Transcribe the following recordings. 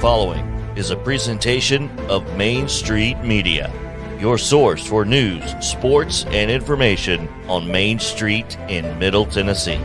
following is a presentation of Main Street Media, your source for news, sports, and information on Main Street in Middle Tennessee.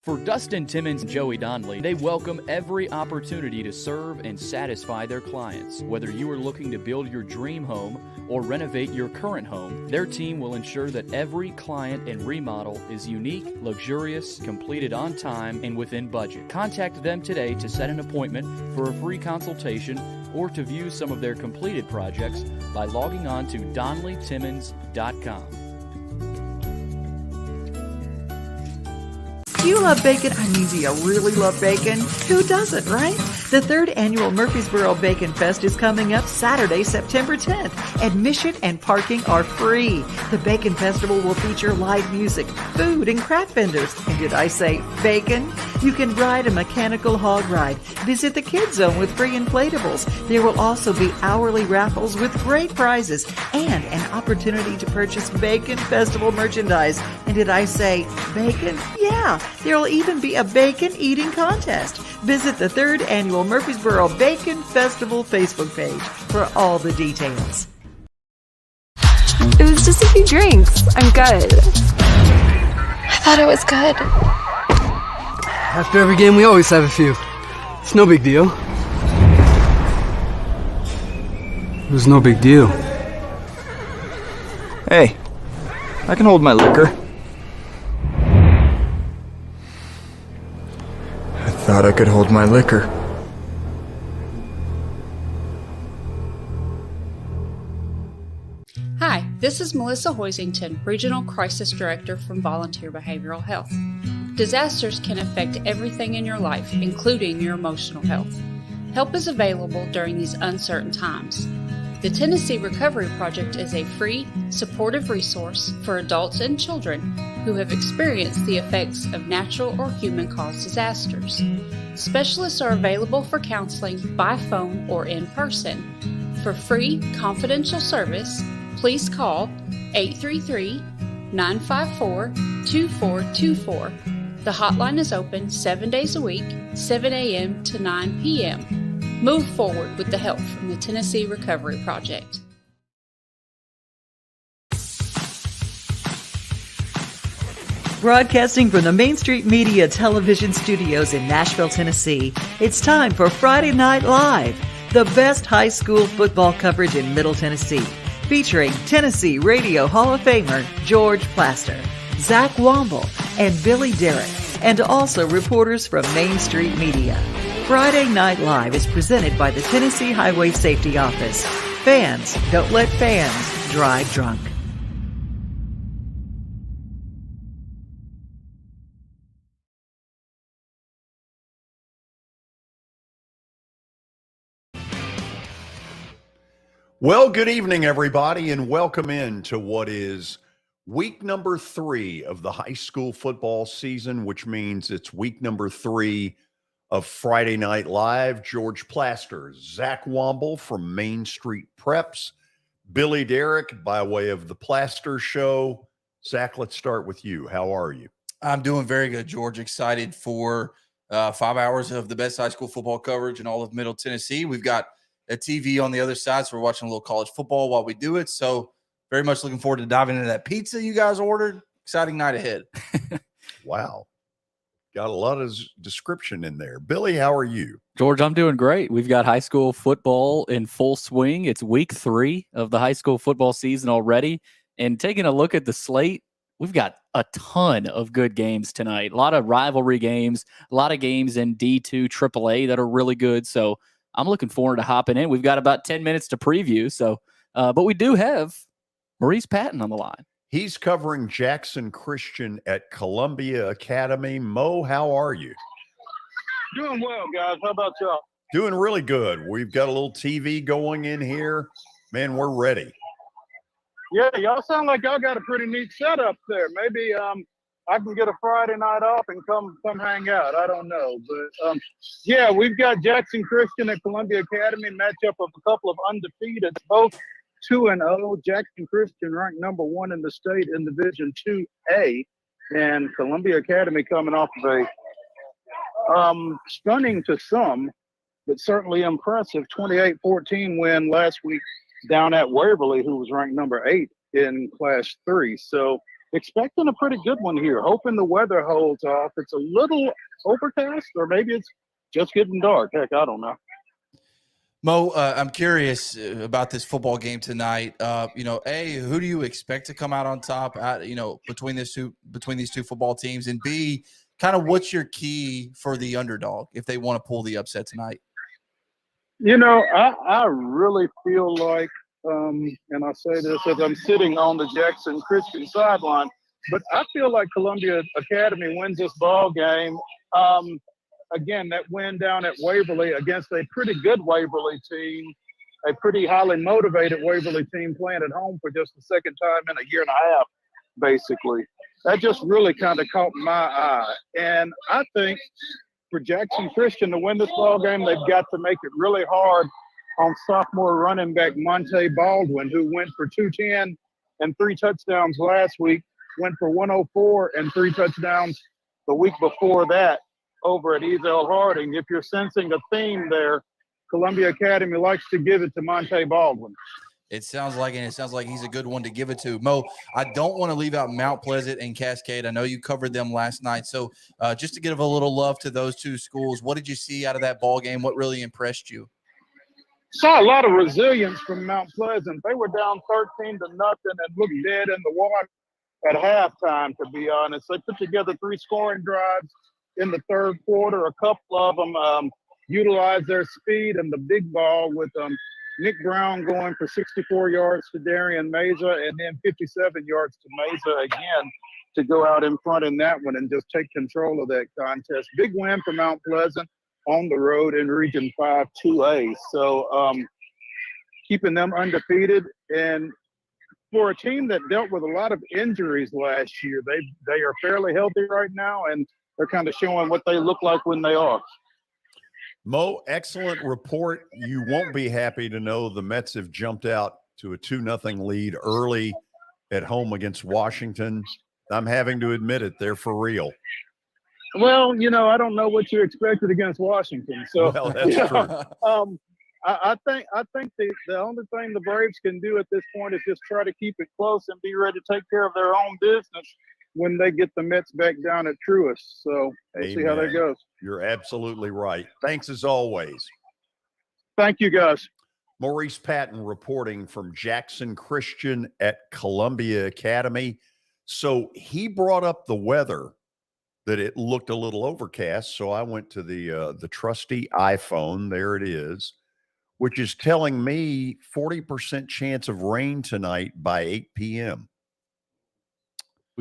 For Dustin Timmons and Joey Donnelly, they welcome every opportunity to serve and satisfy their clients. Whether you are looking to build your dream home or renovate your current home, their team will ensure that every client and remodel is unique, luxurious, completed on time, and within budget. Contact them today to set an appointment for a free consultation or to view some of their completed projects by logging on to DonnellyTimmons.com. Do you love bacon? I mean, do you really love bacon? Who doesn't, right? The 3rd annual Murfreesboro Bacon Fest is coming up Saturday, September 10th. Admission and parking are free. The Bacon Festival will feature live music, food, and craft vendors. And did I say bacon? You can ride a mechanical hog ride, visit the Kids Zone with free inflatables. There will also be hourly raffles with great prizes and an opportunity to purchase Bacon Festival merchandise. And did I say bacon? Yeah. There will even be a bacon eating contest. Visit the 3rd annual Murfreesboro Bacon Festival Facebook page for all the details. It was just a few drinks. I'm good. I thought I was good. After every game, we always have a few. It's no big deal. It was no big deal. Hey, I can hold my liquor. I thought I could hold my liquor. Hi, this is Melissa Hoisington, Regional Crisis Director from Volunteer Behavioral Health. Disasters can affect everything in your life, including your emotional health. Help is available during these uncertain times. The Tennessee Recovery Project is a free, supportive resource for adults and children who have experienced the effects of natural or human-caused disasters. Specialists are available for counseling by phone or in person. For free, confidential service, please call 833-954-2424. The hotline is open 7 days a week, 7 a.m. to 9 p.m. Move forward with the help from the Tennessee Recovery Project. Broadcasting from the Main Street Media television studios in Nashville, Tennessee, it's time for Friday Night Live, the best high school football coverage in Middle Tennessee, featuring Tennessee Radio Hall of Famer George Plaster, Zach Womble, and Billy Derrick, and also reporters from Main Street Media. Friday Night Live is presented by the Tennessee Highway Safety Office. Fans, don't let fans drive drunk. Well, good evening, everybody, and welcome in to what is week number 3 of the high school football season, which means it's week number 3 of Friday Night Live. George Plaster, Zach Womble from Main Street Preps, Billy Derrick by way of the Plaster Show. Zach, let's start with you. How are you? I'm doing very good, George. Excited for 5 hours of the best high school football coverage in all of Middle Tennessee. We've got a TV on the other side, so we're watching a little college football while we do it. So very much looking forward to diving into that pizza you guys ordered. Exciting night ahead. Wow. Got a lot of description in there. Billy, how are you? George, I'm doing great. We've got high school football in full swing. It's week 3 of the high school football season already. And taking a look at the slate, we've got a ton of good games tonight. A lot of rivalry games, a lot of games in D2 AAA that are really good. So I'm looking forward to hopping in. We've got about 10 minutes to preview. So, but we do have Maurice Patton on the line. He's covering Jackson Christian at Columbia Academy. Mo, how are you? Doing well, guys. How about y'all? Doing really good. We've got a little TV going in here. Man, we're ready. Yeah, y'all sound like y'all got a pretty neat setup there. Maybe I can get a Friday night off and come hang out. I don't know. But, yeah, we've got Jackson Christian at Columbia Academy, matchup of a couple of undefeated, both 2-0. Jackson Christian ranked number 1 in the state in Division 2A, and Columbia Academy coming off of a stunning to some, but certainly impressive 28-14 win last week down at Waverly, who was ranked number 8 in Class 3. So expecting a pretty good one here. Hoping the weather holds off. It's a little overcast, or maybe it's just getting dark. Heck, I don't know. Mo, I'm curious about this football game tonight. A, who do you expect to come out on top? Between these two football teams, and B, kind of what's your key for the underdog if they want to pull the upset tonight? I really feel like, and I say this as I'm sitting on the Jackson Christian sideline, but I feel like Columbia Academy wins this ball game. Again, that win down at Waverly against a pretty good Waverly team, a pretty highly motivated Waverly team playing at home for just the second time in a year and a half, basically. That just really kind of caught my eye. And I think for Jackson Christian to win this ball game, they've got to make it really hard on sophomore running back Monte Baldwin, who went for 210 and 3 touchdowns last week, went for 104 and 3 touchdowns the week before that over at Ezel Harding. If you're sensing a theme there, Columbia Academy likes to give it to Monte Baldwin. It sounds like he's a good one to give it to. Mo, I don't want to leave out Mount Pleasant and Cascade. I know you covered them last night. So just to give a little love to those two schools, what did you see out of that ball game? What really impressed you? Saw a lot of resilience from Mount Pleasant. They were down 13-0 and looked dead in the water at halftime, to be honest. They put together 3 scoring drives in the third quarter. A couple of them utilized their speed and the big ball with Nick Brown going for 64 yards to Darian Meza, and then 57 yards to Meza again to go out in front in that one and just take control of that contest. Big win for Mount Pleasant on the road in Region 5 2A. So keeping them undefeated. And for a team that dealt with a lot of injuries last year, they are fairly healthy right now, and they're kind of showing what they look like when they are. Mo, excellent report. You won't be happy to know the Mets have jumped out to a 2-0 lead early at home against Washington. I'm having to admit it, they're for real. Well, I don't know what you expected against Washington. So, well, that's true. I think the only thing the Braves can do at this point is just try to keep it close and be ready to take care of their own business when they get the Mets back down at Truist. So we'll see how that goes. You're absolutely right. Thanks as always. Thank you, guys. Maurice Patton reporting from Jackson Christian at Columbia Academy. So he brought up the weather, that it looked a little overcast. So I went to the trusty iPhone. There it is, which is telling me 40% chance of rain tonight by 8 p.m.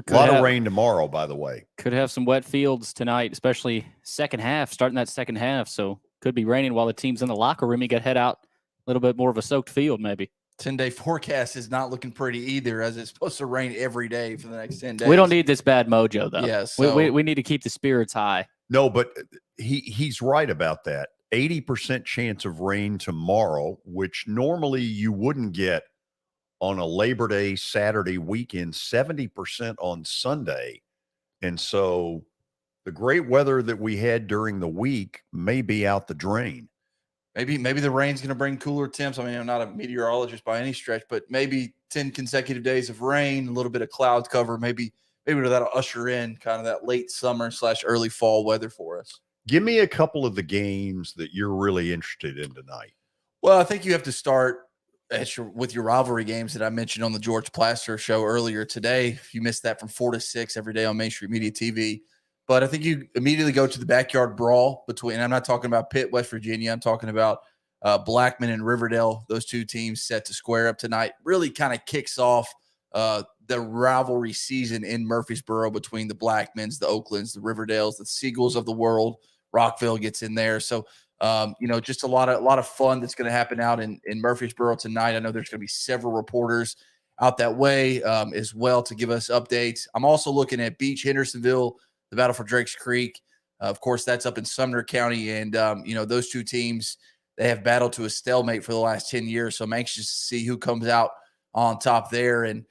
A lot of rain tomorrow, by the way. Could have some wet fields tonight, especially second half, starting that second half. So could be raining while the team's in the locker room. You get head out a little bit more of a soaked field, maybe. 10-day forecast is not looking pretty either, as it's supposed to rain every day for the next 10 days. We don't need this bad mojo, though. Yeah, so we need to keep the spirits high. No, but he's right about that. 80% chance of rain tomorrow, which normally you wouldn't get on a Labor Day Saturday weekend, 70% on Sunday. And so the great weather that we had during the week may be out the drain. Maybe the rain's going to bring cooler temps. I mean, I'm not a meteorologist by any stretch, but maybe 10 consecutive days of rain, a little bit of cloud cover. Maybe that'll usher in kind of that late summer / early fall weather for us. Give me a couple of the games that you're really interested in tonight. Well, I think you have to start with your rivalry games that I mentioned on the George Plaster show earlier today. You missed that from 4 to 6 every day on Main Street Media TV. But I think you immediately go to the backyard brawl between, and I'm not talking about Pitt, West Virginia. I'm talking about Blackman and Riverdale. Those two teams set to square up tonight. Really kind of kicks off the rivalry season in Murfreesboro between the Blackmans, the Oaklands, the Riverdales, the Seagulls of the world. Rockville gets in there. So, just a lot of fun that's going to happen out in Murfreesboro tonight. I know there's going to be several reporters out that way as well to give us updates. I'm also looking at Beach, Hendersonville, the battle for Drakes Creek. Of course, that's up in Sumner County. And, those two teams, they have battled to a stalemate for the last 10 years. So I'm anxious to see who comes out on top there. And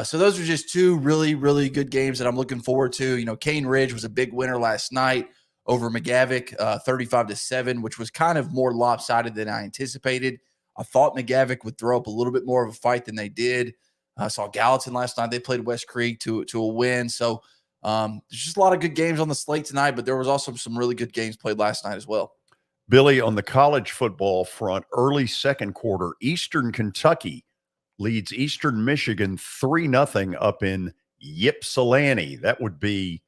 so those are just two really, really good games that I'm looking forward to. Cane Ridge was a big winner last night over McGavick, 35-7, which was kind of more lopsided than I anticipated. I thought McGavick would throw up a little bit more of a fight than they did. I saw Gallatin last night. They played West Creek to a win. So there's just a lot of good games on the slate tonight, but there was also some really good games played last night as well. Billy, on the college football front, early second quarter, Eastern Kentucky leads Eastern Michigan 3-0 up in Ypsilanti. That would be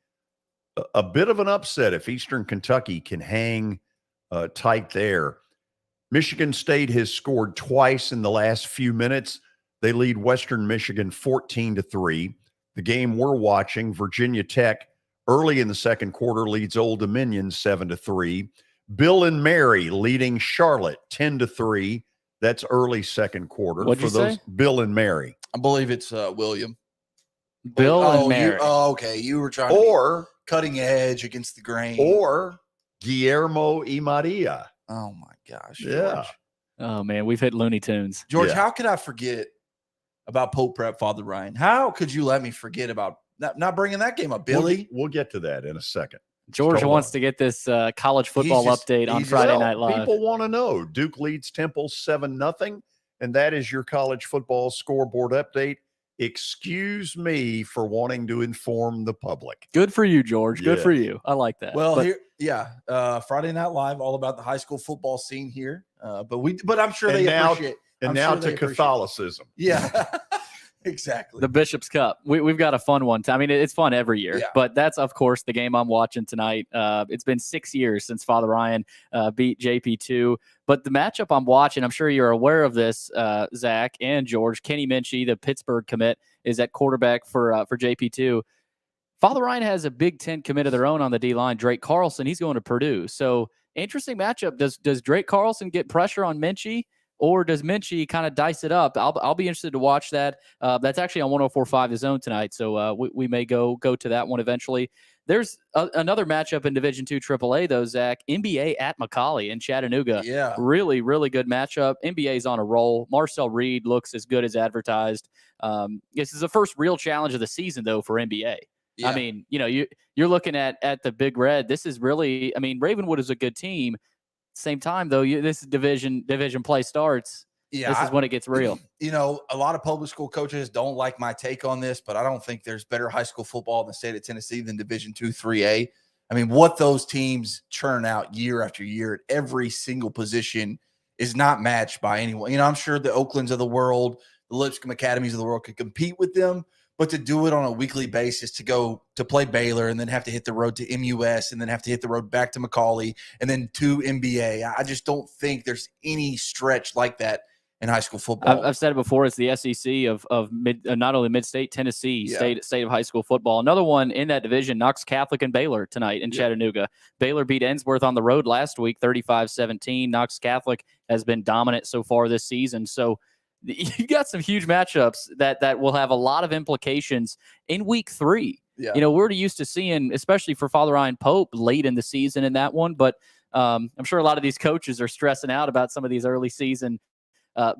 a bit of an upset if Eastern Kentucky can hang tight there. Michigan State has scored twice in the last few minutes. They lead Western Michigan 14-3. The game we're watching, Virginia Tech, early in the second quarter leads Old Dominion 7-3. Bill and Mary leading Charlotte 10-3. That's early second quarter. What'd you say? Bill and Mary. I believe it's William. Bill and Mary. Okay. You were trying to be cutting edge against the grain. Or Guillermo y Maria. Oh, my gosh. Yeah. George. Oh, man. We've hit Looney Tunes. George, Yeah. how could I forget about Pope Prep Father Ryan? How could you let me forget about not bringing that game up, Billy? We'll get to that in a second. Georgia Hold wants on. to get this college football update on Friday Night Live. People want to know. Duke leads Temple 7-0, and that is your college football scoreboard update. Excuse me for wanting to inform the public. Good for you, George. Good Yeah. for you. I like that. Well, Friday Night Live, all about the high school football scene here. But I'm sure And they now- appreciate. And I'm now sure to they appreciate- Catholicism. Yeah. Exactly. The Bishop's Cup. We've got a fun one. I mean, it's fun every year, but that's, of course, the game I'm watching tonight. It's been 6 years since Father Ryan beat JP2. But the matchup I'm watching, I'm sure you're aware of this, Zach and George. Kenny Minchie, the Pittsburgh commit, is at quarterback for JP2. Father Ryan has a Big Ten commit of their own on the D-line, Drake Carlson. He's going to Purdue. So, interesting matchup. Does Drake Carlson get pressure on Minchie? Or does Minchie kind of dice it up? I'll be interested to watch that. That's actually on 104.5 The Zone tonight, so we may go to that one eventually. There's another matchup in Division II AAA, though, Zach. NBA at McCallie in Chattanooga. Yeah. Really, really good matchup. NBA's on a roll. Marcel Reed looks as good as advertised. This is the first real challenge of the season, though, for NBA. Yeah. I mean, you're looking at the Big Red. This is really, I mean, Ravenwood is a good team. Same time, though, this division play starts. Yeah, this is when it gets real. A lot of public school coaches don't like my take on this, but I don't think there's better high school football in the state of Tennessee than Division II 3A. I mean, what those teams churn out year after year at every single position is not matched by anyone. I'm sure the Oaklands of the world, the Lipscomb Academies of the world could compete with them, but to do it on a weekly basis, to go to play Baylor and then have to hit the road to MUS and then have to hit the road back to McCallie and then to NBA, I just don't think there's any stretch like that in high school football. I've said it before. It's the SEC of not only mid-state Tennessee, state of high school football. Another one in that division, Knox Catholic and Baylor tonight in Chattanooga. Baylor beat Ensworth on the road last week, 35-17. Knox Catholic has been dominant so far this season. So you got some huge matchups that will have a lot of implications in week 3. Yeah. We're used to seeing, especially for Father Ryan Pope, late in the season in that one. But I'm sure a lot of these coaches are stressing out about some of these early season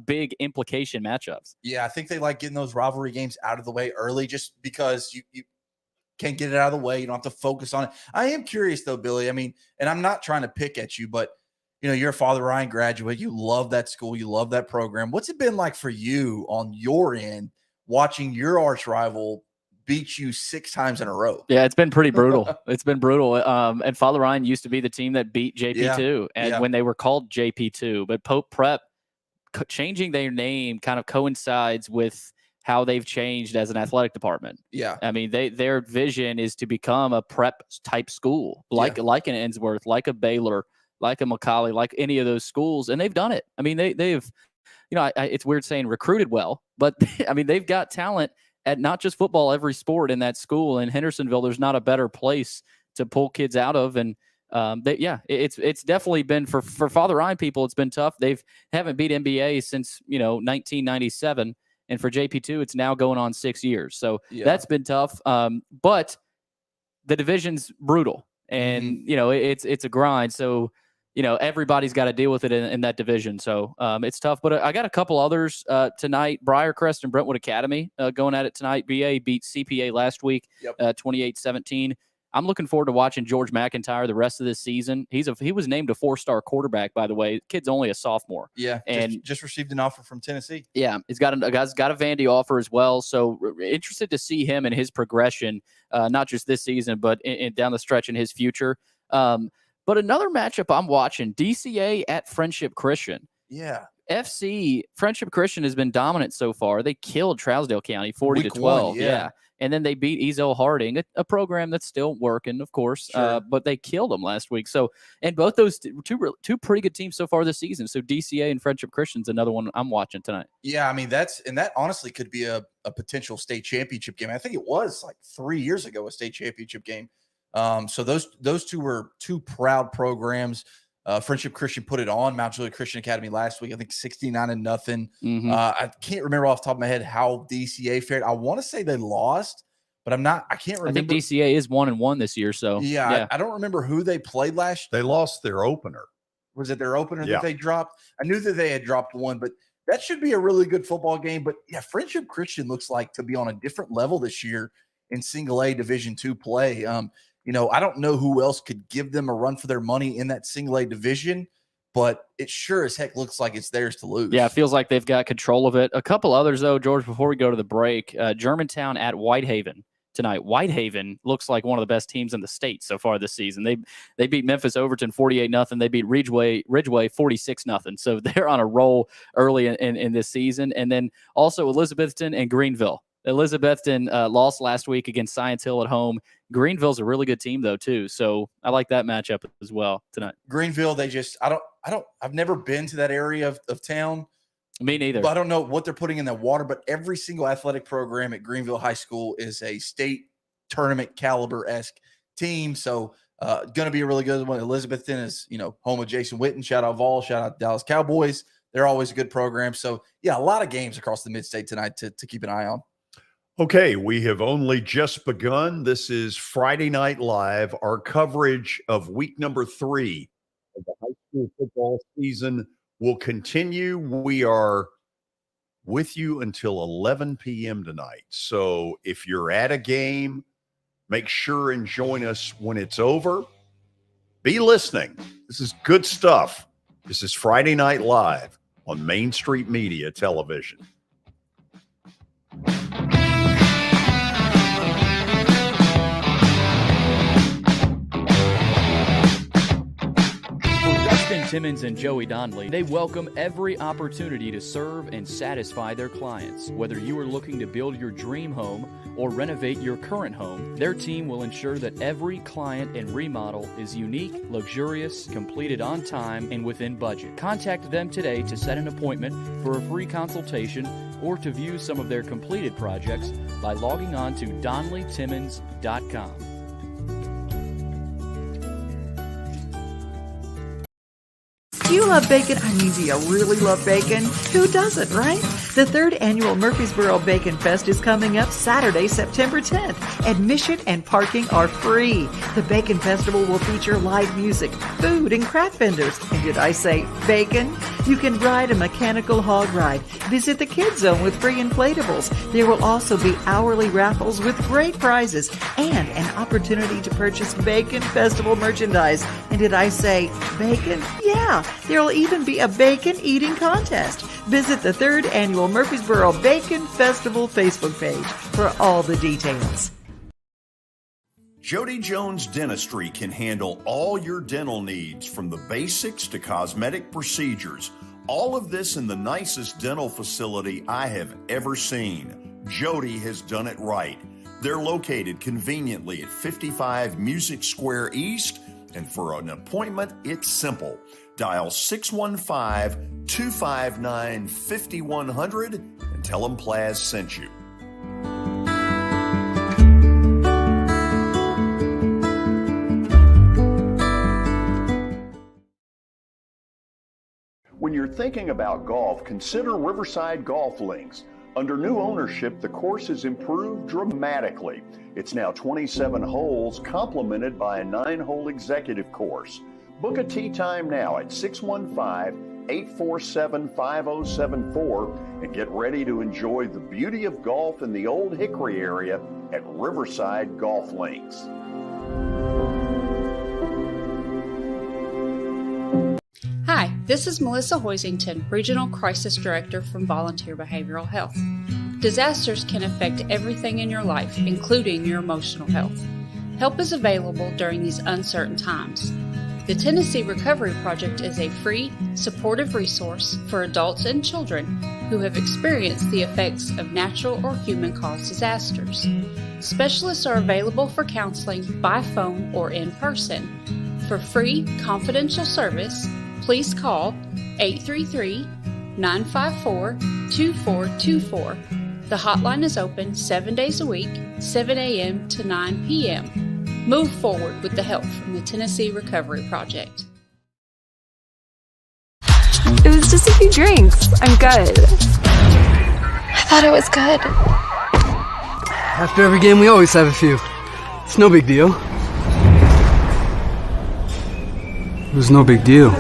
big implication matchups. Yeah, I think they like getting those rivalry games out of the way early just because you can't get it out of the way. You don't have to focus on it. I am curious, though, Billy. I mean, and I'm not trying to pick at you, but you're a Father Ryan graduate. You love that school. You love that program. What's it been like for you on your end watching your arch rival beat you 6 times in a row? Yeah, it's been pretty brutal. It's been brutal. And Father Ryan used to be the team that beat JP2 and when they were called JP2. But Pope Prep changing their name kind of coincides with how they've changed as an athletic department. Yeah. I mean, their vision is to become a prep type school, like an Ensworth, like a Baylor, like a McCallie, like any of those schools. And they've done it. I mean, they've, it's weird saying recruited well, but I mean, they've got talent at not just football, every sport in that school. In Hendersonville, there's not a better place to pull kids out of. And it's definitely been for Father Ryan people. It's been tough. Haven't beat NBA since 1997, and for JP2, it's now going on 6 years. So that's been tough. But the division's brutal, and it's a grind. So everybody's got to deal with it in that division. So it's tough. But I got a couple others tonight. Briarcrest and Brentwood Academy going at it tonight. BA beat CPA last week, 28-17. I'm looking forward to watching George McIntyre the rest of this season. He was named a 4-star quarterback, by the way. The kid's only a sophomore. Yeah, and just received an offer from Tennessee. Yeah, he's got a Vandy offer as well. So interested to see him and his progression, not just this season, but in down the stretch in his future. But another matchup I'm watching, DCA at Friendship Christian. Yeah. FC Friendship Christian has been dominant so far. They killed Trousdale County 40-12. Yeah. And then they beat Ezo Harding, a program that's still working, of course, but they killed them last week. So, and both those two pretty good teams so far this season. So DCA and Friendship Christian's another one I'm watching tonight. Yeah, I mean, that honestly could be a potential state championship game. I think it was like 3 years ago, a state championship game. So those two were two proud programs. Friendship Christian put it on Mount Juliet Christian Academy last week. I think 69-0. Mm-hmm. I can't remember off the top of my head how DCA fared. I want to say they lost, but I can't remember. I think DCA is 1-1 this year. So yeah. I don't remember who they played last. They lost their opener. Was it their opener that they dropped? I knew that they had dropped one, but that should be a really good football game. But yeah, Friendship Christian looks like to be on a different level this year in single A Division II play. I don't know who else could give them a run for their money in that single A division, but it sure as heck looks like it's theirs to lose. Yeah, it feels like they've got control of it. A couple others, though, George, before we go to the break. Germantown at Whitehaven tonight. Whitehaven looks like one of the best teams in the state so far this season. They beat Memphis Overton 48-0. They beat Ridgeway 46-0. So they're on a roll early in this season. And then also Elizabethton and Greenville. Elizabethton lost last week against Science Hill at home. Greenville's a really good team though too. So I like that matchup as well tonight. Greenville, I've never been to that area of town. Me neither. But I don't know what they're putting in that water, but every single athletic program at Greenville High School is a state tournament caliber-esque team. So going to be a really good one. Elizabethton is, home of Jason Witten. Shout out Vol. Shout out Dallas Cowboys. They're always a good program. So, yeah, a lot of games across the mid-state tonight to keep an eye on. Okay, we have only just begun. This is Friday Night Live, our coverage of week number 3 of the high school football season will continue. We are with you until 11 p.m. tonight. So if you're at a game, make sure and join us when it's over. Be listening. This is good stuff. This is Friday Night Live on Main Street Media Television. Dustin Timmons and Joey Donnelly, they welcome every opportunity to serve and satisfy their clients. Whether you are looking to build your dream home or renovate your current home, their team will ensure that every client and remodel is unique, luxurious, completed on time, and within budget. Contact them today to set an appointment for a free consultation or to view some of their completed projects by logging on to DonnellyTimmons.com. Do you love bacon? Do you really love bacon? Who doesn't, right? The 3rd annual Murfreesboro Bacon Fest is coming up Saturday, September 10th. Admission and parking are free. The Bacon Festival will feature live music, food, and craft vendors. And did I say bacon? You can ride a mechanical hog ride. Visit the Kids Zone with free inflatables. There will also be hourly raffles with great prizes and an opportunity to purchase Bacon Festival merchandise. And did I say bacon? Yeah. There will even be a bacon eating contest. Visit the 3rd annual Murfreesboro Bacon Festival Facebook page for all the details. Jody Jones Dentistry can handle all your dental needs, from the basics to cosmetic procedures. All of this in the nicest dental facility I have ever seen. Jody has done it right. They're located conveniently at 55 Music Square East, and for an appointment, it's simple. Dial 615-259-5100 and tell them Plaz sent you. When you're thinking about golf, consider Riverside Golf Links. Under new ownership, the course has improved dramatically. It's now 27 holes, complemented by a 9-hole executive course. Book a tee time now at 615-847-5074 and get ready to enjoy the beauty of golf in the Old Hickory area at Riverside Golf Links. Hi, this is Melissa Hoisington, Regional Crisis Director from Volunteer Behavioral Health. Disasters can affect everything in your life, including your emotional health. Help is available during these uncertain times. The Tennessee Recovery Project is a free, supportive resource for adults and children who have experienced the effects of natural or human-caused disasters. Specialists are available for counseling by phone or in person. For free, confidential service, please call 833-954-2424. The hotline is open 7 days a week, 7 a.m. to 9 p.m. Move forward with the help from the Tennessee Recovery Project. It was just a few drinks. I'm good. I thought it was good. After every game, we always have a few. It's no big deal. It was no big deal.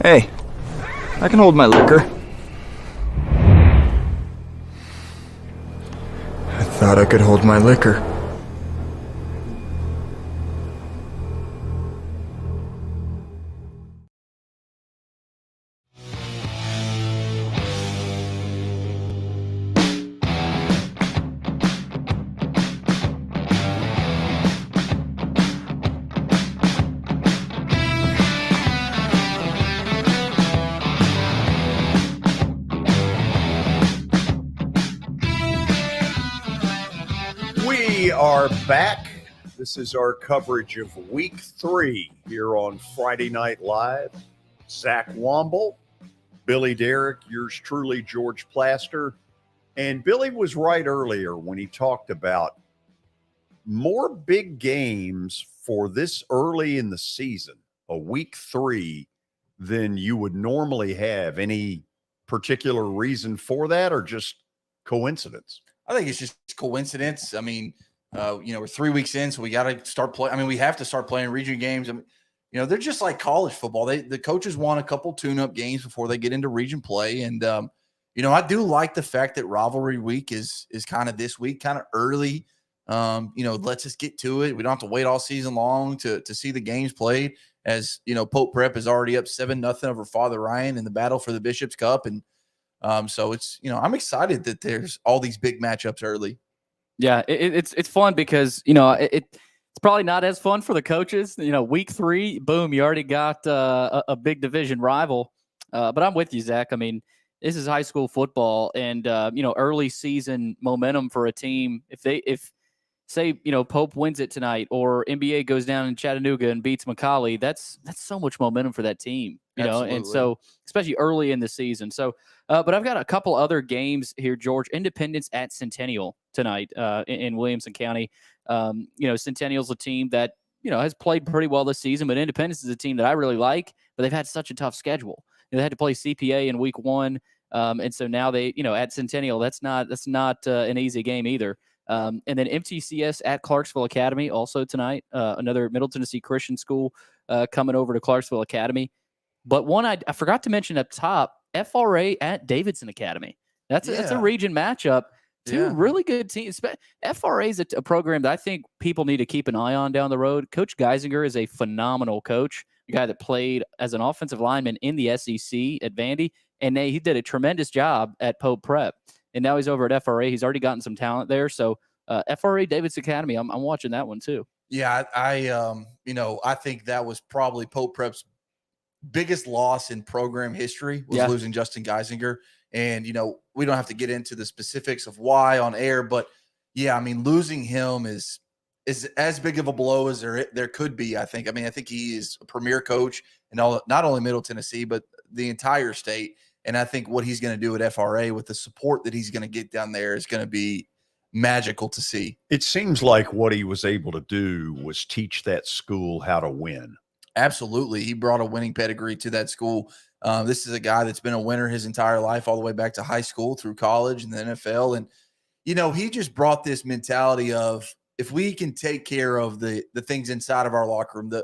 Hey, I can hold my liquor. I thought I could hold my liquor. are back. This is our coverage of Week 3 here on Friday Night Live. Zach Womble, Billy Derrick, yours truly, George Plaster. And Billy was right earlier when he talked about more big games for this early in the season, a Week 3, than you would normally have. Any particular reason for that, or just coincidence? I think it's just coincidence. I mean, we're 3 weeks in, so we got to start playing. I mean, we have to start playing region games. I mean, they're just like college football. The coaches want a couple tune-up games before they get into region play. And, I do like the fact that rivalry week is kind of this week, kind of early. Let's just get to it. We don't have to wait all season long to see the games played. As Pope Prep is already up 7-0 over Father Ryan in the battle for the Bishop's Cup. And so it's, I'm excited that there's all these big matchups early. Yeah, it's fun because, it's probably not as fun for the coaches. Week 3, boom, you already got a big division rival. But I'm with you, Zach. I mean, this is high school football, and early season momentum for a team. If say Pope wins it tonight, or NBA goes down in Chattanooga and beats McCallie, that's so much momentum for that team. And so especially early in the season. So, but I've got a couple other games here, George. Independence at Centennial tonight in Williamson County. Centennial's a team that has played pretty well this season, but Independence is a team that I really like. But they've had such a tough schedule. They had to play CPA in week 1, and so now they at Centennial. That's not an easy game either. And then MTCS at Clarksville Academy also tonight. Another Middle Tennessee Christian school coming over to Clarksville Academy. But one I forgot to mention up top, FRA at Davidson Academy. That's a region matchup. Two really good teams. FRA is a program that I think people need to keep an eye on down the road. Coach Geisinger is a phenomenal coach, a guy that played as an offensive lineman in the SEC at Vandy, and he did a tremendous job at Pope Prep. And now he's over at FRA. He's already gotten some talent there. So FRA Davidson Academy, I'm watching that one too. Yeah, I think that was probably Pope Prep's biggest loss in program history was losing Justin Geisinger. And, we don't have to get into the specifics of why on air, but yeah, I mean, losing him is as big of a blow as there could be, I think. I mean, I think he is a premier coach in not only Middle Tennessee, but the entire state. And I think what he's going to do at FRA with the support that he's going to get down there is going to be magical to see. It seems like what he was able to do was teach that school how to win. Absolutely. He brought a winning pedigree to that school. This is a guy that's been a winner his entire life, all the way back to high school, through college and the NFL. And, he just brought this mentality of, if we can take care of the things inside of our locker room,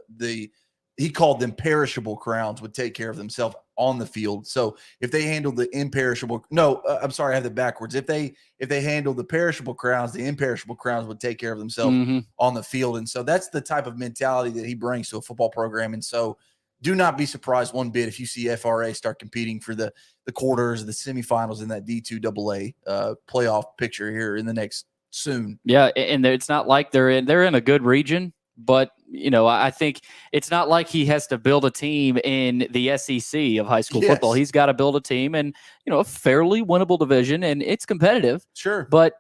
he called them perishable crowns would take care of themselves on the field. So if they handle the imperishable, I'm sorry, I have it backwards. If they handle the perishable crowns, the imperishable crowns would take care of themselves on the field. And so that's the type of mentality that he brings to a football program. And so do not be surprised one bit if you see FRA start competing for the quarters, the semifinals in that D2 AA playoff picture here in the next soon. Yeah, and it's not like they're in a good region, but I think it's not like he has to build a team in the SEC of high school football. He's got to build a team in a fairly winnable division, and it's competitive. Sure, but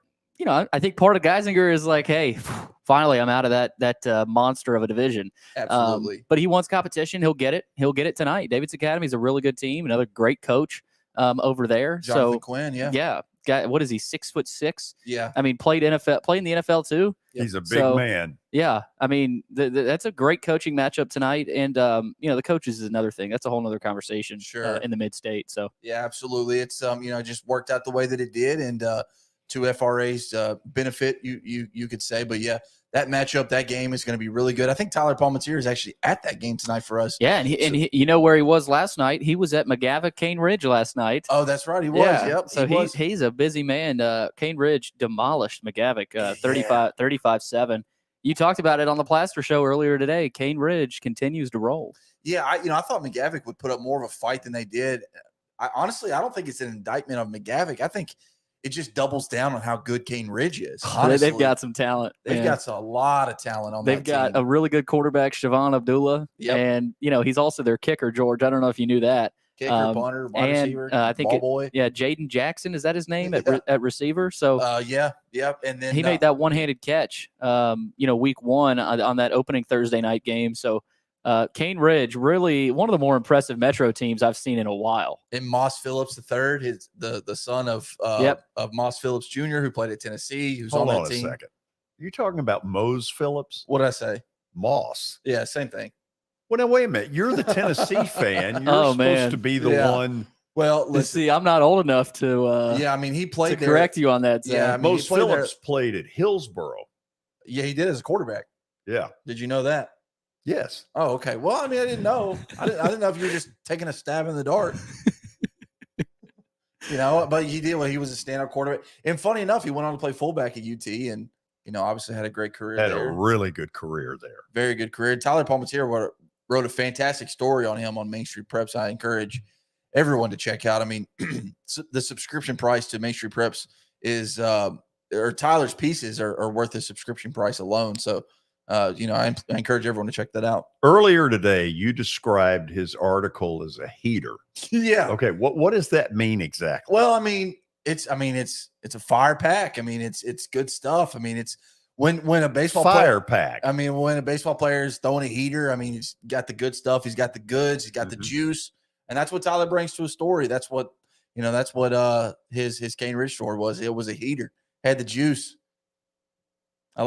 I think part of Geisinger is like, hey, finally I'm out of that monster of a division. Absolutely. But he wants competition. He'll get it. He'll get it tonight. Davidson Academy is a really good team. Another great coach over there. Jonathan Quinn, yeah. Guy, what is he? 6'6"? Yeah. I mean, played in the NFL too. He's a big man. Yeah. I mean, that's a great coaching matchup tonight. And, the coaches is another thing. That's a whole nother conversation in the mid-state. So, yeah, absolutely. It's, just worked out the way that it did. And to FRA's benefit, you could say. But, yeah, that matchup, that game is going to be really good. I think Tyler Palmatier is actually at that game tonight for us. Yeah, and he where he was last night? He was at McGavock Cane Ridge last night. Oh, that's right. He was. Yeah. Yep. So he's a busy man. Cane Ridge demolished McGavock 35-7. You talked about it on the Plaster Show earlier today. Cane Ridge continues to roll. Yeah, I thought McGavock would put up more of a fight than they did. I don't think it's an indictment of McGavock. I think it just doubles down on how good Cane Ridge is. Honestly. They've got some talent. They've got a lot of talent on that team. They've got a really good quarterback, Siobhan Abdullah. Yep. And, he's also their kicker, George. I don't know if you knew that. Kicker, punter, wide and receiver, I think ball boy. Yeah, Jaden Jackson, is that his name at receiver? So and then he made that one-handed catch. Week 1 on that opening Thursday night game. So Cane Ridge, really one of the more impressive Metro teams I've seen in a while. And Moss Phillips III, the son of Moss Phillips Jr., who played at Tennessee, who's Hold on on that a team. second. You talking about Mose Phillips? What did I say? Moss. Yeah, same thing. Well, now wait a minute. You're the Tennessee fan. You're supposed to be the one. Well, let's see. I'm not old enough to. he played to correct you on that. Zach. Yeah, Mose Phillips played at Hillsboro. Yeah, he did as a quarterback. Yeah. Did you know that? Yes. Oh, okay. Well, I mean, I didn't know. I didn't know if you were just taking a stab in the dark. But he did. Well, he was a standout quarterback. And funny enough, he went on to play fullback at UT, and obviously had a great career. Had there. a really good career there. Very good career. Tyler Palmatier wrote a fantastic story on him on Main Street Preps. I encourage everyone to check out. I mean, the subscription price to Main Street Preps is, or Tyler's pieces are worth the subscription price alone. So, I encourage everyone to check that out. Earlier today, you described his article as a heater. Yeah. Okay. What does that mean exactly? Well, I mean, it's a fire pack. I mean, it's good stuff. I mean, it's when a baseball fire pack. I mean, when a baseball player is throwing a heater, I mean, he's got the good stuff. He's got the goods. He's got the juice, and that's what Tyler brings to a story. That's what his Cane Ridge story was. It was a heater. Had the juice.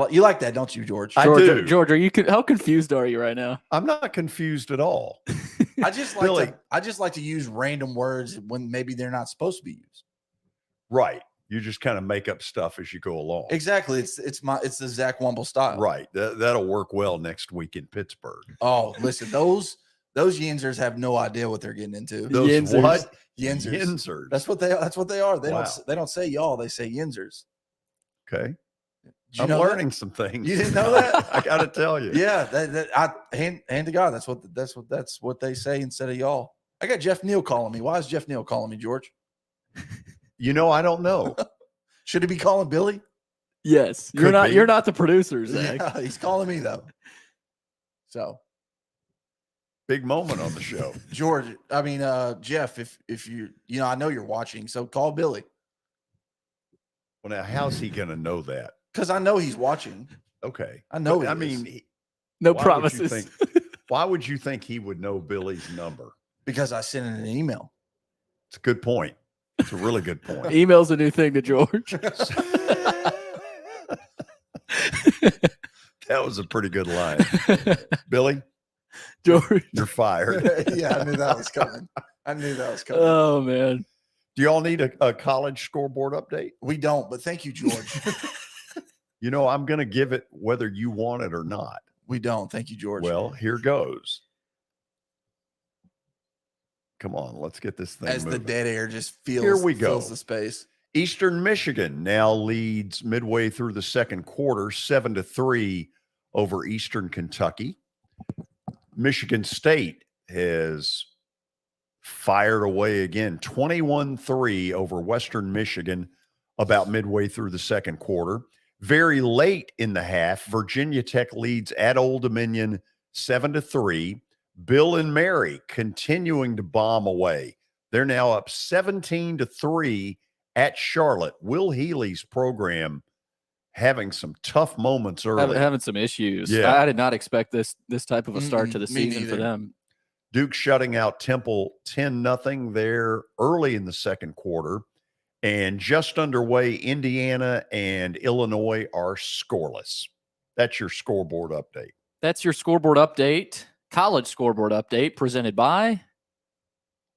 You like that, don't you, George? I do. George, how confused are you right now? I'm not confused at all. I just like to use random words when maybe they're not supposed to be used. Right. You just kind of make up stuff as you go along. Exactly. It's the Zach Wumble style. Right. That'll work well next week in Pittsburgh. Oh, listen, those Yinzers have no idea what they're getting into. Those Yinzers. What? Yinzers. Yinzers. That's what they are. They don't say y'all, they say Yinzers. Okay. I'm learning some things. You didn't know that? I got to tell you. Yeah, hand to God. That's what they say instead of y'all. I got Jeff Neal calling me. Why is Jeff Neal calling me, George? I don't know. Should he be calling Billy? Yes. You're not the producer, Zach. Yeah, he's calling me though. So big moment on the show. George, I mean Jeff, if you I know you're watching, so call Billy. Well, now how's he gonna know that? Because I know he's watching. Okay. I know. No promises. Why would you think he would know Billy's number? Because I sent in an email. It's a good point. It's a really good point. Email's a new thing to George. That was a pretty good line. Billy, George, you're fired. Yeah, I knew that was coming. Oh, man. Do y'all need a college scoreboard update? We don't, but thank you, George. I'm going to give it whether you want it or not. We don't. Thank you, George. Well, here goes. Come on, let's get this thing as moving. The dead air just fills. Here we go. Fills the space. Eastern Michigan now leads midway through the second quarter, 7-3 over Eastern Kentucky. Michigan State has fired away again, 21-3 over Western Michigan about midway through the second quarter. Very late in the half, Virginia Tech leads at Old Dominion 7-3. Bill and Mary continuing to bomb away. They're now up 17-3 at Charlotte. Will Healy's program having some tough moments early. Having some issues. Yeah. I did not expect this type of a start to the season for them. Duke shutting out Temple 10-0 there early in the second quarter. And just underway, Indiana and Illinois are scoreless. That's your scoreboard update. That's your scoreboard update. College scoreboard update presented by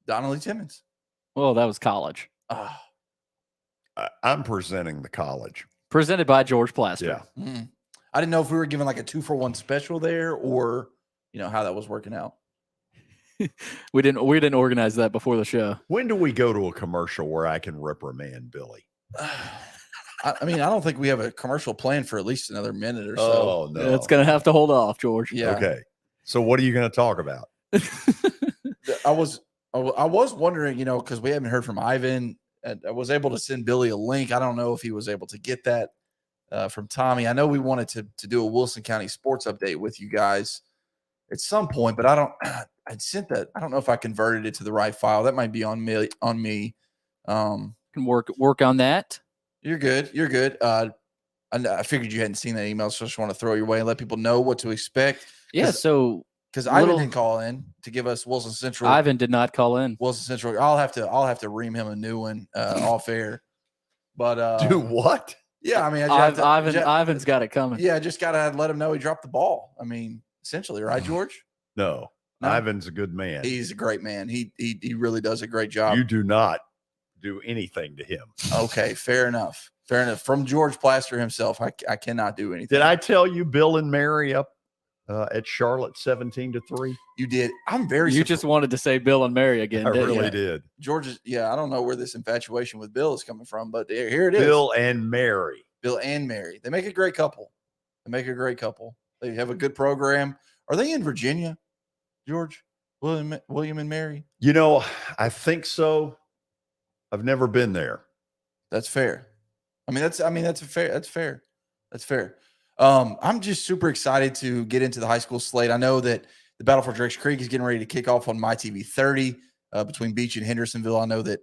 Donnelly Timmons. Well, that was college. I'm presenting the college. Presented by George Plaster. Yeah. I didn't know if we were giving like a 2-for-1 special there or, how that was working out. We didn't organize that before the show. When do we go to a commercial where I can reprimand Billy? I mean, I don't think we have a commercial plan for at least another minute or so. Oh, no. It's going to have to hold off, George. Yeah. Okay. So what are you going to talk about? I was wondering, because we haven't heard from Ivan. And I was able to send Billy a link. I don't know if he was able to get that from Tommy. I know we wanted to do a Wilson County sports update with you guys. at some point, but I sent that. I don't know if I converted it to the right file. That might be on me. Can work on that. You're good. You're good. I figured you hadn't seen that email, so I just want to throw it your way and let people know what to expect. Yeah. So because Ivan didn't call in to give us Wilson Central. Ivan did not call in. Wilson Central. I'll have to ream him a new one off air. But do what? Yeah, I mean, Ivan's got it coming. Yeah, just gotta let him know he dropped the ball. I mean, essentially, right, George? No, Ivan's a good man. He's a great man. He really does a great job. You do not do anything to him. Okay, fair enough. Fair enough. From George Plaster himself, I cannot do anything. Did I tell you Bill and Mary up at Charlotte 17-3? You did. I'm very. You just wanted to say Bill and Mary again. I really did. George is. Yeah, I don't know where this infatuation with Bill is coming from, but here it is. Bill and Mary. Bill and Mary. They make a great couple. They have a good program. Are they in Virginia, George? William and Mary? You know, I think so. I've never been there. That's fair. That's fair. I'm just super excited to get into the high school slate. I know that the Battle for Drakes Creek is getting ready to kick off on MyTV 30 between Beach and Hendersonville. I know that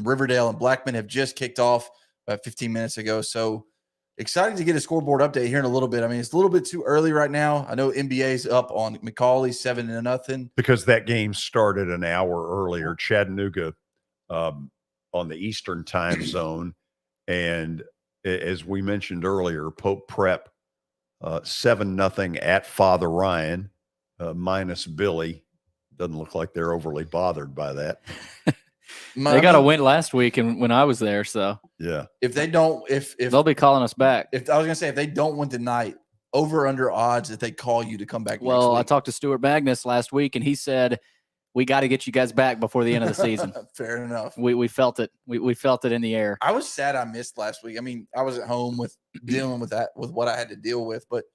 Riverdale and Blackman have just kicked off about 15 minutes ago. So excited to get a scoreboard update here in a little bit. I mean, it's a little bit too early right now. I know NBA's up on McCallie 7-0 because that game started an hour earlier. Chattanooga on the Eastern time zone, and as we mentioned earlier, Pope Prep 7-0 at Father Ryan minus Billy. Doesn't look like they're overly bothered by that. They got a win last week, and when I was there, so yeah. If they don't, if they'll be calling us back. If I was gonna say, if they don't win tonight, over under odds that they call you to come back. Well, next week. I talked to Stuart Magnus last week, and he said we got to get you guys back before the end of the season. Fair enough. We felt it. We felt it in the air. I was sad I missed last week. I mean, I was at home with dealing with what I had to deal with, but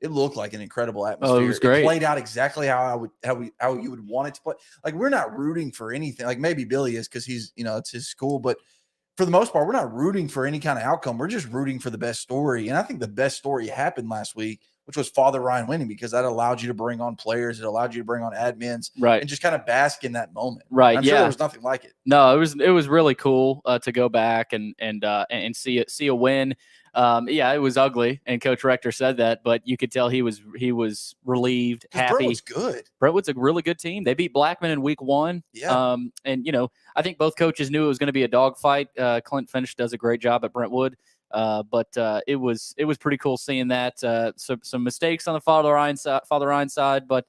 it looked like an incredible atmosphere. Oh, it was great. It played out exactly how you would want it to play. Like, we're not rooting for anything. Like, maybe Billy is because he's, it's his school, but for the most part, we're not rooting for any kind of outcome. We're just rooting for the best story. And I think the best story happened last week, which was Father Ryan winning, because that allowed you to bring on players. It allowed you to bring on admins, right, and just kind of bask in that moment. Right. I'm sure there was nothing like it. No, it was really cool to go back and see a win. Yeah, it was ugly, and Coach Rector said that, but you could tell he was relieved, happy. Brentwood's good. Brentwood's a really good team. They beat Blackman in week 1. Yeah. And I think both coaches knew it was going to be a dogfight. Clint Finch does a great job at Brentwood. But it was pretty cool seeing that. Some mistakes on the Father Ryan side, but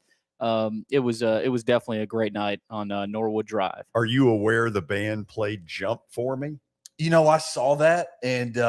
it was definitely a great night on Norwood Drive. Are you aware the band played "Jump for Me"? I saw that, and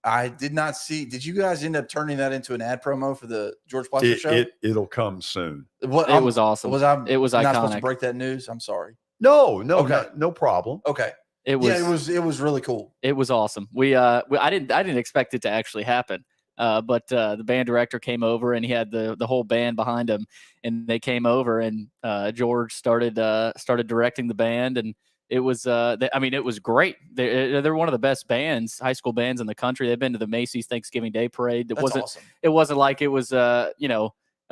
I did not see. Did you guys end up turning that into an ad promo for the George Plaster show? It'll come soon. It was awesome. It was iconic. Not supposed to break that news. I'm sorry. No, okay. No problem. Okay. It was really cool. It was awesome. I didn't expect it to actually happen. But the band director came over, and he had the whole band behind him, and they came over, and George started directing the band, and it was it was great. They're one of the best bands, high school bands in the country. They've been to the Macy's Thanksgiving Day Parade. Awesome. It wasn't like it was a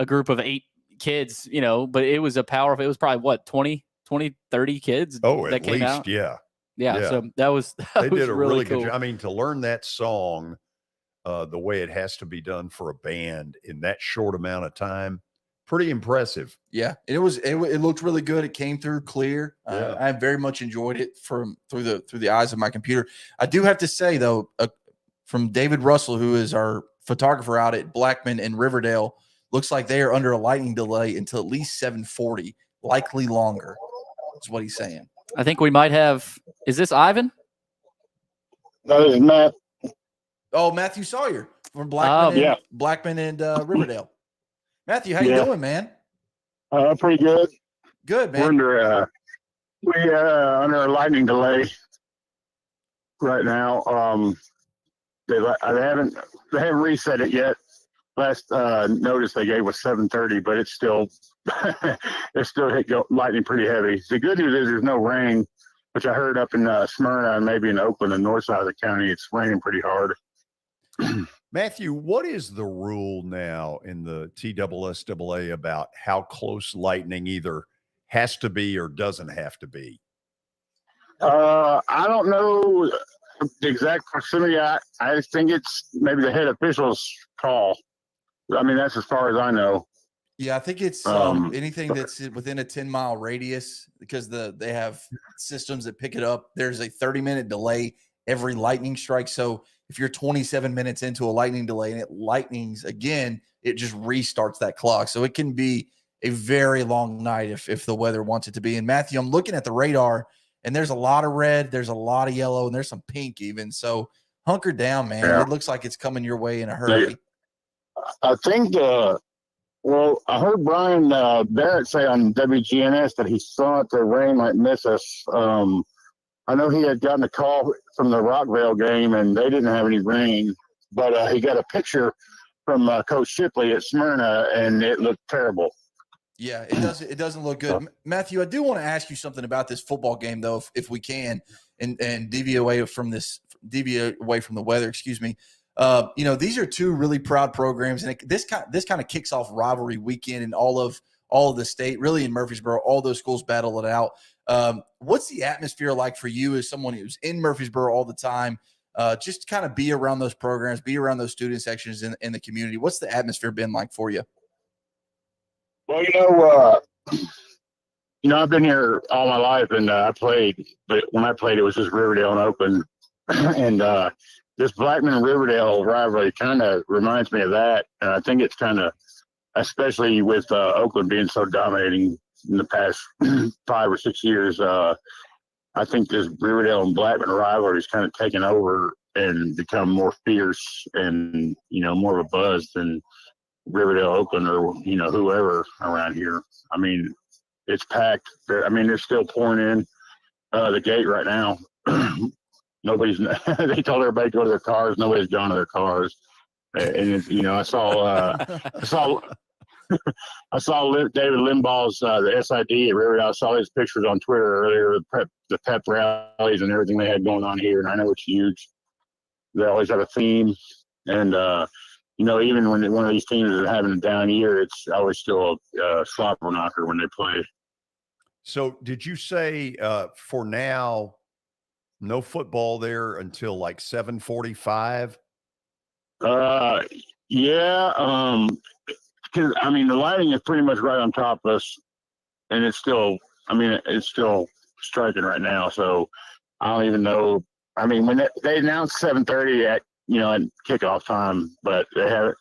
group of 8 kids, but it was it was probably what 20, 30 kids that came out. Yeah, so they did a really cool. good job. I mean, to learn that song the way it has to be done for a band in that short amount of time, pretty impressive. Yeah, it looked really good. It came through clear. Yeah. I very much enjoyed it through the eyes of my computer. I do have to say though, from David Russell, who is our photographer out at Blackman and Riverdale, looks like they are under a lightning delay until at least 7:40, likely longer. Is what he's saying. I think we might have. Is this Ivan? That is Matt. Oh, Matthew Sawyer from Blackman. Blackman and Riverdale. Matthew, how you doing, man? Pretty good. Good, man. We're under a lightning delay right now. They haven't reset it yet. Last notice they gave was 7:30, but it's still hit lightning pretty heavy. The good news is there's no rain, which I heard up in Smyrna and maybe in Oakland, the north side of the county, it's raining pretty hard. Matthew, what is the rule now in the TSSAA about how close lightning either has to be or doesn't have to be? I don't know the exact proximity. I think it's maybe the head official's call. I mean, that's as far as I know. Yeah, I think it's anything that's within a 10-mile radius, because they have systems that pick it up. There's a 30-minute delay every lightning strike. So if you're 27 minutes into a lightning delay and it lightnings again, it just restarts that clock. So it can be a very long night if the weather wants it to be. And Matthew, I'm looking at the radar, and there's a lot of red, there's a lot of yellow, and there's some pink even. So hunker down, man. Yeah. It looks like it's coming your way in a hurry. I think well, I heard Brian Barrett say on WGNS that he thought the rain might miss us. I know he had gotten a call from the Rockville game, and they didn't have any rain, but he got a picture from Coach Shipley at Smyrna, and it looked terrible. Yeah, it doesn't look good. Matthew, I do want to ask you something about this football game, though, if we can, and deviate away from the weather. Excuse me. These are two really proud programs, and this kind of kicks off rivalry weekend in all of the state, really in Murfreesboro. All those schools battle it out. What's the atmosphere like for you as someone who's in Murfreesboro all the time? Just kind of be around those programs, be around those student sections in the community. What's the atmosphere been like for you? Well, I've been here all my life, and I played, but when I played, it was just Riverdale and Oakland, and this Blackman and Riverdale rivalry kind of reminds me of that. And I think it's kind of, especially with Oakland being so dominating in the past 5 or 6 years, I think this Riverdale and Blackman rivalry is kind of taken over and become more fierce and, more of a buzz than Riverdale, Oakland, or, whoever around here. I mean, it's packed. They're still pouring in the gate right now. They told everybody to go to their cars. Nobody's gone to their cars. And I saw David Limbaugh's the SID at Riverdale. I saw his pictures on Twitter earlier, the pep rallies and everything they had going on here. And I know it's huge. They always have a theme. And, even when one of these teams is having a down year, it's always still a slobber knocker when they play. So did you say for now, no football there until like 7:45? Yeah. Because the lighting is pretty much right on top of us, and it's still striking right now. So I don't even know. When they announced 7:30 at kickoff time, but they haven't.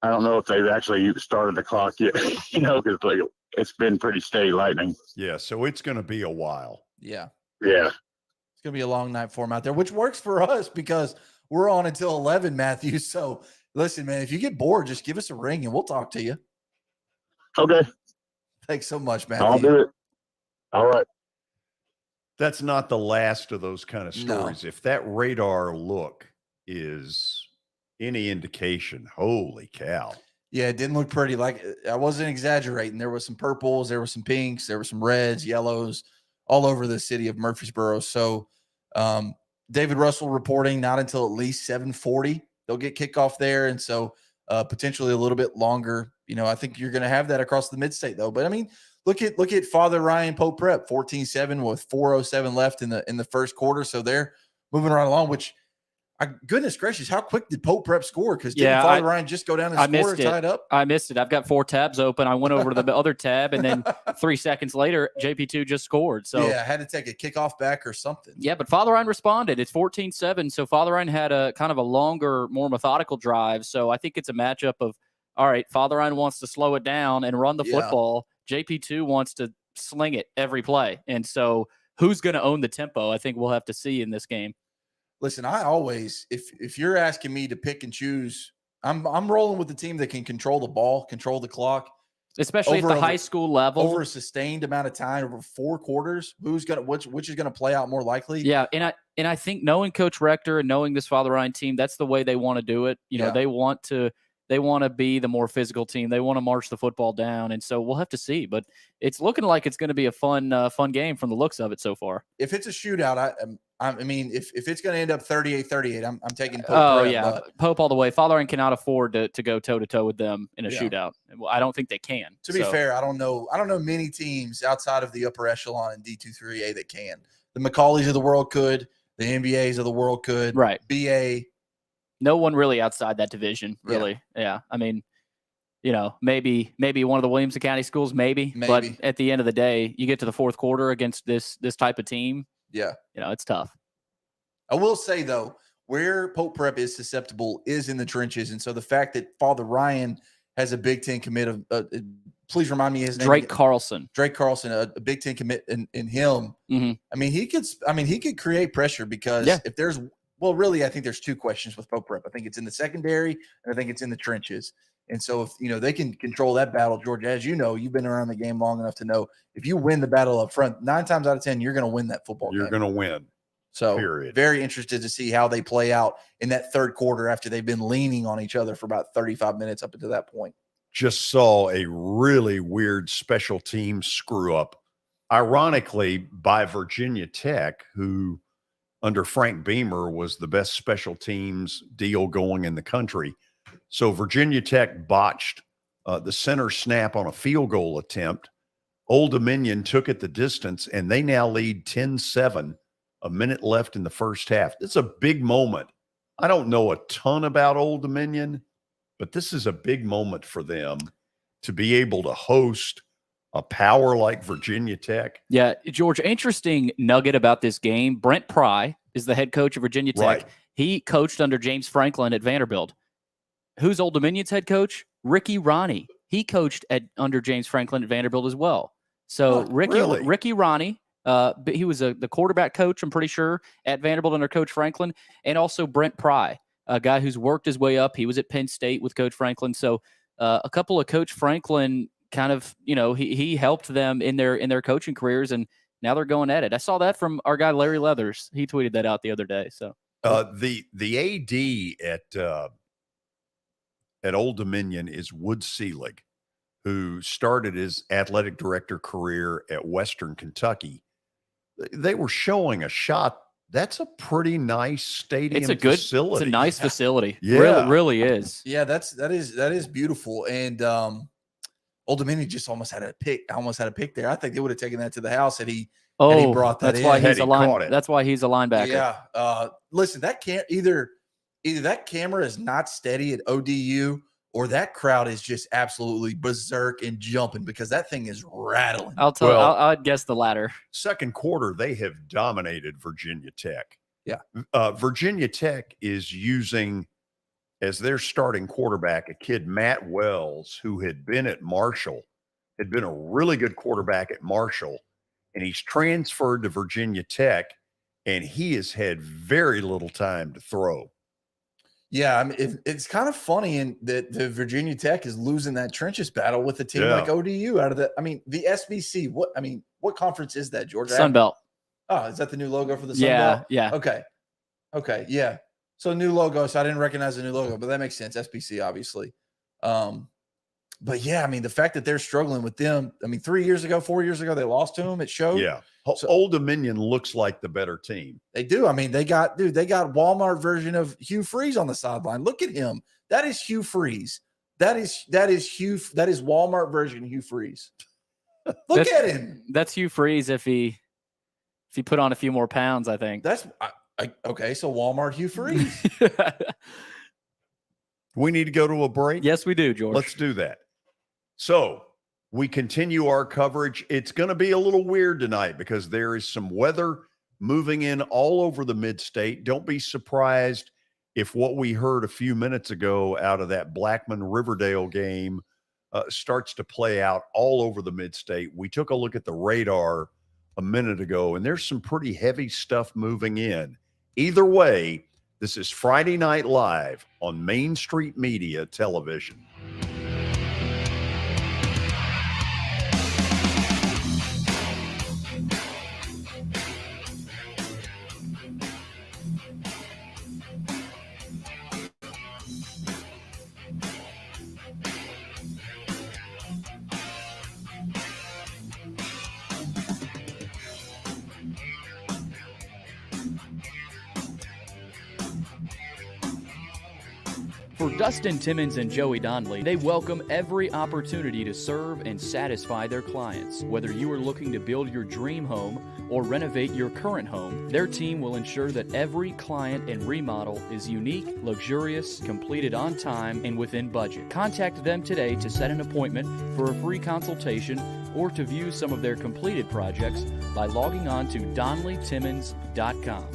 I don't know if they've actually started the clock yet. Because it's been pretty steady lightning. Yeah. So it's going to be a while. Yeah. Yeah. It's going to be a long night for them out there, which works for us because we're on until 11, Matthew. So listen, man, if you get bored, just give us a ring and we'll talk to you. Okay. Thanks so much, Matthew. I'll do it. All right. That's not the last of those kind of stories. No. If that radar look is any indication, holy cow. Yeah, it didn't look pretty. Like, I wasn't exaggerating. There was some purples, there were some pinks, there were some reds, yellows, all over the city of Murfreesboro. So David Russell reporting not until at least 7:40 they'll get kickoff there. And so potentially a little bit longer. I think you're going to have that across the mid-state, though. But, look at Father Ryan Pope Prep, 14-7 with 4:07 left in the first quarter. So they're moving right along, which – goodness gracious, how quick did Pope Prep score? Because didn't Father Ryan just go down and score and tie it up? I missed it. I've got 4 tabs open. I went over to the other tab, and then 3 seconds later, JP2 just scored. So yeah, I had to take a kickoff back or something. Yeah, but Father Ryan responded. It's 14-7, so Father Ryan had a kind of a longer, more methodical drive. So I think it's a matchup of, all right, Father Ryan wants to slow it down and run the football. JP2 wants to sling it every play. And so who's going to own the tempo? I think we'll have to see in this game. Listen, I always, if you're asking me to pick and choose, I'm rolling with the team that can control the ball, control the clock, especially at the high school level over a sustained amount of time, over 4 quarters. Which is gonna play out more likely? Yeah, and I think knowing Coach Rector and knowing this Father Ryan team, that's the way they want to do it. They want to They want to be the more physical team. They want to march the football down, and so we'll have to see. But it's looking like it's going to be a fun game from the looks of it so far. If it's a shootout, I mean, if it's going to end up 38-38, I'm taking Pope. Oh, yeah. Pope all the way. Father cannot afford to go toe-to-toe with them in a shootout. Well, I don't think they can. To be fair, I don't know many teams outside of the upper echelon in D2-3A that can. The Macauleys of the world could. The NBAs of the world could. Right. BA. No one really outside that division, really. Yeah. I mean, maybe one of the Williamson County schools, maybe. But at the end of the day, you get to the fourth quarter against this type of team. Yeah. It's tough. I will say, though, where Pope Prep is susceptible is in the trenches. And so the fact that Father Ryan has a Big Ten commit please remind me his name. Drake Carlson, a Big Ten commit in him. Mm-hmm. I mean, he could create pressure because if there's really, I think there's two questions with Pope Prep. I think it's in the secondary and I think it's in the trenches. And so if they can control that battle, George, as you know, you've been around the game long enough to know if you win the battle up front, 9 times out of 10, you're going to win that football game. You're going to win. So period. Very interested to see how they play out in that third quarter after they've been leaning on each other for about 35 minutes up until that point. Just saw a really weird special team screw up, ironically, by Virginia Tech, who under Frank Beamer was the best special teams deal going in the country. So Virginia Tech botched the center snap on a field goal attempt. Old Dominion took it the distance, and they now lead 10-7, a minute left in the first half. It's a big moment. I don't know a ton about Old Dominion, but this is a big moment for them to be able to host a power like Virginia Tech. Yeah, George, interesting nugget about this game. Brent Pry is the head coach of Virginia Tech. Right. He coached under James Franklin at Vanderbilt. Who's Old Dominion's head coach? Ricky Ronnie. He coached under James Franklin at Vanderbilt as well. So Ricky Ronnie, he was the quarterback coach, I'm pretty sure, at Vanderbilt under Coach Franklin, and also Brent Pry, a guy who's worked his way up. He was at Penn State with Coach Franklin. So a couple of Coach Franklin kind of, he helped them in their coaching careers, and now they're going at it. I saw that from our guy Larry Leathers. He tweeted that out the other day. So the AD at Old Dominion is Wood Selig, who started his athletic director career at Western Kentucky. They were showing a shot. That's a pretty nice stadium. Facility. It's a nice facility. Yeah. Really is. Yeah, that is beautiful. And Old Dominion just almost had a pick there. I think they would have taken that to the house had he brought that that's in. Why that's why he's a linebacker. Yeah. Listen, that can't either that camera is not steady at ODU, or that crowd is just absolutely berserk and jumping because that thing is rattling. I'd guess the latter. Second quarter, they have dominated Virginia Tech. Yeah. Virginia Tech is using as their starting quarterback a kid, Matt Wells, who had been at Marshall, had been a really good quarterback at Marshall, and he's transferred to Virginia Tech, and he has had very little time to throw. Yeah, I mean, it's kind of funny that the Virginia Tech is losing that trenches battle with a team like ODU out of the. I mean, the SBC. What conference is that, George? Sun Belt. Oh, is that the new logo for the Sun Belt? Yeah. Okay. Yeah. So new logo. So I didn't recognize the new logo, but that makes sense. SBC, obviously. But yeah, I mean, the fact that they're struggling with them. I mean, 4 years ago, they lost to them. It showed. Yeah. Old Dominion looks like the better team. They do. I mean, they got Walmart version of Hugh Freeze on the sideline. Look at him. That is Hugh Freeze. That is Walmart version Hugh Freeze. Look at him. That's Hugh Freeze if he put on a few more pounds, I think. That's okay. So Walmart Hugh Freeze. We need to go to a break. Yes, we do, George. Let's do that. So we continue our coverage. It's going to be a little weird tonight because there is some weather moving in all over the mid-state. Don't be surprised if what we heard a few minutes ago out of that Blackman-Riverdale game starts to play out all over the mid-state. We took a look at the radar a minute ago, and there's some pretty heavy stuff moving in. Either way, this is Friday Night Live on Main Street Media Television. For Dustin Timmons and Joey Donnelly, they welcome every opportunity to serve and satisfy their clients. Whether you are looking to build your dream home or renovate your current home, their team will ensure that every client and remodel is unique, luxurious, completed on time, and within budget. Contact them today to set an appointment for a free consultation or to view some of their completed projects by logging on to DonnellyTimmons.com.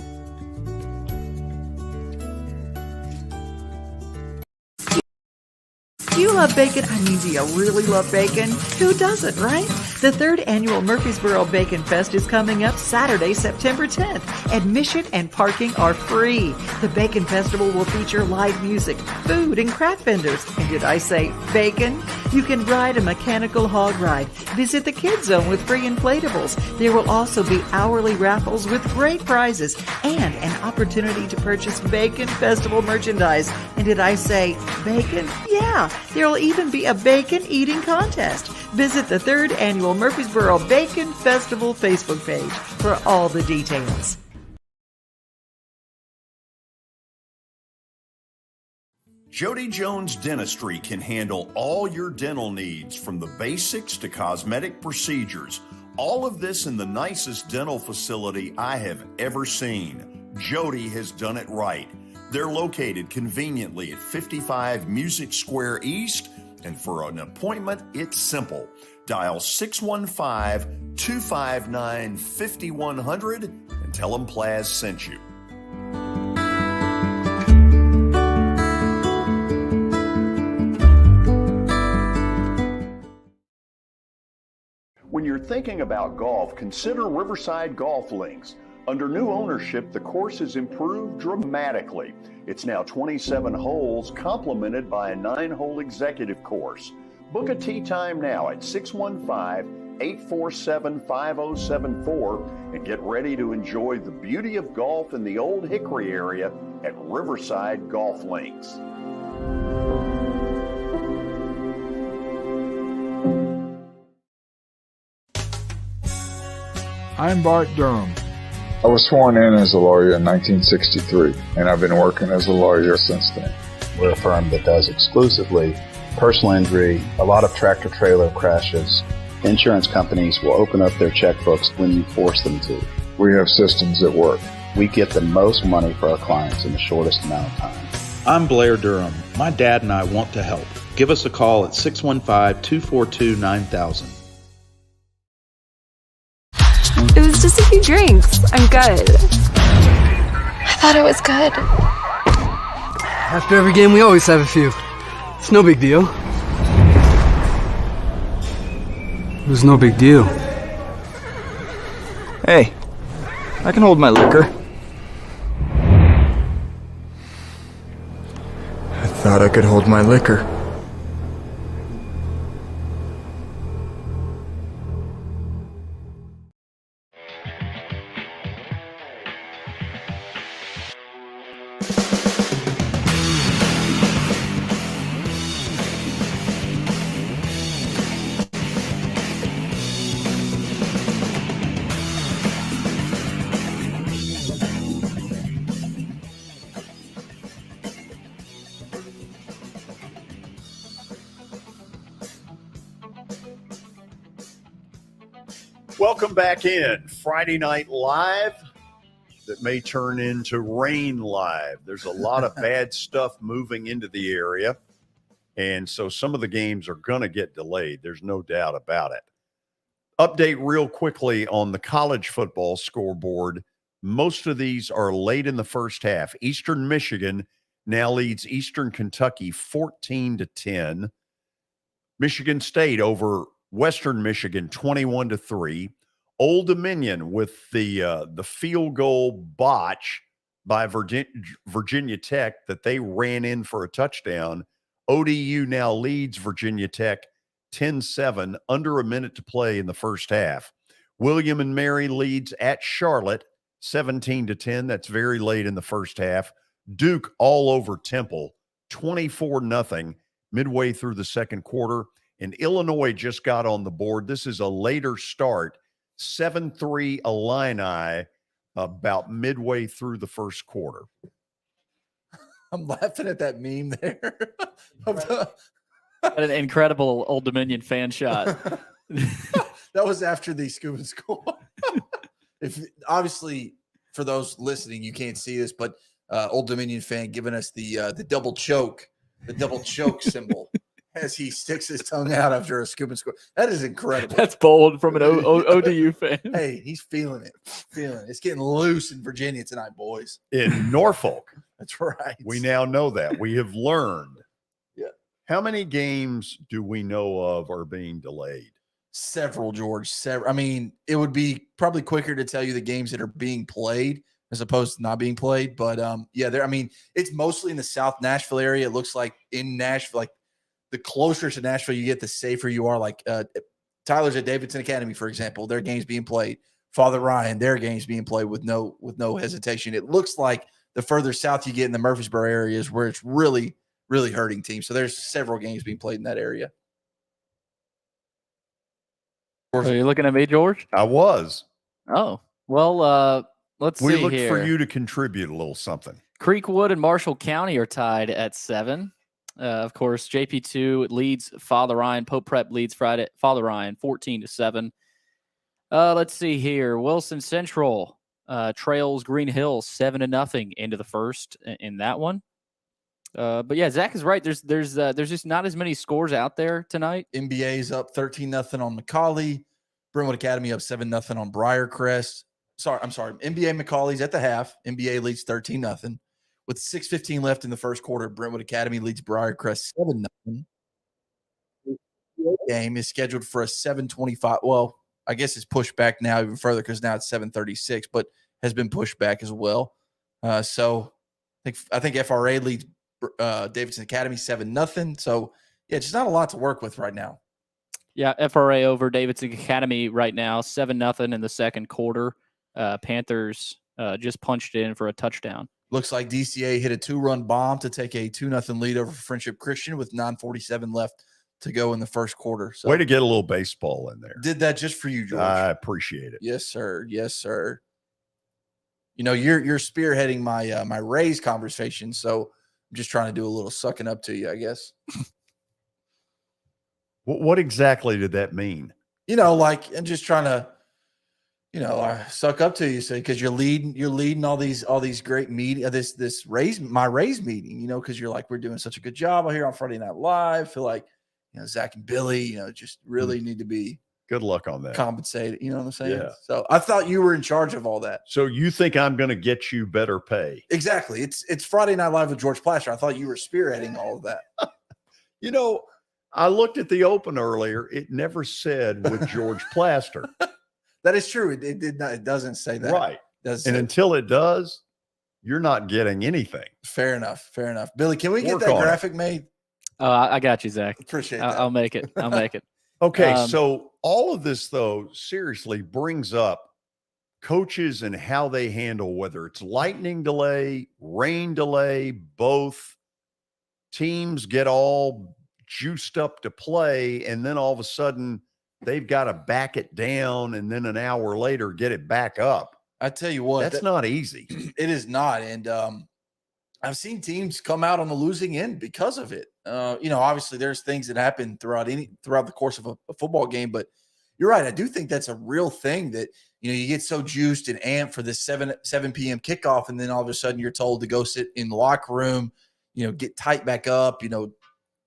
Do you love bacon? I mean, do you really love bacon? Who doesn't, right? The 3rd annual Murfreesboro Bacon Fest is coming up Saturday, September 10th. Admission and parking are free. The Bacon Festival will feature live music, food, and craft vendors. And did I say bacon? You can ride a mechanical hog ride, visit the Kids Zone with free inflatables. There will also be hourly raffles with great prizes and an opportunity to purchase Bacon Festival merchandise. And did I say bacon? Yeah, there will even be a bacon eating contest. Visit the 3rd annual Murfreesboro Bacon Festival Facebook page for all the details. Jody Jones Dentistry can handle all your dental needs, from the basics to cosmetic procedures. All of this in the nicest dental facility I have ever seen. Jody has done it right. They're located conveniently at 55 Music Square East, and for an appointment, it's simple. Dial 615-259-5100 and tell them Plaz sent you. When you're thinking about golf, consider Riverside Golf Links. Under new ownership, the course has improved dramatically. It's now 27 holes, complemented by a 9-hole executive course. Book a tee time now at 615-847-5074 and get ready to enjoy the beauty of golf in the Old Hickory area at Riverside Golf Links. I'm Bart Durham. I was sworn in as a lawyer in 1963, and I've been working as a lawyer since then. We're a firm that does exclusively personal injury, a lot of tractor-trailer crashes. Insurance companies will open up their checkbooks when you force them to. We have systems that work. We get the most money for our clients in the shortest amount of time. I'm Blair Durham. My dad and I want to help. Give us a call at 615-242-9000. It was just a few drinks. I'm good. I thought it was good. After every game, we always have a few. It's no big deal. It was no big deal. Hey, I can hold my liquor. I thought I could hold my liquor. Welcome back in. Friday Night Live that may turn into Rain Live. There's a lot of bad stuff moving into the area, and so some of the games are going to get delayed. There's no doubt about it. Update real quickly on the college football scoreboard. Most of these are late in the first half. Eastern Michigan now leads Eastern Kentucky 14-10. Michigan State over Western Michigan 21-3. Old Dominion with the field goal botch by Virginia Tech that they ran in for a touchdown. ODU now leads Virginia Tech 10-7, under a minute to play in the first half. William and Mary leads at Charlotte 17-10. That's very late in the first half. Duke all over Temple 24-0 midway through the second quarter. And Illinois just got on the board. This is a later start, 7-3 Illini about midway through the first quarter. I'm laughing at that meme there. An incredible Old Dominion fan shot. That was after the scuba score. If obviously for those listening, you can't see this, but Old Dominion fan giving us the double choke symbol as he sticks his tongue out after a scuba score. That is incredible. That's bold from an ODU fan. Hey, he's feeling it. It's getting loose in Virginia tonight, boys. In Norfolk. That's right. We now know that. We have learned. Yeah. How many games do we know of are being delayed? Several, George. Several. I mean, it would be probably quicker to tell you the games that are being played as opposed to not being played. But yeah, there. I mean, it's mostly in the South Nashville area. It looks like in Nashville, like the closer to Nashville you get, the safer you are. Like Tyler's at Davidson Academy, for example, their games being played. Father Ryan, their games being played with no hesitation. It looks like the further south you get in the Murfreesboro area is where it's really, really hurting teams. So there's several games being played in that area. Are you looking at me, George? I was. Oh, well, let's see here. We looked for you to contribute a little something. Creekwood and Marshall County are tied at 7. Of course, JP2 leads Father Ryan. Pope Prep leads Father Ryan 14-7. Let's see here. Wilson Central trails Green Hills 7-0 into the first in that one. But yeah, Zach is right. There's just not as many scores out there tonight. NBA's up 13-0 on McCallie. Brentwood Academy up 7-0 on Briarcrest. I'm sorry. NBA McCallie's at the half. NBA leads 13-0. With 6:15 left in the first quarter, Brentwood Academy leads Briarcrest 7-0. The game is scheduled for a 7:25. Well, I guess it's pushed back now even further because now it's 7:36, but has been pushed back as well. So I think FRA leads Davidson Academy 7-0. So yeah, just not a lot to work with right now. Yeah, FRA over Davidson Academy right now 7-0 in the second quarter. Panthers just punched in for a touchdown. Looks like DCA hit a 2-run bomb to take a 2-0 lead over Friendship Christian with 9:47 left to go in the first quarter. So way to get a little baseball in there. Did that just for you, George. I appreciate it. Yes, sir. Yes, sir. You know, you're spearheading my my Rays conversation, so I'm just trying to do a little sucking up to you, I guess. What exactly did that mean? You know, like I'm just trying to, you know, suck up to you, so because you're leading all these great media, this Rays meeting, you know, because you're like, we're doing such a good job out here on Friday Night Live. Feel like, you know, Zach and Billy, you know, just really need to be good luck on that. Compensated, you know what I'm saying? Yeah. So I thought you were in charge of all that. So you think I'm going to get you better pay? Exactly. It's Friday Night Live with George Plaster. I thought you were spearheading all of that. You know, I looked at the open earlier. It never said with George Plaster. That is true. It did not. It doesn't say that. Right. And until it does, you're not getting anything. Fair enough. Fair enough. Billy, can we get that graphic made? I got you, Zach. Appreciate that. I'll make it. I'll make it. Okay. So all of this, though, seriously brings up coaches and how they handle whether it's lightning delay, rain delay, both. Teams get all juiced up to play, and then all of a sudden they've got to back it down, and then an hour later get it back up. I tell you what, that's not easy. It is not. And I've seen teams come out on the losing end because of it. You know, obviously there's things that happen throughout the course of a football game, but you're right. I do think that's a real thing that, you know, you get so juiced and amped for this 7 p.m. kickoff, and then all of a sudden you're told to go sit in the locker room, you know, get tight back up, you know,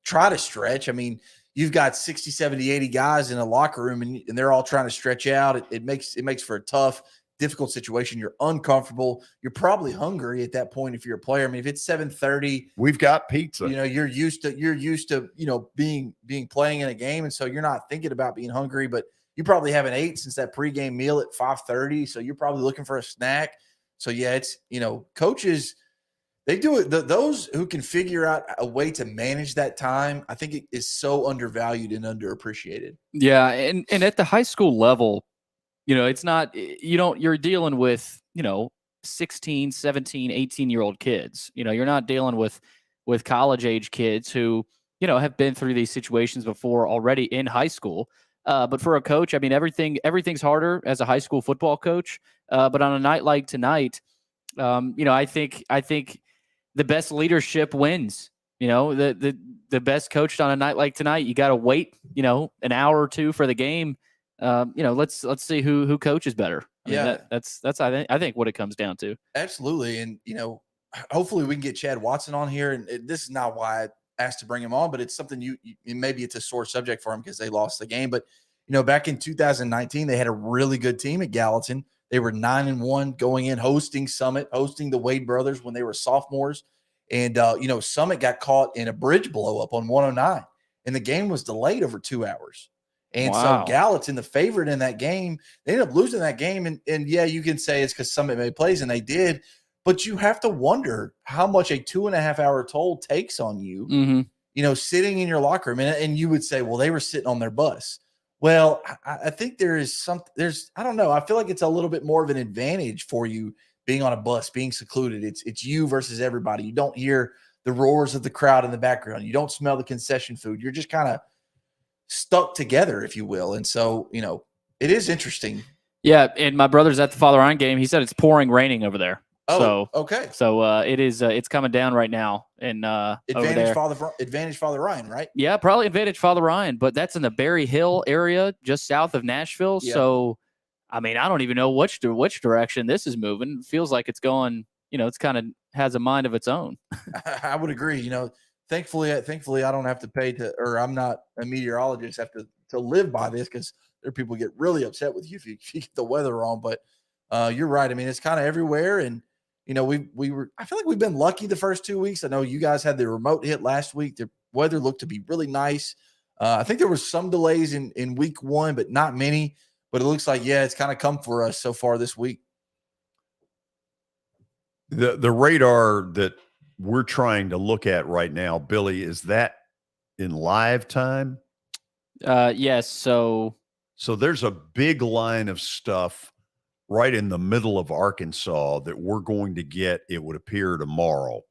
try to stretch. I mean, you've got 60, 70, 80 guys in a locker room, and they're all trying to stretch out. It makes for a tough, difficult situation. You're uncomfortable. You're probably hungry at that point if you're a player. I mean, if it's 7:30, we've got pizza. You know, you're used to you know being playing in a game, and so you're not thinking about being hungry. But you probably haven't ate since that pregame meal at 5:30, so you're probably looking for a snack. So yeah, it's, you know, coaches, they do it. Those who can figure out a way to manage that time, I think it is so undervalued and underappreciated. Yeah, and at the high school level, you know, it's not, you're dealing with, you know, 16, 17, 18-year-old kids. You know, you're not dealing with college age kids who, you know, have been through these situations before already in high school. But for a coach, I mean, everything's harder as a high school football coach. But on a night like tonight, you know, I think the best leadership wins. You know, the best coached on a night like tonight. You got to wait, you know, an hour or two for the game. You know, let's see who coaches better. I mean, that's I think what it comes down to. Absolutely, and you know, hopefully we can get Chad Watson on here. And this is not why I asked to bring him on, but it's something you maybe it's a sore subject for him because they lost the game. But you know, back in 2019, they had a really good team at Gallatin. They were 9-1 going in, hosting Summit, hosting the Wade brothers when they were sophomores. And, you know, Summit got caught in a bridge blow up on 109, and the game was delayed over 2 hours. And so Gallatin, the favorite in that game, they ended up losing that game. And yeah, you can say it's because Summit made plays, and they did. But you have to wonder how much a 2.5-hour toll takes on you, you know, sitting in your locker room. And you would say, well, they were sitting on their bus. Well, I think I don't know. I feel like it's a little bit more of an advantage for you being on a bus, being secluded. It's you versus everybody. You don't hear the roars of the crowd in the background. You don't smell the concession food. You're just kind of stuck together, if you will. And so, you know, it is interesting. Yeah, and my brother's at the Father Ryan game. He said it's pouring raining over there. Oh, so, okay. So it is. It's coming down right now. And advantage Father Ryan, right? Yeah, probably advantage Father Ryan, but that's in the Berry Hill area, just south of Nashville. Yeah. So, I mean, I don't even know which direction this is moving. It feels like it's going. You know, it's kind of has a mind of its own. I would agree. You know, thankfully, I don't have to pay to, or I'm not a meteorologist, have to live by this because there are people who get really upset with you if you get the weather wrong. But you're right. I mean, it's kind of everywhere, and you know, I feel like we've been lucky the first 2 weeks. I know you guys had the remote hit last week. The weather looked to be really nice. I think there was some delays in week 1, but not many. But it looks like, yeah, it's kind of come for us so far this week. The radar that we're trying to look at right now, Billy, is that in live time? Yes. So there's a big line of stuff right in the middle of Arkansas that we're going to get, it would appear, tomorrow.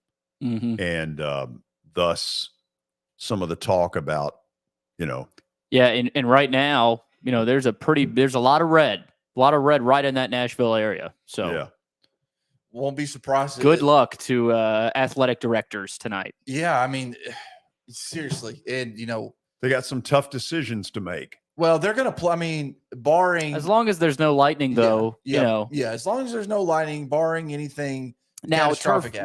And thus some of the talk about, you know. Yeah, and right now, you know, there's a lot of red right in that Nashville area. So yeah. Won't be surprised. Good luck to athletic directors tonight. Yeah, I mean, seriously. And, you know, they got some tough decisions to make. Well, they're going to play. I mean, barring. As long as there's no lightning, though, you know. Yeah, as long as there's no lightning, barring anything. Now,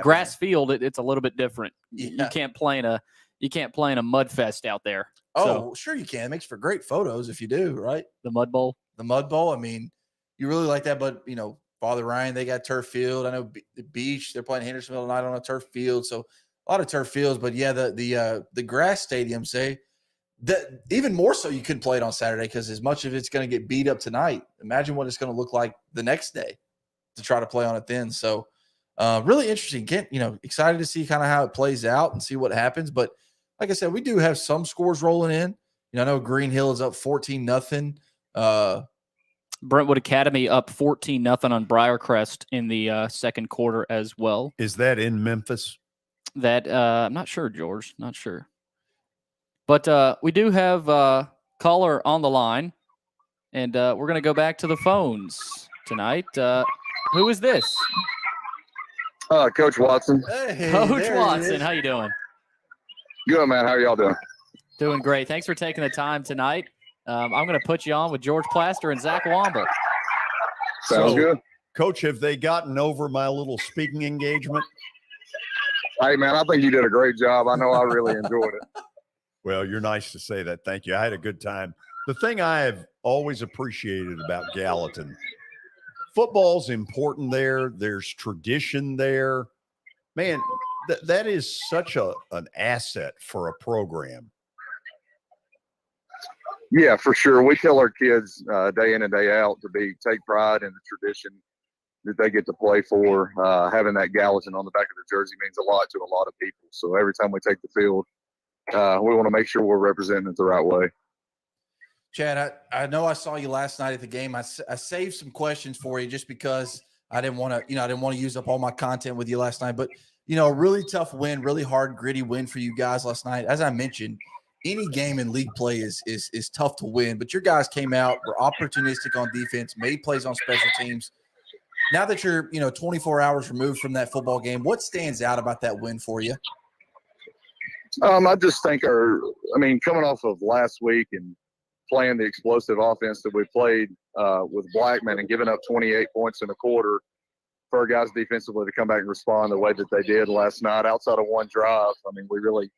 grass field, it's a little bit different. Yeah. You can't play in a mud fest out there. Oh, sure you can. It makes for great photos if you do, right? The Mud Bowl. The Mud Bowl. I mean, you really like that, but, you know, Father Ryan, they got turf field. I know the Beach, they're playing Hendersonville tonight on a turf field. So a lot of turf fields, but yeah, the grass stadiums, say that even more so you couldn't play it on Saturday because as much of it's going to get beat up tonight. Imagine what it's going to look like the next day to try to play on it then. So really interesting. Excited to see kind of how it plays out and see what happens. But like I said, we do have some scores rolling in. You know, I know Green Hill is up 14-0. Brentwood Academy up 14-0 on Briarcrest in the second quarter as well. Is that in Memphis? That I'm not sure, George. Not sure. But we do have a caller on the line, and we're going to go back to the phones tonight. Who is this? Coach Watson. Hey, Coach Watson, how you doing? Good, man. How are y'all doing? Doing great. Thanks for taking the time tonight. I'm going to put you on with George Plaster and Zach Womble. Sounds good. Coach, have they gotten over my little speaking engagement? Hey, man, I think you did a great job. I know I really enjoyed it. Well, you're nice to say that. Thank you. I had a good time. The thing I have always appreciated about Gallatin, football's important there. There's tradition there. Man, that is such an asset for a program. Yeah, for sure. We tell our kids day in and day out to take pride in the tradition that they get to play for. Having that Gallatin on the back of the jersey means a lot to a lot of people. So every time we take the field, we want to make sure we're representing it the right way. Chad, I know I saw you last night at the game. I saved some questions for you just because I didn't want to use up all my content with you last night. But, you know, a really tough win, really hard, gritty win for you guys last night. As I mentioned, any game in league play is tough to win, but your guys came out, were opportunistic on defense, made plays on special teams. Now that you're 24 hours removed from that football game, what stands out about that win for you? I just think coming off of last week and playing the explosive offense that we played with Blackman and giving up 28 points in a quarter for our guys defensively to come back and respond the way that they did last night outside of one drive. We really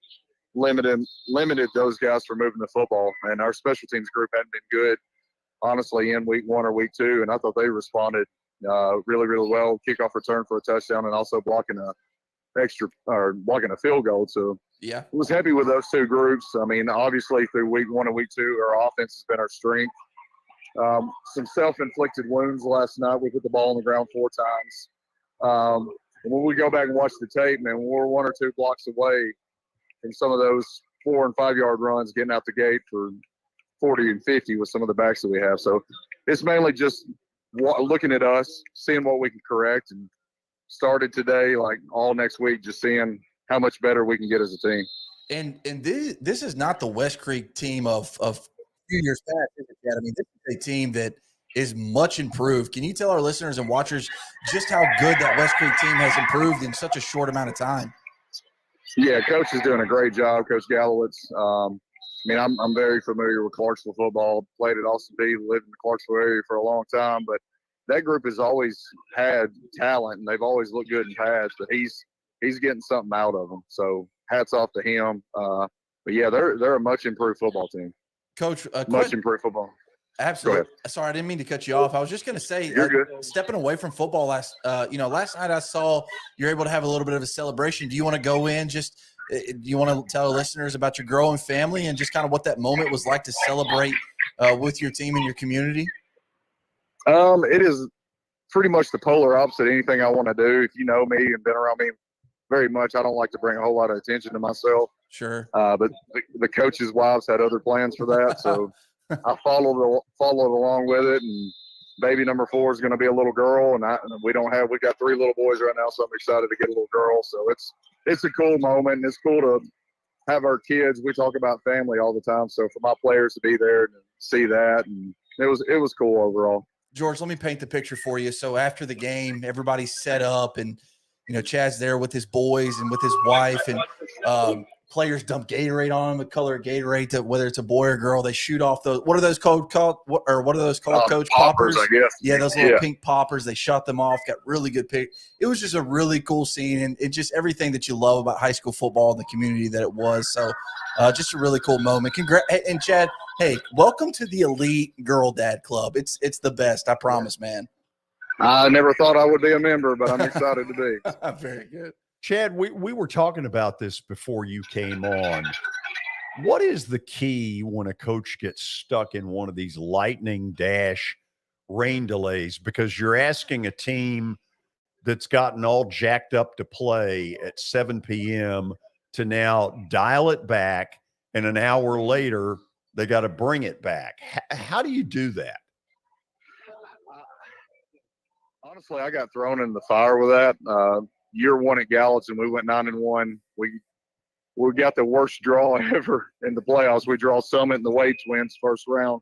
limited those guys from moving the football, and our special teams group hadn't been good, honestly, in week 1 or week 2, and I thought they responded really, really well. Kickoff return for a touchdown and also blocking a field goal. So yeah, was happy with those two groups. Obviously through week 1 and week 2, our offense has been our strength. Some self-inflicted wounds last night. We put the ball on the ground 4 times. And when we go back and watch the tape, man, we're 1 or 2 blocks away from some of those 4 and 5 yard runs getting out the gate for 40 and 50 with some of the backs that we have. So it's mainly just looking at us, seeing what we can correct, and started today, like all next week, just seeing how much better we can get as a team. And this is not the West Creek team of a few years past, is it, Chad? This is a team that is much improved. Can you tell our listeners and watchers just how good that West Creek team has improved in such a short amount of time? Yeah, Coach is doing a great job, Coach Gallowitz. I'm very familiar with Clarksville football, played at Austin Peay, lived in the Clarksville area for a long time, but that group has always had talent, and they've always looked good in pads, but he's getting something out of them. So hats off to him. But yeah, they're a much improved football team. Coach, much improved football. Absolutely. Sorry, I didn't mean to cut you off. I was just going to say, stepping away from football last night I saw you're able to have a little bit of a celebration. Do you want to go in? Do you want to tell listeners about your growing family and just kind of what that moment was like to celebrate with your team and your community? It is pretty much the polar opposite of anything I want to do. If you know me and been around me very much, I don't like to bring a whole lot of attention to myself. Sure. But the coaches' wives had other plans for that, so I followed along with it. And baby number 4 is going to be a little girl, and we got 3 little boys right now, so I'm excited to get a little girl. So it's a cool moment, and it's cool to have our kids. We talk about family all the time, so for my players to be there and see that, and it was cool overall. George, let me paint the picture for you. So after the game, everybody's set up, and Chad's there with his boys and with his wife, and players dump Gatorade on him, the color of Gatorade, whether it's a boy or girl. They shoot off those. What are those called, Coach? Poppers, I guess. Yeah, those little pink poppers. They shot them off. Got really good pick. It was just a really cool scene, and it just everything that you love about high school football and the community that it was. So, just a really cool moment. And Chad, hey, welcome to the Elite Girl Dad Club. It's the best. I promise, man. I never thought I would be a member, but I'm excited to be. Very good. Chad, we were talking about this before you came on. What is the key when a coach gets stuck in one of these lightning dash rain delays? Because you're asking a team that's gotten all jacked up to play at 7 p.m. to now dial it back, and an hour later they got to bring it back. How do you do that? Honestly, I got thrown in the fire with that. Year 1 at Gallatin, we went 9-1. We got the worst draw ever in the playoffs. We draw Summit and the Wade Twins first round,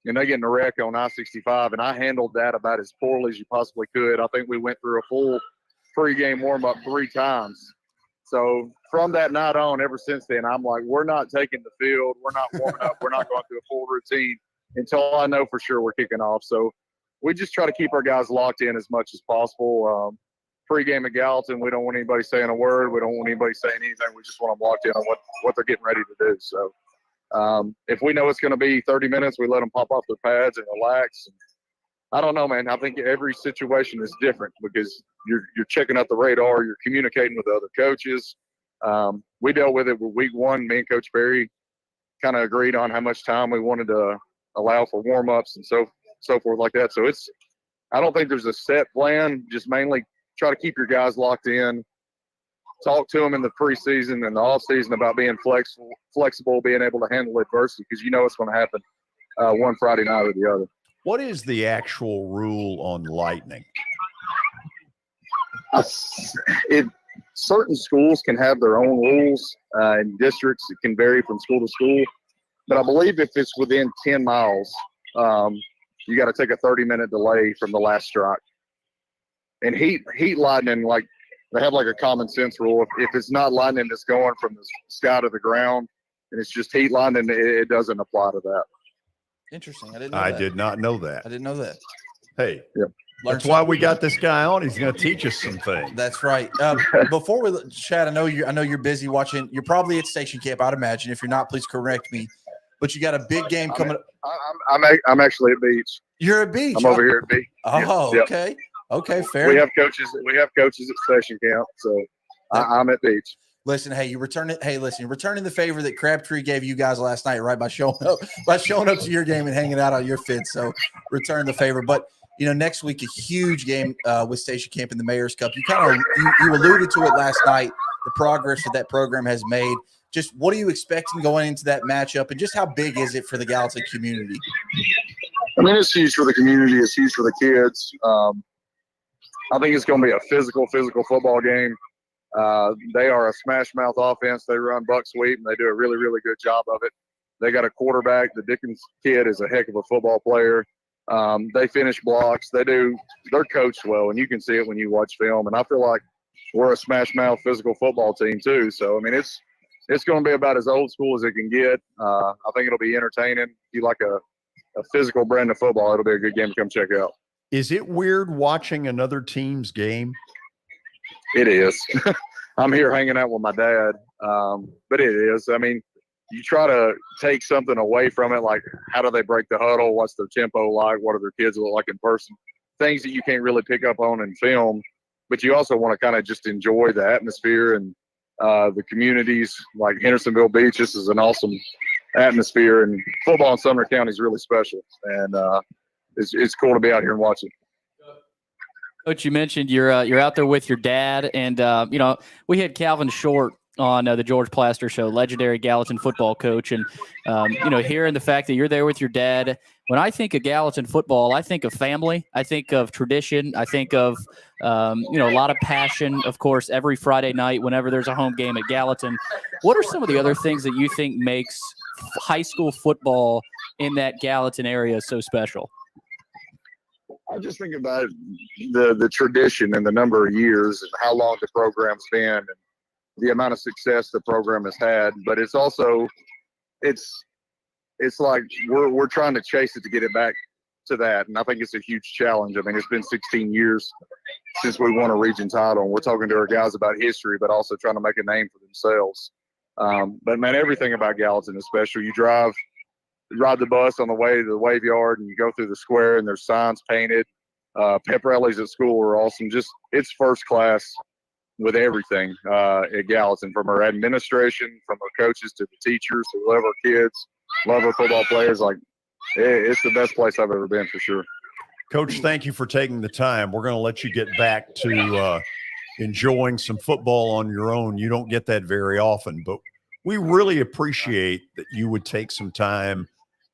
and they get in a wreck on I-65, and I handled that about as poorly as you possibly could. I think we went through a full pregame warm-up 3 times. So from that night on, ever since then, I'm like, we're not taking the field. We're not warming up. We're not going through a full routine until I know for sure we're kicking off. So we just try to keep our guys locked in as much as possible. Pre-game at Gallatin, we don't want anybody saying a word. We don't want anybody saying anything. We just want them locked in on what they're getting ready to do. So if we know it's going to be 30 minutes, we let them pop off their pads and relax. I don't know, man. I think every situation is different because you're checking out the radar. You're communicating with the other coaches. We dealt with it with week 1. Me and Coach Berry kind of agreed on how much time we wanted to allow for warm-ups and so forth like that. So I don't think there's a set plan, just mainly try to keep your guys locked in, talk to them in the preseason and the offseason about being flexible, being able to handle adversity, because it's going to happen one Friday night or the other. What is the actual rule on lightning? Certain schools can have their own rules. In districts, it can vary from school to school. But I believe if it's within 10 miles, you got to take a 30-minute delay from the last strike. And heat lightning, like they have like a common sense rule. If it's not lightning that's going from the sky to the ground, and it's just heat lightning, it doesn't apply to that. Interesting. I did not know that. I didn't know that. Hey, yep. That's why we got this guy on. He's going to teach us some things. That's right. Before we, Chad, I know you're busy watching. You're probably at station camp, I'd imagine. If you're not, please correct me. But you got a big game coming up. I'm actually at Beach. You're at Beach. I'm over here at Beach. Oh, yep. Okay. Okay, fair. We have coaches at station camp, so I'm at Beach. Listen, hey, you're returning the favor that Crabtree gave you guys last night, right? By showing up to your game and hanging out on your fit. So return the favor. But next week, a huge game with Station Camp in the Mayor's Cup. You kind of you alluded to it last night, the progress that program has made. Just what are you expecting going into that matchup, and just how big is it for the Gallatin community? I mean, it's huge for the community. It's huge for the kids. I think it's going to be a physical football game. They are a smash mouth offense. They run buck sweep, and they do a really, really good job of it. They got a quarterback. The Dickens kid is a heck of a football player. They finish blocks. They're coached well, and you can see it when you watch film. And I feel like we're a smash mouth physical football team too. So I mean, it's going to be about as old school as it can get. I think it'll be entertaining. If you like a physical brand of football, it'll be a good game to come check out. Is it weird watching another team's game? It is. I'm here hanging out with my dad, but it is. I mean, you try to take something away from it, like how do they break the huddle? What's their tempo like? What do their kids look like in person? Things that you can't really pick up on in film, but you also want to kind of just enjoy the atmosphere and the communities like Hendersonville Beach. This is an awesome atmosphere, and football in Sumner County is really special, and it's cool to be out here and watch it. Coach, you mentioned you're out there with your dad, and we had Calvin Short on the George Plaster Show, legendary Gallatin football coach, and hearing the fact that you're there with your dad. When I think of Gallatin football, I think of family, I think of tradition, I think of a lot of passion. Of course, every Friday night, whenever there's a home game at Gallatin, what are some of the other things that you think makes high school football in that Gallatin area so special? I just think about the tradition and the number of years and how long the program's been and the amount of success the program has had. But it's also it's like we're trying to chase it to get it back to that, and I think it's a huge challenge. I mean, it's been 16 years since we won a region title, and we're talking to our guys about history, but also trying to make a name for themselves. But man, everything about Gallatin is special. You ride the bus on the way to the Wave Yard, and you go through the square, and there's signs painted. Pep rallies at school are awesome. Just it's first class with everything at Gallatin, from our administration, from our coaches to the teachers, to love our kids, love our football players. Like it's the best place I've ever been for sure. Coach, thank you for taking the time. We're going to let you get back to enjoying some football on your own. You don't get that very often, but we really appreciate that you would take some time,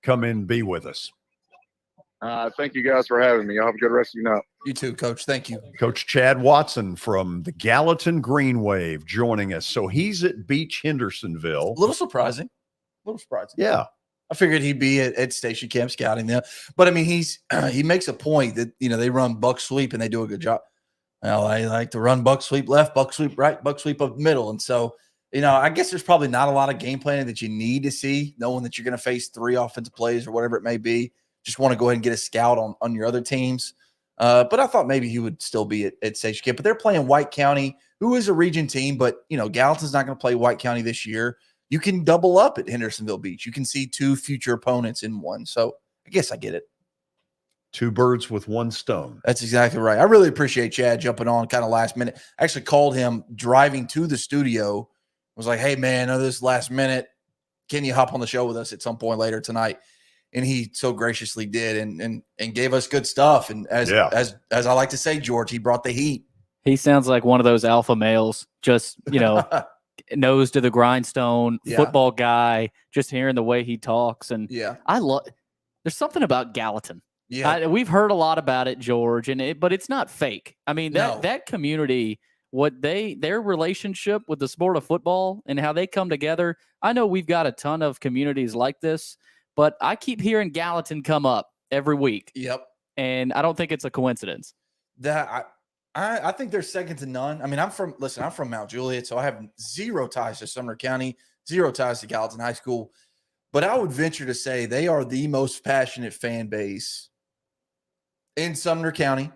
come in and be with us. Thank you guys for having me. Y'all have a good rest of your night. You too, Coach. Thank you. Coach Chad Watson from the Gallatin Green Wave joining us. So he's at Beach Hendersonville. A little surprising. Yeah. I figured he'd be at station camp scouting there. But, I mean, he makes a point that, they run buck sweep and they do a good job. Well, I like to run buck sweep left, buck sweep right, buck sweep up middle. And so, I guess there's probably not a lot of game planning that you need to see, knowing that you're going to face 3 offensive plays or whatever it may be. Just want to go ahead and get a scout on your other teams. But I thought maybe he would still be at station camp. But they're playing White County, who is a region team. But, Gallatin's not going to play White County this year. You can double up at Hendersonville Beach. You can see 2 future opponents in one. So I guess I get it. 2 birds with 1 stone. That's exactly right. I really appreciate Chad jumping on kind of last minute. I actually called him driving to the studio. I was like, hey, man, I know this is last minute. Can you hop on the show with us at some point later tonight? And he so graciously did and gave us good stuff. And as I like to say, George, he brought the heat. He sounds like one of those alpha males, just, nose to the grindstone, football guy, just hearing the way he talks. And there's something about Gallatin. Yeah. We've heard a lot about it, George, but it's not fake. I mean, that community, their relationship with the sport of football and how they come together. I know we've got a ton of communities like this, but I keep hearing Gallatin come up every week. Yep. And I don't think it's a coincidence. I think they're second to none. I mean, I'm from Mount Juliet, so I have zero ties to Sumner County, zero ties to Gallatin High School. But I would venture to say they are the most passionate fan base in Sumner County.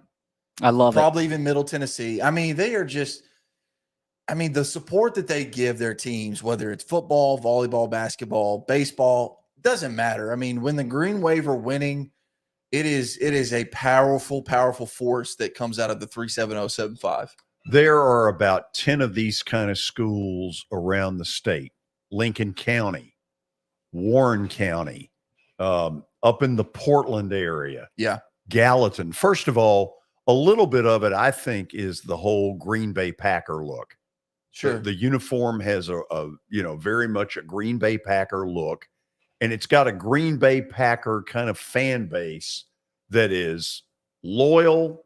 I love probably even Middle Tennessee. I mean, they are just – I mean, the support that they give their teams, whether it's football, volleyball, basketball, baseball, doesn't matter. I mean, when the Green Wave are winning, it is a powerful, powerful force that comes out of the 37075. There are about 10 of these kind of schools around the state. Lincoln County, Warren County, up in the Portland area. Yeah. Gallatin. First of all, a little bit of it, I think, is the whole Green Bay Packer look. Sure. The uniform has a very much a Green Bay Packer look, and it's got a Green Bay Packer kind of fan base that is loyal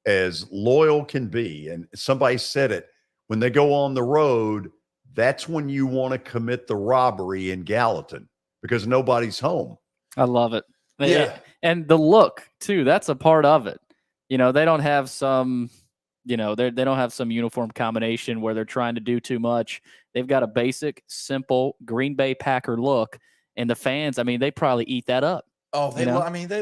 as loyal can be. And somebody said it, when they go on the road, that's when you want to commit the robbery in Gallatin because nobody's home. I love it. Yeah. And the look too, that's a part of it. You know, they don't have some, they don't have some uniform combination where they're trying to do too much. They've got a basic, simple Green Bay Packer look, and the fans, I mean, they probably eat that up. Oh, they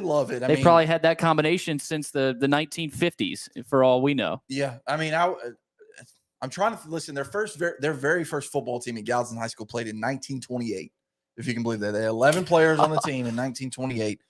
love it. They probably had that combination since the 1950s, for all we know. Yeah, I mean, I'm trying to listen. Their very first football team at Gallatin High School played in 1928. If you can believe that, they had 11 players on the team in 1928.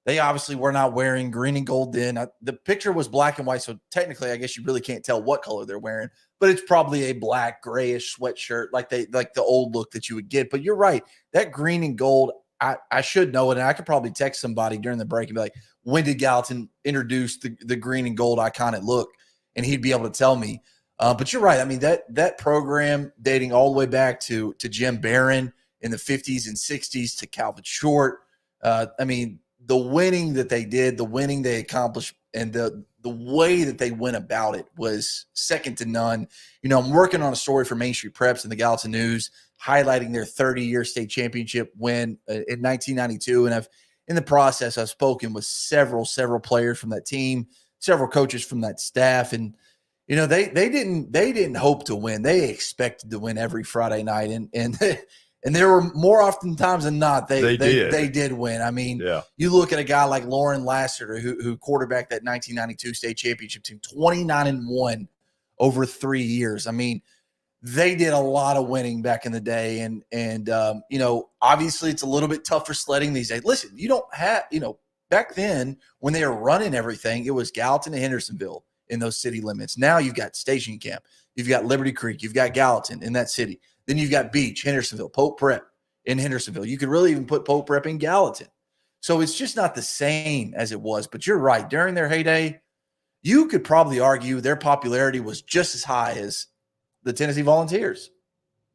They obviously were not wearing green and gold then. The picture was black and white, so technically, I guess you really can't tell what color they're wearing. But it's probably a black, grayish sweatshirt, like the old look that you would get. But you're right, that green and gold. I should know it, and I could probably text somebody during the break and be like, "When did Gallatin introduce the green and gold iconic look?" And he'd be able to tell me. But you're right. I mean, that program dating all the way back to Jim Barron in the 50s and 60s to Calvin Short. I mean, the winning that they did, the winning they accomplished, and the way that they went about it was second to none. You know, I'm working on a story for Main Street Preps and the Gallatin News highlighting their 30-year state championship win in 1992. And in the process, I've spoken with several players from that team, several coaches from that staff. And, you know, they didn't hope to win. They expected to win every Friday night. And there were more often times than not, they did win. I mean, You look at a guy like Lauren Lassiter, who quarterbacked that 1992 state championship team, 29-1 over 3 years. I mean, they did a lot of winning back in the day. And you know, obviously it's a little bit tougher sledding these days. Listen, you don't have, back then when they were running everything, it was Gallatin and Hendersonville in those city limits. Now you've got Station Camp, you've got Liberty Creek, you've got Gallatin in that city. Then you've got Beach, Hendersonville, Pope Prep in Hendersonville. You could really even put Pope Prep in Gallatin. So it's just not the same as it was. But you're right. During their heyday, you could probably argue their popularity was just as high as the Tennessee Volunteers.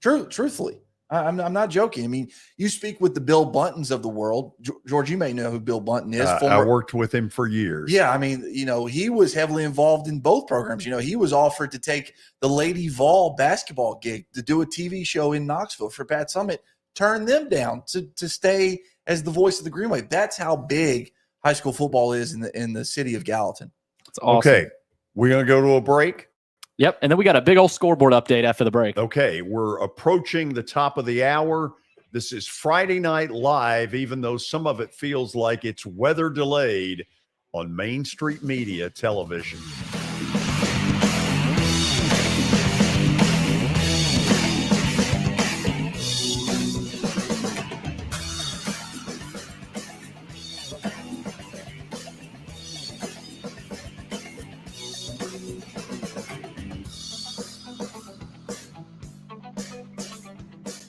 Truthfully. I'm not joking. I mean, you speak with the Bill Buntons of the world. George, you may know who Bill Bunton is. I worked with him for years. Yeah, I mean, he was heavily involved in both programs. He was offered to take the Lady Vol basketball gig to do a TV show in Knoxville for Pat Summitt, turn them down to stay as the voice of the Green Wave. That's how big high school football is in the city of Gallatin. That's awesome. Okay, we're going to go to a break. Yep, and then we got a big old scoreboard update after the break. Okay, we're approaching the top of the hour. This is Friday Night Live, even though some of it feels like it's weather delayed on Main Street Media Television.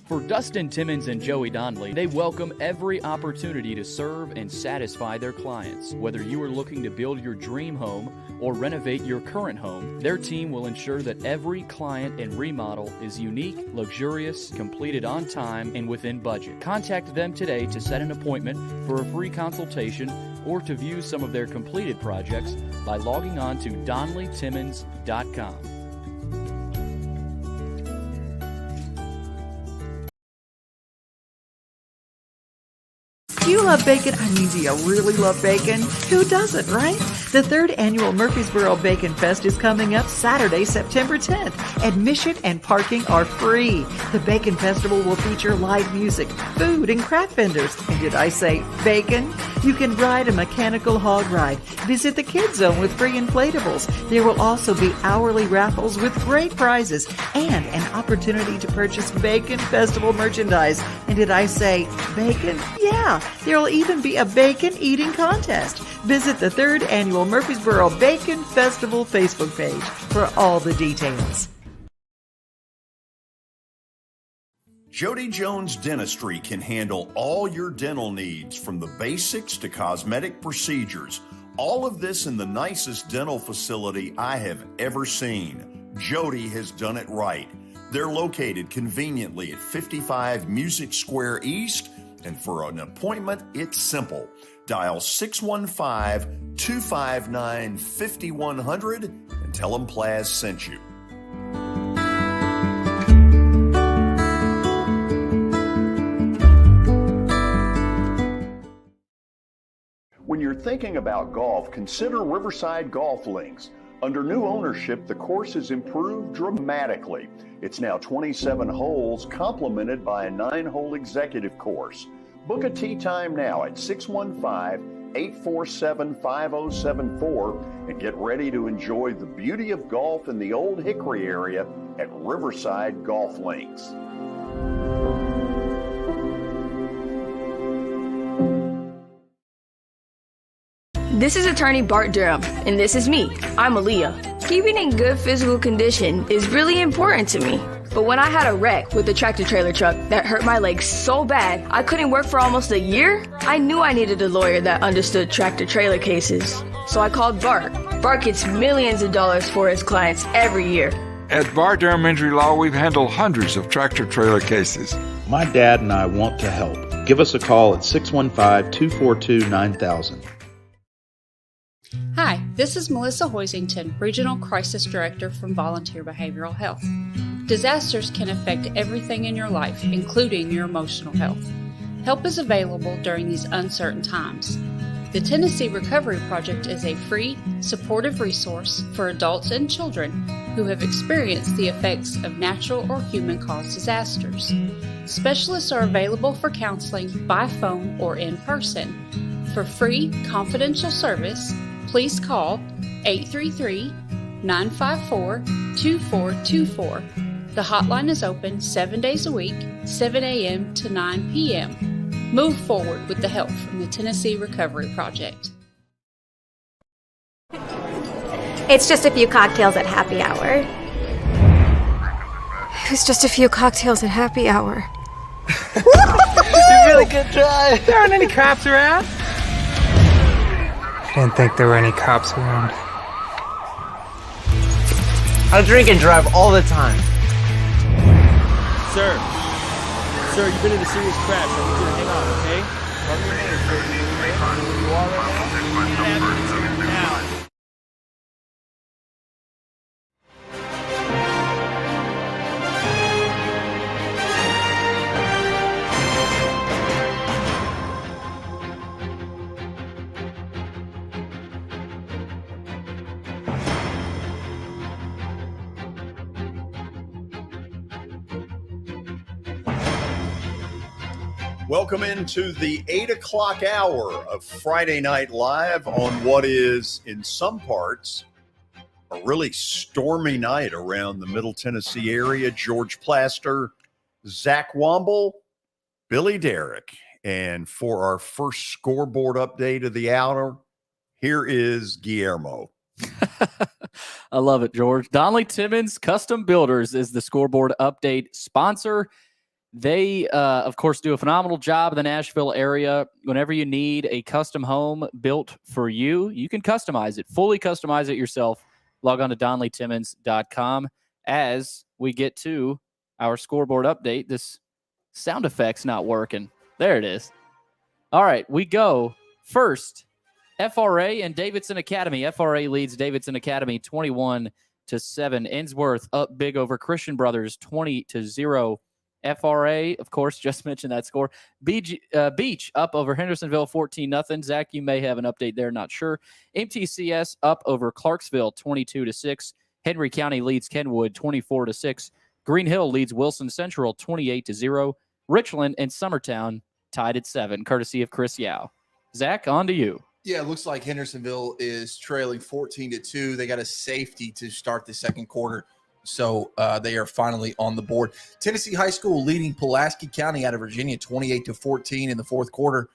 For Dustin Timmons and Joey Donnelly, they welcome every opportunity to serve and satisfy their clients. Whether you are looking to build your dream home or renovate your current home, their team will ensure that every client and remodel is unique, luxurious, completed on time, and within budget. Contact them today to set an appointment for a free consultation or to view some of their completed projects by logging on to DonnellyTimmons.com. Do you love bacon? I mean, do you really love bacon? Who doesn't, right? The 3rd annual Murfreesboro Bacon Fest is coming up Saturday, September 10th. Admission and parking are free. The Bacon Festival will feature live music, food, and craft vendors. And did I say bacon? You can ride a mechanical hog ride, visit the Kids Zone with free inflatables. There will also be hourly raffles with great prizes and an opportunity to purchase Bacon Festival merchandise. And did I say bacon? Yeah, there will even be a bacon eating contest. Visit the 3rd annual Murfreesboro Bacon Festival Facebook page for all the details. Jody Jones Dentistry can handle all your dental needs, from the basics to cosmetic procedures. All of this in the nicest dental facility I have ever seen. Jody has done it right. They're located conveniently at 55 Music Square East, and for an appointment, it's simple. Dial 615-259-5100 and tell them Plaz sent you. When you're thinking about golf, consider Riverside Golf Links. Under new ownership, the course has improved dramatically. It's now 27 holes, complemented by a 9-hole executive course. Book a tee time now at 615-847-5074 and get ready to enjoy the beauty of golf in the Old Hickory area at Riverside Golf Links. This is attorney Bart Durham, and this is me. I'm Aaliyah. Keeping in good physical condition is really important to me. But when I had a wreck with a tractor-trailer truck that hurt my legs so bad I couldn't work for almost a year, I knew I needed a lawyer that understood tractor-trailer cases. So I called Bart. Bart gets millions of dollars for his clients every year. At Bart Durham Injury Law, we've handled hundreds of tractor-trailer cases. My dad and I want to help. Give us a call at 615-242-9000. Hi, this is Melissa Hoisington, Regional Crisis Director from Volunteer Behavioral Health. Disasters can affect everything in your life, including your emotional health. Help is available during these uncertain times. The Tennessee Recovery Project is a free, supportive resource for adults and children who have experienced the effects of natural or human-caused disasters. Specialists are available for counseling by phone or in person. For free, confidential service, please call 833-954-2424. The hotline is open 7 days a week, 7 a.m. to 9 p.m. Move forward with the help from the Tennessee Recovery Project. It's just a few cocktails at happy hour. It's just a few cocktails at happy hour. You really good try. There aren't any cops around. I didn't think there were any cops around. I drink and drive all the time. Sir, you've been in a serious crash. I need you to hang on, okay? Cover your hands, sir. You are right now? Now. Welcome into the 8 o'clock hour of Friday Night Live on what is, in some parts, a really stormy night around the Middle Tennessee area. George Plaster, Zach Womble, Billy Derrick. And for our first scoreboard update of the hour, here is Guillermo. I love it, George. Donley Timmons Custom Builders is the scoreboard update sponsor. They, of course, do a phenomenal job in the Nashville area. Whenever you need a custom home built for you, you can customize it, fully customize it yourself. Log on to DonleyTimmons.com. As we get to our scoreboard update, this sound effect's not working. There it is. All right, we go first. FRA and Davidson Academy. FRA leads Davidson Academy 21-7. Ensworth up big over Christian Brothers 20-0. FRA, of course, just mentioned that score. Beach up over Hendersonville 14-0. Zach, you may have an update there, not sure. MTCS up over Clarksville 22-6. Henry County leads Kenwood 24-6. Green Hill leads Wilson Central 28-0. Richland and Summertown tied at 7, courtesy of Chris Yao. Zach, on to you. Yeah, it looks like Hendersonville is trailing 14-2. They got a safety to start the second quarter, so they are finally on the board. Tennessee High School leading Pulaski County out of Virginia 28-14 in the fourth quarter.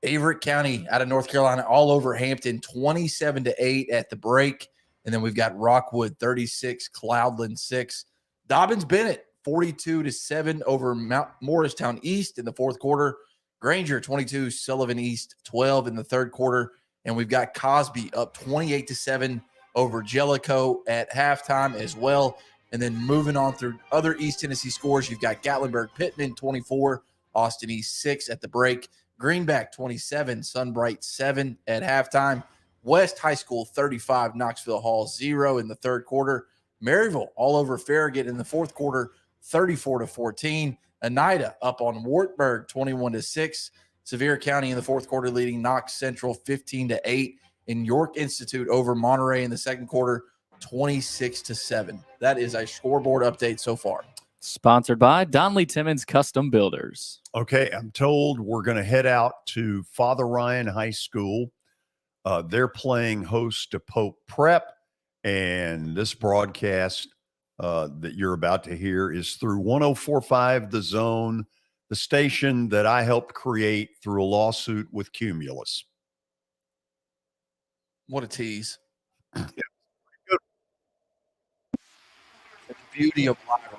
Everett County out of North Carolina all over Hampton 27-8 at the break. And then we've got Rockwood 36, Cloudland 6. Dobbins Bennett 42-7 over Mount Morristown East in the fourth quarter. Granger 22, Sullivan East 12 in the third quarter. And we've got Cosby up 28-7 over Jellicoe at halftime as well. And then moving on through other East Tennessee scores, you've got Gatlinburg Pittman 24, Austin East 6 at the break. Greenback 27, Sunbright 7 at halftime. West High School 35, Knoxville Hall 0 in the third quarter. Maryville all over Farragut in the fourth quarter 34-14. Oneida up on Wartburg 21-6. Sevier County in the fourth quarter leading Knox Central 15-8. And York Institute over Monterey in the second quarter 26-7. That is a scoreboard update so far. Sponsored by Donley Timmons Custom Builders. Okay, I'm told we're going to head out to Father Ryan High School. They're playing host to Pope Prep, and this broadcast that you're about to hear is through 104.5 The Zone, the station that I helped create through a lawsuit with Cumulus. What a tease. Yeah. The beauty of live radio.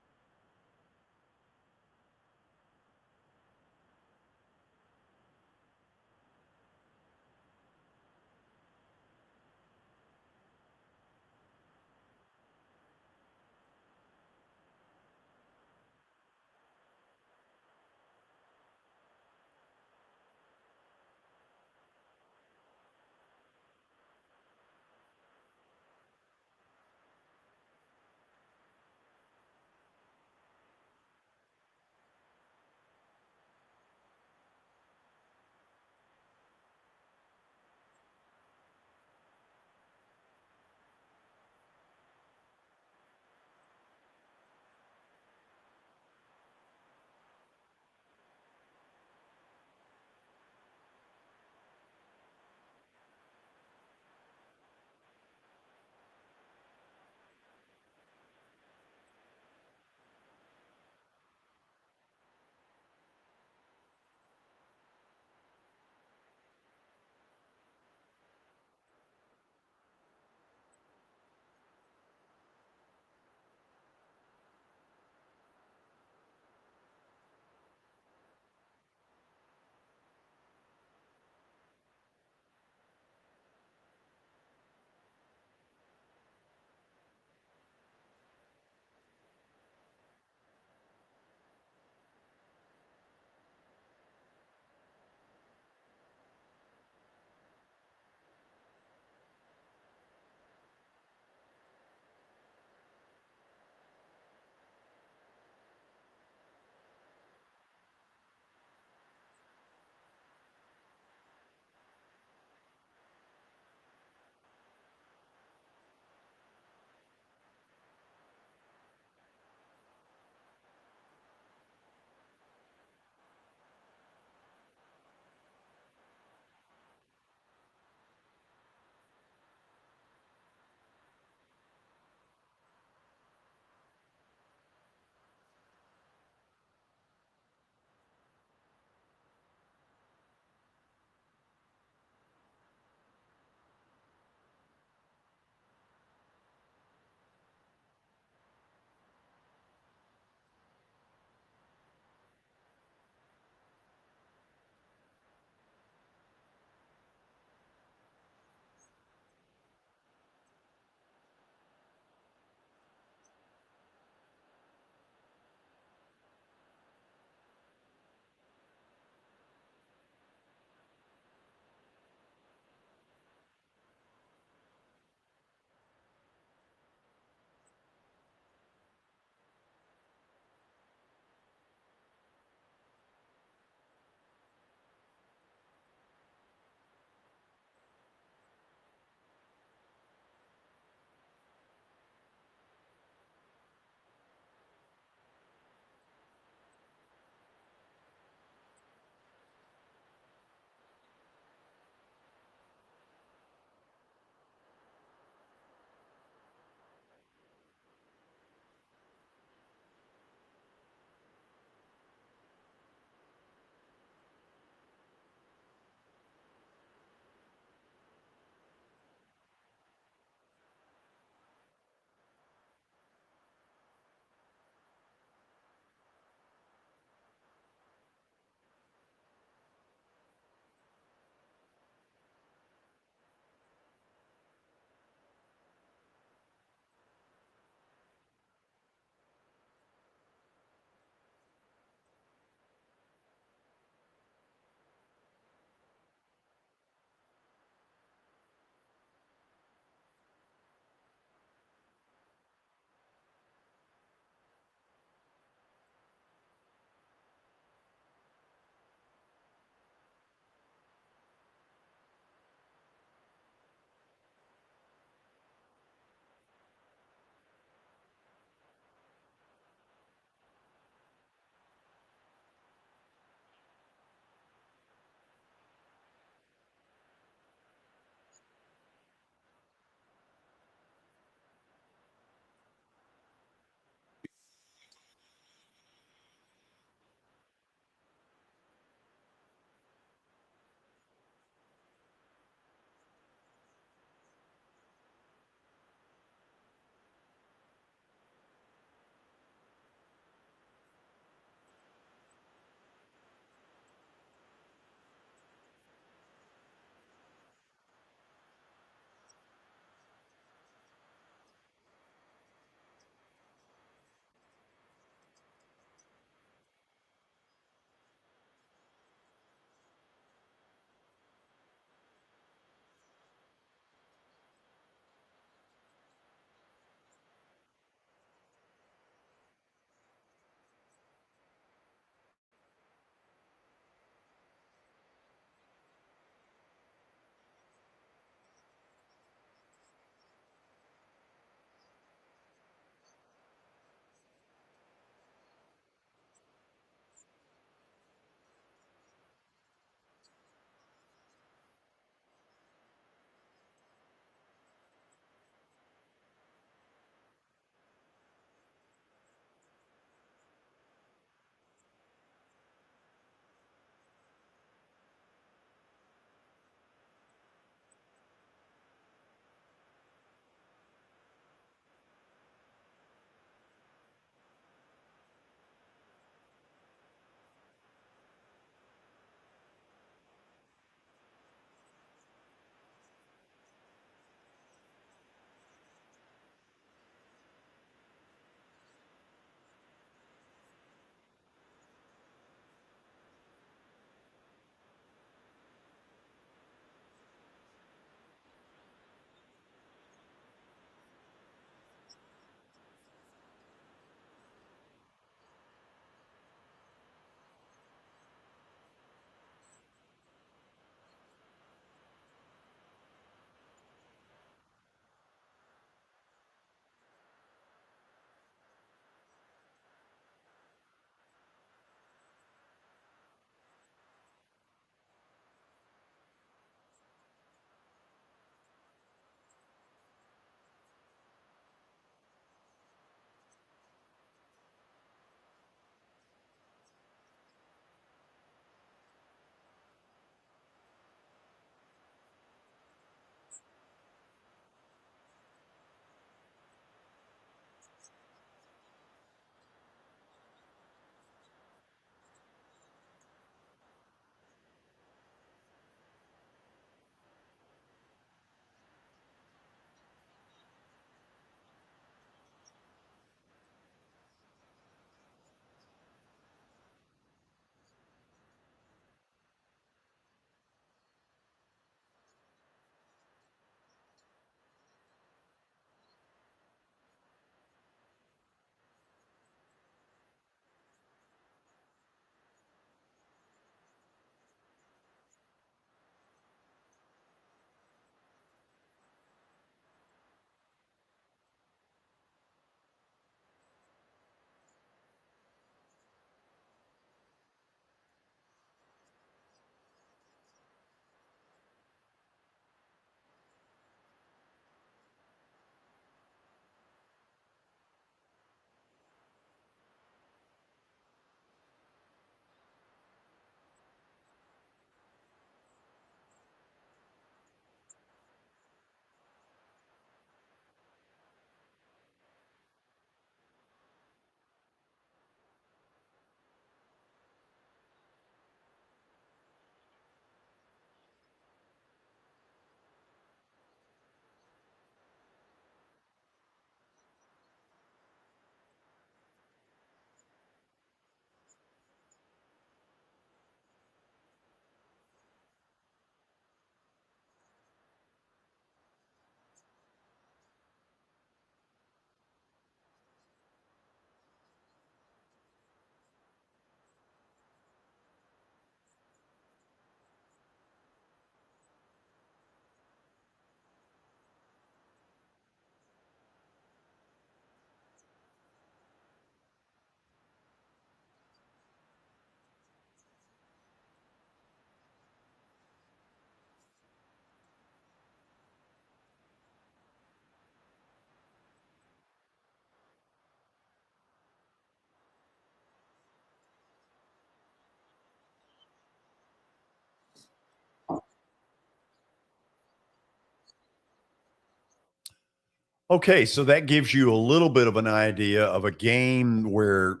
Okay, so that gives you a little bit of an idea of a game where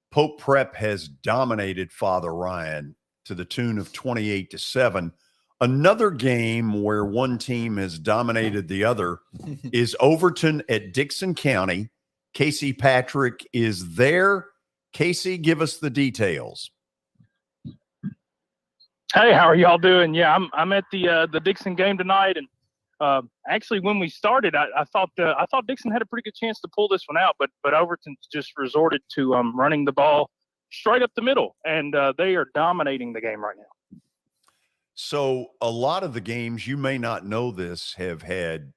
Pope Prep has dominated Father Ryan to the tune of 28-7. Another game where one team has dominated the other is Overton at Dixon County. Casey Patrick is there. Casey, give us the details. Hey, how are y'all doing? Yeah, I'm at the Dixon game tonight, and actually, when we started, I thought Dixon had a pretty good chance to pull this one out, but Overton's just resorted to running the ball straight up the middle, and they are dominating the game right now. So a lot of the games, you may not know this, have had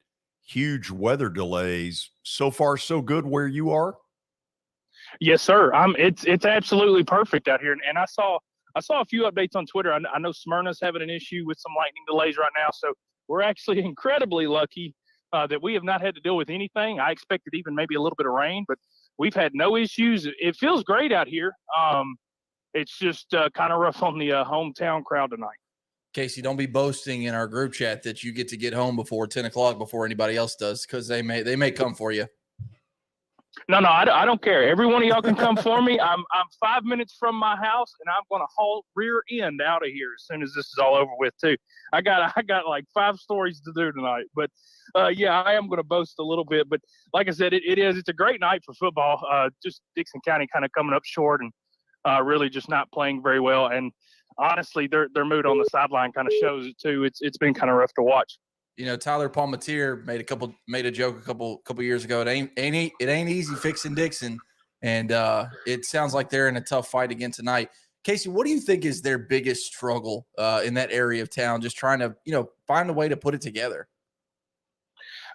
huge weather delays. So far, so good where you are? Yes, sir. It's absolutely perfect out here, and I saw a few updates on Twitter. I know Smyrna's having an issue with some lightning delays right now, so we're actually incredibly lucky that we have not had to deal with anything. I expected even maybe a little bit of rain, but we've had no issues. It feels great out here. It's just kind of rough on the hometown crowd tonight. Casey, don't be boasting in our group chat that you get home before 10 o'clock before anybody else does, because they may come for you. No, I don't care. Every one of y'all can come for me. I'm 5 minutes from my house, and I'm going to haul rear end out of here as soon as this is all over with, too. I got like 5 stories to do tonight. But, yeah, I am going to boast a little bit. But like I said, it's a great night for football. Just Dixon County kind of coming up short and really just not playing very well. And honestly, their mood on the sideline kind of shows it, too. It's been kind of rough to watch. You know, Tyler Palmatier made a joke a couple years ago. It ain't easy fixing Dixon, and it sounds like they're in a tough fight again tonight. Casey, what do you think is their biggest struggle in that area of town? Just trying to find a way to put it together.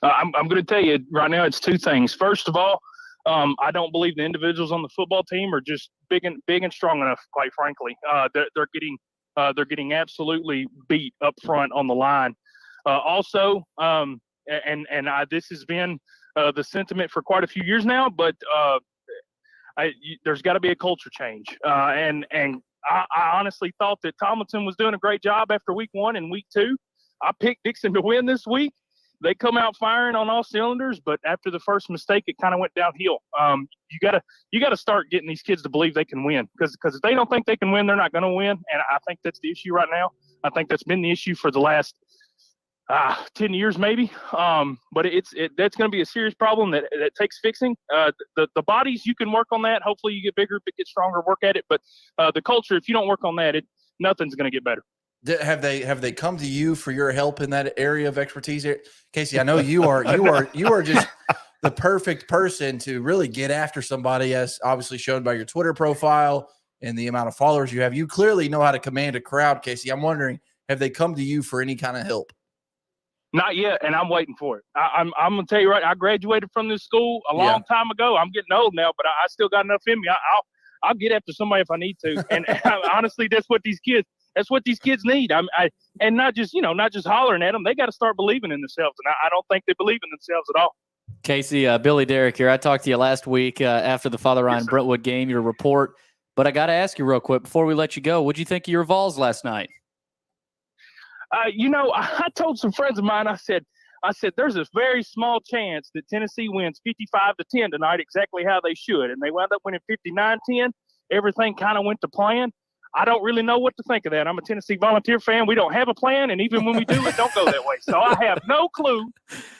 I'm going to tell you right now, it's 2 things. First of all, I don't believe the individuals on the football team are just big and strong enough. Quite frankly, they're getting absolutely beat up front on the line. Also, this has been the sentiment for quite a few years now, but there's got to be a culture change. And I honestly thought that Tomlinson was doing a great job after week 1 and week 2. I picked Dixon to win this week. They come out firing on all cylinders, but after the first mistake, it kind of went downhill. You gotta start getting these kids to believe they can win, because if they don't think they can win, they're not going to win. And I think that's the issue right now. I think that's been the issue for the last 10 years maybe. But that's going to be a serious problem that takes fixing. The bodies, you can work on that. Hopefully you get bigger, get stronger, work at it. But the culture, if you don't work on that, nothing's going to get better. Have they come to you for your help in that area of expertise, Casey? I know you are just the perfect person to really get after somebody, as obviously shown by your Twitter profile and the amount of followers you have. You clearly know how to command a crowd, Casey. I'm wondering, have they come to you for any kind of help? Not yet, and I'm waiting for it. I'm going to tell you right, I graduated from this school a long time ago. I'm getting old now, but I still got enough in me. I'll get after somebody if I need to. And honestly, that's what these kids need. And not just hollering at them. They got to start believing in themselves, and I don't think they believe in themselves at all. Casey, Billy Derrick here. I talked to you last week after the Father Ryan Brentwood game, your report. But I got to ask you real quick before we let you go, what'd you think of your Vols last night? I told some friends of mine, I said, there's a very small chance that Tennessee wins 55-10 tonight, exactly how they should. And they wound up winning 59-10. Everything kind of went to plan. I don't really know what to think of that. I'm a Tennessee Volunteer fan. We don't have a plan, and even when we do, it don't go that way. So I have no clue.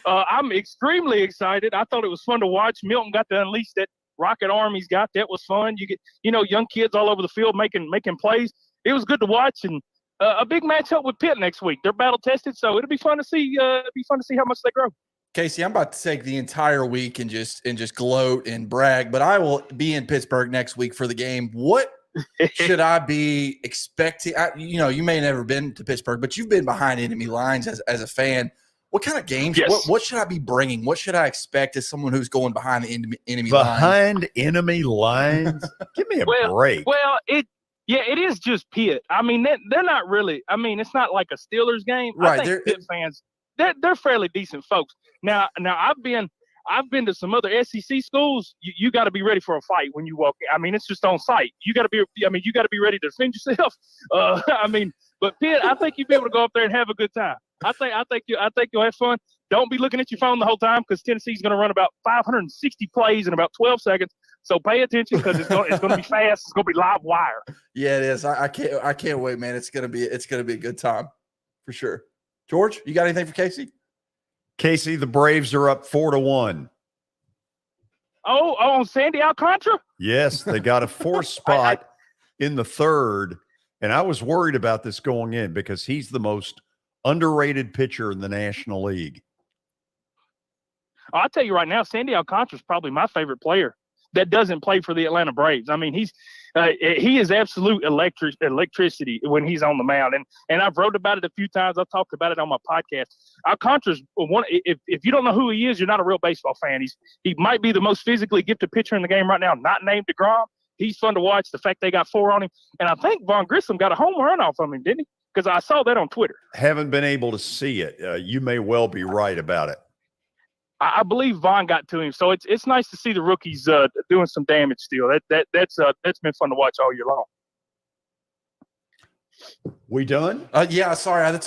I'm extremely excited. I thought it was fun to watch. Milton got to unleash that rocket arm he's got. That was fun. You get, young kids all over the field making plays. It was good to watch, and a big matchup with Pitt next week. They're battle tested, so it'll be fun to see. How much they grow. Casey, I'm about to take the entire week and just gloat and brag, but I will be in Pittsburgh next week for the game. What should I be expecting? You may have never been to Pittsburgh, but you've been behind enemy lines as a fan. What kind of games? Yes. What should I be bringing? What should I expect as someone who's going behind the enemy lines? Behind enemy lines? Give me a break. Well, it is just Pitt. I mean, they're not really. I mean, it's not like a Steelers game. Right. I think Pitt fans, they're fairly decent folks. Now I've been to some other SEC schools. You got to be ready for a fight when you walk in. I mean, it's just on site. You got to be ready to defend yourself. But Pitt, I think you'll be able to go up there and have a good time. I think you'll have fun. don't be looking at your phone the whole time because Tennessee's going to run about 560 plays in about 12 seconds. So pay attention because it's going to be fast. It's going to be live wire. Yeah, it is. I can't wait, man. It's gonna be a good time for sure. George, you got anything for Casey? Casey, the Braves are up 4-1. Oh, on Sandy Alcantara? Yes, they got a fourth spot in the third, and I was worried about this going in because he's the most underrated pitcher in the National League. I'll tell you right now, Sandy Alcantara is probably my favorite player that doesn't play for the Atlanta Braves. I mean, he is absolute electricity when he's on the mound, and I've wrote about it a few times. I've talked about it on my podcast. Alcantara's one. If you don't know who he is, you're not a real baseball fan. He might be the most physically gifted pitcher in the game right now, not named DeGrom. He's fun to watch. The fact they got 4 on him, and I think Vaughn Grissom got a home run off of him, didn't he? Because I saw that on Twitter. Haven't been able to see it. You may well be right about it. I believe Vaughn got to him, so it's nice to see the rookies doing some damage still. That's been fun to watch all year long. We done? Yeah. Sorry,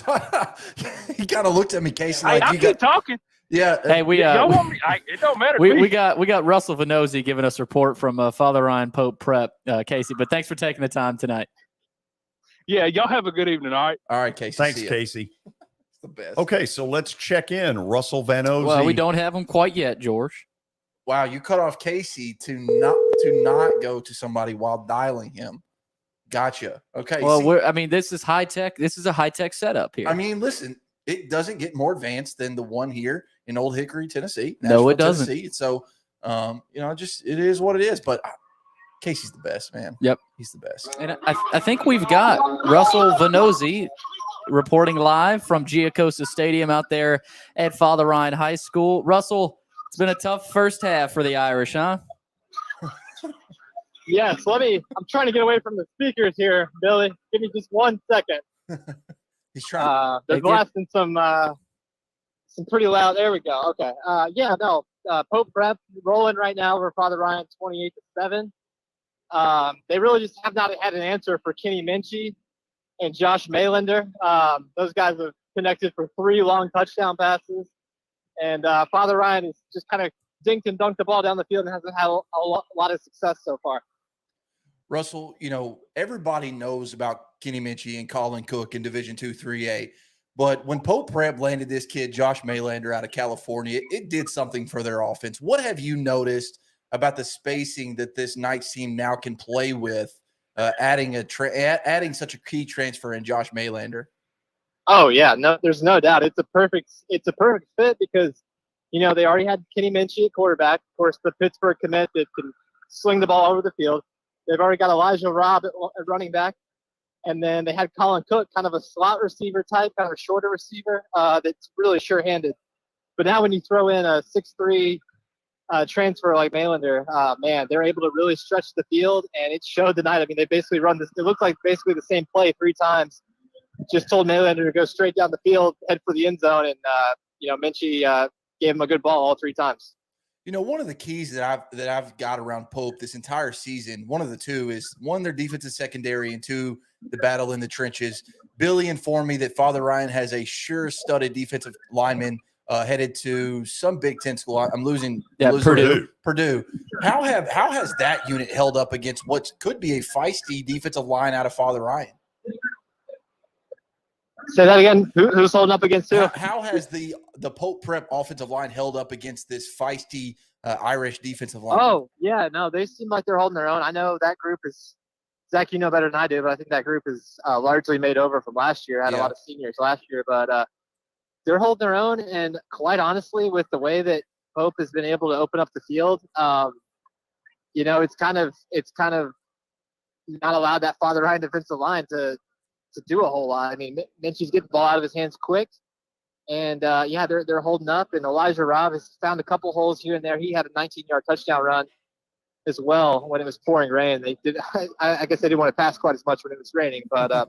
he kind of looked at me, Casey. Like I keep talking. Yeah. Hey, y'all want me? It don't matter. We got Russell Venozzi giving us a report from Father Ryan Pope Prep, Casey. But thanks for taking the time tonight. Yeah, y'all have a good evening. All right. All right, Casey. Thanks, Casey. It's the best. Okay, so let's check in. Russell Venozzi. Well, we don't have him quite yet, George. Wow, you cut off Casey to not go to somebody while dialing him. Gotcha. Okay. Well, this is high tech. This is a high tech setup here. I mean, listen, it doesn't get more advanced than the one here in Old Hickory, Tennessee. No, it doesn't. Tennessee. So, it is what it is. But Casey's the best, man. Yep, he's the best. And I think we've got Russell Venozzi reporting live from Giacosa Stadium out there at Father Ryan High School. Russell, it's been a tough first half for the Irish, huh? Yes, I'm trying to get away from the speakers here, Billy. Give me just 1 second. He's trying. They're blasting some pretty loud. There we go. Okay. Pope Prep rolling right now over Father Ryan 28-7. They really just have not had an answer for Kenny Minchie and Josh Maylander. Those guys have connected for 3 long touchdown passes. And Father Ryan has just kind of dinked and dunked the ball down the field and hasn't had a lot of success so far. Russell, everybody knows about Kenny Minchie and Colin Cook in Division II 3A. But when Pope Prep landed this kid, Josh Maylander, out of California, it did something for their offense. What have you noticed about the spacing that this Knights team now can play with, adding such a key transfer in Josh Maylander? Oh yeah, no, there's no doubt. It's a perfect fit because they already had Kenny Minchie at quarterback, of course, the Pittsburgh commit that can sling the ball over the field. They've already got Elijah Robb at running back, and then they had Colin Cook, kind of a slot receiver type, kind of a shorter receiver that's really sure-handed. But now when you throw in a 6'3" transfer like Maylander, man, they're able to really stretch the field, and it showed tonight. I mean, they basically run this. It looked like basically the same play 3 times. Just told Maylander to go straight down the field, head for the end zone, and Minchie gave him a good ball all 3 times. One of the keys that I've got around Pope this entire season, one of the two is, one, their defensive secondary, and 2, the battle in the trenches. Billy informed me that Father Ryan has a sure-studded defensive lineman headed to some Big Ten school. I'm losing Purdue. How has that unit held up against what could be a feisty defensive line out of Father Ryan? Say that again. Who's holding up against who? How has the Pope Prep offensive line held up against this feisty Irish defensive line? Oh, yeah. No, they seem like they're holding their own. I know that group is – Zach, you know better than I do, but I think that group is largely made over from last year. Had a lot of seniors last year. But they're holding their own. And quite honestly, with the way that Pope has been able to open up the field, it's kind of not allowed that Father Ryan defensive line to do a whole lot. I mean, Minchie's getting the ball out of his hands quick, and they're holding up. And Elijah Robb has found a couple holes here and there. He had a 19-yard touchdown run as well when it was pouring rain. They did. I guess they didn't want to pass quite as much when it was raining, but I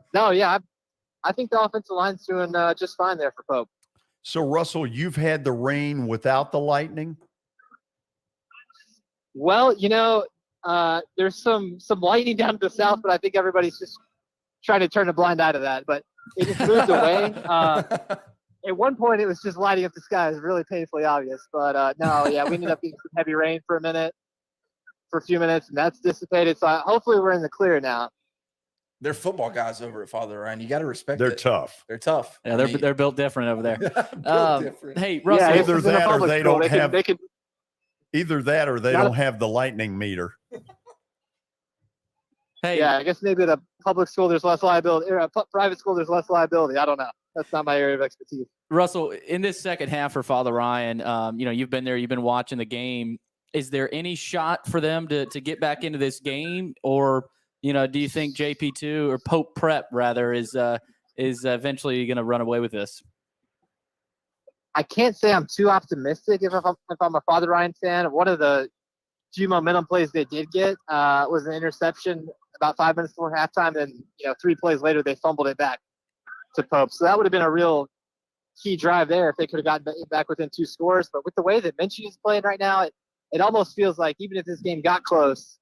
think the offensive line's doing just fine there for Pope. So Russell, you've had the rain without the lightning? Well, there's some lightning down to the south, but I think everybody's just trying to turn a blind eye to that, but it just moved away. at one point, it was just lighting up the sky. It was really painfully obvious. But no, yeah, we ended up getting some heavy rain for a few minutes, and that's dissipated. So hopefully we're in the clear now. They're football guys over at Father Ryan. You got to respect They're it. tough. They're tough. Yeah, they're built different over there. Different. Hey, Russell. Yeah, Either that or they don't have. They can, Either that or they don't have the lightning meter. Hey, yeah, I guess maybe at a public school there's less liability, or a private school there's less liability. I don't know. That's not my area of expertise. Russell, in this second half for Father Ryan, you've been there, you've been watching the game. Is there any shot for them to get back into this game, or do you think JP2 or Pope Prep rather is eventually going to run away with this? I can't say I'm too optimistic if I'm a Father Ryan fan. One of the few momentum plays they did get was an interception about 5 minutes before halftime. Then 3 plays later they fumbled it back to Pope. So that would have been a real key drive there if they could have gotten back within 2 scores. But with the way that Minchie is playing right now, it almost feels like even if this game got close,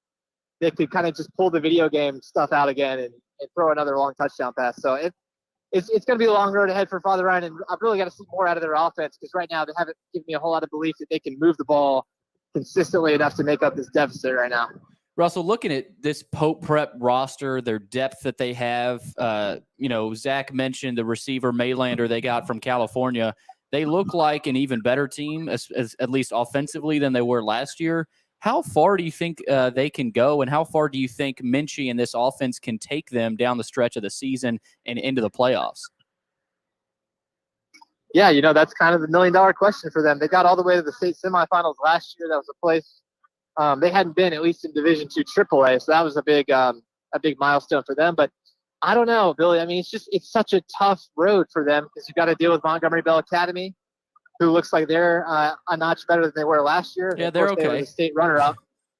they could kind of just pull the video game stuff out again and throw another long touchdown pass. So it's going to be a long road ahead for Father Ryan, and I've really got to see more out of their offense because right now they haven't given me a whole lot of belief that they can move the ball consistently enough to make up this deficit right now. Russell, looking at this Pope Prep roster, their depth that they have, Zach mentioned the receiver Maylander they got from California. They look like an even better team, as at least offensively, than they were last year. How far do you think they can go, and how far do you think Minchie and this offense can take them down the stretch of the season and into the playoffs? Yeah, that's kind of the $1 million question for them. They got all the way to the state semifinals last year. That was a place they hadn't been, at least in Division II AAA. So that was a big milestone for them. But I don't know, Billy. I mean, it's such a tough road for them because you've got to deal with Montgomery Bell Academy, who looks like they're a notch better than they were last year. Yeah, they're okay. They were the state runner-up.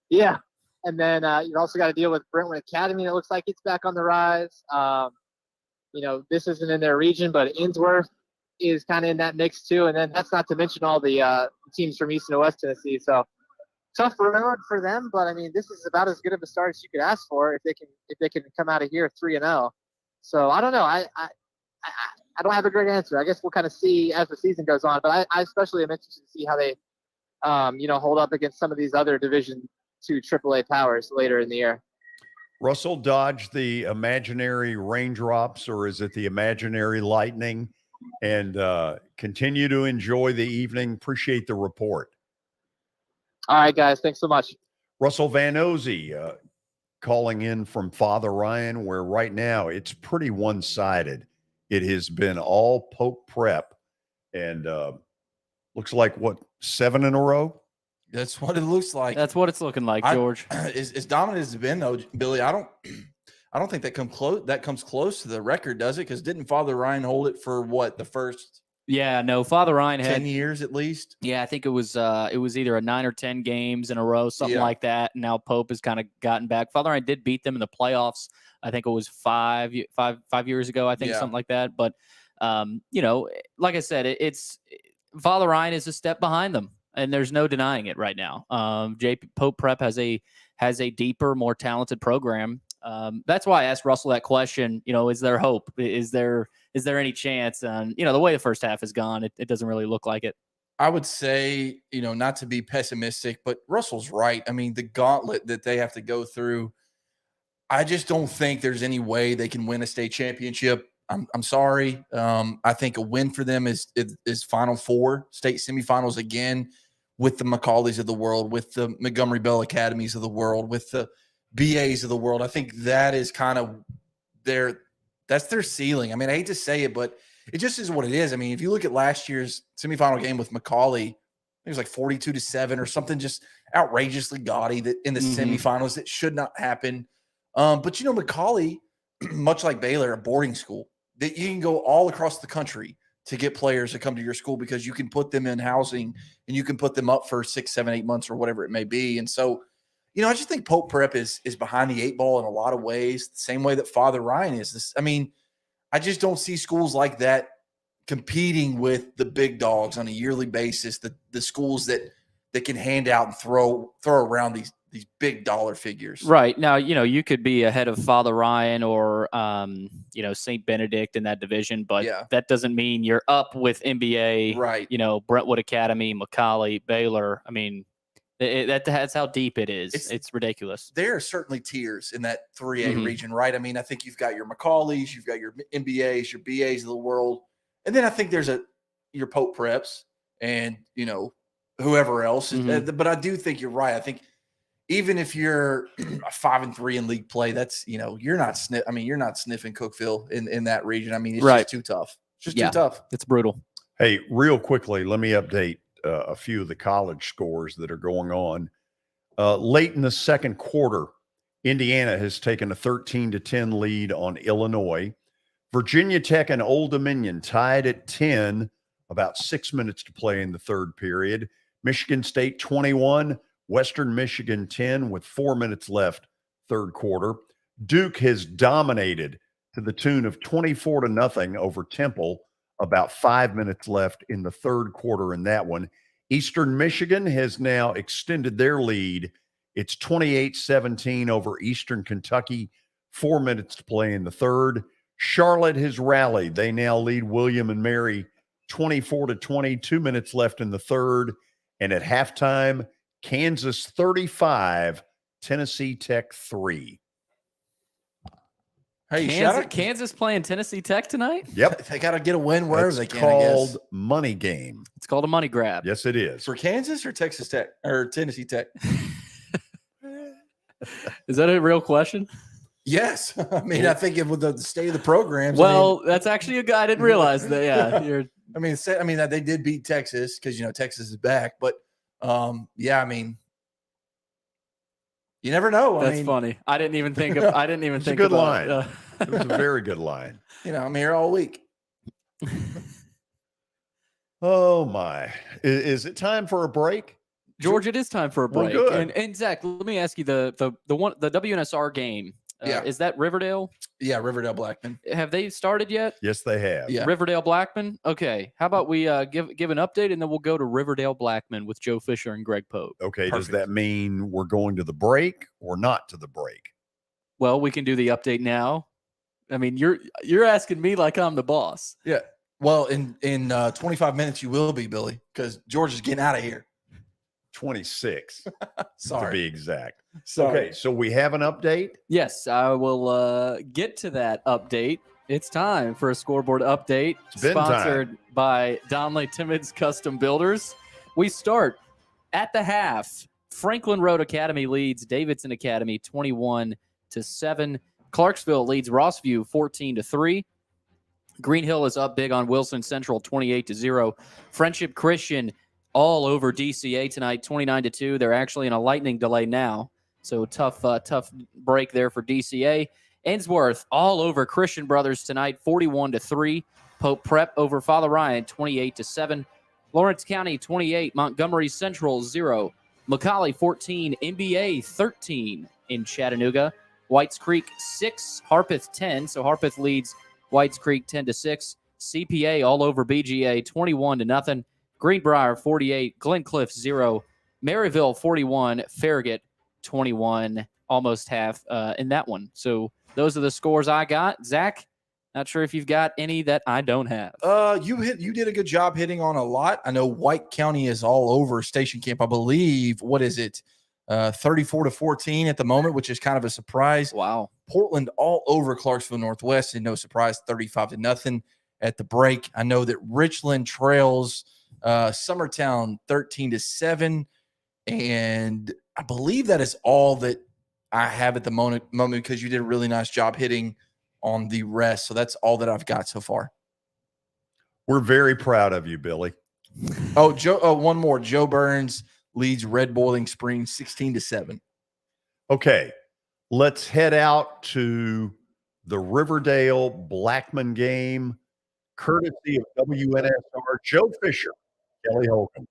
Yeah. And then you've also got to deal with Brentwood Academy. It looks like it's back on the rise. This isn't in their region, but Innsworth is kind of in that mix too. And then that's not to mention all the teams from East and West Tennessee. So tough road for them, but I mean, this is about as good of a start as you could ask for if they can come out of here 3-0. So I don't know. I don't have a great answer. I guess we'll kind of see as the season goes on, but I especially am interested to see how they, hold up against some of these other Division II AAA powers later in the year. Russell, dodge the imaginary raindrops, or is it the imaginary lightning? And continue to enjoy the evening. Appreciate the report. All right, guys. Thanks so much. Russell Van Ozey calling in from Father Ryan, where right now it's pretty one-sided. It has been all Pope Prep, and looks like, 7 in a row? That's what it looks like. That's what it's looking like, George. As dominant as it's been, though, Billy, I don't think that comes close to the record, does it? Because didn't Father Ryan hold it for the first? Yeah, no. Father Ryan had 10 years at least. Yeah, I think it was either a 9 or 10 games in a row, something like that. And now Pope has kind of gotten back. Father Ryan did beat them in the playoffs. I think it was five years ago. I think something like that. But like I said, it's Father Ryan is a step behind them, and there's no denying it right now. Pope Prep has a deeper, more talented program. That's why I asked Russell that question. Is there hope? Is there any chance? And the way the first half has gone, it doesn't really look like it. I would say, not to be pessimistic, but Russell's right. I mean, the gauntlet that they have to go through, I just don't think there's any way they can win a state championship. I'm sorry. I think a win for them is Final Four, state semifinals again, with the McCaulleys of the world, with the Montgomery Bell Academies of the world, with the BAs of the world. I think that is kind of that's their ceiling. I mean, I hate to say it, but it just is what it is. I mean, if you look at last year's semifinal game with McCallie, it was like 42-7 or something just outrageously gaudy that in the semifinals that should not happen. But McCallie, much like Baylor, a boarding school that you can go all across the country to get players to come to your school because you can put them in housing and you can put them up for 6, 7, 8 months or whatever it may be. And so, I just think Pope Prep is behind the 8 ball in a lot of ways, the same way that Father Ryan is. I just don't see schools like that competing with the big dogs on a yearly basis, the schools that can hand out and throw around these big dollar figures. Right. Now, you could be ahead of Father Ryan or, St. Benedict in that division, but that doesn't mean you're up with NBA, right? Brentwood Academy, McCallie, Baylor. I mean, that's how deep it is. It's ridiculous. There are certainly tiers in that 3A Mhm. region, right? I mean, I think you've got your McCallies, you've got your MBAs, your BAs of the world. And then I think there's your Pope Preps and, whoever else. Mhm. But I do think you're right. I think even if you're a 5-3 in league play, that's, you're not you're not sniffing Cookeville in that region. I mean, it's Right. just too tough. It's just Yeah. too tough. It's brutal. Hey, real quickly, let me update a few of the college scores that are going on. Late in the second quarter, Indiana has taken a 13-10 lead on Illinois. Virginia Tech and Old Dominion tied at 10, about 6 minutes to play in the third period. Michigan State 21, Western Michigan 10 with 4 minutes left, third quarter. Duke has dominated to the tune of 24-0 over Temple, about 5 minutes left in the third quarter in that one. Eastern Michigan has now extended their lead. It's 28-17 over Eastern Kentucky, 4 minutes to play in the third. Charlotte has rallied. They now lead William and Mary 24-20, 2 minutes left in the third. And at halftime, Kansas 35, Tennessee Tech 3. Hey, Kansas playing Tennessee Tech tonight? Yep. They got to get a win wherever That's they can, I guess. called money game. It's called a money grab. Yes, it is. For Kansas or Texas Tech or Tennessee Tech? Is that a real question? Yes. I mean, I think with the state of the programs. Well, that's actually a guy. I didn't realize that. Yeah. They did beat Texas because, Texas is back. But, I mean, you never know. That's funny. I didn't even think of. I didn't even It's think a good about line. It was a very good line. I'm here all week. Oh my! Is it time for a break, George? It is time for a Well, break. good. And Zach, let me ask you the WNSR game. Is that Riverdale? Yeah, Riverdale Blackman. Have they started yet? Yes, they have. Yeah. Riverdale Blackman. Okay. How about we give an update and then we'll go to Riverdale Blackman with Joe Fisher and Greg Pope. Okay. Perfect. Does that mean we're going to the break or not to the break? Well, we can do the update now. I mean, you're asking me like I'm the boss. Yeah. Well, in 25 minutes, you will be, Billy, because George is getting out of here. 26. Sorry. To be exact. Sorry. Okay. So we have an update. Yes, I will get to that update. It's time for a scoreboard update been sponsored by Donley Timmons Custom Builders. We start at the half. Franklin Road Academy leads Davidson Academy 21-7. Clarksville leads Rossview 14-3. Green Hill is up big on Wilson Central 28-0. Friendship Christian all over DCA tonight 29-2. They're actually in a lightning delay now. So tough break there for DCA. Ainsworth all over Christian Brothers tonight 41-3. Pope Prep over Father Ryan 28-7. Lawrence County 28, Montgomery Central 0. McCallie 14, NBA 13 in Chattanooga. Whites Creek 6, Harpeth 10. So Harpeth leads Whites Creek 10-6. CPA all over BGA 21-0. Greenbrier 48, Glencliff 0. Maryville 41, Farragut 21, almost half in that one. So those are the scores I got. Zach, not sure if you've got any that I don't have. You did a good job hitting on a lot. I know White County is all over Station Camp. I believe, what is it? 34-14 at the moment, which is kind of a surprise. Wow. Portland all over Clarksville Northwest, and no surprise, 35-0 at the break. I know that Richland trails Summertown 13-7, and I believe that is all that I have at the moment because you did a really nice job hitting on the rest. So that's all that I've got so far. We're very proud of you, Billy. Oh, Joe. Oh, one more. Joe Burns leads Red Boiling Springs 16-7. Okay, let's head out to the Riverdale Blackman game, courtesy of WNSR. Joe Fisher, Kelly Holcomb.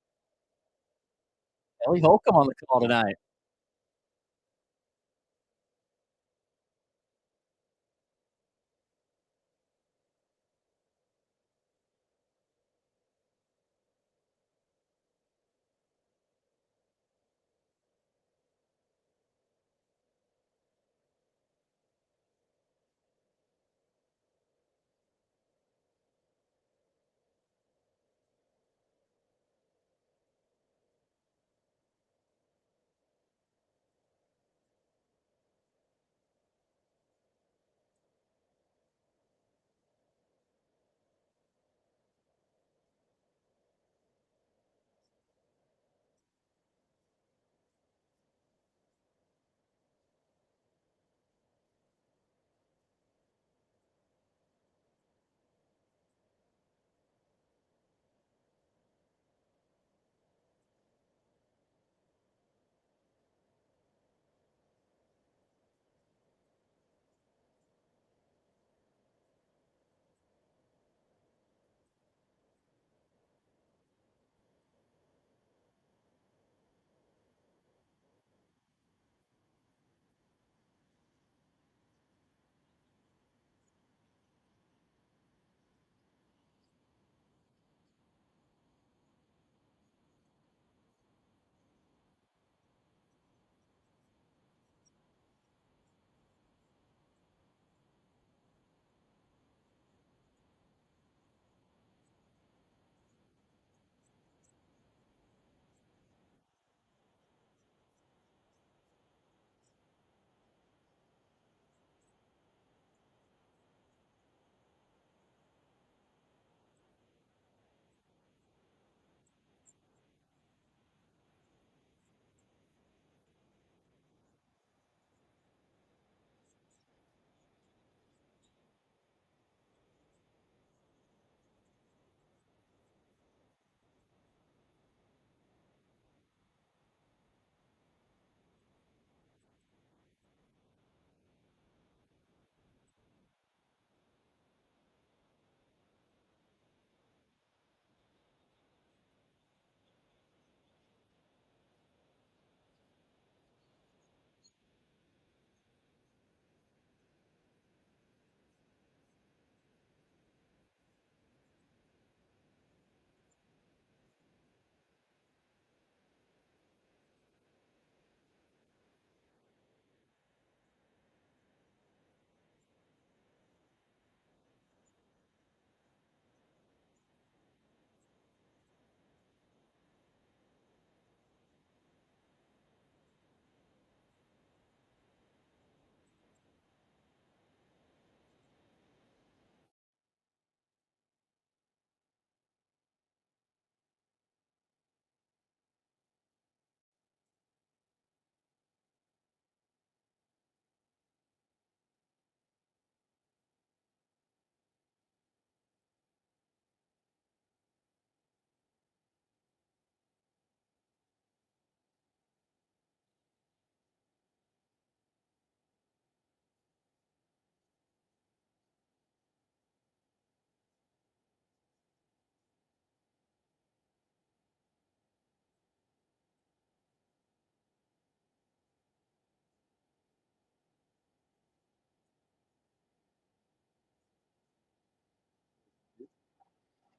Kelly Holcomb on the call tonight.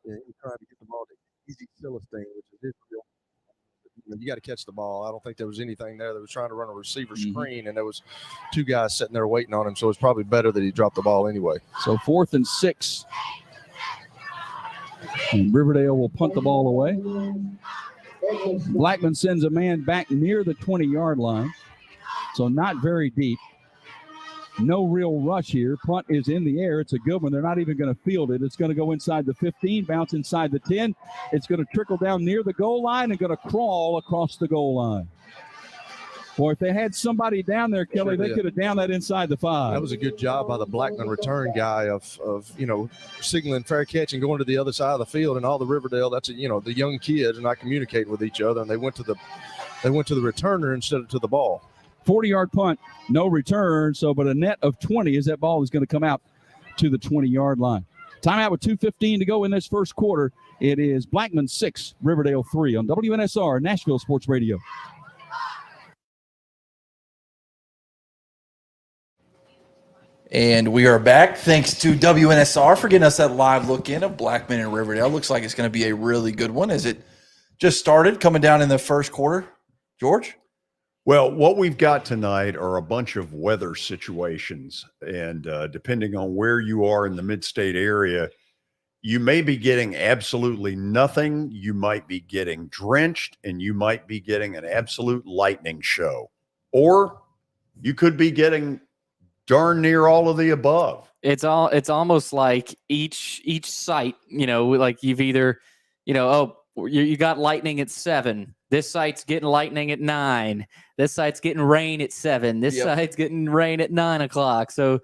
and he tried to get the ball to Easy Celestine, which is his real. You got to catch the ball. I don't think there was anything there that was trying to run a receiver screen, and there was 2 guys sitting there waiting on him. So it's probably better that he dropped the ball anyway. So 4th and 6. And Riverdale will punt the ball away. Blackman sends a man back near the 20-yard line. So not very deep. No real rush here. Punt is in the air. It's a good one. They're not even going to field it. It's going to go inside the 15, bounce inside the 10. It's going to trickle down near the goal line and going to crawl across the goal line. Boy, if they had somebody down there, Kelly, they could have down that inside the 5. That was a good job by the Blackman return guy of signaling fair catch and going to the other side of the field. And all the Riverdale, that's the young kids are not communicating with each other, and they went to the returner instead of to the ball. 40-yard punt, no return, but a net of 20 as that ball is going to come out to the 20-yard line. Timeout with 2:15 to go in this first quarter. It is Blackman 6, Riverdale 3 on WNSR, Nashville Sports Radio. And we are back. Thanks to WNSR for getting us that live look in of Blackman and Riverdale. Looks like it's going to be a really good one as it just started coming down in the first quarter. George? Well, what we've got tonight are a bunch of weather situations, and depending on where you are in the mid-state area, you may be getting absolutely nothing. You might be getting drenched, and you might be getting an absolute lightning show. Or you could be getting darn near all of the above. It's almost like each site, like you've either, you got lightning at 7. This site's getting lightning at 9. This site's getting rain at 7. This site's getting rain at 9 o'clock. So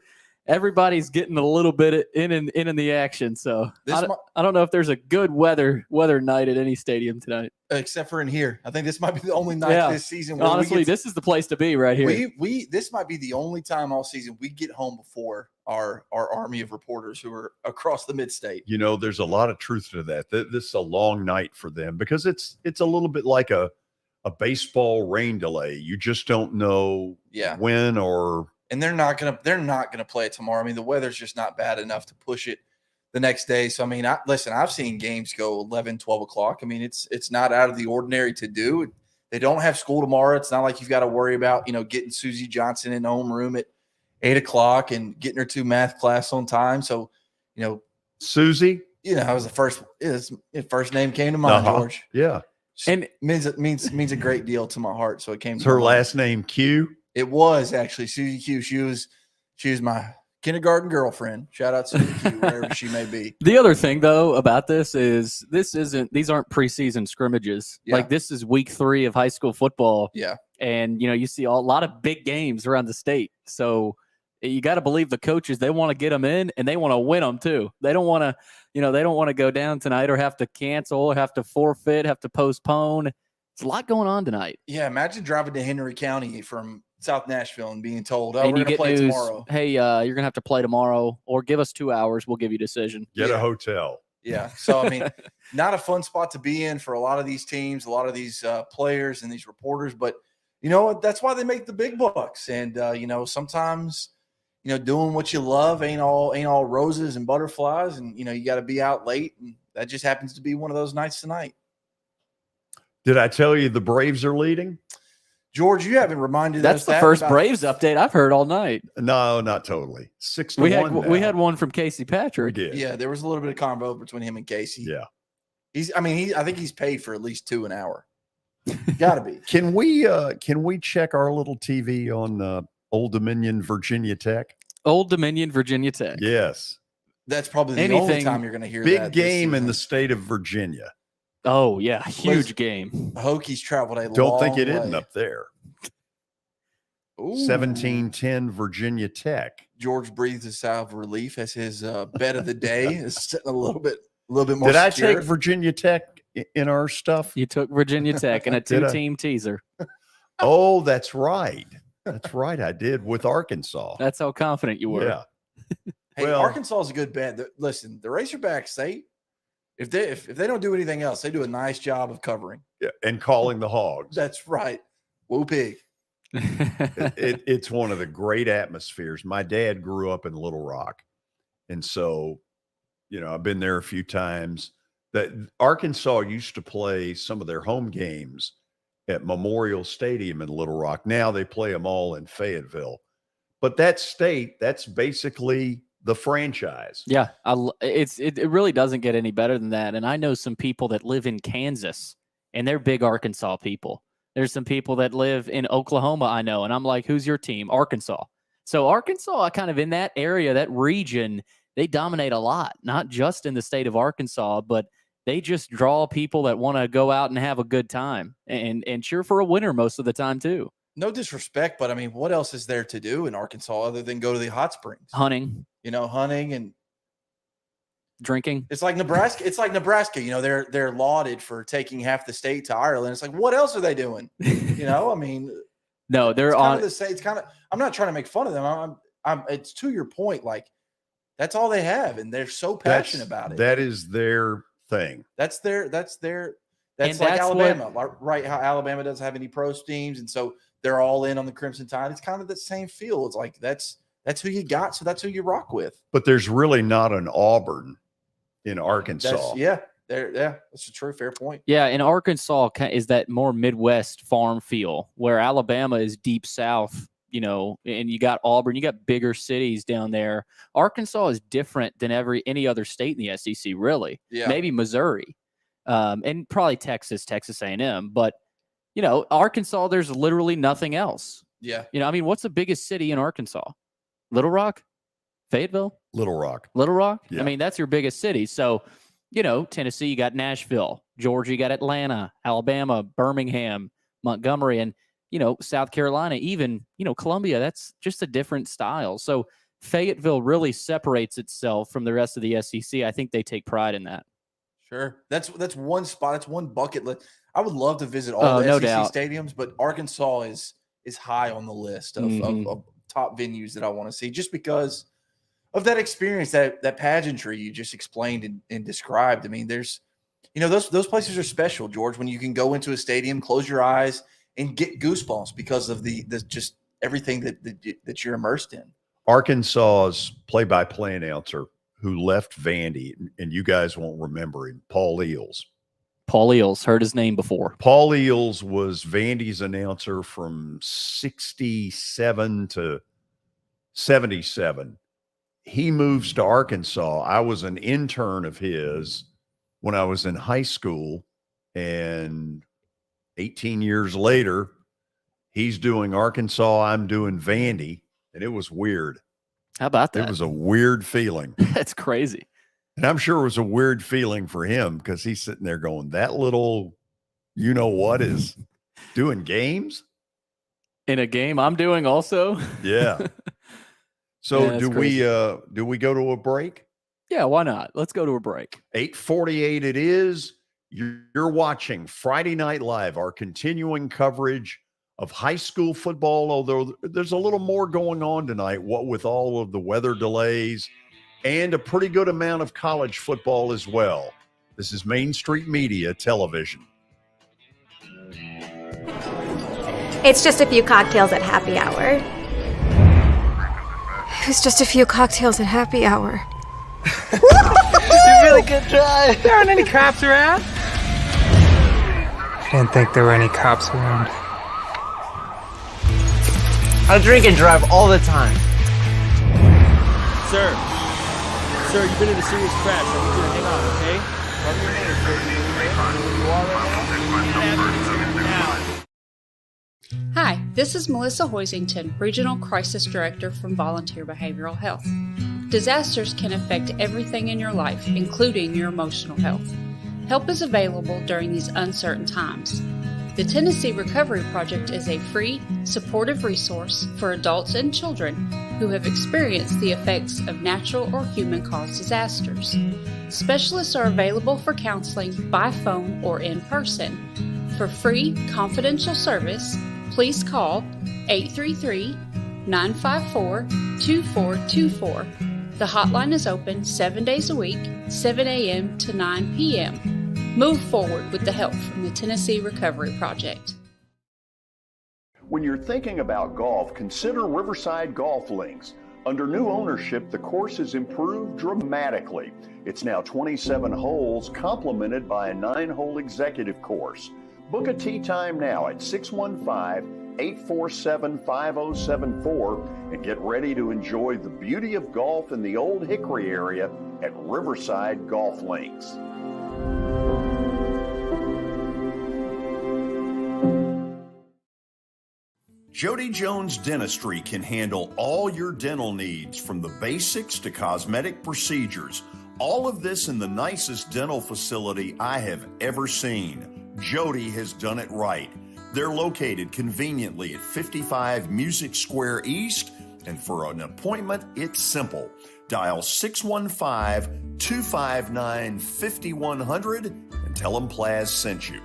everybody's getting a little bit in the action. So I don't know if there's a good weather night at any stadium tonight, except for in here. I think this might be the only night this season. Where honestly, this is the place to be right here. This might be the only time all season we get home before our army of reporters who are across the mid-state. There's a lot of truth to that. This is a long night for them because it's a little bit like a baseball rain delay. You just don't know when or. And they're not gonna play it tomorrow. I mean, the weather's just not bad enough to push it the next day. So I mean, I've seen games go 11, 12 o'clock. I mean, it's not out of the ordinary to do. They don't have school tomorrow. It's not like you've got to worry about getting Susie Johnson in homeroom at 8 o'clock and getting her to math class on time. So Susie, I was his first name came to mind, George. Yeah, and it means a great deal to my heart. So it came. Is her last name Q? It was actually Susie Q. She was my kindergarten girlfriend. Shout out to Susie Q, wherever she may be. The other thing though about this is these aren't preseason scrimmages. Yeah. Like this is week 3 of high school football. Yeah. And you see a lot of big games around the state. So you got to believe the coaches, they want to get them in and they want to win them too. They don't want to, they don't want to go down tonight or have to cancel, have to forfeit, have to postpone. It's a lot going on tonight. Yeah. Imagine driving to Henry County from South Nashville and being told, and we're going to play news, tomorrow. Hey, you're going to have to play tomorrow or give us 2 hours. We'll give you a decision. Get a hotel. Yeah. So, I mean, not a fun spot to be in for a lot of these teams, a lot of these players and these reporters, but that's why they make the big bucks. And, sometimes, doing what you love ain't all roses and butterflies. And, you got to be out late. And that just happens to be one of those nights tonight. Did I tell you the Braves are leading? George, you haven't reminded us. That's the first Braves update I've heard all night. No, not totally. 6-1. We had one from Casey Patrick. We did. Yeah, there was a little bit of convo between him and Casey. Yeah. I think he's paid for at least 2 an hour. Gotta be. Can we check our little TV on Old Dominion, Virginia Tech? Old Dominion, Virginia Tech. Yes. That's probably the only time you're going to hear big that. Big game in the state of Virginia. Oh, yeah. Huge game. Hokies traveled a long way. Don't think it isn't up there. 17-10 Virginia Tech. George breathes a sigh of relief as his bet of the day is sitting a little bit more Did secure. I take Virginia Tech in our stuff? You took Virginia Tech in a 2-team teaser. Oh, that's right. That's right. I did with Arkansas. That's how confident you were. Yeah. Hey, Arkansas is a good bet. Listen, the Razorbacks, if they don't do anything else, they do a nice job of covering. Yeah, and calling the Hogs. That's right. Woo pig. It's one of the great atmospheres. My dad grew up in Little Rock. And so, I've been there a few times. that Arkansas used to play some of their home games at Memorial Stadium in Little Rock. Now they play them all in Fayetteville. But that state, that's basically the franchise. Yeah, it really doesn't get any better than that. And I know some people that live in Kansas, and they're big Arkansas people. There's some people that live in Oklahoma, I know, and I'm like, who's your team? Arkansas. So Arkansas, kind of in that area, that region, they dominate a lot, not just in the state of Arkansas, but they just draw people that want to go out and have a good time and cheer for a winner most of the time too. No disrespect, but I mean, what else is there to do in Arkansas other than go to the hot springs? Hunting. Hunting and drinking. It's like Nebraska. It's like Nebraska. They're lauded for taking half the state to Ireland. It's like, what else are they doing? I mean, no, they're on the state. It's kind of. I'm not trying to make fun of them. It's to your point. Like, that's all they have, and they're so passionate about it. That is their thing. That's like Alabama, right? How Alabama doesn't have any pro teams, and so they're all in on the Crimson Tide. It's kind of the same feel. It's like that's who you got, so that's who you rock with. But there's really not an Auburn in Arkansas. That's a true, fair point. Yeah, and Arkansas is that more Midwest farm feel, where Alabama is deep South, and you got Auburn, you got bigger cities down there. Arkansas is different than any other state in the SEC, really. Yeah. Maybe Missouri, and probably Texas A&M. But, Arkansas, there's literally nothing else. Yeah. What's the biggest city in Arkansas? Little Rock? Fayetteville? Little Rock. Yeah. That's your biggest city. So, Tennessee, you got Nashville. Georgia, you got Atlanta. Alabama, Birmingham, Montgomery, and, South Carolina, even, Columbia. That's just a different style. So Fayetteville really separates itself from the rest of the SEC. I think they take pride in that. Sure. That's one spot. It's one bucket list. I would love to visit all the SEC stadiums, but Arkansas is high on the list of top venues that I want to see, just because of that experience, that pageantry you just explained and described. I mean, there's, those places are special, George, when you can go into a stadium, close your eyes, and get goosebumps because of the just everything that you're immersed in. Arkansas's play-by-play announcer who left Vandy, and you guys won't remember him, Paul Eels. Paul Eels, heard his name before. Paul Eels was Vandy's announcer from 67 to 77. He moves to Arkansas. I was an intern of his when I was in high school, and 18 years later, he's doing Arkansas, I'm doing Vandy, and it was weird. How about that? It was a weird feeling. That's crazy. And I'm sure it was a weird feeling for him because he's sitting there going, that little, is doing games? In a game I'm doing also? Yeah. So do we go to a break? Yeah, why not? Let's go to a break. 8:48 it is. You're watching Friday Night Live, our continuing coverage of high school football, although there's a little more going on tonight, what with all of the weather delays and a pretty good amount of college football as well. This is Main Street Media Television. It's just a few cocktails at happy hour. It's just a few cocktails at happy hour. You really good try. There aren't any cops around. I didn't think there were any cops around. I drink and drive all the time. Sir, you've been in a serious crash. I need you to hang on, okay? Tell me your name, sir. Where you are right now. Hi, this is Melissa Hoisington, Regional Crisis Director from Volunteer Behavioral Health. Disasters can affect everything in your life, including your emotional health. Help is available during these uncertain times. The Tennessee Recovery Project is a free, supportive resource for adults and children who have experienced the effects of natural or human-caused disasters. Specialists are available for counseling by phone or in person. For free, confidential service, please call 833-954-2424. The hotline is open 7 days a week, 7 a.m. to 9 p.m. Move forward with the help from the Tennessee Recovery Project. When you're thinking about golf, consider Riverside Golf Links. Under new ownership, the course has improved dramatically. It's now 27 holes, complemented by a 9-hole executive course. Book a tee time now at 615-847-5074 and get ready to enjoy the beauty of golf in the Old Hickory area at Riverside Golf Links. Jody Jones Dentistry can handle all your dental needs, from the basics to cosmetic procedures. All of this in the nicest dental facility I have ever seen. Jody has done it right. They're located conveniently at 55 Music Square East, and for an appointment, it's simple. Dial 615-259-5100 and tell them Plaz sent you.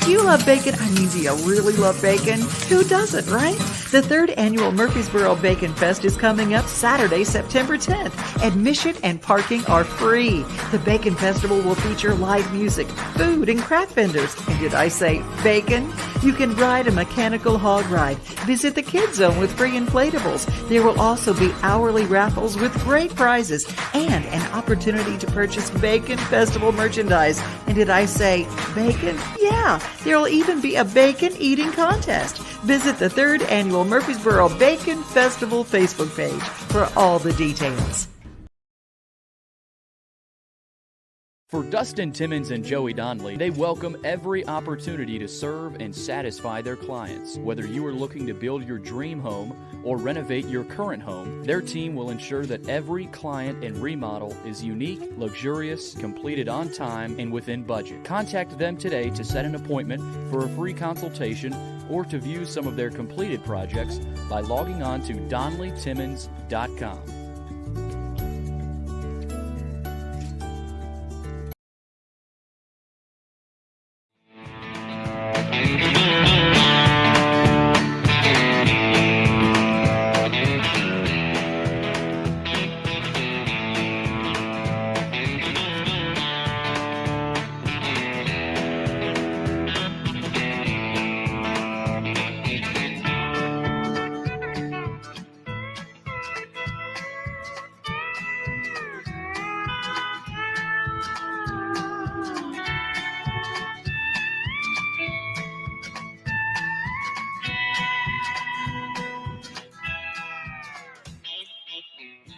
Do you love bacon? I mean, do you really love bacon? Who doesn't, right? The 3rd annual Murfreesboro Bacon Fest is coming up Saturday, September 10th. Admission and parking are free. The Bacon Festival will feature live music, food, and craft vendors. And did I say bacon? You can ride a mechanical hog ride, visit the Kids Zone with free inflatables. There will also be hourly raffles with great prizes and an opportunity to purchase Bacon Festival merchandise. And did I say bacon? Yeah, there will even be a bacon eating contest. Visit the 3rd annual Murfreesboro Bacon Festival Facebook page for all the details. For Dustin Timmons and Joey Donnelly, they welcome every opportunity to serve and satisfy their clients. Whether you are looking to build your dream home or renovate your current home, their team will ensure that every client and remodel is unique, luxurious, completed on time, and within budget. Contact them today to set an appointment for a free consultation or to view some of their completed projects by logging on to DonnellyTimmons.com.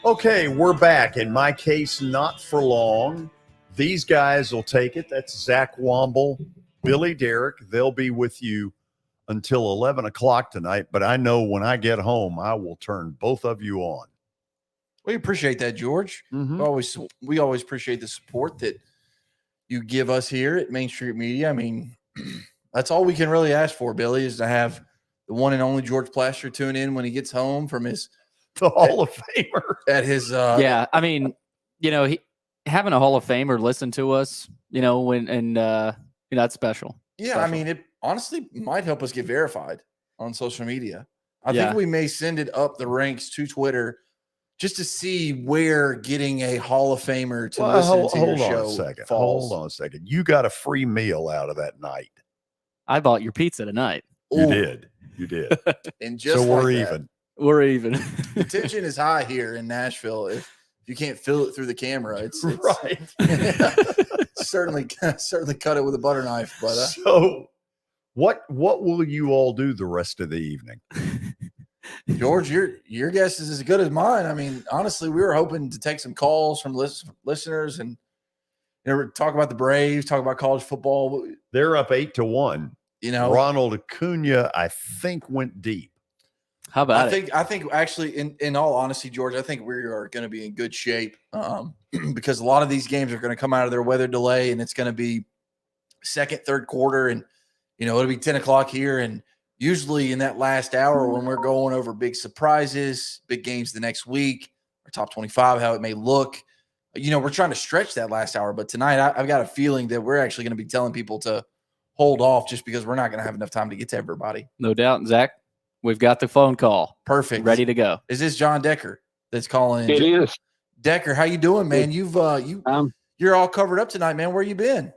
Okay, we're back. In my case, not for long. These guys will take it. That's Zach Womble, Billy Derrick. They'll be with you until 11 o'clock tonight, but I know when I get home, I will turn both of you on. We appreciate that, George. We always appreciate the support that you give us here at Main Street Media. I mean, that's all we can really ask for, Billy, is to have the one and only George Plaster tune in when he gets home from his the Hall of Famer at his yeah, I mean, you know, having a Hall of Famer listen to us, you know, that's special. Yeah, special. I mean, it honestly might help us get verified on social media. I Yeah. think we may send it up the ranks to Twitter just to see where getting a Hall of Famer to listen to your show falls. Hold on a second. You got a free meal out of that night. I bought your pizza tonight. You did. And just so we're like that, even. We're even. The tension is high here in Nashville. If you can't feel it through the camera, it's right. certainly cut it with a butter knife. But so what will you all do the rest of the evening? George, your guess is as good as mine. I mean, honestly, we were hoping to take some calls from listeners and talk about the Braves, talk about college football. They're up 8-1. You know, Ronald Acuna, I think, went deep. How about I think actually, in all honesty, George, I think we are going to be in good shape because a lot of these games are going to come out of their weather delay, and it's going to be second, third quarter, and it'll be 10 o'clock here. And usually in that last hour when we're going over big surprises, big games the next week, our top 25, how it may look, we're trying to stretch that last hour. But tonight, I've got a feeling that we're actually going to be telling people to hold off just because we're not going to have enough time to get to everybody. No doubt, Zach. We've got the phone call. Perfect. Ready to go. Is this John Decker that's calling? It is. Decker, how you doing, man? You're all covered up tonight, man. Where you been?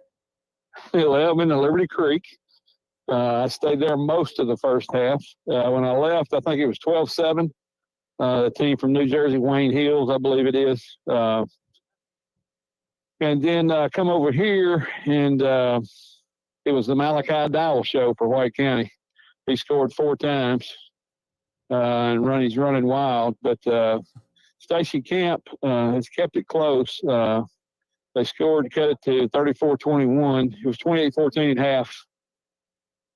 I'm in the Liberty Creek. I stayed there most of the first half. When I left, I think it was 12-7. The team from New Jersey, Wayne Hills, I believe it is. And then come over here, and it was the Malachi Dowell show for White County. He scored 4 times, and he's running wild. But Stacy Camp has kept it close. They scored to cut it to 34-21. It was 28-14 at half.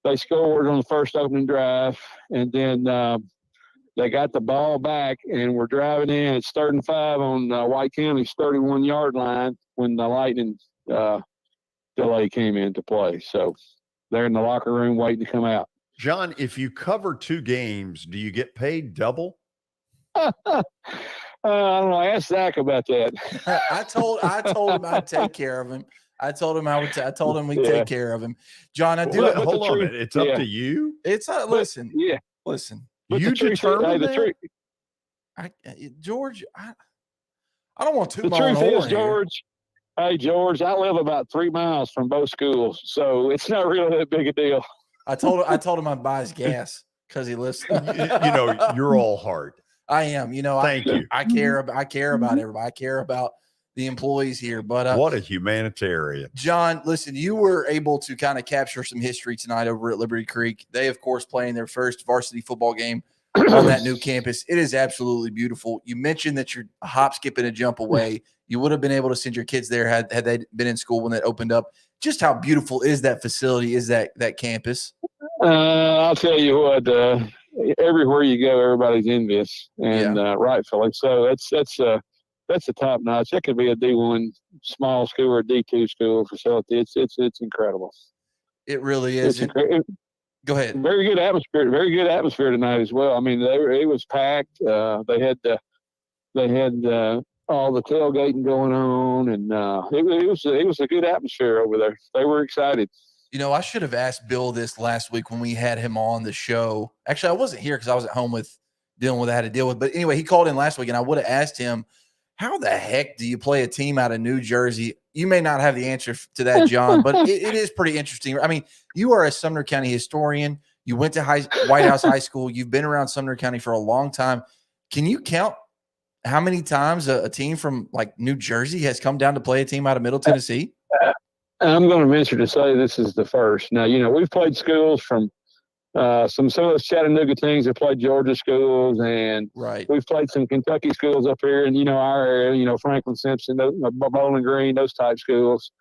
They scored on the first opening drive, and then they got the ball back, and we're driving in. It's 3rd and 5 on White County's 31-yard line when the Lightning delay came into play. So they're in the locker room waiting to come out. John, if you cover 2 games, do you get paid double? I don't know. Ask Zach about that. I told him I'd take care of him. I told him I told him we'd take care of him. John, I do. Well, hold on a minute. It's up to you. It's listen. Yeah. Listen. You determine that? George, I don't want to. The truth is, George. Hey, George, I live about 3 miles from both schools, so it's not really that big a deal. I told him I'd buy his gas because he lives. You're all heart. I am. Thank you. I care about everybody. I care about the employees here. But what a humanitarian. John, listen, you were able to kind of capture some history tonight over at Liberty Creek. They, of course, playing their first varsity football game on that new campus. It is absolutely beautiful. You mentioned that you're a hop, skip, and a jump away. You would have been able to send your kids there had they been in school when that opened up. Just how beautiful is that facility, is that campus? I'll tell you what, everywhere you go, everybody's envious, and rightfully so. That's a top notch. That could be a D1 small school or a D2 school facility. It's incredible. It really is. Go ahead. Very good atmosphere. Very good atmosphere tonight as well. I mean, it was packed. They had all the tailgating going on, and it was a good atmosphere over there. They were excited. I should have asked Bill this last week when we had him on the show. Actually, I wasn't here because I was at home dealing with what I had to deal with. But anyway, he called in last week, and I would have asked him, how the heck do you play a team out of New Jersey? You may not have the answer to that, John, but it is pretty interesting. I mean, you are a Sumner County historian. You went to White House High School. You've been around Sumner County for a long time. Can you count how many times a team from like New Jersey has come down to play a team out of Middle Tennessee? I'm going to venture to say this is the first. Now, we've played schools from some of those Chattanooga teams have played Georgia schools, and we've played some Kentucky schools up here in, our area, Franklin Simpson, Bowling Green, those type schools.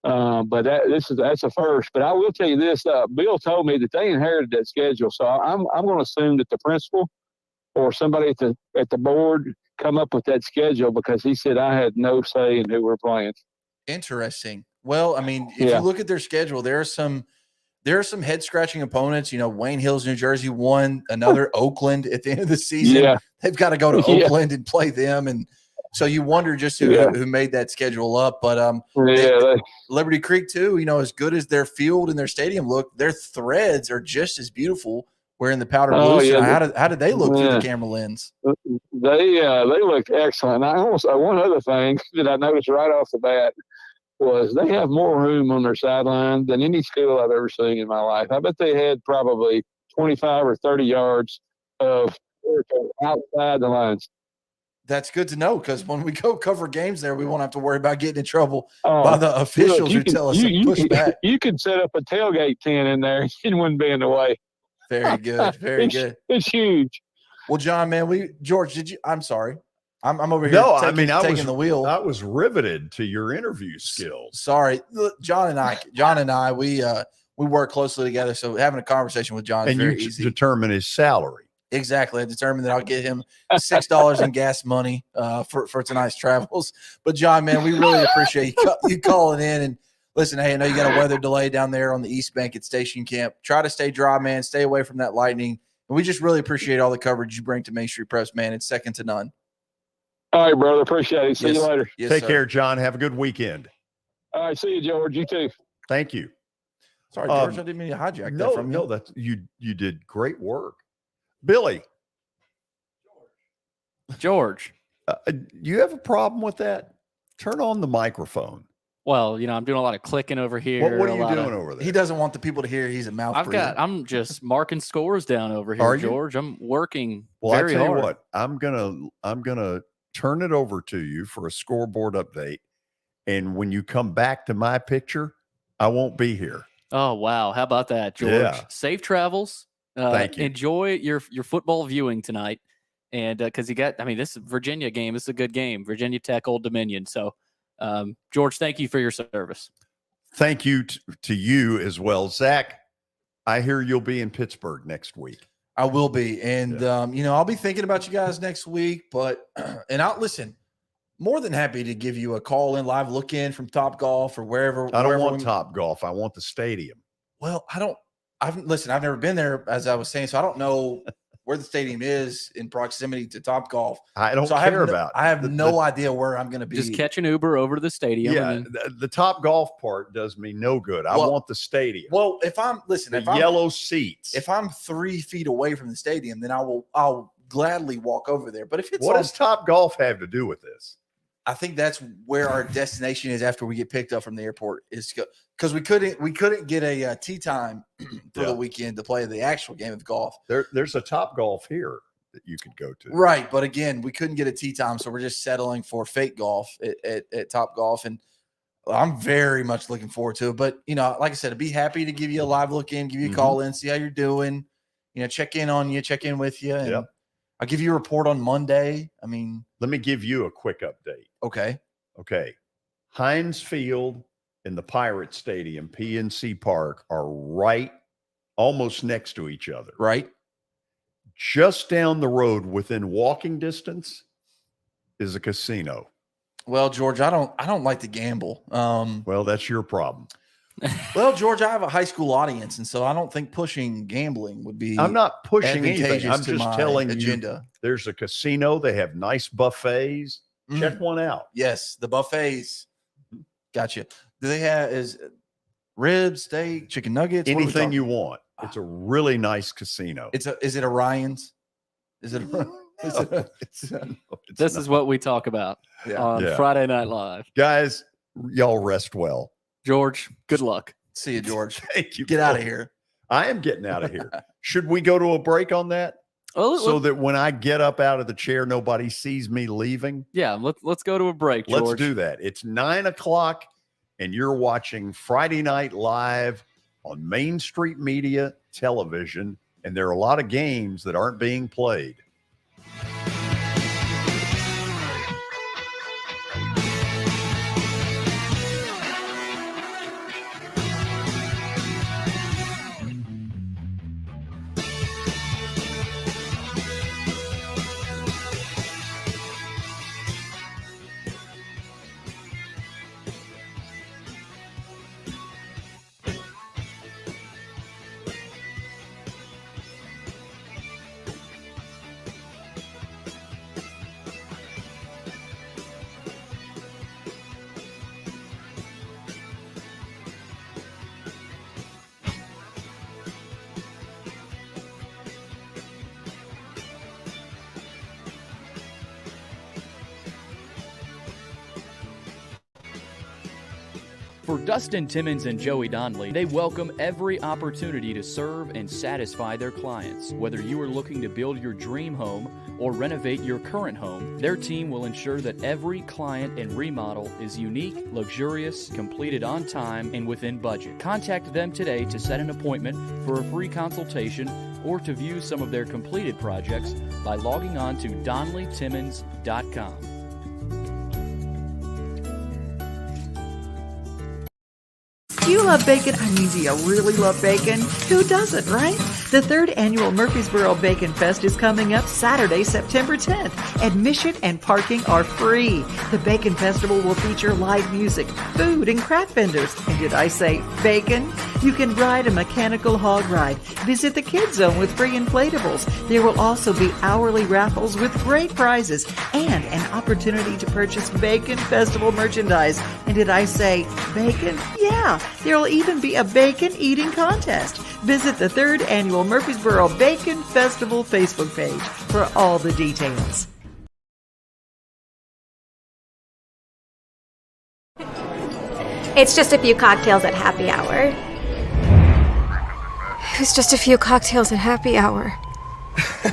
But that's a first. But I will tell you this, Bill told me that they inherited that schedule. So I'm going to assume that the principal or somebody at the board come up with that schedule, because he said I had no say in who we're playing. Interesting. Well, I mean, if you look at their schedule, there are some head scratching opponents. Wayne Hills, New Jersey won, another Oakland at the end of the season. Yeah. They've got to go to Oakland and play them. And so you wonder just who made that schedule up. But Liberty Creek too, as good as their field and their stadium look, their threads are just as beautiful wearing the powder blue. So how did they look through the camera lens? They looked excellent. One other thing that I noticed right off the bat was they have more room on their sideline than any school I've ever seen in my life. I bet they had probably 25 or 30 yards of outside the lines. That's good to know, because when we go cover games there, we won't have to worry about getting in trouble by the officials who tell us to push back. You could set up a tailgate tent in there. It wouldn't be in the way. Very good. Very good. It's huge. Well, John, man, George, I'm sorry. I'm over here. No, taking the wheel. I was riveted to your interview skills. Sorry, look, John and I, we work closely together, so having a conversation with John is very easy. Determine his salary. Exactly, I determined that I'll get him $6 in gas money for tonight's travels. But John, man, we really appreciate you calling in. And listen, hey, I know you got a weather delay down there on the East Bank at Station Camp. Try to stay dry, man. Stay away from that lightning. And we just really appreciate all the coverage you bring to Main Street Preps, man. It's second to none. All right, brother. Appreciate it. See you later. Yes, Take care, John. Have a good weekend. All right. See you, George. You too. Thank you. Sorry, George. I didn't mean to hijack that from you. No, that's you did great work. Billy. George. You have a problem with that? Turn on the microphone. Well, I'm doing a lot of clicking over here. What are you doing over there? He doesn't want the people to hear he's a mouth breather. I'm just marking scores down over here, Are you? George. I'm working Well, very I tell hard. you what, I'm gonna turn it over to you for a scoreboard update. And when you come back to my picture, I won't be here. Oh, wow. How about that, George? Yeah. Safe travels. Thank you. Enjoy your football viewing tonight. And because this Virginia game, this is a good game. Virginia Tech, Old Dominion. So, George, thank you for your service. Thank you to you as well. Zach, I hear you'll be in Pittsburgh next week. I will be. And, I'll be thinking about you guys next week. But, and I'll listen, more than happy to give you a call in, live look in from Top Golf or wherever. I don't want Top Golf. I want the stadium. Well, I've never been there, as I was saying, so I don't know where the stadium is in proximity to Top Golf. I don't care about it. I have no idea where I'm going to be. Just catch an Uber over to the stadium. Yeah, the Top Golf part does me no good. I want the stadium. Well, if I'm yellow seats. If I'm 3 feet away from the stadium, then I'll gladly walk over there. But if it's what does Top Golf have to do with this? I think that's where our destination is after we get picked up from the airport, is because we couldn't get a tee time for the weekend to play the actual game of golf. There's a Top Golf here that you could go to. Right, but again, we couldn't get a tee time, so we're just settling for fake golf at Top Golf, and I'm very much looking forward to it. But like I said, I'd be happy to give you a live look in, give you a call in, see how you're doing. Check in on you, check in with you, and I'll give you a report on Monday. Let me give you a quick update. Okay. Heinz Field and the Pirate Stadium, PNC Park, are right almost next to each other. Right. Just down the road within walking distance is a casino. Well, George, I don't like to gamble. Well, that's your problem. Well, George, I have a high school audience, and so I don't think pushing gambling would be. I'm not pushing anything. I'm to just my telling agenda. you there's a casino. They have nice buffets. Check one out. Yes, the buffets. Gotcha. Do they have ribs, steak, chicken nuggets? Anything you want. It's a really nice casino. Is it Orion's? Is it? This is what we talk about on Friday Night Live. Guys, y'all rest well. George, good luck. See you, George. Thank you. Get out of here. I am getting out of here. Should we go to a break on that? So that when I get up out of the chair, nobody sees me leaving? Yeah, let's go to a break, George. Let's do that. It's 9:00, and you're watching Friday Night Live on Main Street Media Television, and there are a lot of games that aren't being played. For Dustin Timmons and Joey Donnelly, they welcome every opportunity to serve and satisfy their clients. Whether you are looking to build your dream home or renovate your current home, their team will ensure that every client and remodel is unique, luxurious, completed on time, and within budget. Contact them today to set an appointment for a free consultation or to view some of their completed projects by logging on to DonnellyTimmons.com. Do you love bacon? Do you really love bacon? Who doesn't, right? The 3rd annual Murfreesboro Bacon Fest is coming up Saturday, September 10th. Admission and parking are free. The Bacon Festival will feature live music, food, and craft vendors. And did I say bacon? You can ride a mechanical hog ride. Visit the Kids Zone with free inflatables. There will also be hourly raffles with great prizes and an opportunity to purchase Bacon Festival merchandise. And did I say bacon? Yeah, there will even be a bacon eating contest. Visit the 3rd annual Murfreesboro Bacon Festival Facebook page for all the details. It's just a few cocktails at happy hour. It was just a few cocktails at happy hour. You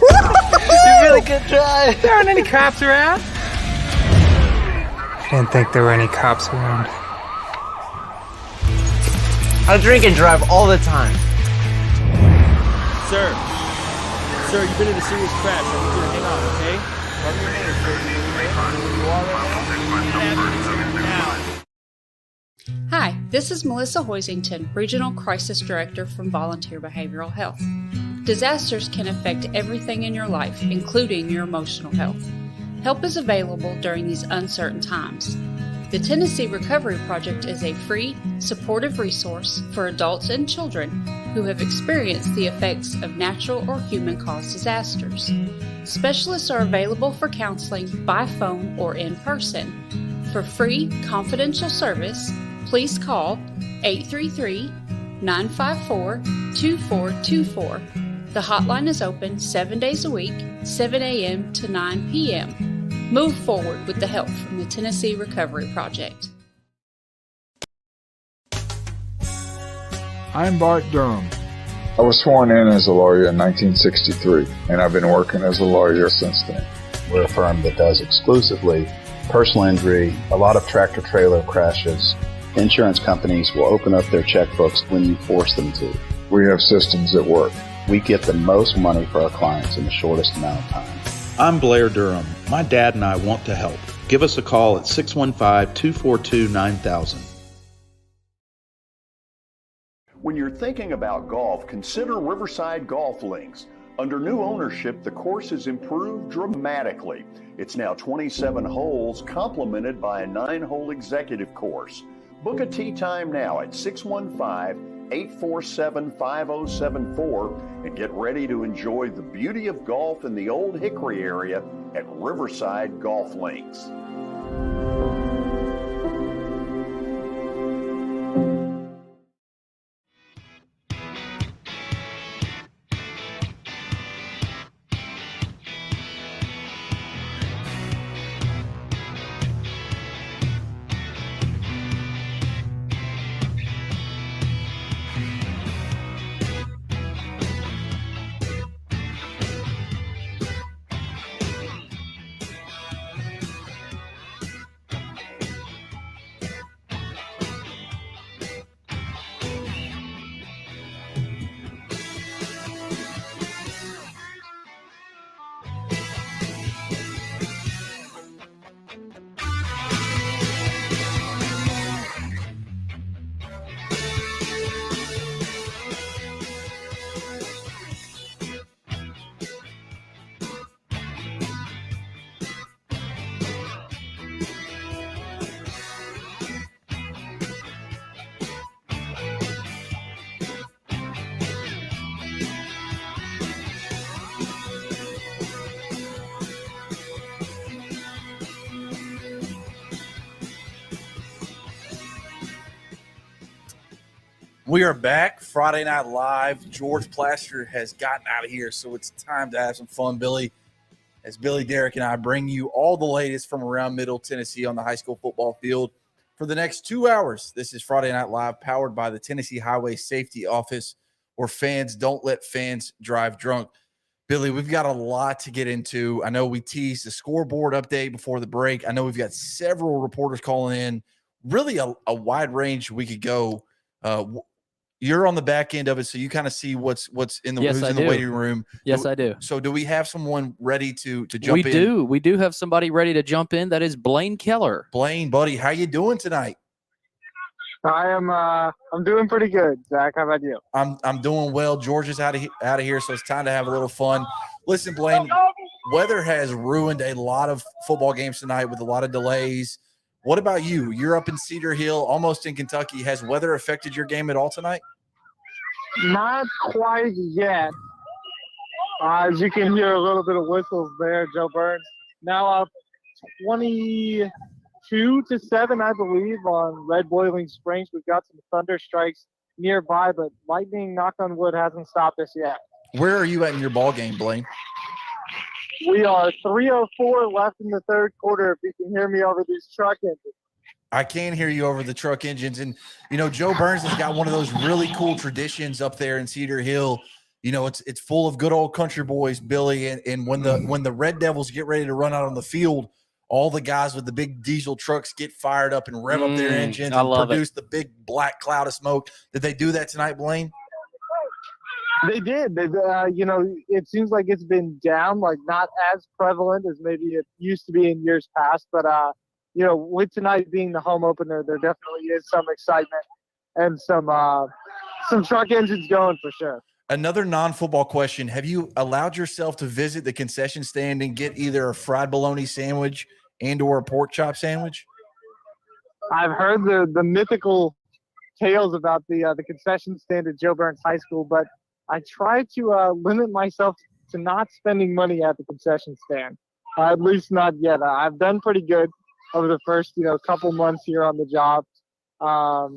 really good try. There aren't any cops around. I didn't think there were any cops around. I drink and drive all the time. Sir, you've been in a serious crash. I need you to hang on, okay? Tell me your name, sir. Where you are right now. Hi, this is Melissa Hoisington, Regional Crisis Director from Volunteer Behavioral Health. Disasters can affect everything in your life, including your emotional health. Help is available during these uncertain times. The Tennessee Recovery Project is a free, supportive resource for adults and children who have experienced the effects of natural or human-caused disasters. Specialists are available for counseling by phone or in person. For free, confidential service, please call 833-954-2424. The hotline is open 7 days a week, 7 a.m. to 9 p.m. Move forward with the help from the Tennessee Recovery Project. I'm Bart Durham. I was sworn in as a lawyer in 1963, and I've been working as a lawyer since then. We're a firm that does exclusively personal injury, a lot of tractor trailer crashes. Insurance companies will open up their checkbooks when you force them to. We have systems that work. We get the most money for our clients in the shortest amount of time. I'm Blair Durham. My dad and I want to help. Give us a call at 615-242-9000. When you're thinking about golf, consider Riverside Golf Links. Under new ownership, the course has improved dramatically. It's now 27 holes, complemented by a 9-hole executive course. Book a tee time now at 615-847-5074 and get ready to enjoy the beauty of golf in the Old Hickory area at Riverside Golf Links. We are back, Friday Night Live. George Plaster has gotten out of here, so it's time to have some fun, Billy. As Billy, Derek, and I bring you all the latest from around Middle Tennessee on the high school football field for the next 2 hours. This is Friday Night Live, powered by the Tennessee Highway Safety Office, where fans don't let fans drive drunk. Billy, we've got a lot to get into. I know we teased the scoreboard update before the break. I know we've got several reporters calling in. Really a wide range we could go. You're on the back end of it, so you kind of see what's in the, who's in the waiting room. Yes, I do. So do we have someone ready to jump in? We do have somebody ready to jump in. That is Blaine Keller. Blaine, buddy, how you doing tonight? I'm doing pretty good, Zach. How about you? I'm doing well. George is out of here, so it's time to have a little fun. Listen, Blaine, weather has ruined a lot of football games tonight with a lot of delays. What about you? You're up in Cedar Hill, almost in Kentucky. Has weather affected your game at all tonight? Not quite yet. As you can hear a little bit of whistles there, Joe Burns. Now up 22-7, I believe, on Red Boiling Springs. We've got some thunder strikes nearby, but lightning, knock on wood, hasn't stopped us yet. Where are you at in your ball game, Blaine? We are 3:04 left in the third quarter, if you can hear me over these truck engines. I can hear you over the truck engines. And, Joe Burns has got one of those really cool traditions up there in Cedar Hill. It's full of good old country boys, Billy. And when the Red Devils get ready to run out on the field, all the guys with the big diesel trucks get fired up and rev up their engines and produce the big black cloud of smoke. Did they do that tonight, Blaine? They did. It seems like it's been down, like not as prevalent as maybe it used to be in years past. But, with tonight being the home opener, there definitely is some excitement and some truck engines going for sure. Another non-football question. Have you allowed yourself to visit the concession stand and get either a fried bologna sandwich and or a pork chop sandwich? I've heard the mythical tales about the concession stand at Joe Burns High School, but I try to limit myself to not spending money at the concession stand, at least not yet. I've done pretty good over the first, couple months here on the job. I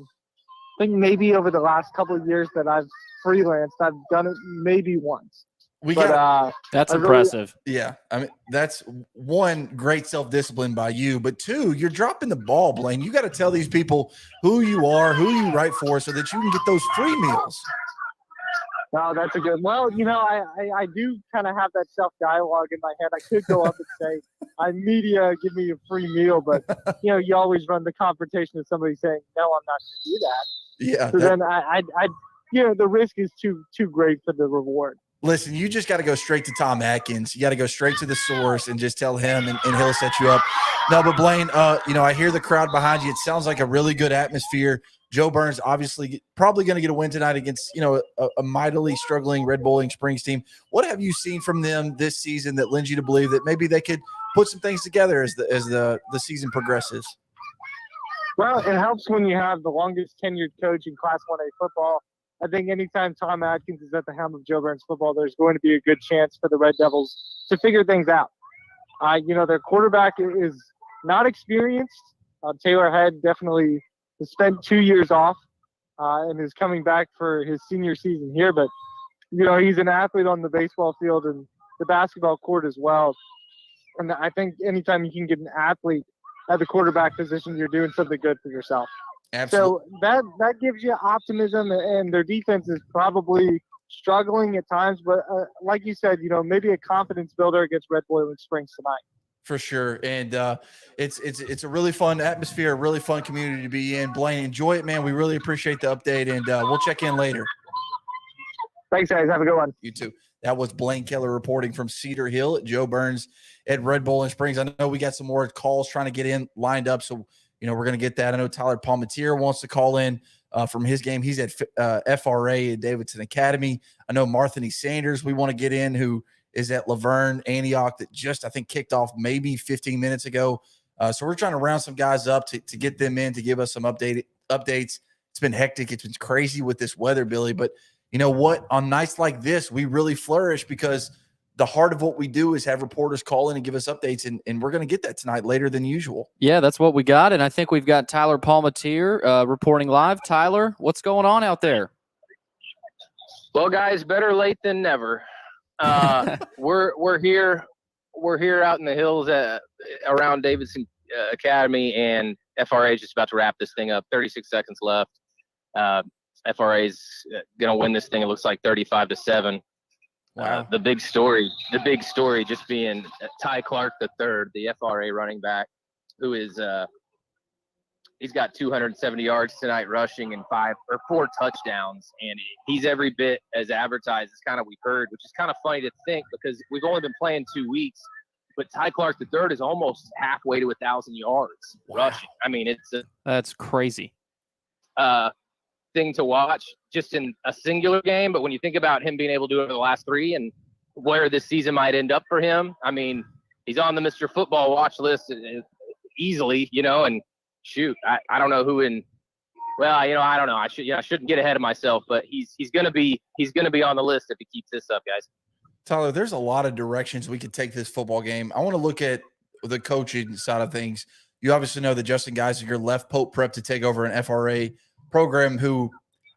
think maybe over the last couple of years that I've freelanced, I've done it maybe once. That's impressive. Yeah. I mean, that's one, great self-discipline by you, but two, you're dropping the ball, Blaine. You got to tell these people who you are, who you write for, so that you can get those free meals. Oh, that's a good. Well, I do kind of have that self-dialogue in my head. I could go up and say, "I'm media, give me a free meal," but you always run the confrontation of somebody saying, "No, I'm not going to do that." Yeah. So then I the risk is too great for the reward. Listen, you just got to go straight to Tom Atkins. You got to go straight to the source and just tell him, and he'll set you up. No, but Blaine, I hear the crowd behind you. It sounds like a really good atmosphere. Joe Burns obviously probably going to get a win tonight against, a mightily struggling Red Bowling Springs team. What have you seen from them this season that lends you to believe that maybe they could put some things together as the season progresses? Well, it helps when you have the longest tenured coach in Class 1A football. I think anytime Tom Atkins is at the helm of Joe Burns football, there's going to be a good chance for the Red Devils to figure things out. Their quarterback is not experienced. Taylor Head definitely spent 2 years off and is coming back for his senior season here. But, he's an athlete on the baseball field and the basketball court as well. And I think anytime you can get an athlete at the quarterback position, you're doing something good for yourself. Absolutely. So that gives you optimism, and their defense is probably struggling at times. But like you said, maybe a confidence builder against Red Bowling Springs tonight. For sure. And it's a really fun atmosphere, a really fun community to be in. Blaine, enjoy it, man. We really appreciate the update, and we'll check in later. Thanks, guys. Have a good one. You too. That was Blaine Keller reporting from Cedar Hill at Joe Burns at Red Bowling Springs. I know we got some more calls trying to get in lined up, so we're going to get that. I know Tyler Palmatier wants to call in from his game. He's at FRA at Davidson Academy. I know Marthany Sanders we want to get in, who is at Laverne Antioch, that just, I think, kicked off maybe 15 minutes ago. So we're trying to round some guys up to get them in to give us some updates. It's been hectic. It's been crazy with this weather, Billy. But you know what? On nights like this, we really flourish because the heart of what we do is have reporters call in and give us updates, and we're going to get that tonight later than usual. Yeah, that's what we got, and I think we've got Tyler Palmatier reporting live. Tyler, what's going on out there? Well, guys, better late than never. We're here out in the hills around Davidson Academy, and FRA is just about to wrap this thing up. 36 seconds left. FRA is going to win this thing. It looks like 35-7. Wow. The big story just being Ty Clark III, the FRA running back, who is he's got 270 yards tonight rushing and 4 touchdowns, and he's every bit as advertised as kind of we heard, which is kind of funny to think because we've only been playing 2 weeks, but Ty Clark III is almost halfway to 1,000 yards rushing. I mean, that's crazy. Thing to watch just in a singular game, but when you think about him being able to do it over the last 3 and where this season might end up for him, I mean, he's on the Mr. Football watch list easily, and shoot, I don't know who I don't know. I shouldn't get ahead of myself, but he's gonna be on the list if he keeps this up, guys. Tyler, there's a lot of directions we could take this football game. I want to look at the coaching side of things. You obviously know that Justin Geisinger left Pope Prep to take over an FRA program who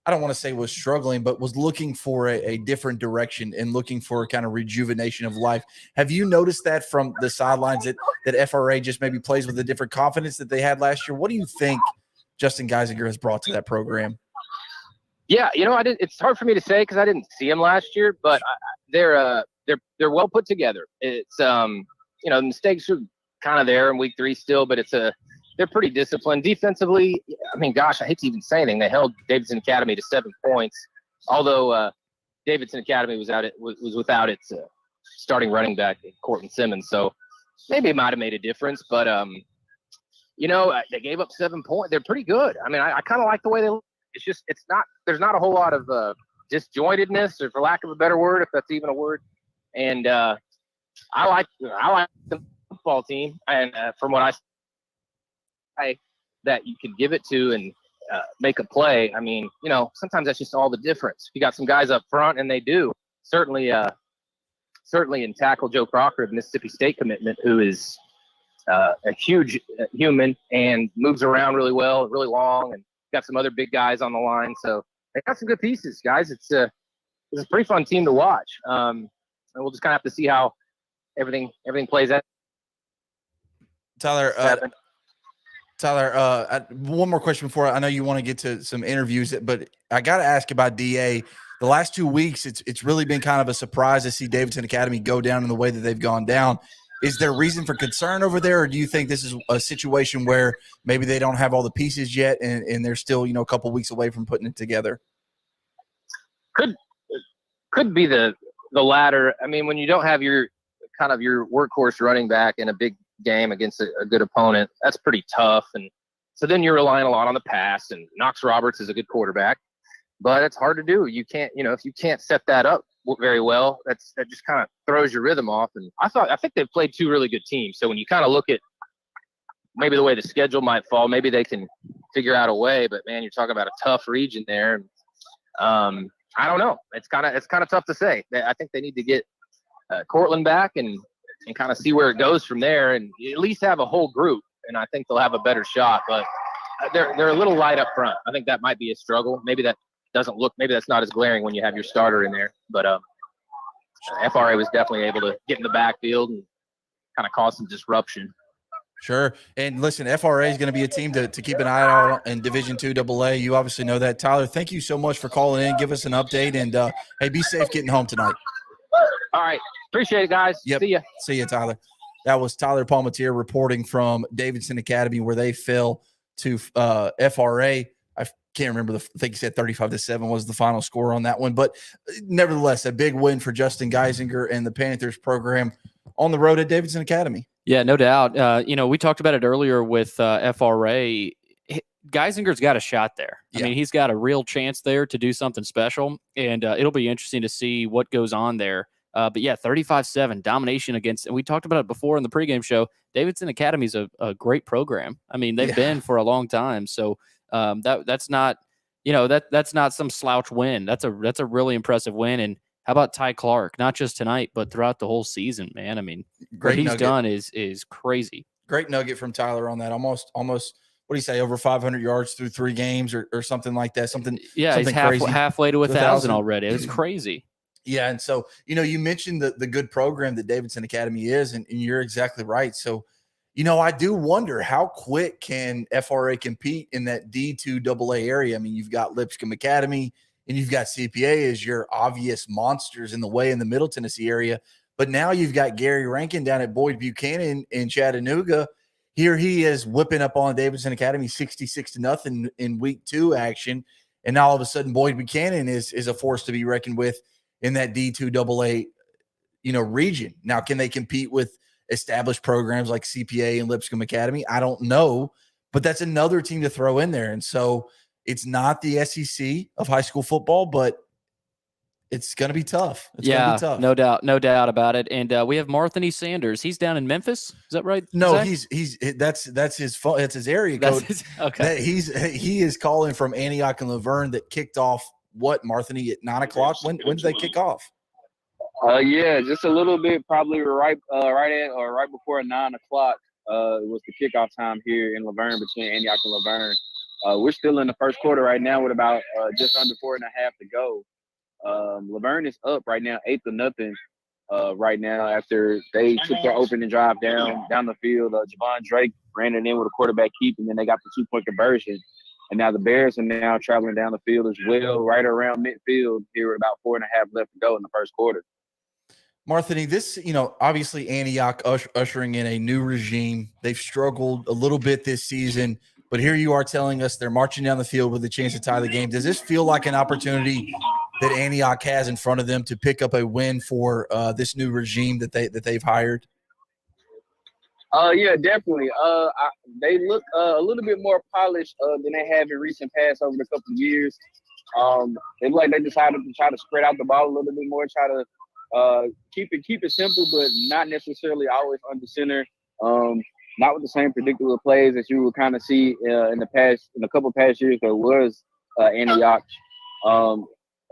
I don't want to say was struggling, but was looking for a different direction and looking for a kind of rejuvenation of life. Have you noticed that from the sidelines that FRA just maybe plays with a different confidence that they had last year? What do you think Justin Geisinger has brought to that program? Yeah, it's hard for me to say because I didn't see him last year, but they're well put together. It's the mistakes are kind of there in week 3 still, but they're pretty disciplined defensively. I mean, gosh, I hate to even say anything. They held Davidson Academy to 7 points, although Davidson Academy was without its starting running back, Corton Simmons. So maybe it might have made a difference, but they gave up 7 points. They're pretty good. I mean, I kind of like the way they look. It's just there's not a whole lot of disjointedness, or for lack of a better word, if that's even a word. And I like the football team, and from what I that you can give it to and make a play. I mean, sometimes that's just all the difference. You got some guys up front, and they do certainly in tackle Joe Crocker, the Mississippi State commitment, who is a huge human and moves around really well, really long, and got some other big guys on the line. So they got some good pieces, guys. It's a pretty fun team to watch. And we'll just kind of have to see how everything plays out. Tyler, one more question before I know you want to get to some interviews, but I got to ask about DA. The last 2 weeks, it's really been kind of a surprise to see Davidson Academy go down in the way that they've gone down. Is there reason for concern over there, or do you think this is a situation where maybe they don't have all the pieces yet and they're still, a couple weeks away from putting it together? Could be the latter. I mean, when you don't have your workhorse running back in a big game against a good opponent, that's pretty tough. And so then you're relying a lot on the pass, and Knox Roberts is a good quarterback, but it's hard to do. You can't, if you can't set that up very well, that just kind of throws your rhythm off. And I think they've played 2 really good teams. So when you kind of look at maybe the way the schedule might fall, maybe they can figure out a way, but man, you're talking about a tough region there. I don't know. It's kind of tough to say. I think they need to get Cortland back and kind of see where it goes from there, and at least have a whole group. And I think they'll have a better shot, but they're a little light up front. I think that might be a struggle. Maybe that's not as glaring when you have your starter in there, but FRA was definitely able to get in the backfield and kind of cause some disruption. Sure. And listen, FRA is going to be a team to keep an eye on in Division II AA. You obviously know that. Tyler, thank you so much for calling in. Give us an update, and hey, be safe getting home tonight. All right. Appreciate it, guys. Yep. See ya. See ya, Tyler. That was Tyler Palmatier reporting from Davidson Academy, where they fell to FRA. I can't remember. I think he said 35-7 was the final score on that one. But nevertheless, a big win for Justin Geisinger and the Panthers program on the road at Davidson Academy. Yeah, no doubt. We talked about it earlier with FRA. Geisinger's got a shot there. I mean, he's got a real chance there to do something special, and it'll be interesting to see what goes on there. But yeah, 35-7 domination against, and we talked about it before in the pregame show. Davidson Academy is a great program. I mean, they've been for a long time. So that's not, that's not some slouch win. That's a really impressive win. And how about Ty Clark? Not just tonight, but throughout the whole season, man. I mean, what he's done is crazy. Great nugget from Tyler on that. Almost. What do you say? Over 500 yards through 3 games or something like that. Something. Yeah, something he's crazy. halfway to 1,000 already. It's crazy. Yeah, and so you mentioned the good program that Davidson Academy is, and you're exactly right. So, I do wonder how quick can FRA compete in that D2 AA area. I mean, you've got Lipscomb Academy and you've got CPA as your obvious monsters in the Middle Tennessee area. But now you've got Gary Rankin down at Boyd Buchanan in Chattanooga. Here he is whipping up on Davidson Academy 66-0 in week 2 action. And now all of a sudden Boyd Buchanan is a force to be reckoned with in that D2 AA, region. Now, can they compete with established programs like CPA and Lipscomb Academy? I don't know, but that's another team to throw in there. And so it's not the SEC of high school football, but it's going to be tough. It's going to be tough. No doubt about it. And we have Marthany Sanders. He's down in Memphis. Is that right? No, Zach? that's his phone. That's his area code. Okay. He is calling from Antioch and Laverne that kicked off Marthany at 9 o'clock. When did they kick off? Yeah, just a little bit, probably right before 9 o'clock. It was the kickoff time here in Laverne, between Antioch and Laverne. We're still in the first quarter right now with about just under 4.5 to go. Laverne is up right now, 8-0 right now after they took their opening drive down the field. Javon Drake ran it in with a quarterback keep, and then they got the 2-point conversion. And now the Bears are now traveling down the field as well, right around midfield here with about 4.5 left to go in the first quarter. Marthany, this, obviously Antioch ushering in a new regime. They've struggled a little bit this season, but here you are telling us they're marching down the field with a chance to tie the game. Does this feel like an opportunity that Antioch has in front of them to pick up a win for this new regime that they've hired? Yeah, definitely. They look a little bit more polished than they have in recent past over the couple of years. They look like they decided to try to spread out the ball a little bit more, try to keep it simple, but not necessarily always under center. Not with the same predictable plays that you would kind of see in a couple of past years there was Antioch.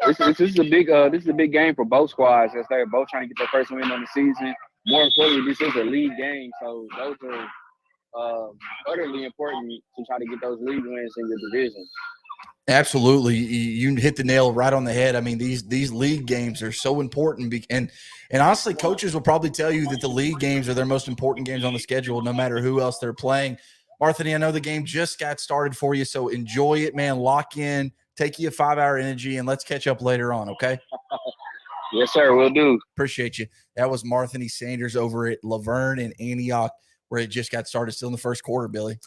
This is a big game for both squads as they're both trying to get their first win on the season. More importantly, this is a league game, so those are utterly important to try to get those league wins in your division. Absolutely. You hit the nail right on the head. I mean, these league games are so important. And honestly, coaches will probably tell you that the league games are their most important games on the schedule, no matter who else they're playing. Marthany, I know the game just got started for you, so enjoy it, man. Lock in, take you a 5-hour energy, and let's catch up later on, okay? Yes, sir. Will do. Appreciate you. That was Marthany Sanders over at Laverne and Antioch, where it just got started, still in the first quarter, Billy.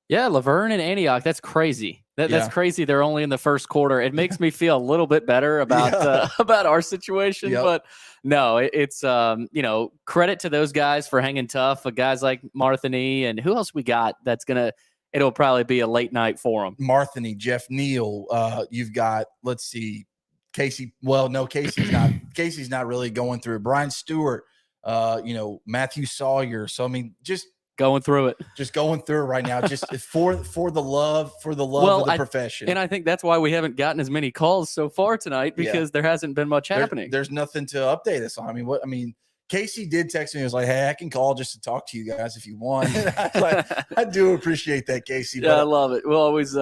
Yeah, Laverne and Antioch. That's crazy. That's crazy. They're only in the first quarter. It makes me feel a little bit better about our situation, but no, it's credit to those guys for hanging tough. Guys like Marthany and who else we got that's gonna. It'll probably be a late night for them. Marthany, Jeff Neal. You've got, let's see, Casey. Well, no, Casey's not. Casey's not really going through it. Brian Stewart. Matthew Sawyer. So I mean, just going through it right now, just for the love of the profession. And I think that's why we haven't gotten as many calls so far tonight, because there hasn't been much happening. There's nothing to update us on. I mean, Casey did text me. He was like, "Hey, I can call just to talk to you guys if you want." I do appreciate that, Casey. Yeah, I love it. We'll always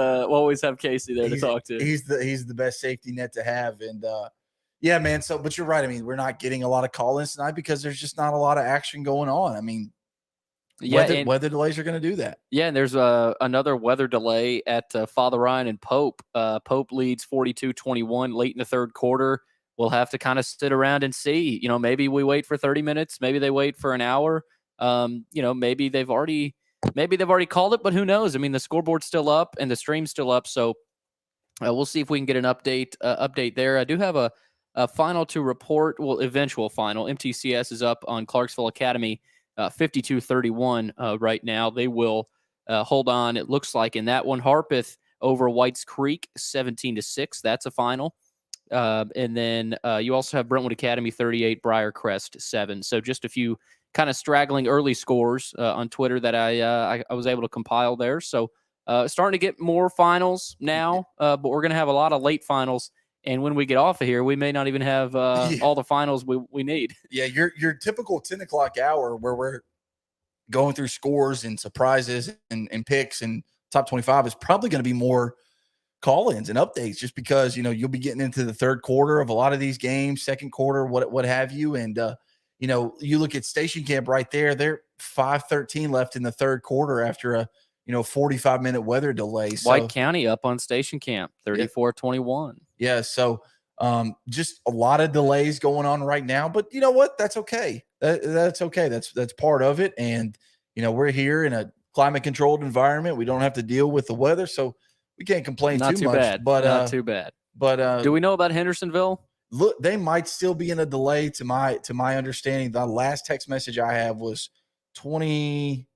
have Casey there to talk to. He's the best safety net to have, and yeah, man. So, but you're right. I mean, we're not getting a lot of call-ins tonight because there's just not a lot of action going on. I mean, weather delays are going to do that. Yeah, and there's another weather delay at Father Ryan and Pope. Pope leads 42-21 late in the third quarter. We'll have to kind of sit around and see. Maybe we wait for 30 minutes. Maybe they wait for an hour. Maybe they've already called it, but who knows? I mean, the scoreboard's still up and the stream's still up, so we'll see if we can get an update there. I do have a final to report. Well, eventual final. MTCS is up on Clarksville Academy. 52-31 right now. They will hold on, it looks like, in that one. Harpeth over Whites Creek 17-6. That's a final. And then you also have Brentwood Academy 38, Briarcrest 7. So just a few kind of straggling early scores on Twitter that I was able to compile there. So starting to get more finals now, but we're going to have a lot of late finals. And when we get off of here, we may not even have all the finals we need. Yeah, your typical 10 o'clock hour where we're going through scores and surprises and picks and top 25 is probably going to be more call-ins and updates, just because, you'll be getting into the third quarter of a lot of these games, second quarter, what have you. And, you look at Station Camp right there, they're 5:13 left in the third quarter after a 45-minute weather delay. So, White County up on Station Camp, 34-21. Yeah, so just a lot of delays going on right now, but you know what? That's okay. That's okay. That's part of it. And we're here in a climate-controlled environment. We don't have to deal with the weather, so we can't complain Not too much. Bad. But not too bad. But do we know about Hendersonville? Look, they might still be in a delay. To my understanding, the last text message I have was 35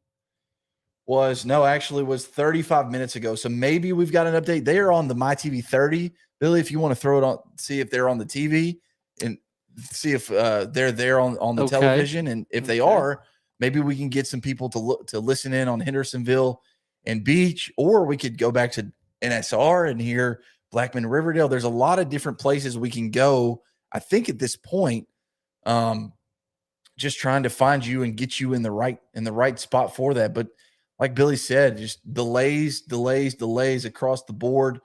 minutes ago. So maybe we've got an update. They are on the MyTV 30. Billy, if you want to throw it on, see if they're on the TV and see if they're there on the television. And if they are, maybe we can get some people to listen in on Hendersonville and Beach, or we could go back to NSR and hear Blackman Riverdale. There's a lot of different places we can go. I think at this point, just trying to find you and get you in the right spot for that. But like Billy said, just delays across the board.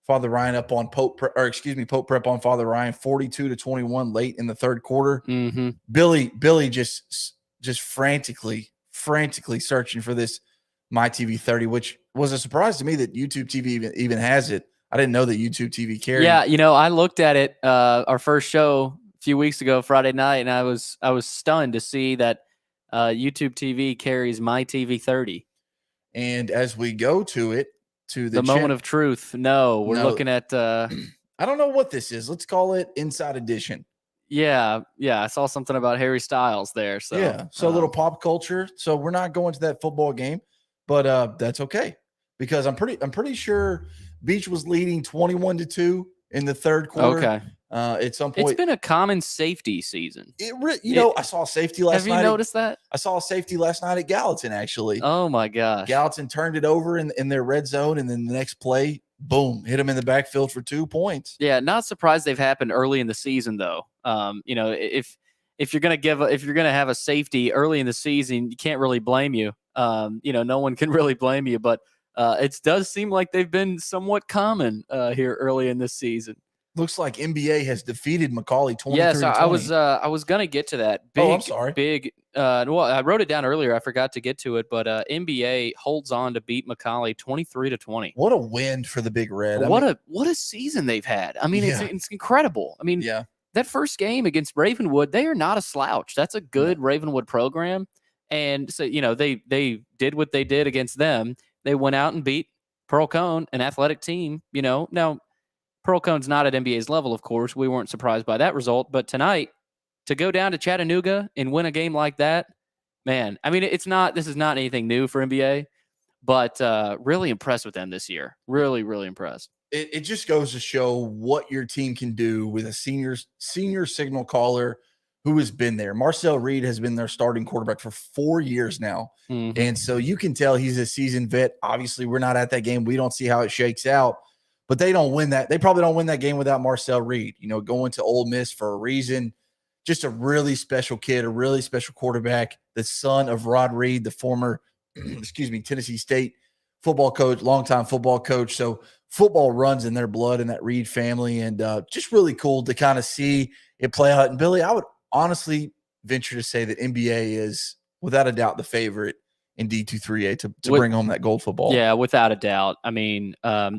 Father Ryan up on Pope Prep on Father Ryan 42-21 late in the third quarter. Mm-hmm. Billy just frantically searching for this My TV 30, which was a surprise to me that YouTube TV even has it. I didn't know that YouTube TV carried. Yeah, I looked at it our first show a few weeks ago, Friday night, and I was stunned to see that YouTube TV carries My TV 30. And as we go to it, to the moment of truth. No, we're looking at I don't know what this is. Let's call it Inside Edition. Yeah. I saw something about Harry Styles there. So yeah, so a little pop culture. So we're not going to that football game, but that's okay because I'm pretty sure Beach was leading 21-2 in the third quarter. Okay. At some point, it's been a common safety season. I saw a safety last night. Have you noticed that? I saw a safety last night at Gallatin, actually. Oh, my gosh. Gallatin turned it over in their red zone, and then the next play, boom, hit him in the backfield for 2 points. Yeah, not surprised they've happened early in the season, though. If you're gonna have a safety early in the season, you can't really blame you. No one can really blame you, but it does seem like they've been somewhat common here early in this season. Looks like NBA has defeated McCallie 23-20. Yes, I was gonna get to that. I'm sorry. Well, I wrote it down earlier. I forgot to get to it, but NBA holds on to beat McCallie 23-20. What a win for the Big Red! What a season they've had. I mean, it's incredible. I mean, that first game against Ravenwood, they are not a slouch. That's a good Ravenwood program, and so they did what they did against them. They went out and beat Pearl Cone, an athletic team. Now. Pearl Cone's not at NBA's level, of course. We weren't surprised by that result. But tonight, to go down to Chattanooga and win a game like that, man, I mean, this is not anything new for NBA, but really impressed with them this year. Really, really impressed. It just goes to show what your team can do with a senior signal caller who has been there. Marcel Reed has been their starting quarterback for 4 years now. Mm-hmm. And so you can tell he's a seasoned vet. Obviously, we're not at that game. We don't see how it shakes out. But they don't win that. They probably don't win that game without Marcel Reed, going to Ole Miss for a reason. Just a really special kid, a really special quarterback, the son of Rod Reed, the former, Tennessee State football coach, longtime football coach. So football runs in their blood in that Reed family. And just really cool to kind of see it play out. And Billy, I would honestly venture to say that NBA is without a doubt the favorite in D2-3A to bring home that gold football. Yeah, without a doubt. I mean,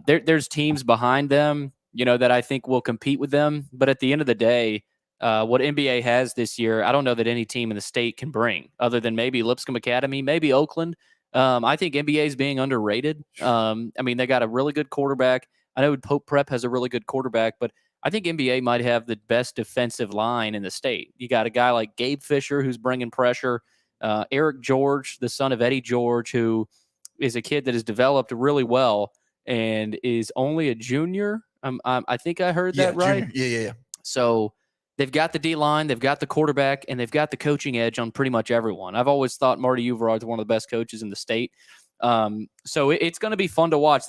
there's teams behind them, that I think will compete with them. But at the end of the day, what NBA has this year, I don't know that any team in the state can bring, other than maybe Lipscomb Academy, maybe Oakland. I think NBA is being underrated. I mean, they got a really good quarterback. I know Pope Prep has a really good quarterback, but I think NBA might have the best defensive line in the state. You got a guy like Gabe Fisher who's bringing pressure. Eric George, the son of Eddie George, who is a kid that has developed really well and is only a junior. I think I heard that right. Junior. Yeah. So they've got the D-line, they've got the quarterback, and they've got the coaching edge on pretty much everyone. I've always thought Marty Uverard is one of the best coaches in the state. So it's going to be fun to watch.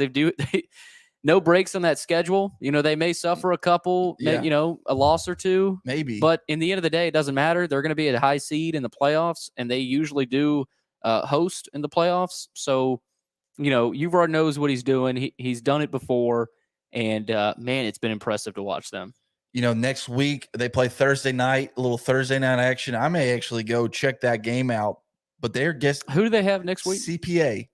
No breaks on that schedule. They may suffer a couple, a loss or two. Maybe. But in the end of the day, it doesn't matter. They're going to be at a high seed in the playoffs, and they usually do host in the playoffs. So, Uverard knows what he's doing. He's done it before, and, man, it's been impressive to watch them. Next week they play Thursday night, a little Thursday night action. I may actually go check that game out. But who do they have next week? CPA.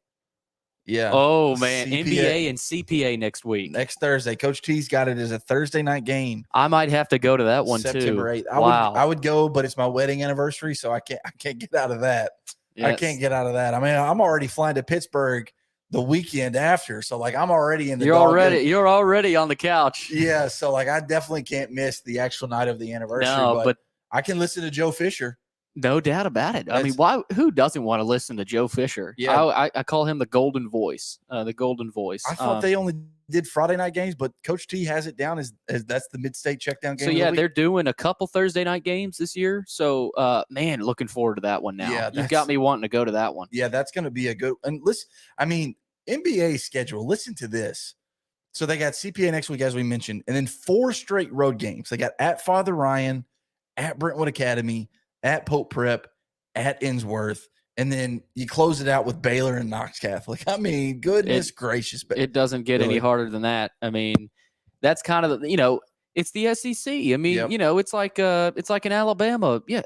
Yeah. Oh, man. CPA. NBA and CPA next week. Next Thursday. Coach T's got it as a Thursday night game. I might have to go to that one September too. 8th. I would go, but it's my wedding anniversary, so I can't get out of that. Yes. I can't get out of that. I mean, I'm already flying to Pittsburgh the weekend after, so I'm already in the You're already on the couch. Yeah, so I definitely can't miss the actual night of the anniversary. No, but I can listen to Joe Fisher. No doubt about it. I mean, who doesn't want to listen to Joe Fisher? Yeah. I call him the golden voice. The golden voice. I thought they only did Friday night games, but Coach T has it down as that's the mid-state checkdown game. So yeah, they're doing a couple Thursday night games this year. So man, looking forward to that one now. Yeah, you've got me wanting to go to that one. Yeah, that's going to be a good. And listen, I mean, NBA schedule. Listen to this. So they got CPA next week, as we mentioned, and then 4 straight road games. They got at Father Ryan, at Brentwood Academy, at Pope Prep, at Innsworth, and then you close it out with Baylor and Knox Catholic. I mean, goodness gracious. It doesn't get any harder than that. I mean, that's kind of it's the SEC. I mean, it's like an Alabama. Yeah,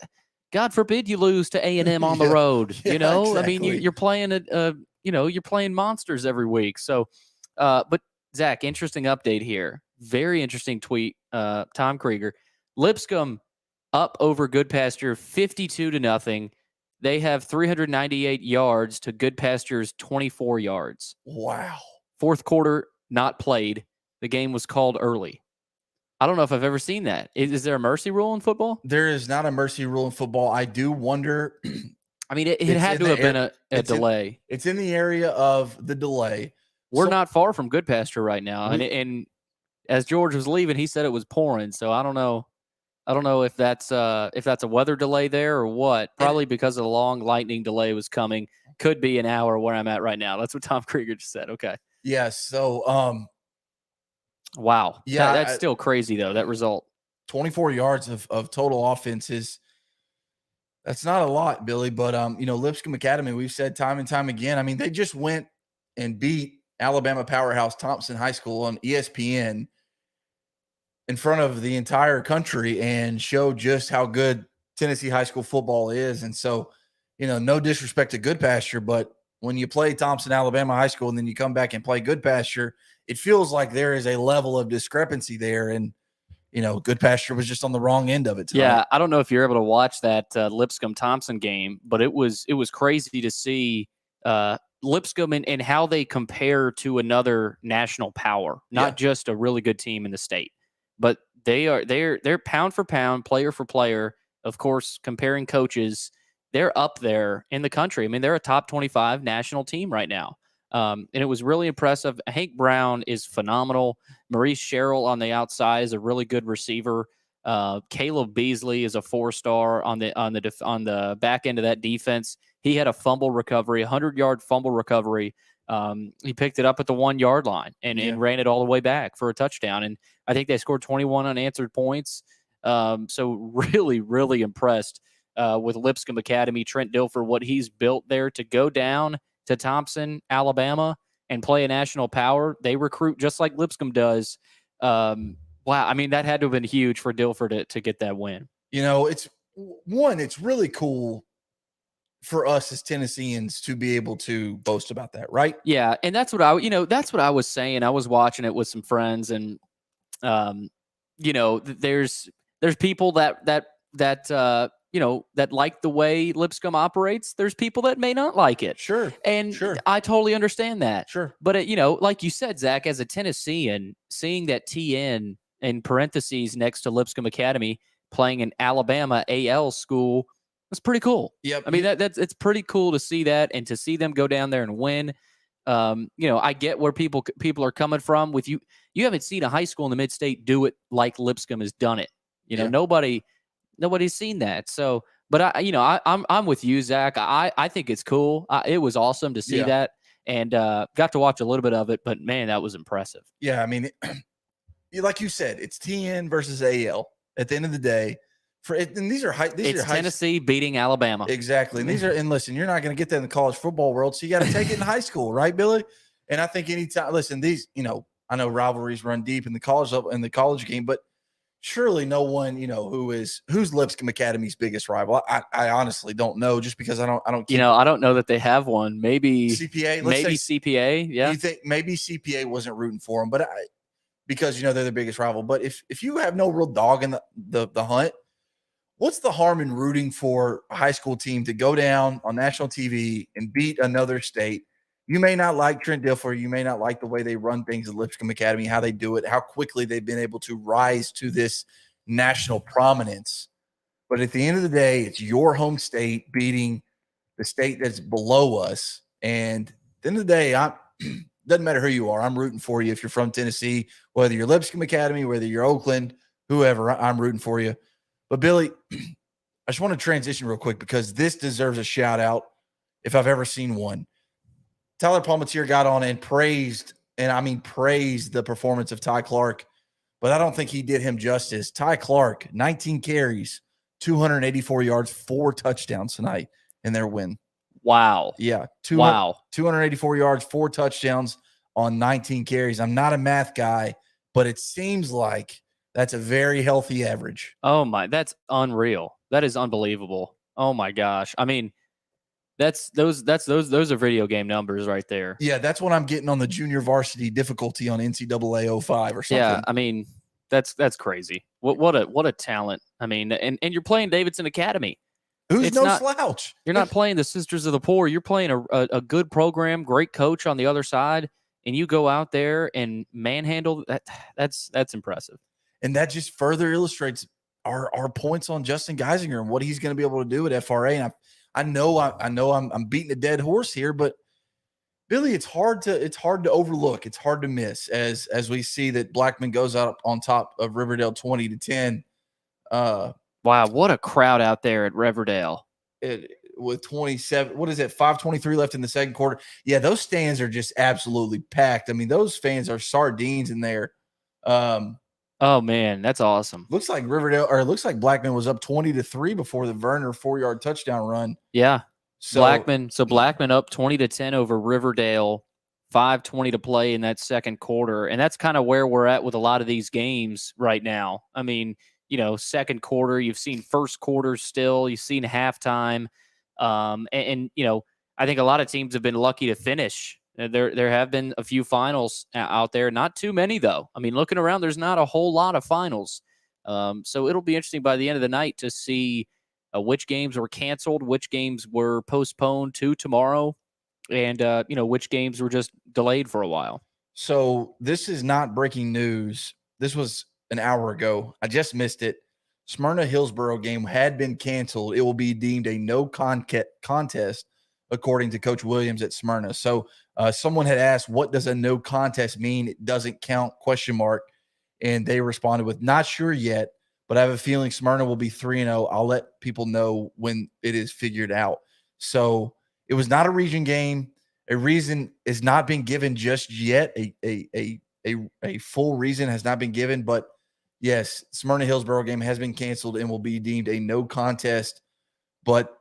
God forbid you lose to A&M on the road. Exactly. I mean, you're playing you're playing monsters every week. So, but Zach, interesting update here. Very interesting tweet. Tom Krieger, Lipscomb up over Goodpasture 52-0. They have 398 yards to Goodpasture's 24 yards. Wow. Fourth quarter not played. The game was called early. I don't know if I've ever seen that. Is there a mercy rule in football? There is not a mercy rule in football. I do wonder. I mean, it had to have been a delay. It's in the area of the delay. We're not far from Goodpasture right now. And as George was leaving, he said it was pouring. So I don't know. I don't know if that's a weather delay there or what. Probably because of the long lightning delay was coming. Could be an hour where I'm at right now. That's what Tom Krieger just said. Okay. Yeah. So, wow. Yeah, that's still crazy though. That result. 24 yards of total offenses. That's not a lot, Billy. But Lipscomb Academy, we've said time and time again. I mean, they just went and beat Alabama powerhouse Thompson High School on ESPN in front of the entire country and show just how good Tennessee high school football is. And so, no disrespect to Goodpasture, but when you play Thompson, Alabama high school, and then you come back and play Goodpasture, it feels like there is a level of discrepancy there. And, Goodpasture was just on the wrong end of it tonight. Yeah. I don't know if you're able to watch that Lipscomb Thompson game, but it was crazy to see Lipscomb and how they compare to another national power, not just a really good team in the state. But they're pound for pound, player for player. Of course, comparing coaches, they're up there in the country. I mean, they're a top 25 national team right now. And it was really impressive. Hank Brown is phenomenal. Maurice Sherrill on the outside is a really good receiver. Caleb Beasley is a 4-star on the back end of that defense. He had a fumble recovery, 100-yard fumble recovery. He picked it up at the 1-yard line and ran it all the way back for a touchdown. And I think they scored 21 unanswered points. So really, really impressed with Lipscomb Academy, Trent Dilfer, what he's built there to go down to Thompson, Alabama, and play a national power. They recruit just like Lipscomb does. Wow. I mean, that had to have been huge for Dilfer to get that win. It's really cool for us as Tennesseans to be able to boast about that, right? Yeah, and that's what I was saying. I was watching it with some friends, and there's people that like the way Lipscomb operates. There's people that may not like it. Sure. And I totally understand that. Sure. But like you said, Zach, as a Tennessean, seeing that TN in parentheses next to Lipscomb Academy playing an Alabama AL school, that's pretty cool. Yep. I mean, it's pretty cool to see that and to see them go down there and win. I get where people are coming from with you. You haven't seen a high school in the mid-state do it like Lipscomb has done it. Nobody's seen that. So, but I'm with you, Zach. I think it's cool. It was awesome to see that, and got to watch a little bit of it. But man, that was impressive. Yeah, I mean, like you said, it's TN versus AL. At the end of the day, and these are high. It's Tennessee beating Alabama. Exactly. And listen, you're not going to get that in the college football world, so you got to take it in high school, right, Billy? And I think anytime, listen, these, I know rivalries run deep in the college game, but surely no one, who's Lipscomb Academy's biggest rival. I honestly don't know, just because I don't. I don't know that they have one. Maybe CPA. Maybe CPA. Yeah. You think maybe CPA wasn't rooting for them, but because they're the biggest rival. But if you have no real dog in the hunt, what's the harm in rooting for a high school team to go down on national TV and beat another state? You may not like Trent Dilfer. You may not like the way they run things at Lipscomb Academy, how they do it, how quickly they've been able to rise to this national prominence. But at the end of the day, it's your home state beating the state that's below us. And at the end of the day, doesn't matter who you are. I'm rooting for you if you're from Tennessee, whether you're Lipscomb Academy, whether you're Oakland, whoever, I'm rooting for you. But, Billy, I just want to transition real quick because this deserves a shout-out if I've ever seen one. Tyler Palmatier got on and praised the performance of Ty Clark, but I don't think he did him justice. Ty Clark, 19 carries, 284 yards, 4 touchdowns tonight in their win. Wow. Yeah. Wow. 284 yards, 4 touchdowns on 19 carries. I'm not a math guy, but it seems like that's a very healthy average. Oh my, that's unreal. That is unbelievable. Oh my gosh. I mean, those are video game numbers right there. Yeah, that's what I'm getting on the junior varsity difficulty on NCAA 05 or something. Yeah, I mean, that's crazy. What a talent. I mean, and you're playing Davidson Academy. Who's It's no not- slouch. You're not playing the Sisters of the Poor. You're playing a good program, great coach on the other side, and you go out there and manhandle that. That's impressive. And that just further illustrates our points on Justin Geisinger and what he's going to be able to do at FRA. And I know I'm beating a dead horse here, but Billy, it's hard to overlook. It's hard to miss as we see that Blackman goes out on top of Riverdale 20-10. Wow, what a crowd out there at Riverdale. With 27, what is it, 5:23 left in the second quarter. Yeah, those stands are just absolutely packed. I mean, those fans are sardines in there. Oh man, that's awesome. Looks like Riverdale, or it looks like Blackman was up 20-3 before the Werner 4-yard touchdown run. Yeah. So Blackman up 20-10 over Riverdale, 5:20 to play in that second quarter. And that's kind of where we're at with a lot of these games right now. I mean, second quarter, you've seen first quarter still, you've seen halftime. And I think a lot of teams have been lucky to finish. There have been a few finals out there, not too many though. I mean, looking around, there's not a whole lot of finals. So it'll be interesting by the end of the night to see which games were canceled, which games were postponed to tomorrow, and which games were just delayed for a while. So this is not breaking news. This was an hour ago. I just missed it. Smyrna Hillsborough game had been canceled. It will be deemed a no contest, according to Coach Williams at Smyrna. So someone had asked, what does a no contest mean? It doesn't count, ? And they responded with, not sure yet, but I have a feeling Smyrna will be 3-0. I'll let people know when it is figured out. So it was not a region game. A reason is not being given just yet. A full reason has not been given, but yes, Smyrna Hillsborough game has been canceled and will be deemed a no contest. But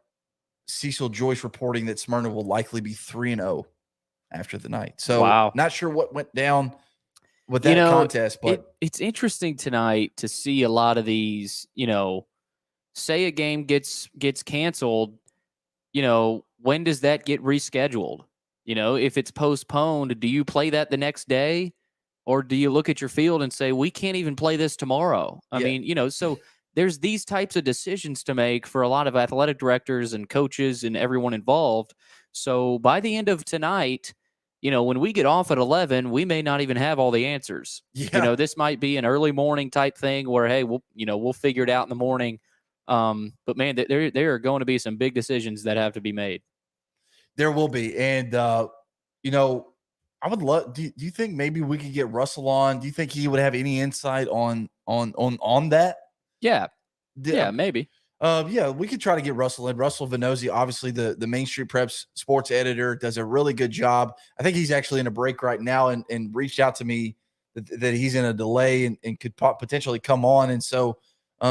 Cecil Joyce reporting that Smyrna will likely be 3-0 after the night. So wow. Not sure what went down with that contest, but it's interesting tonight to see a lot of these, say a game gets canceled, when does that get rescheduled? If it's postponed, do you play that the next day? Or do you look at your field and say, we can't even play this tomorrow? I mean, so there's these types of decisions to make for a lot of athletic directors and coaches and everyone involved. So by the end of tonight, when we get off at 11, we may not even have all the answers. Yeah. This might be an early morning type thing where, hey, we'll figure it out in the morning. But man, there are going to be some big decisions that have to be made. There will be. And, I would love. Do you think maybe we could get Russell on? Do you think he would have any insight on that? Yeah, maybe. Yeah, we could try to get Russell in. Russell Venozzi, obviously the Main Street Preps sports editor, does a really good job. I think he's actually in a break right now and reached out to me that he's in a delay and could potentially come on. And so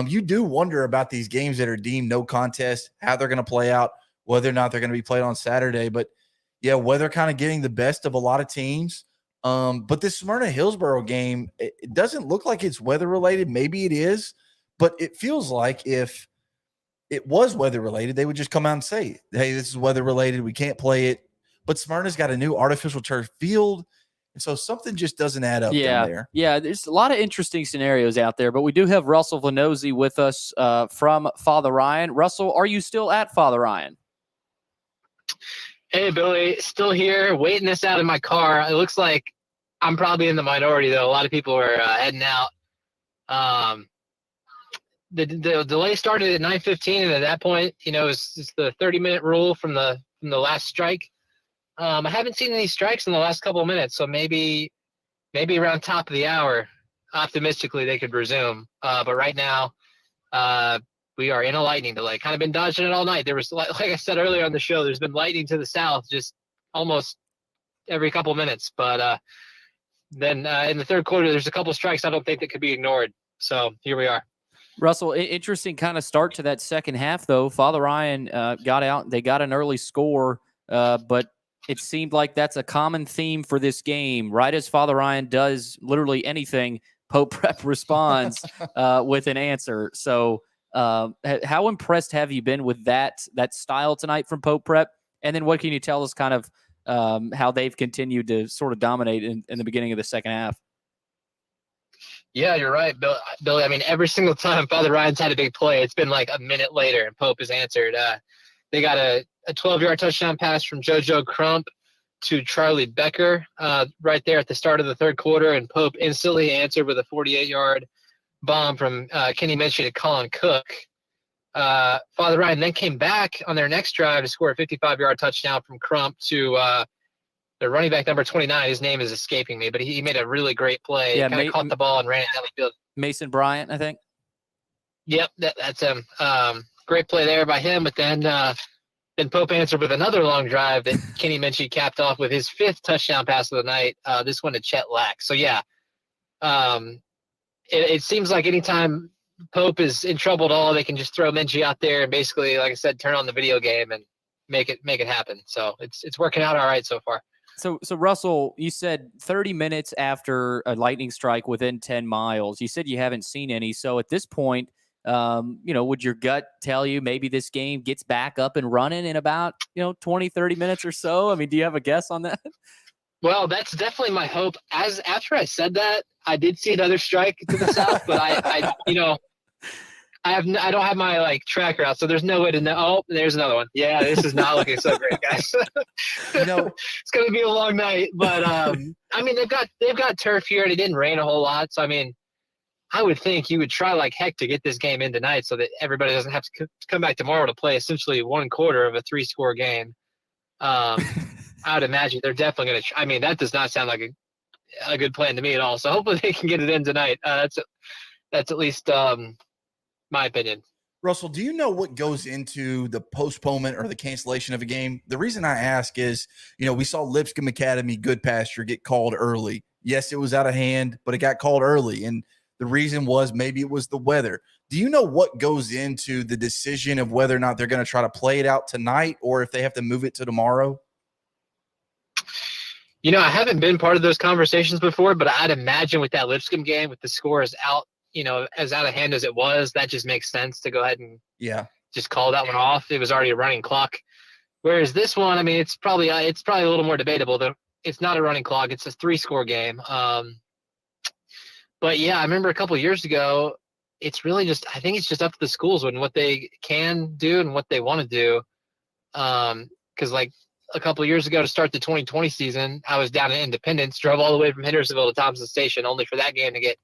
you do wonder about these games that are deemed no contest, how they're going to play out, whether or not they're going to be played on Saturday. But yeah, weather kind of getting the best of a lot of teams. But this Smyrna Hillsborough game, it doesn't look like it's weather related. Maybe it is, but it feels like if it was weather related, they would just come out and say, hey, this is weather related. We can't play it. But Smyrna's got a new artificial turf field. And so something just doesn't add up down there. Yeah, there's a lot of interesting scenarios out there, but we do have Russell Venozzi with us from Father Ryan. Russell, are you still at Father Ryan? Hey, Billy, still here, waiting this out in my car. It looks like I'm probably in the minority, though. A lot of people are heading out. The delay started at 9:15, and at that point, it's the 30-minute rule from the last strike. I haven't seen any strikes in the last couple of minutes, so maybe around top of the hour, optimistically, they could resume. But right now, we are in a lightning delay. Kind of been dodging it all night. There was, like I said earlier on the show, there's been lightning to the south just almost every couple minutes. But then in the third quarter, there's a couple strikes I don't think that could be ignored. So here we are. Russell, interesting kind of start to that second half, though. Father Ryan got out. They got an early score, but it seemed like that's a common theme for this game. Right as Father Ryan does literally anything, Pope Prep responds with an answer. So how impressed have you been with that style tonight from Pope Prep? And then what can you tell us kind of how they've continued to sort of dominate in the beginning of the second half? Yeah, you're right, Billy. I mean, every single time Father Ryan's had a big play, it's been like a minute later and Pope has answered. They got a 12-yard touchdown pass from JoJo Crump to Charlie Becker right there at the start of the third quarter, and Pope instantly answered with a 48-yard bomb from Kenny Minchey to Colin Cook. Father Ryan then came back on their next drive to score a 55-yard touchdown from Crump to the running back number 29. His name is escaping me, but he made a really great play. Yeah, kind of caught the ball and ran it down the field. Mason Bryant, I think. Yep, that's him. Great play there by him, but then Pope answered with another long drive that Kenny Minchey capped off with his 5th touchdown pass of the night, this one to Chet Lack. So, yeah, it seems like anytime Pope is in trouble at all, they can just throw Minchey out there and basically, like I said, turn on the video game and make it happen. So it's working out all right so far. So Russell, you said 30 minutes after a lightning strike within 10 miles. You said you haven't seen any. So at this point, would your gut tell you maybe this game gets back up and running in about, 20, 30 minutes or so? I mean, do you have a guess on that? Well, that's definitely my hope. After I said that, I did see another strike to the south, but I don't have my tracker out, so there's no way to know. Oh, there's another one. Yeah, this is not looking so great, guys. It's going to be a long night, but I mean, they've got turf here, and it didn't rain a whole lot. So I mean, I would think you would try like heck to get this game in tonight, so that everybody doesn't have to come back tomorrow to play essentially one quarter of a 3-score game. I would imagine they're definitely going to. I mean, that does not sound like a good plan to me at all. So hopefully they can get it in tonight. That's at least my opinion. Russell, do you know what goes into the postponement or the cancellation of a game? The reason I ask is, we saw Lipscomb Academy Goodpasture get called early. Yes, it was out of hand, but it got called early. And the reason was maybe it was the weather. Do you know what goes into the decision of whether or not they're going to try to play it out tonight or if they have to move it to tomorrow? I haven't been part of those conversations before, but I'd imagine with that Lipscomb game, with the scores out, as out of hand as it was, that just makes sense to go ahead and just call that one off. It was already a running clock. Whereas this one, I mean, it's probably a little more debatable. Though it's not a running clock; it's a 3-score game. But yeah, I remember a couple of years ago, it's really I think it's just up to the schools and what they can do and what they want to do. Because like a couple of years ago to start the 2020 season, I was down in Independence, drove all the way from Hendersonville to Thompson Station, only for that game to get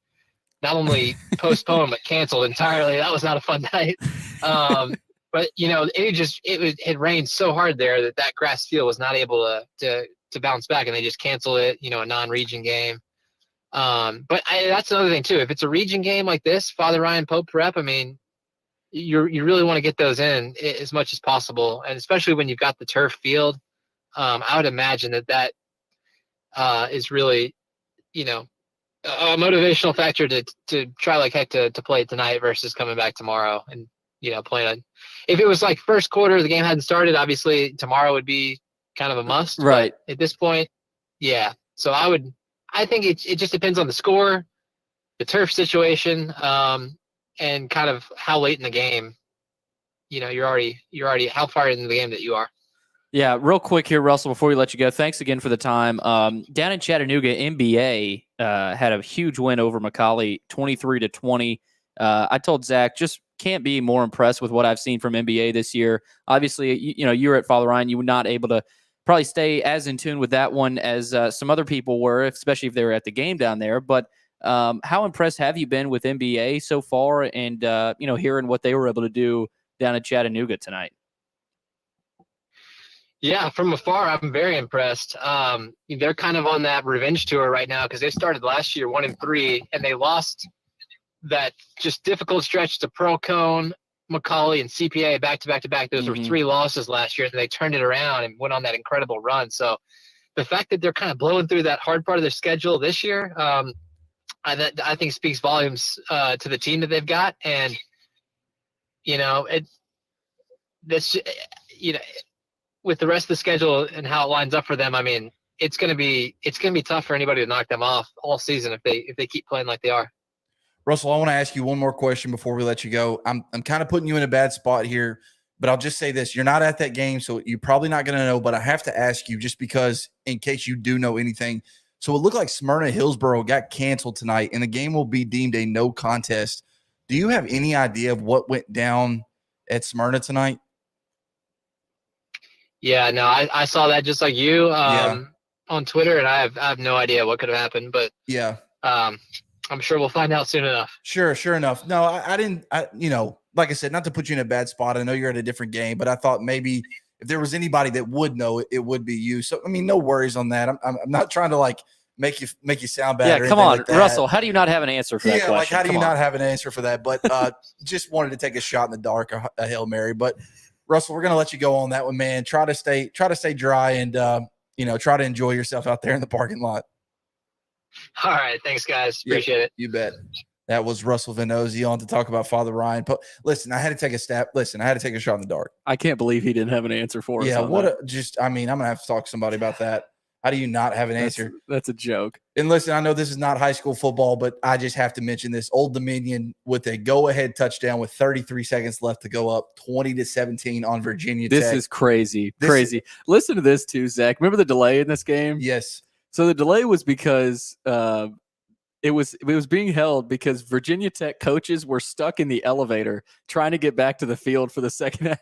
not only postponed but canceled entirely. That was not a fun night. But it rained so hard there that grass field was not able to bounce back, and they just canceled it. A non-region game. But that's another thing too. If it's a region game like this, Father Ryan Pope Prep, I mean, you really want to get those in as much as possible, and especially when you've got the turf field. I would imagine that is really, a motivational factor to try like heck to play it tonight versus coming back tomorrow and playing on. If it was like first quarter, the game hadn't started, obviously tomorrow would be kind of a must. Right. But at this point, yeah. So I think it just depends on the score, the turf situation, and kind of how late in the game, you're already how far into the game that you are. Yeah, real quick here, Russell, before we let you go, thanks again for the time. Down in Chattanooga, NBA had a huge win over McCallie, 23-20. I told Zach, just can't be more impressed with what I've seen from NBA this year. Obviously, you were at Father Ryan. You were not able to probably stay as in tune with that one as some other people were, especially if they were at the game down there. But how impressed have you been with NBA so far and, hearing what they were able to do down in Chattanooga tonight? Yeah, from afar, I'm very impressed. They're kind of on that revenge tour right now because they started last year 1-3, and they lost that just difficult stretch to Pearl Cone, McCallie, and CPA back-to-back. Those were 3 losses last year, and they turned it around and went on that incredible run. So the fact that they're kind of blowing through that hard part of their schedule this year, I I think speaks volumes to the team that they've got, and with the rest of the schedule and how it lines up for them, I mean, it's gonna be tough for anybody to knock them off all season if they keep playing like they are. Russell, I want to ask you one more question before we let you go. I'm kind of putting you in a bad spot here, but I'll just say this. You're not at that game, so you're probably not going to know, but I have to ask you just because in case you do know anything. So it looked like Smyrna Hillsboro got canceled tonight, and the game will be deemed a no contest. Do you have any idea of what went down at Smyrna tonight? Yeah, no, I saw that just like you on Twitter, and I have no idea what could have happened, but yeah. I'm sure we'll find out soon enough. Sure enough. No, I didn't, like I said, not to put you in a bad spot. I know you're at a different game, but I thought maybe if there was anybody that would know it would be you. So, I mean, no worries on that. I'm not trying to like make you sound bad. Yeah, come on, like Russell. How do you not have an answer for that question? Like how do you not have an answer for that? But just wanted to take a shot in the dark, a Hail Mary. But Russell, we're going to let you go on that one, man. Try to stay dry and, try to enjoy yourself out there in the parking lot. All right. Thanks, guys. Appreciate it. You bet. That was Russell Venozzi on to talk about Father Ryan. But listen, I had to take a step. Listen, I had to take a shot in the dark. I can't believe he didn't have an answer for us. Yeah, I'm going to have to talk to somebody about that. How do you not have an answer? That's a joke. And listen, I know this is not high school football, but I just have to mention this. Old Dominion with a go-ahead touchdown with 33 seconds left to go up 20-17 on Virginia Tech. This is crazy. Listen to this too, Zach. Remember the delay in this game? Yes. So the delay was because it was being held because Virginia Tech coaches were stuck in the elevator trying to get back to the field for the second half.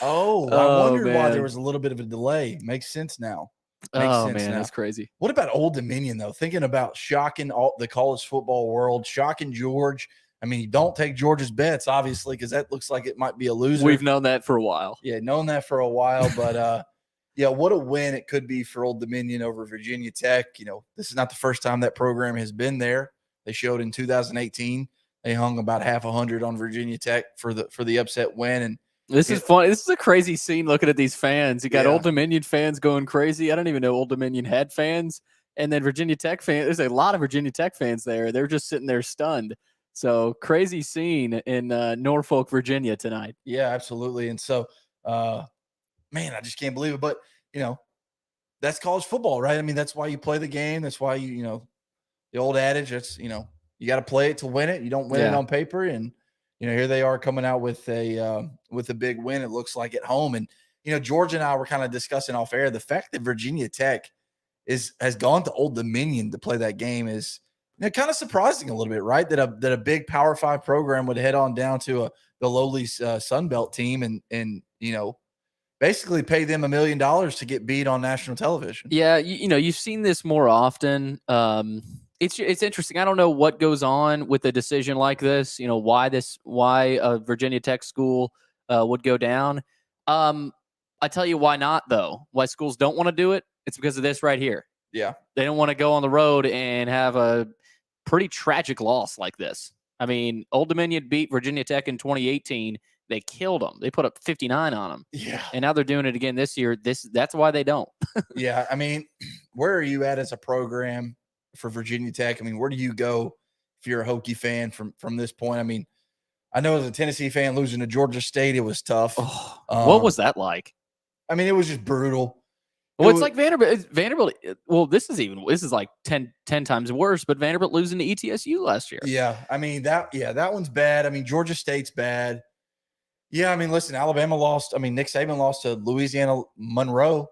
Oh, I wondered why there was a little bit of a delay. Makes sense now. That's crazy. What about Old Dominion, though? Thinking about shocking all the college football world, shocking George. I mean, you don't take George's bets, obviously, because that looks like it might be a loser. We've known that for a while. Yeah, known that for a while. But, yeah, what a win it could be for Old Dominion over Virginia Tech. This is not the first time that program has been there. They showed in 2018. They hung about 500 on Virginia Tech for the upset win. And this is fun. This is a crazy scene looking at these fans. You got Old Dominion fans going crazy. I don't even know Old Dominion had fans. And then Virginia Tech fans. There's a lot of Virginia Tech fans there. They're just sitting there stunned. So crazy scene in Norfolk, Virginia tonight. Yeah, absolutely. And so, man, I just can't believe it. But, that's college football, right? I mean, that's why you play the game. That's why the old adage, it's, you got to play it to win it. You don't win it on paper. And, here they are coming out with a big win. It looks like at home. And, George and I were kind of discussing off air. The fact that Virginia Tech has gone to Old Dominion to play that game is kind of surprising a little bit, right? That a big Power 5 program would head on down to the lowly Sun Belt team and basically pay them $1 million to get beat on national television. Yeah, you've seen this more often. It's interesting. I don't know what goes on with a decision like this. Why a Virginia Tech school would go down. I tell you why not, though. Why schools don't want to do it? It's because of this right here. Yeah. They don't want to go on the road and have a pretty tragic loss like this. I mean, Old Dominion beat Virginia Tech in 2018. They killed them. They put up 59 on them. Yeah. And now they're doing it again this year. That's why they don't. Yeah. I mean, where are you at as a program for Virginia Tech? I mean, where do you go if you're a Hokie fan from this point? I mean, I know as a Tennessee fan losing to Georgia State, it was tough. What was that like? I mean, it was just brutal. Well, it's like Vanderbilt. Well, this is like 10 times worse, but Vanderbilt losing to ETSU last year. Yeah. I mean, that one's bad. I mean, Georgia State's bad. Yeah, I mean, listen, Alabama lost. I mean, Nick Saban lost to Louisiana Monroe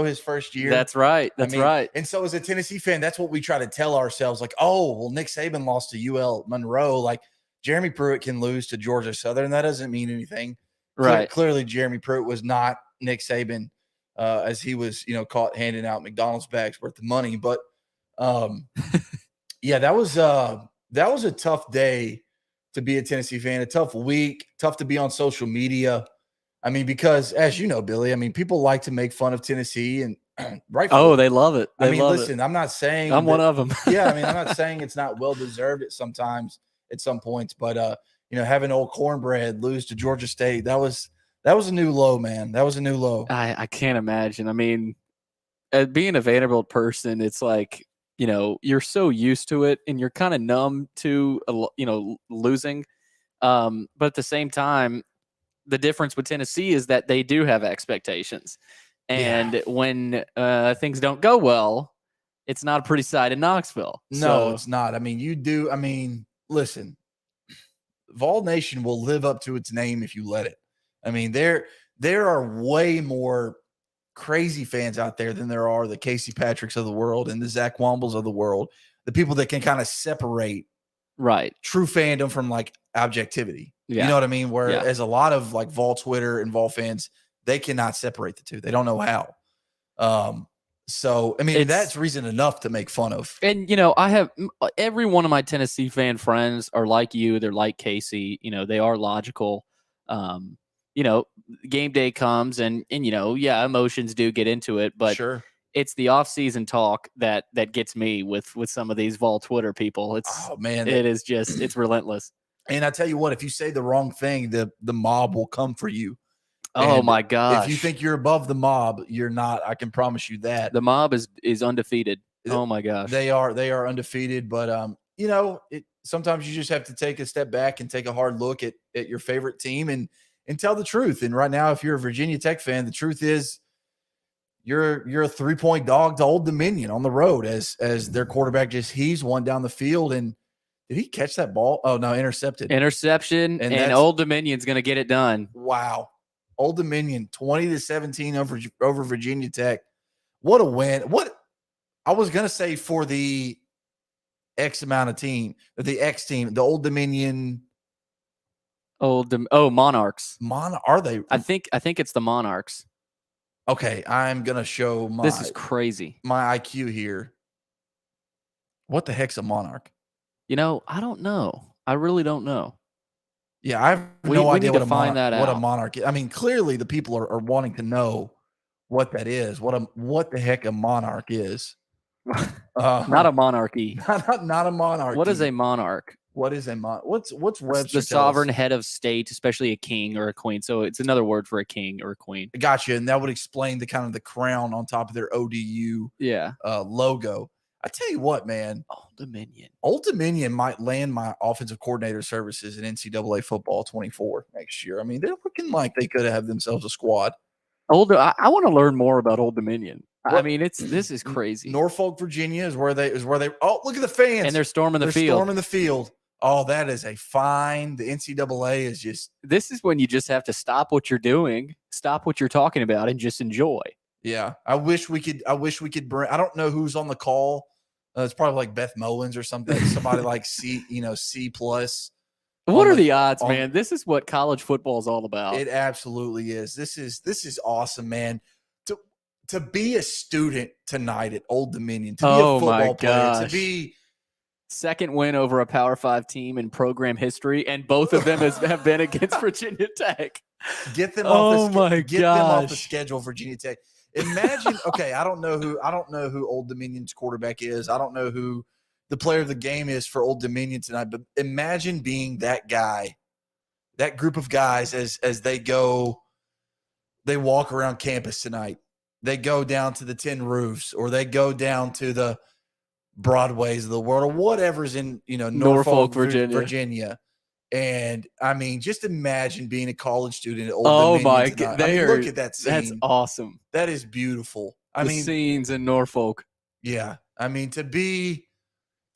his first year. That's right. That's right. And so as a Tennessee fan, that's what we try to tell ourselves. Like, oh, well, Nick Saban lost to UL Monroe. Like, Jeremy Pruitt can lose to Georgia Southern. That doesn't mean anything. Right. Clearly, Jeremy Pruitt was not Nick Saban as he was, caught handing out McDonald's bags worth of money. But, yeah, that was a tough day to be a Tennessee fan, a tough week, tough to be on social media. I mean, because as you know, Billy, I mean, people like to make fun of Tennessee and rightfully. Oh, they love it. Listen, I'm not saying I'm one of them. Yeah. I mean, I'm not saying it's not well-deserved at some points, but having old Cornbread lose to Georgia State, that was a new low, man. That was a new low. I can't imagine. I mean, being a Vanderbilt person, it's like, you're so used to it and you're kind of numb to, losing. But at the same time, the difference with Tennessee is that they do have expectations. And when things don't go well, it's not a pretty sight in Knoxville. No, it's not. I mean, listen, Vol Nation will live up to its name if you let it. I mean, there are way more crazy fans out there than there are the Casey Patricks of the world and the Zach Wombles of the world, the people that can kind of separate true fandom from like objectivity. Yeah. You know what I mean? Whereas a lot of like Vol Twitter and Vol fans, they cannot separate the two. They don't know how. So, I mean, that's reason enough to make fun of. And, I have every one of my Tennessee fan friends are like you. They're like Casey. They are logical. Game day comes and emotions do get into it. But it's the off-season talk that gets me with some of these Vol Twitter people. It's relentless. And I tell you what, if you say the wrong thing, the mob will come for you. Oh and my gosh. If you think you're above the mob, you're not. I can promise you that. The mob is undefeated. Oh my gosh. They are undefeated, but sometimes you just have to take a step back and take a hard look at your favorite team and tell the truth. And right now, if you're a Virginia Tech fan, the truth is you're a 3-point dog to Old Dominion on the road as their quarterback just heaves one down the field. And did he catch that ball? Oh no, intercepted. Interception, and Old Dominion's going to get it done. Wow. Old Dominion 20-17 over Virginia Tech. What a win. What I was going to say for the X amount of team, the X team, the Old Dominion. Monarchs. Are they? I think it's the Monarchs. Okay, I'm going to show this is crazy. My IQ here. What the heck's a Monarch? I don't know. I really don't know. Yeah, I have no idea what a monarch is. I mean, clearly the people are wanting to know what that is. What the heck a monarch is? Not a monarchy. Not a monarchy. What is a monarch? What is a What's Webster? The sovereign head of state, especially a king or a queen. So it's another word for a king or a queen. Gotcha, and that would explain the kind of the crown on top of their ODU logo. I tell you what, man. Old Dominion might land my offensive coordinator services in NCAA football 24 next year. I mean, they're looking like they could have themselves a squad. I want to learn more about Old Dominion. I mean, this is crazy. Norfolk, Virginia is where they. Oh, look at the fans, and they're storming the field. Storming the field. Oh, that is a fine. The NCAA is just. This is when you just have to stop what you're doing, stop what you're talking about, and just enjoy. Yeah, I wish we could bring. I don't know who's on the call. It's probably like Beth Mullins or something. Somebody like C plus. What are the odds, man? This is what college football is all about. It absolutely is. This is awesome, man. To be a student tonight at Old Dominion, to be a football player, to be second win over a Power 5 team in program history, and both of them have been against Virginia Tech. Get them off them off the schedule, Virginia Tech. Imagine, okay, I don't know who Old Dominion's quarterback is. I don't know who the player of the game is for Old Dominion tonight, but imagine being that guy, that group of guys as they walk around campus tonight. They go down to the Tin Roofs, or they go down to the Broadways of the world, or whatever's in, Norfolk, Virginia. And I mean, just imagine being a college student at Old Dominion. My God. Look at that scene. That's awesome. That is beautiful. The scenes in Norfolk. Yeah. I mean, to be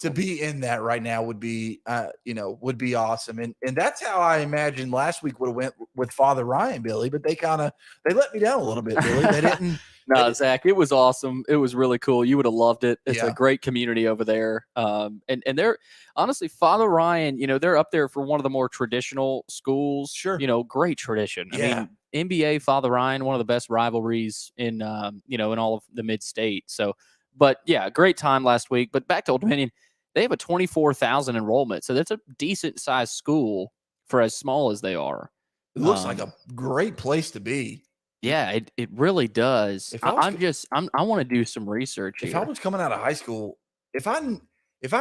in that right now would be awesome. And that's how I imagined last week would have went with Father Ryan, Billy, but they let me down a little bit, Billy. They didn't. No, Zach, it was awesome. It was really cool. You would have loved it. It's a great community over there. And they're honestly, Father Ryan, they're up there for one of the more traditional schools. Sure. Great tradition. Yeah. I mean, NBA, Father Ryan, one of the best rivalries in all of the mid-state. So, but yeah, great time last week. But back to Old Dominion, they have a 24,000 enrollment. So that's a decent sized school for as small as they are. It looks like a great place to be. Yeah, it really does. I want to do some research here. If I was coming out of high school, if I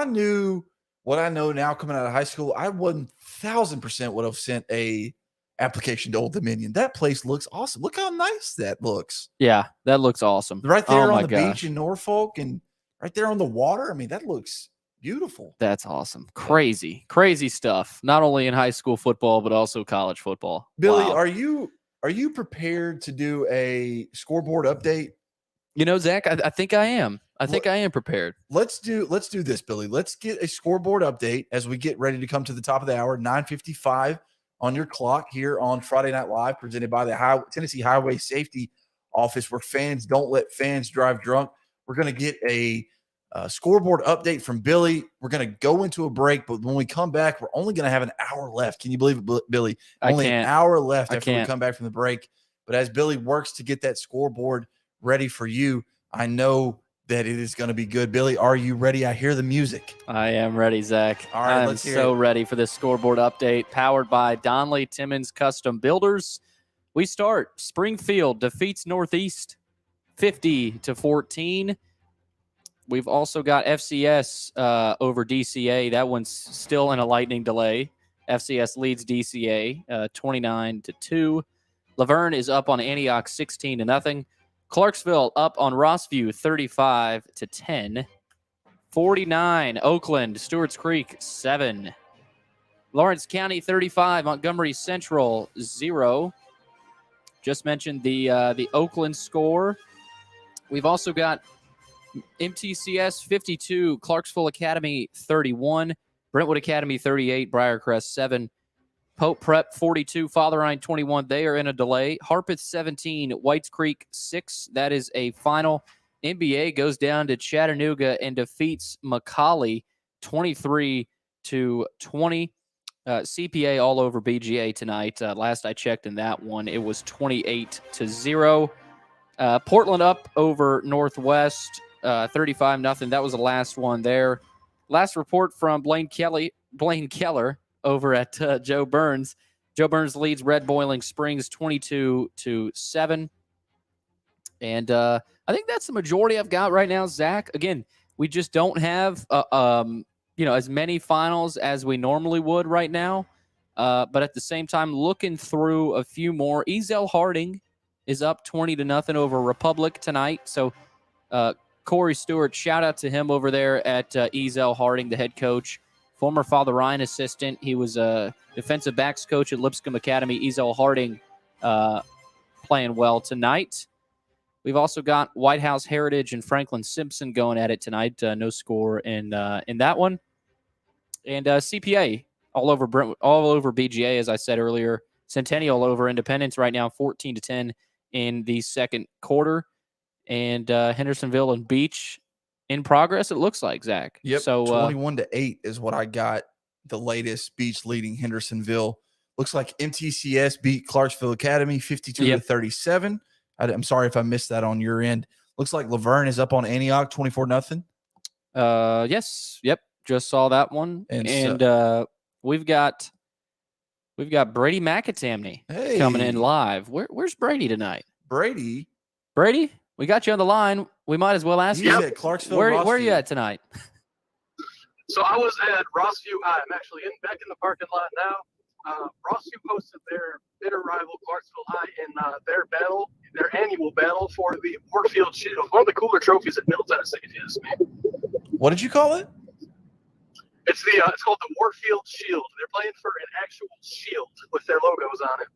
knew what I know now coming out of high school, I 1,000% would have sent a application to Old Dominion. That place looks awesome. Look how nice that looks. Yeah, that looks awesome. Right there on the beach in Norfolk, and right there on the water. I mean, that looks beautiful. That's awesome. Crazy stuff. Not only in high school football, but also college football. Billy, Wow. are you prepared to do a scoreboard update? You know, Zach, I think I am. I think I am prepared. Let's do this, Billy. Let's get a scoreboard update as we get ready to come to the top of the hour. 9:55 on your clock here on Friday Night Live, presented by the Tennessee Highway Safety Office, where fans don't let fans drive drunk. We're going to get a scoreboard update from Billy. We're going to go into a break, but when we come back, we're only going to have an hour left. Can you believe it, Billy? Only an hour left after we come back from the break. But as Billy works to get that scoreboard ready for you, I know that it is going to be good. Billy, are you ready? I hear the music. I am ready, Zach. All right, I'm so ready for this scoreboard update, powered by Donley Timmons Custom Builders. We start. Springfield defeats Northeast 50-14. We've also got FCS over DCA. That one's still in a lightning delay. FCS leads DCA 29-2. Laverne is up on Antioch 16-0. Clarksville up on Rossview 35-10. 49 Oakland, Stewart's Creek 7. Lawrence County 35, Montgomery Central 0. Just mentioned the Oakland score. We've also got MTCS 52, Clarksville Academy 31, Brentwood Academy 38, Briarcrest 7. Pope Prep 42, Father Ryan 21. They are in a delay. Harpeth 17, Whites Creek 6. That is a final. NBA goes down to Chattanooga and defeats McCallie 23-20. CPA all over BGA tonight. Last I checked in that one, it was 28-0. Portland up over Northwest 35-0. That was the last one there. Last report from Blaine Keller over at Joe Burns. Joe Burns leads Red Boiling Springs 22-7. And I think that's the majority I've got right now, Zach. Again, we just don't have as many finals as we normally would right now. But at the same time, looking through a few more, Ezell Harding is up 20-0 over Republic tonight. So Corey Stewart, shout out to him over there at Ezell Harding, the head coach. Former Father Ryan assistant. He was a defensive backs coach at Lipscomb Academy. Ezell Harding playing well tonight. We've also got White House Heritage and Franklin Simpson going at it tonight. No score in that one. And CPA all over BGA, as I said earlier. Centennial over Independence right now, 14-10 in the second quarter. And Hendersonville and Beach in progress, it looks like, Zach. Yep. So 21-8 is what I got. The latest. Beach leading Hendersonville. Looks like MTCS beat Clarksville Academy 52-37. I'm sorry if I missed that on your end. Looks like Laverne is up on Antioch 24-0. Yes. Yep. Just saw that one. And we've got Brady McAtamney coming in live. Where's Brady tonight? Brady, we got you on the line. We might as well ask you. At Clarksville. Where are you at tonight? So I was at Rossview High. I'm actually back in the parking lot now. Rossview posted their bitter rival Clarksville High in their annual battle for the Warfield Shield. One of the cooler trophies at Middle Tennessee, if you ask me. What did you call it? It's called the Warfield Shield. They're playing for an actual shield with their logos on it.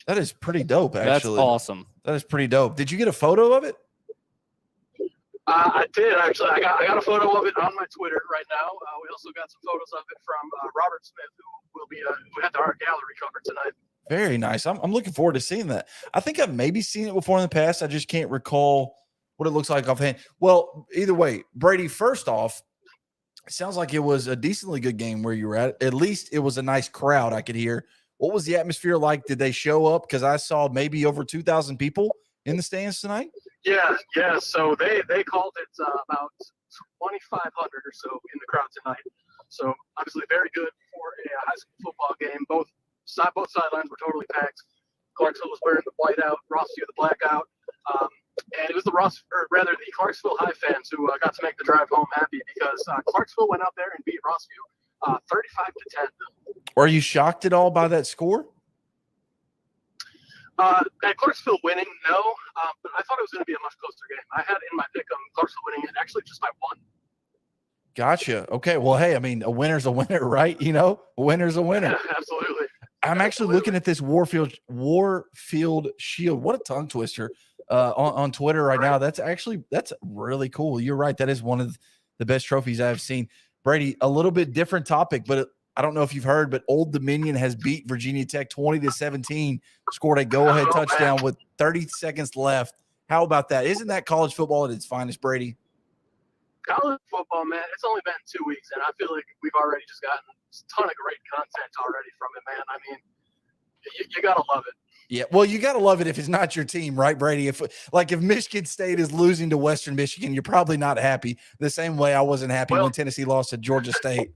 That is pretty dope, actually. That's awesome. That is pretty dope. Did you get a photo of it? I did, actually. I got a photo of it on my Twitter right now. We also got some photos of it from Robert Smith, who had our gallery cover tonight. Very nice. I'm looking forward to seeing that. I think I've maybe seen it before in the past. I just can't recall what it looks like offhand. Well, either way, Brady, first off, it sounds like it was a decently good game where you were at. At least it was a nice crowd I could hear. What was the atmosphere like? Did they show up? Because I saw maybe over 2,000 people in the stands tonight. Yeah. So they called it about 2,500 or so in the crowd tonight. So obviously very good for a high school football game. Both sidelines were totally packed. Clarksville was wearing the white out, Rossview the black out. And it was the Clarksville High fans who got to make the drive home happy because Clarksville went out there and beat Rossview 35-10. Were you shocked at all by that score? At Clarksville winning, no, but I thought it was going to be a much closer game. I had in my pick Clarksville winning it actually just by 1. Gotcha. Okay. Well, hey, I mean, a winner's a winner, right? You know, a winner's a winner. Absolutely. I'm actually looking at this Warfield Shield. What a tongue twister on Twitter right now. That's really cool. You're right. That is one of the best trophies I've seen. Brady, a little bit different topic, but I don't know if you've heard, but Old Dominion has beat Virginia Tech 20-17, scored a go-ahead touchdown with 30 seconds left. How about that? Isn't that college football at its finest, Brady? College football, man, it's only been 2 weeks, and I feel like we've already just gotten a ton of great content already from it, man. I mean, you got to love it. Yeah, well, you got to love it if it's not your team, right, Brady? If Michigan State is losing to Western Michigan, you're probably not happy. The same way I wasn't happy when Tennessee lost to Georgia State.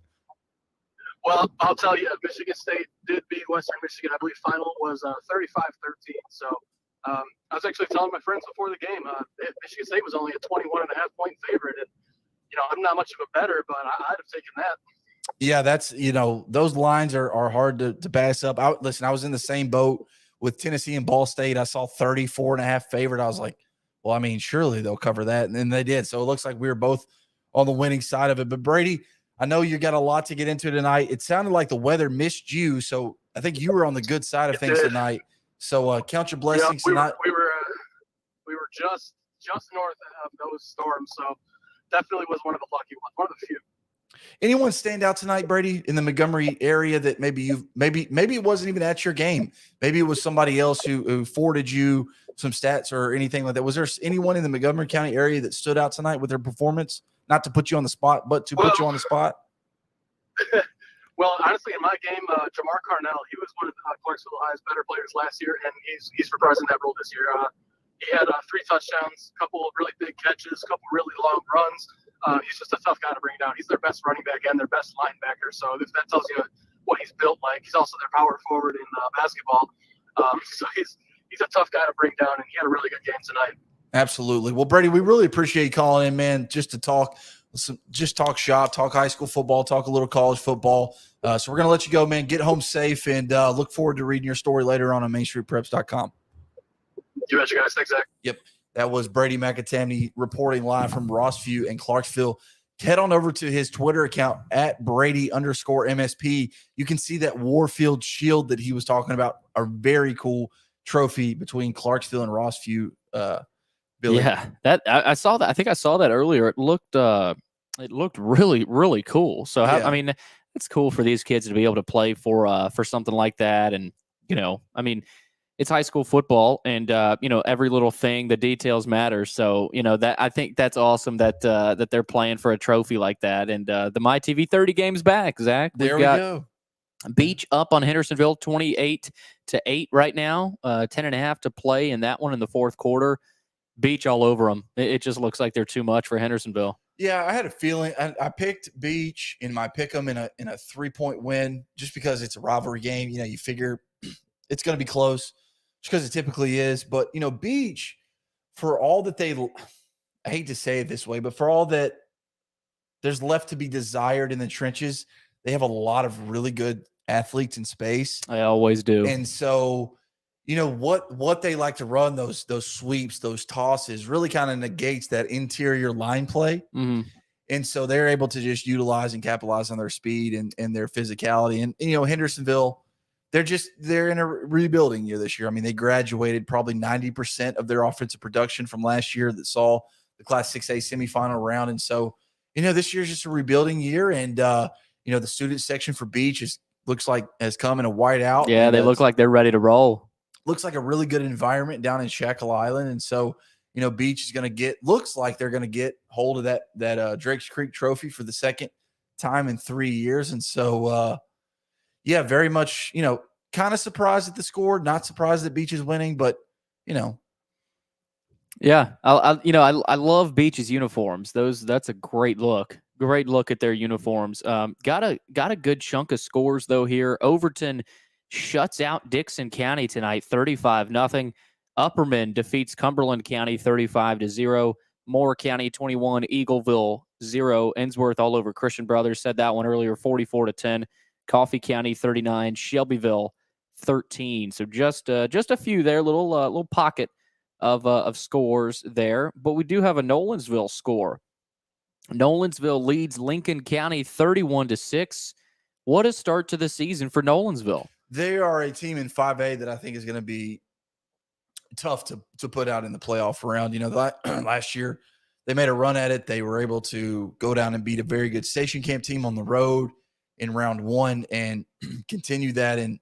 Well, I'll tell you, Michigan State did beat Western Michigan. I believe final was 35-13. So I was actually telling my friends before the game, Michigan State was only a 21.5-point favorite. And, I'm not much of a bettor, but I'd have taken that. Yeah, that's, those lines are hard to pass up. I was in the same boat with Tennessee and Ball State. I saw 34.5 favorite. I was like, well, I mean, surely they'll cover that. And then they did. So it looks like we were both on the winning side of it. But Brady, I know you got a lot to get into tonight. It sounded like the weather missed you. So I think you were on the good side of things tonight. So count your blessings tonight. We were just north of those storms. So definitely was one of the lucky ones, one of the few. Anyone stand out tonight, Brady, in the Montgomery area that maybe it wasn't even at your game? Maybe it was somebody else who forwarded you some stats or anything like that. Was there anyone in the Montgomery County area that stood out tonight with their performance? Not to put you on the spot, but to put you on the spot? Well, honestly, in my game, Jamar Carnell, he was one of Clarksville High's better players last year, and he's reprising that role this year. He had 3 touchdowns, a couple of really big catches, a couple really long runs. He's just a tough guy to bring down. He's their best running back and their best linebacker. So if that tells you what he's built like, he's also their power forward in basketball. So he's a tough guy to bring down, and he had a really good game tonight. Absolutely. Well, Brady, we really appreciate you calling in, man, just to talk shop, talk high school football, talk a little college football. So we're going to let you go, man. Get home safe, and look forward to reading your story later on MainStreetPreps.com. You betcha, guys. Thanks, Zach. Yep. That was Brady McAtamney reporting live from Rossview and Clarksville. Head on over to his Twitter account at Brady_MSP. You can see that Warfield Shield that he was talking about, a very cool trophy between Clarksville and Rossview. Billy. Yeah, that I saw that. I think I saw that earlier. It looked really, really cool. So I mean, it's cool for these kids to be able to play for something like that. And I mean, it's high school football, and every little thing, the details matter. So that I think that's awesome that that they're playing for a trophy like that. And the MyTV 30 game's back, Zach. There we go. Beach up on Hendersonville 28-8 right now. 10.5 to play in that one in the fourth quarter. Beach all over them. It just looks like they're too much for Hendersonville. Yeah, I had a feeling. I picked Beach in my pick'em in a 3-point win just because it's a rivalry game. You figure it's going to be close just because it typically is. But Beach, for all that I hate to say it this way, but for all that there's left to be desired in the trenches, they have a lot of really good athletes in space. I always do. And so what they like to run, those sweeps, those tosses, really kind of negates that interior line play. Mm-hmm. And so they're able to just utilize and capitalize on their speed and their physicality. And Hendersonville, they're in a rebuilding year this year. I mean, they graduated probably 90% of their offensive production from last year that saw the Class 6A semifinal round. And so, this year's just a rebuilding year. And, the student section for Beach looks like has come in a white out. Yeah, they look like they're ready to roll. Looks like a really good environment down in Shackle Island. And so, Beach is going to looks like they're going to get hold of that Drakes Creek trophy for the second time in 3 years. And so, very much, kind of surprised at the score, not surprised that Beach is winning, but, Yeah, I love Beach's uniforms. That's a great look. Great look at their uniforms. Got a good chunk of scores though here. Overton shuts out Dixon County tonight, 35-0. Upperman defeats Cumberland County 35-0. Moore County 21, Eagleville 0. Ensworth all over Christian Brothers. Said that one earlier, 44-10. Coffee County 39, Shelbyville 13. So just a few there, little pocket of scores there. But we do have a Nolensville score. Nolensville leads Lincoln County 31-6. What a start to the season for Nolensville. They are a team in 5A that I think is going to be tough to put out in the playoff round. You know, last year they made a run at it. They were able to go down and beat a very good Station Camp team on the road in round 1 and continue that. And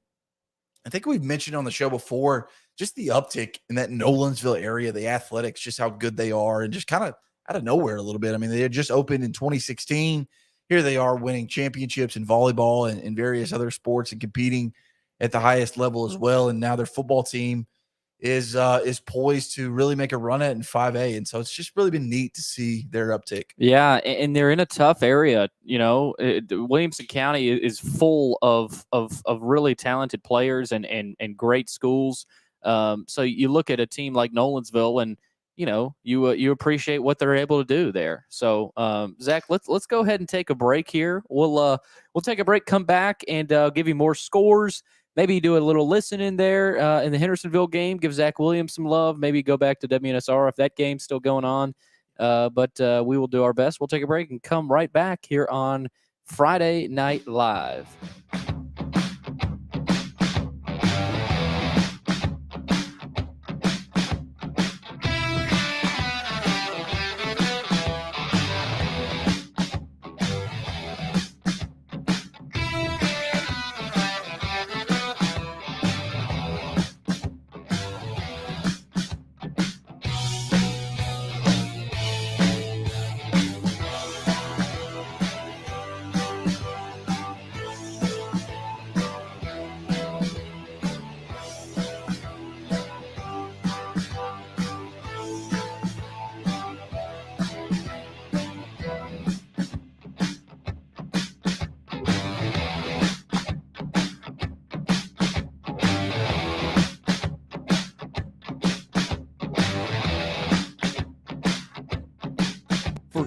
I think we've mentioned on the show before, just the uptick in that Nolensville area, the athletics, just how good they are, and just kind of out of nowhere a little bit. I mean, they had just opened in 2016. Here they are winning championships in volleyball and various other sports and competing at the highest level as well. And now their football team is poised to really make a run at it in 5A. And so it's just really been neat to see their uptick. Yeah, and they're in a tough area. You know, Williamson County is full of really talented players and great schools. So you look at a team like Nolensville, and you know you appreciate what they're able to do there. So Zach, let's go ahead and take a break here. We'll take a break, come back, and give you more scores. Maybe do a little listen in there in the Hendersonville game. Give Zach Williams some love. Maybe go back to WNSR if that game's still going on. But we will do our best. We'll take a break and come right back here on Friday Night Live.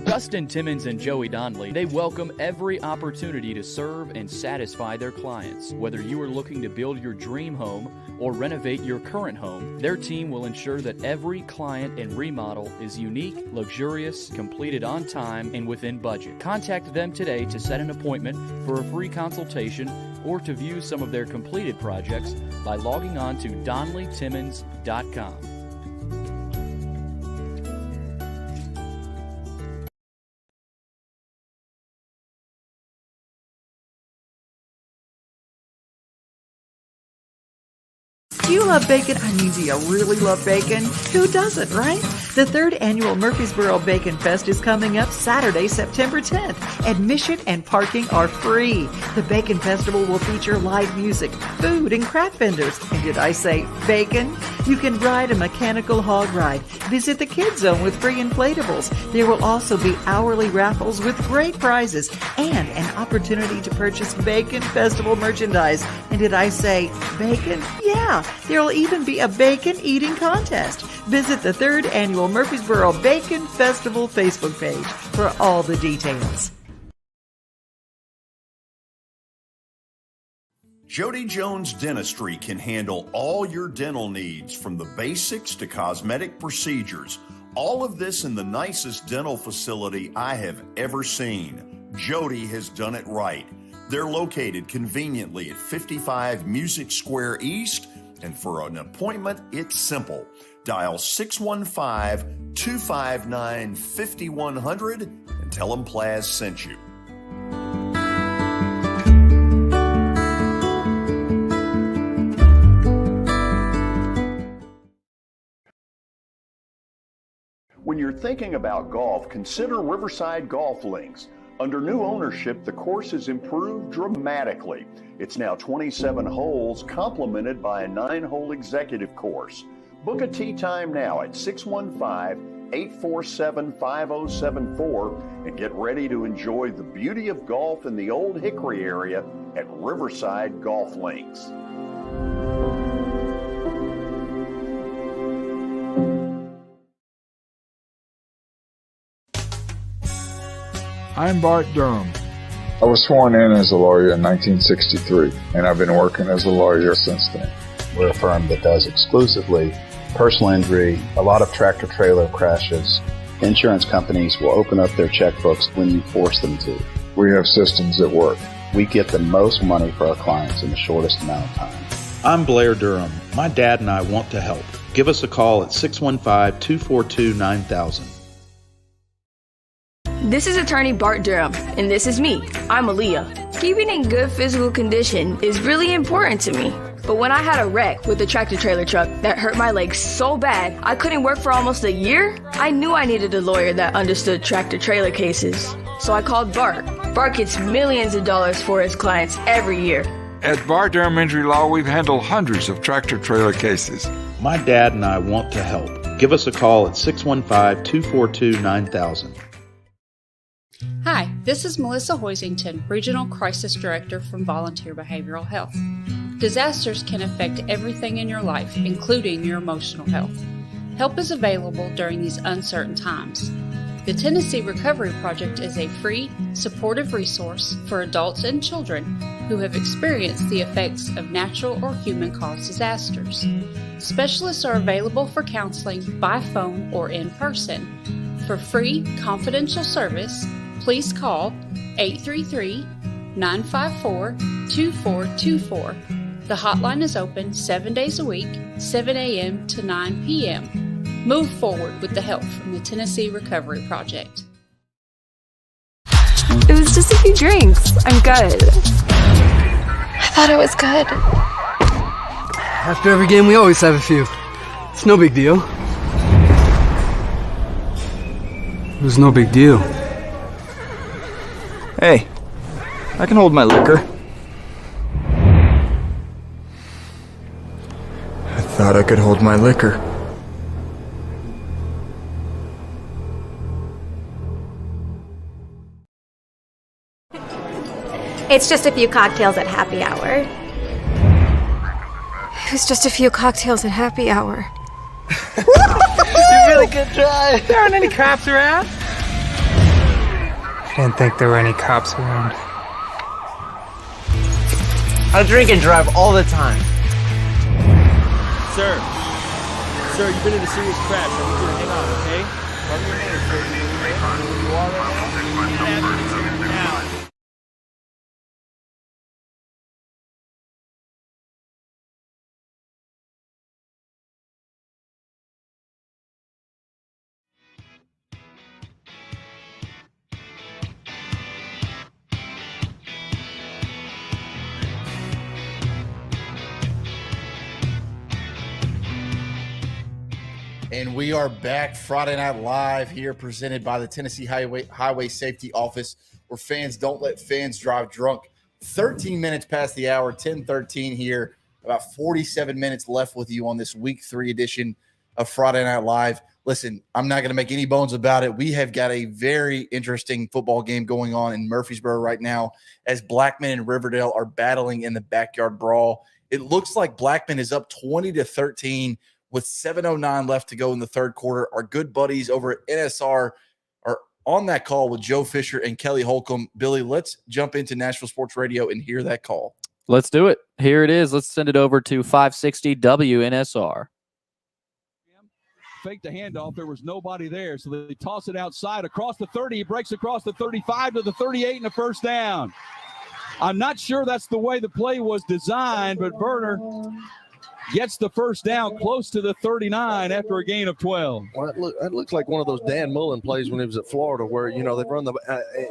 Dustin Timmons and Joey Donnelly, they welcome every opportunity to serve and satisfy their clients. Whether you are looking to build your dream home or renovate your current home, their team will ensure that every client and remodel is unique, luxurious, completed on time, and within budget. Contact them today to set an appointment for a free consultation or to view some of their completed projects by logging on to DonnellyTimmons.com. Do you love bacon? I mean, do you really love bacon? Who doesn't, right? The 3rd annual Murfreesboro Bacon Fest is coming up Saturday, September 10th. Admission and parking are free. The Bacon Festival will feature live music, food, and craft vendors. And did I say bacon? You can ride a mechanical hog ride, visit the Kids Zone with free inflatables. There will also be hourly raffles with great prizes and an opportunity to purchase Bacon Festival merchandise. And did I say bacon? Yeah, there will even be a bacon eating contest. Visit the 3rd annual Murfreesboro Bacon Festival Facebook page for all the details. Jody Jones Dentistry can handle all your dental needs, from the basics to cosmetic procedures. All of this in the nicest dental facility I have ever seen. Jody has done it right. They're located conveniently at 55 Music Square East, and for an appointment, it's simple. Dial 615-259-5100 and tell them Plaz sent you. When you're thinking about golf, consider Riverside Golf Links. Under new ownership, the course has improved dramatically. It's now 27 holes, complemented by a 9-hole executive course. Book a tee time now at 615-847-5074 and get ready to enjoy the beauty of golf in the Old Hickory area at Riverside Golf Links. I'm Bart Durham. I was sworn in as a lawyer in 1963, and I've been working as a lawyer since then. We're a firm that does exclusively personal injury, a lot of tractor-trailer crashes. Insurance companies will open up their checkbooks when you force them to. We have systems that work. We get the most money for our clients in the shortest amount of time. I'm Blair Durham. My dad and I want to help. Give us a call at 615-242-9000. This is attorney Bart Durham, and this is me. I'm Aaliyah. Keeping in good physical condition is really important to me. But when I had a wreck with a tractor-trailer truck that hurt my legs so bad I couldn't work for almost a year, I knew I needed a lawyer that understood tractor-trailer cases. So I called Bart. Bart gets millions of dollars for his clients every year. At Bart Durham Injury Law, we've handled hundreds of tractor-trailer cases. My dad and I want to help. Give us a call at 615-242-9000. Hi, this is Melissa Hoisington, Regional Crisis Director from Volunteer Behavioral Health. Disasters can affect everything in your life, including your emotional health. Help is available during these uncertain times. The Tennessee Recovery Project is a free, supportive resource for adults and children who have experienced the effects of natural or human-caused disasters. Specialists are available for counseling by phone or in person. For free, confidential service, please call 833-954-2424. The hotline is open 7 days a week, 7 a.m. to 9 p.m. Move forward with the help from the Tennessee Recovery Project. It was just a few drinks. I'm good. I thought I was good. After every game, we always have a few. It's no big deal. It was no big deal. Hey, I can hold my liquor. I thought I could hold my liquor. It's just a few cocktails at happy hour. It was just a few cocktails at happy hour. You really good try. There aren't any cops around. I didn't think there were any cops around. I drink and drive all the time. Sir, you've been in a serious crash. I need you to hang on, okay? Tell me your name, sir. Do you know where you are right now? Ambulance here now. And we are back Friday Night Live here, presented by the Tennessee Highway Safety Office, where fans don't let fans drive drunk. 13 minutes past the hour, 10:13 here. About 47 minutes left with you on this Week 3 edition of Friday Night Live. Listen, I'm not going to make any bones about it. We have got a very interesting football game going on in Murfreesboro right now as Blackman and Riverdale are battling in the backyard brawl. It looks like Blackman is up 20-13 with 7:09 left to go in the third quarter. Our good buddies over at NSR are on that call with Joe Fisher and Kelly Holcomb. Billy, let's jump into Nashville Sports Radio and hear that call. Let's do it. Here it is. Let's send it over to 560 WNSR. Faked the handoff. There was nobody there, so they toss it outside across the 30. He breaks across the 35 to the 38 and a first down. I'm not sure that's the way the play was designed, but Werner gets the first down close to the 39 after a gain of 12. Well, that looks like one of those Dan Mullen plays when he was at Florida where, you know, they run the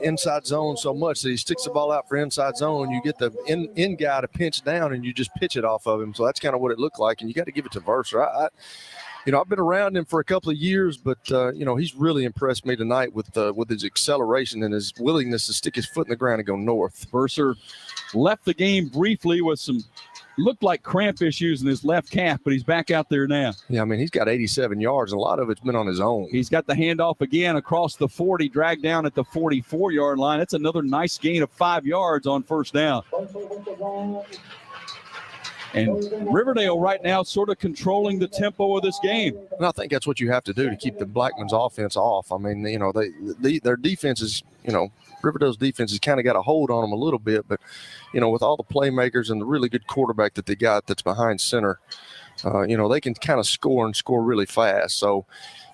inside zone so much that he sticks the ball out for inside zone. You get the in guy to pinch down and you just pitch it off of him. So that's kind of what it looked like. And you got to give it to Verser. I've been around him for a couple of years, but, he's really impressed me tonight with his acceleration and his willingness to stick his foot in the ground and go north. Verser left the game briefly with some looked like cramp issues in his left calf, but he's back out there now. Yeah, I mean, he's got 87 yards, and a lot of it's been on his own. He's got the handoff again across the 40, dragged down at the 44-yard line. That's another nice gain of 5 yards on first down. And Riverdale right now sort of controlling the tempo of this game. And I think that's what you have to do to keep the Blackman's offense off. I mean, their defense is, Riverdale's defense has kind of got a hold on them a little bit, but, with all the playmakers and the really good quarterback that they got that's behind center, they can kind of score and score really fast. So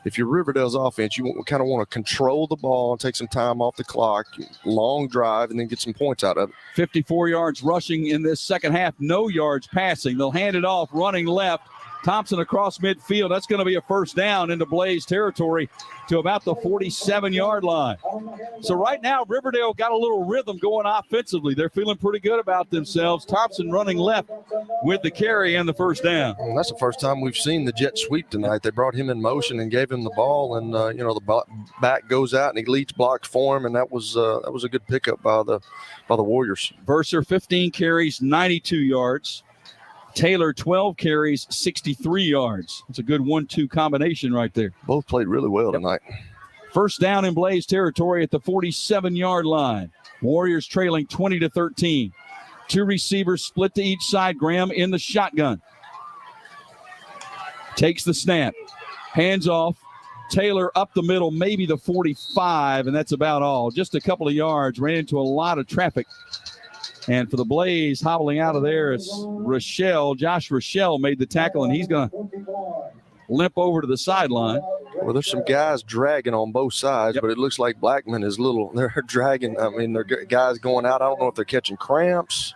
if you're Riverdale's offense, you kind of want to control the ball and take some time off the clock, long drive, and then get some points out of it. 54 yards rushing in this second half, no yards passing. They'll hand it off, running left. Thompson across midfield. That's going to be a first down into Blaze territory to about the 47-yard line. So right now, Riverdale got a little rhythm going offensively. They're feeling pretty good about themselves. Thompson running left with the carry and the first down. Well, that's the first time we've seen the jet sweep tonight. They brought him in motion and gave him the ball, and the back goes out and he leads blocks for him, and that was a good pickup by the Warriors. Verser 15 carries, 92 yards. Taylor, 12 carries, 63 yards. It's a good 1-2 combination right there. Both played really well tonight. First down in Blaze territory at the 47-yard line. Warriors trailing 20-13. Two receivers split to each side. Graham in the shotgun. Takes the snap. Hands off. Taylor up the middle, maybe the 45, and that's about all. Just a couple of yards. Ran into a lot of traffic. And for the Blaze, hobbling out of there is Rochelle. Josh Rochelle made the tackle, and he's going to limp over to the sideline. Well, there's some guys dragging on both sides, but it looks like Blackman is they're dragging. I mean, they're guys going out. I don't know if they're catching cramps.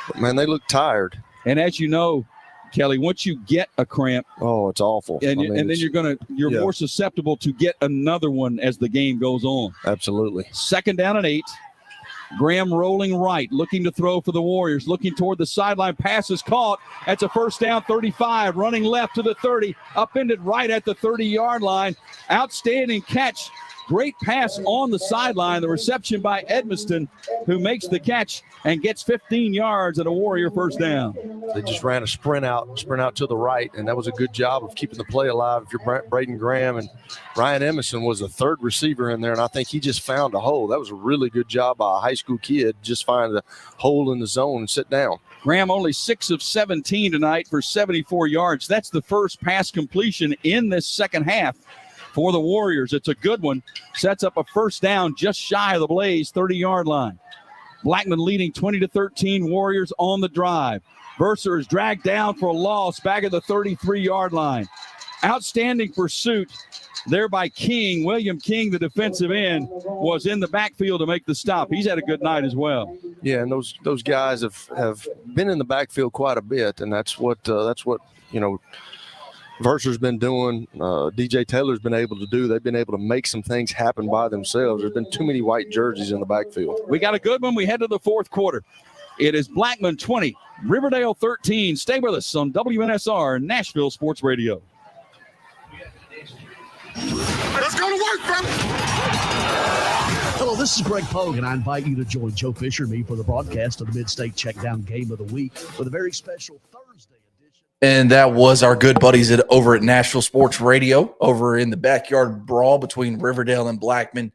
But, man, they look tired. And as you know, Kelly, once you get a cramp, oh, it's awful. And then you're more susceptible to get another one as the game goes on. Absolutely. Second down and 8. Graham rolling right, looking to throw for the Warriors, looking toward the sideline. Pass is caught. That's a first down, 35. Running left to the 30, upended right at the 30-yard line. Outstanding catch. Great pass on the sideline. The reception by Edmiston, who makes the catch and gets 15 yards at a Warrior first down. They just ran a sprint out to the right, and that was a good job of keeping the play alive. If you're Braden Graham, and Ryan Emerson was the third receiver in there, and I think he just found a hole. That was a really good job by a high school kid, just find a hole in the zone and sit down. Graham only 6 of 17 tonight for 74 yards. That's the first pass completion in this second half for the Warriors. It's a good one. Sets up a first down just shy of the Blaze 30-yard line. Blackman leading 20-13. Warriors on the drive. Verser is dragged down for a loss back at the 33-yard line. Outstanding pursuit there by King. William King, the defensive end, was in the backfield to make the stop. He's had a good night as well. Yeah, and those guys have been in the backfield quite a bit, and that's what Verser's been doing. DJ Taylor's been able to do. They've been able to make some things happen by themselves. There's been too many white jerseys in the backfield. We got a good one. We head to the fourth quarter. It is Blackman 20, Riverdale 13. Stay with us on WNSR Nashville Sports Radio. Let's go to work, fam. Hello, this is Greg Pogue, and I invite you to join Joe Fisher and me for the broadcast of the Mid-State Checkdown Game of the Week with a very special Thursday. And that was our good buddies over at Nashville Sports Radio, over in the backyard brawl between Riverdale and Blackman.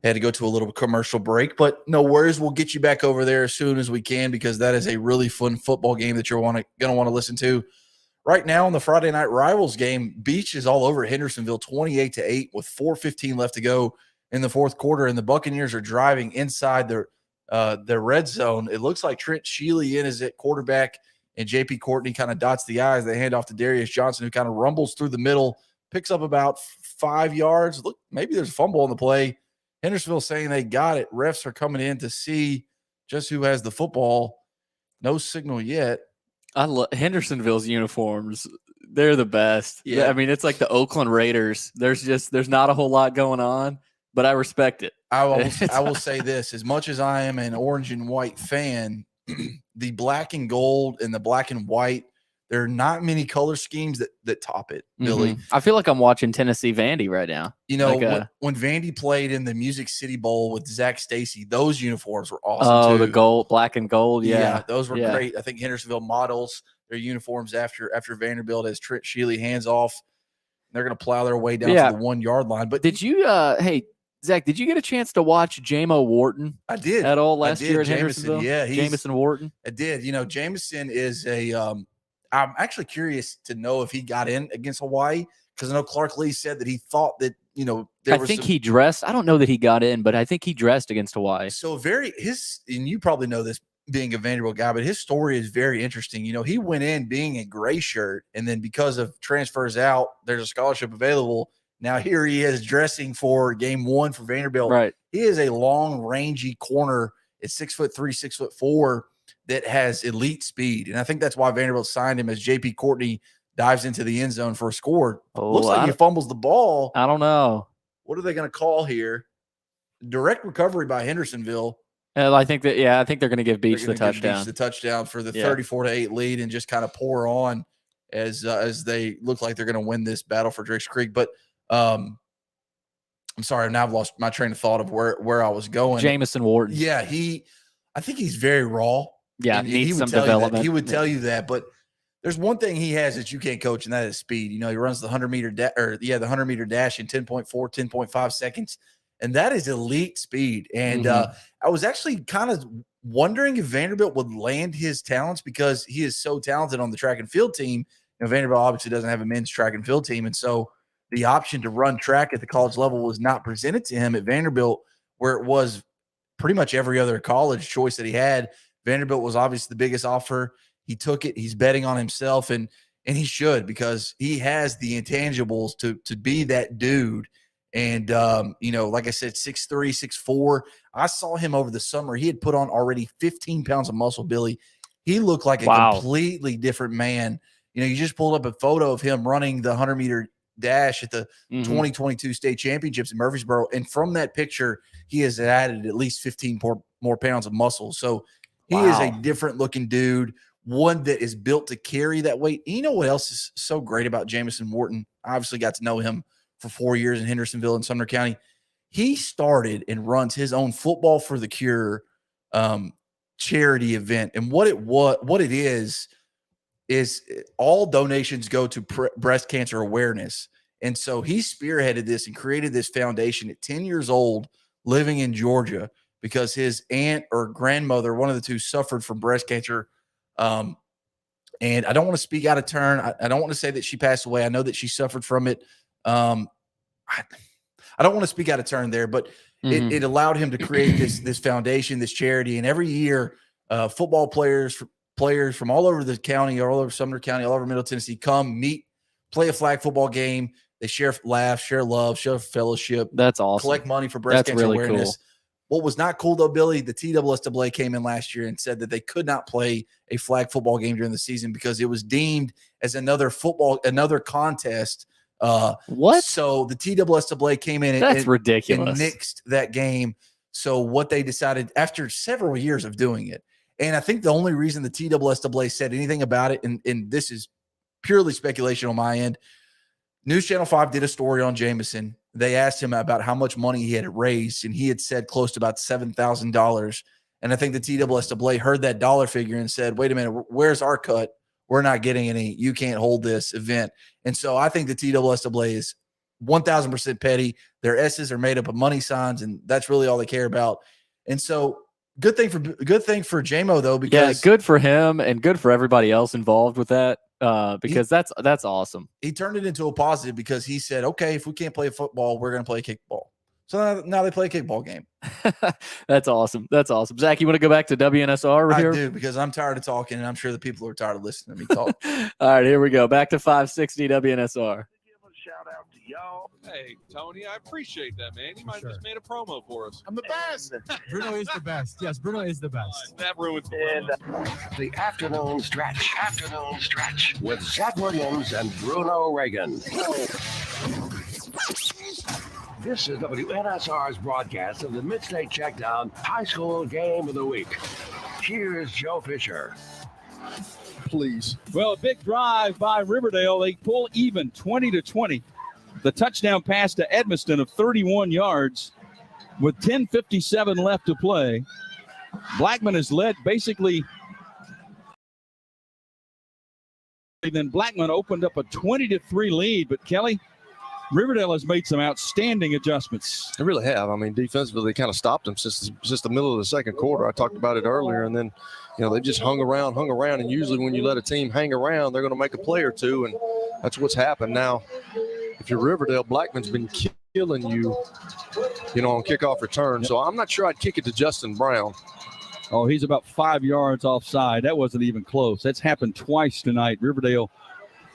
Had to go to a little commercial break, but no worries. We'll get you back over there as soon as we can, because that is a really fun football game that you're going to want to listen to. Right now in the Friday Night Rivals game, Beach is all over Hendersonville, 28-8 with 4:15 left to go in the fourth quarter, and the Buccaneers are driving inside their red zone. It looks like Trent Shealy in is at quarterback, and J.P. Courtney kind of dots the I's. They hand off to Darius Johnson, who kind of rumbles through the middle, picks up about 5 yards. Look, maybe there's a fumble on the play. Hendersonville saying they got it. Refs are coming in to see just who has the football. No signal yet. I love Hendersonville's uniforms. They're the best. Yeah. I mean, it's like the Oakland Raiders. There's not a whole lot going on, but I respect it. I will say this. As much as I am an orange and white fan, the black and gold and the black and white, there are not many color schemes that top it, Billy. Mm-hmm. I feel like I'm watching Tennessee Vandy right now. You know, when Vandy played in the Music City Bowl with Zach Stacy, those uniforms were awesome too. The gold, black and gold. Yeah, those were great. I think Hendersonville models their uniforms after Vanderbilt as Trent Shealy hands off. They're going to plow their way down to the 1 yard line. But did you, hey, Zach, did you get a chance to watch Jamo Wharton? I did at all last year at Jameson, Hendersonville. yeah, Jamison Wharton. I did. Jameson is a. I'm actually curious to know if he got in against Hawaii because I know Clark Lee said that he thought that I think he dressed. I don't know that he got in, but I think he dressed against Hawaii. So and you probably know this being a Vanderbilt guy, but his story is very interesting. He went in being a gray shirt, and then because of transfers out, there's a scholarship available. Now here he is dressing for game 1 for Vanderbilt. Right. He is a long, rangy corner at 6'3", 6'4", that has elite speed. And I think that's why Vanderbilt signed him as JP Courtney dives into the end zone for a score. Looks like he fumbles the ball. I don't know. What are they going to call here? Direct recovery by Hendersonville. I think they're going to give Beach the touchdown. Beach the touchdown for the 34-8 lead and just kind of pour on as they look like they're going to win this battle for Drakes Creek. But I'm sorry, now I've lost my train of thought of where I was going. Jamison Wharton. Yeah, I think he's very raw. Yeah, and needs he would some tell development. He would tell you that, but there's one thing he has that you can't coach, and that is speed. He runs the 100-meter the 100-meter dash in 10.4, 10.5 seconds, and that is elite speed. And I was actually kind of wondering if Vanderbilt would land his talents because he is so talented on the track and field team. Vanderbilt obviously doesn't have a men's track and field team, and so the option to run track at the college level was not presented to him at Vanderbilt, where it was pretty much every other college choice that he had. Vanderbilt was obviously the biggest offer. He took it. He's betting on himself, and he should because he has the intangibles to be that dude. And, like I said, 6'3", 6'4". I saw him over the summer. He had put on already 15 pounds of muscle, Billy. He looked like a completely different man. You just pulled up a photo of him running the 100-meter dash at the 2022 state championships in Murfreesboro. And from that picture, he has added at least 15 more pounds of muscle. So he is a different looking dude, one that is built to carry that weight. You know what else is so great about Jamison Wharton? I obviously got to know him for 4 years in Hendersonville and Sumner County. He started and runs his own Football for the Cure charity event. And what it is all donations go to breast cancer awareness. And so he spearheaded this and created this foundation at 10 years old, living in Georgia, because his aunt or grandmother, one of the two, suffered from breast cancer. And I don't want to speak out of turn. I don't want to say that she passed away. I know that she suffered from it. I don't want to speak out of turn there, but it allowed him to create this foundation, this charity. And every year, football players from all over the county, all over Sumner County, all over Middle Tennessee come, meet, play a flag football game. They share laughs, share love, share fellowship. That's awesome. Collect money for breast cancer awareness. Cool. What was not cool, though, Billy, the TSSAA came in last year and said that they could not play a flag football game during the season because it was deemed as another contest. What? So the TSSAA came in and ridiculous. And nixed that game. So what they decided after several years of doing it, and I think the only reason the TSSAA said anything about it, and this is purely speculation on my end, News Channel 5 did a story on Jamison. They asked him about how much money he had raised, and he had said close to about $7,000. And I think the TSSAA heard that dollar figure and said, wait a minute, where's our cut? We're not getting any. You can't hold this event. And so I think the TSSAA is 1,000% petty. Their S's are made up of money signs, and that's really all they care about. And so good thing for Jamo, though, because good for him and good for everybody else involved with that. Because that's awesome. He turned it into a positive because he said, okay, if we can't play football, we're going to play kickball. So now they play a kickball game. That's awesome. That's awesome. Zach, you want to go back to WNSR right here? I do, because I'm tired of talking, and I'm sure the people are tired of listening to me talk. All right, here we go. Back to 560 WNSR. Shout out to y'all. Hey, Tony, I appreciate that, man. You might have just made a promo for us. I'm the best. Bruno is the best. Yes, Bruno is the best. That ruins the afternoon stretch. Afternoon stretch with Zach Williams and Bruno Reagan. This is WNSR's broadcast of the Mid-State Checkdown High School Game of the Week. Here's Joe Fisher. Please. Well, a big drive by Riverdale. They pull even 20-20. The touchdown pass to Edmiston of 31 yards with 10:57 left to play. Blackman is led basically. Then Blackman opened up a 20-3 lead. But Kelly, Riverdale has made some outstanding adjustments. They really have. I mean, defensively, they kind of stopped them since the middle of the second quarter. I talked about it earlier, and then, they just hung around, and usually when you let a team hang around, they're going to make a play or two, and that's what's happened. Now, if you're Riverdale, Blackman's been killing you, on kickoff return, so I'm not sure I'd kick it to Justin Brown. Oh, he's about 5 yards offside. That wasn't even close. That's happened twice tonight. Riverdale,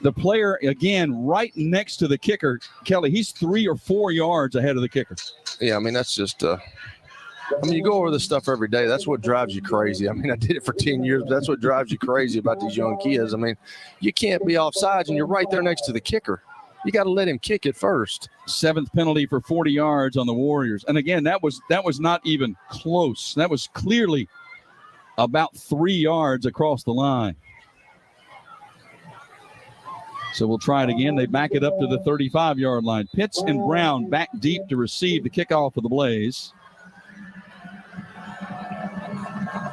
the player, again, right next to the kicker, Kelly, he's 3 or 4 yards ahead of the kicker. Yeah, I mean, that's just you go over this stuff every day. That's what drives you crazy. I mean, I did it for 10 years, but that's what drives you crazy about these young kids. I mean, you can't be offsides, and you're right there next to the kicker. You got to let him kick it first. 7th penalty for 40 yards on the Warriors. And again, that was not even close. That was clearly about 3 yards across the line. So we'll try it again. They back it up to the 35-yard line. Pitts and Brown back deep to receive the kickoff for the Blaze.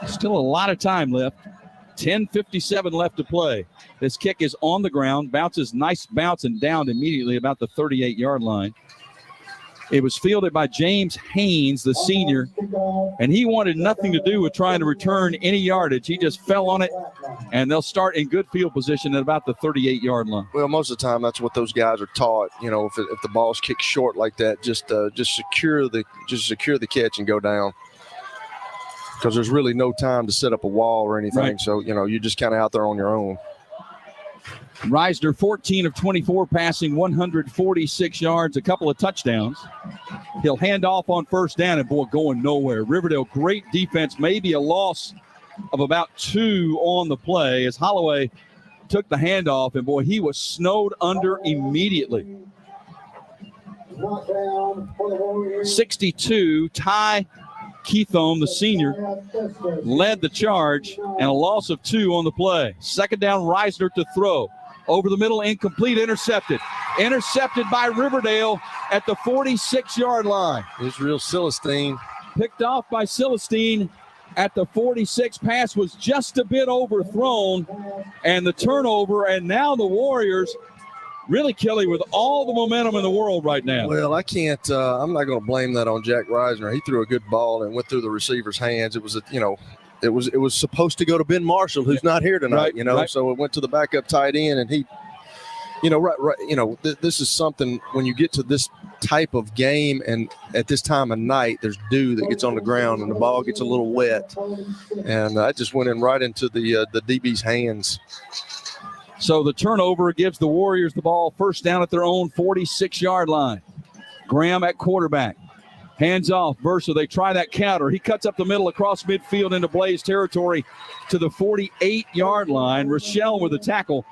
Still a lot of time left. 10:57 left to play. This kick is on the ground, bounces, nice bounce, and down immediately about the 38-yard line. It was fielded by James Haynes, the senior, and he wanted nothing to do with trying to return any yardage. He just fell on it, and they'll start in good field position at about the 38-yard line. Well, most of the time, that's what those guys are taught. If the ball's kicked short like that, just secure the catch and go down. Because there's really no time to set up a wall or anything. Right. So, you're just kind of out there on your own. Reisner, 14 of 24 passing, 146 yards, a couple of touchdowns. He'll hand off on first down, and, boy, going nowhere. Riverdale, great defense, maybe a loss of about 2 on the play as Holloway took the handoff, and, boy, he was snowed under immediately. 62, Ty Keithome, the senior, led the charge, and a loss of 2 on the play. Second down, Reisner to throw. Over the middle, incomplete, intercepted. Intercepted by Riverdale at the 46-yard line. Israel Celestine. Picked off by Celestine at the 46. Pass was just a bit overthrown, and the turnover, and now the Warriors really, Kelly, with all the momentum in the world right now. Well, I can't. I'm not going to blame that on Jack Reisner. He threw a good ball and went through the receiver's hands. It was, it was supposed to go to Ben Marshall, who's not here tonight. Right. So it went to the backup tight end, and he, this is something when you get to this type of game, and at this time of night, there's dew that gets on the ground, and the ball gets a little wet, and I just went in right into the DB's hands. So the turnover gives the Warriors the ball first down at their own 46-yard line. Graham at quarterback. Hands off. Versa, they try that counter. He cuts up the middle across midfield into Blaze territory to the 48-yard line. Rochelle with a tackle.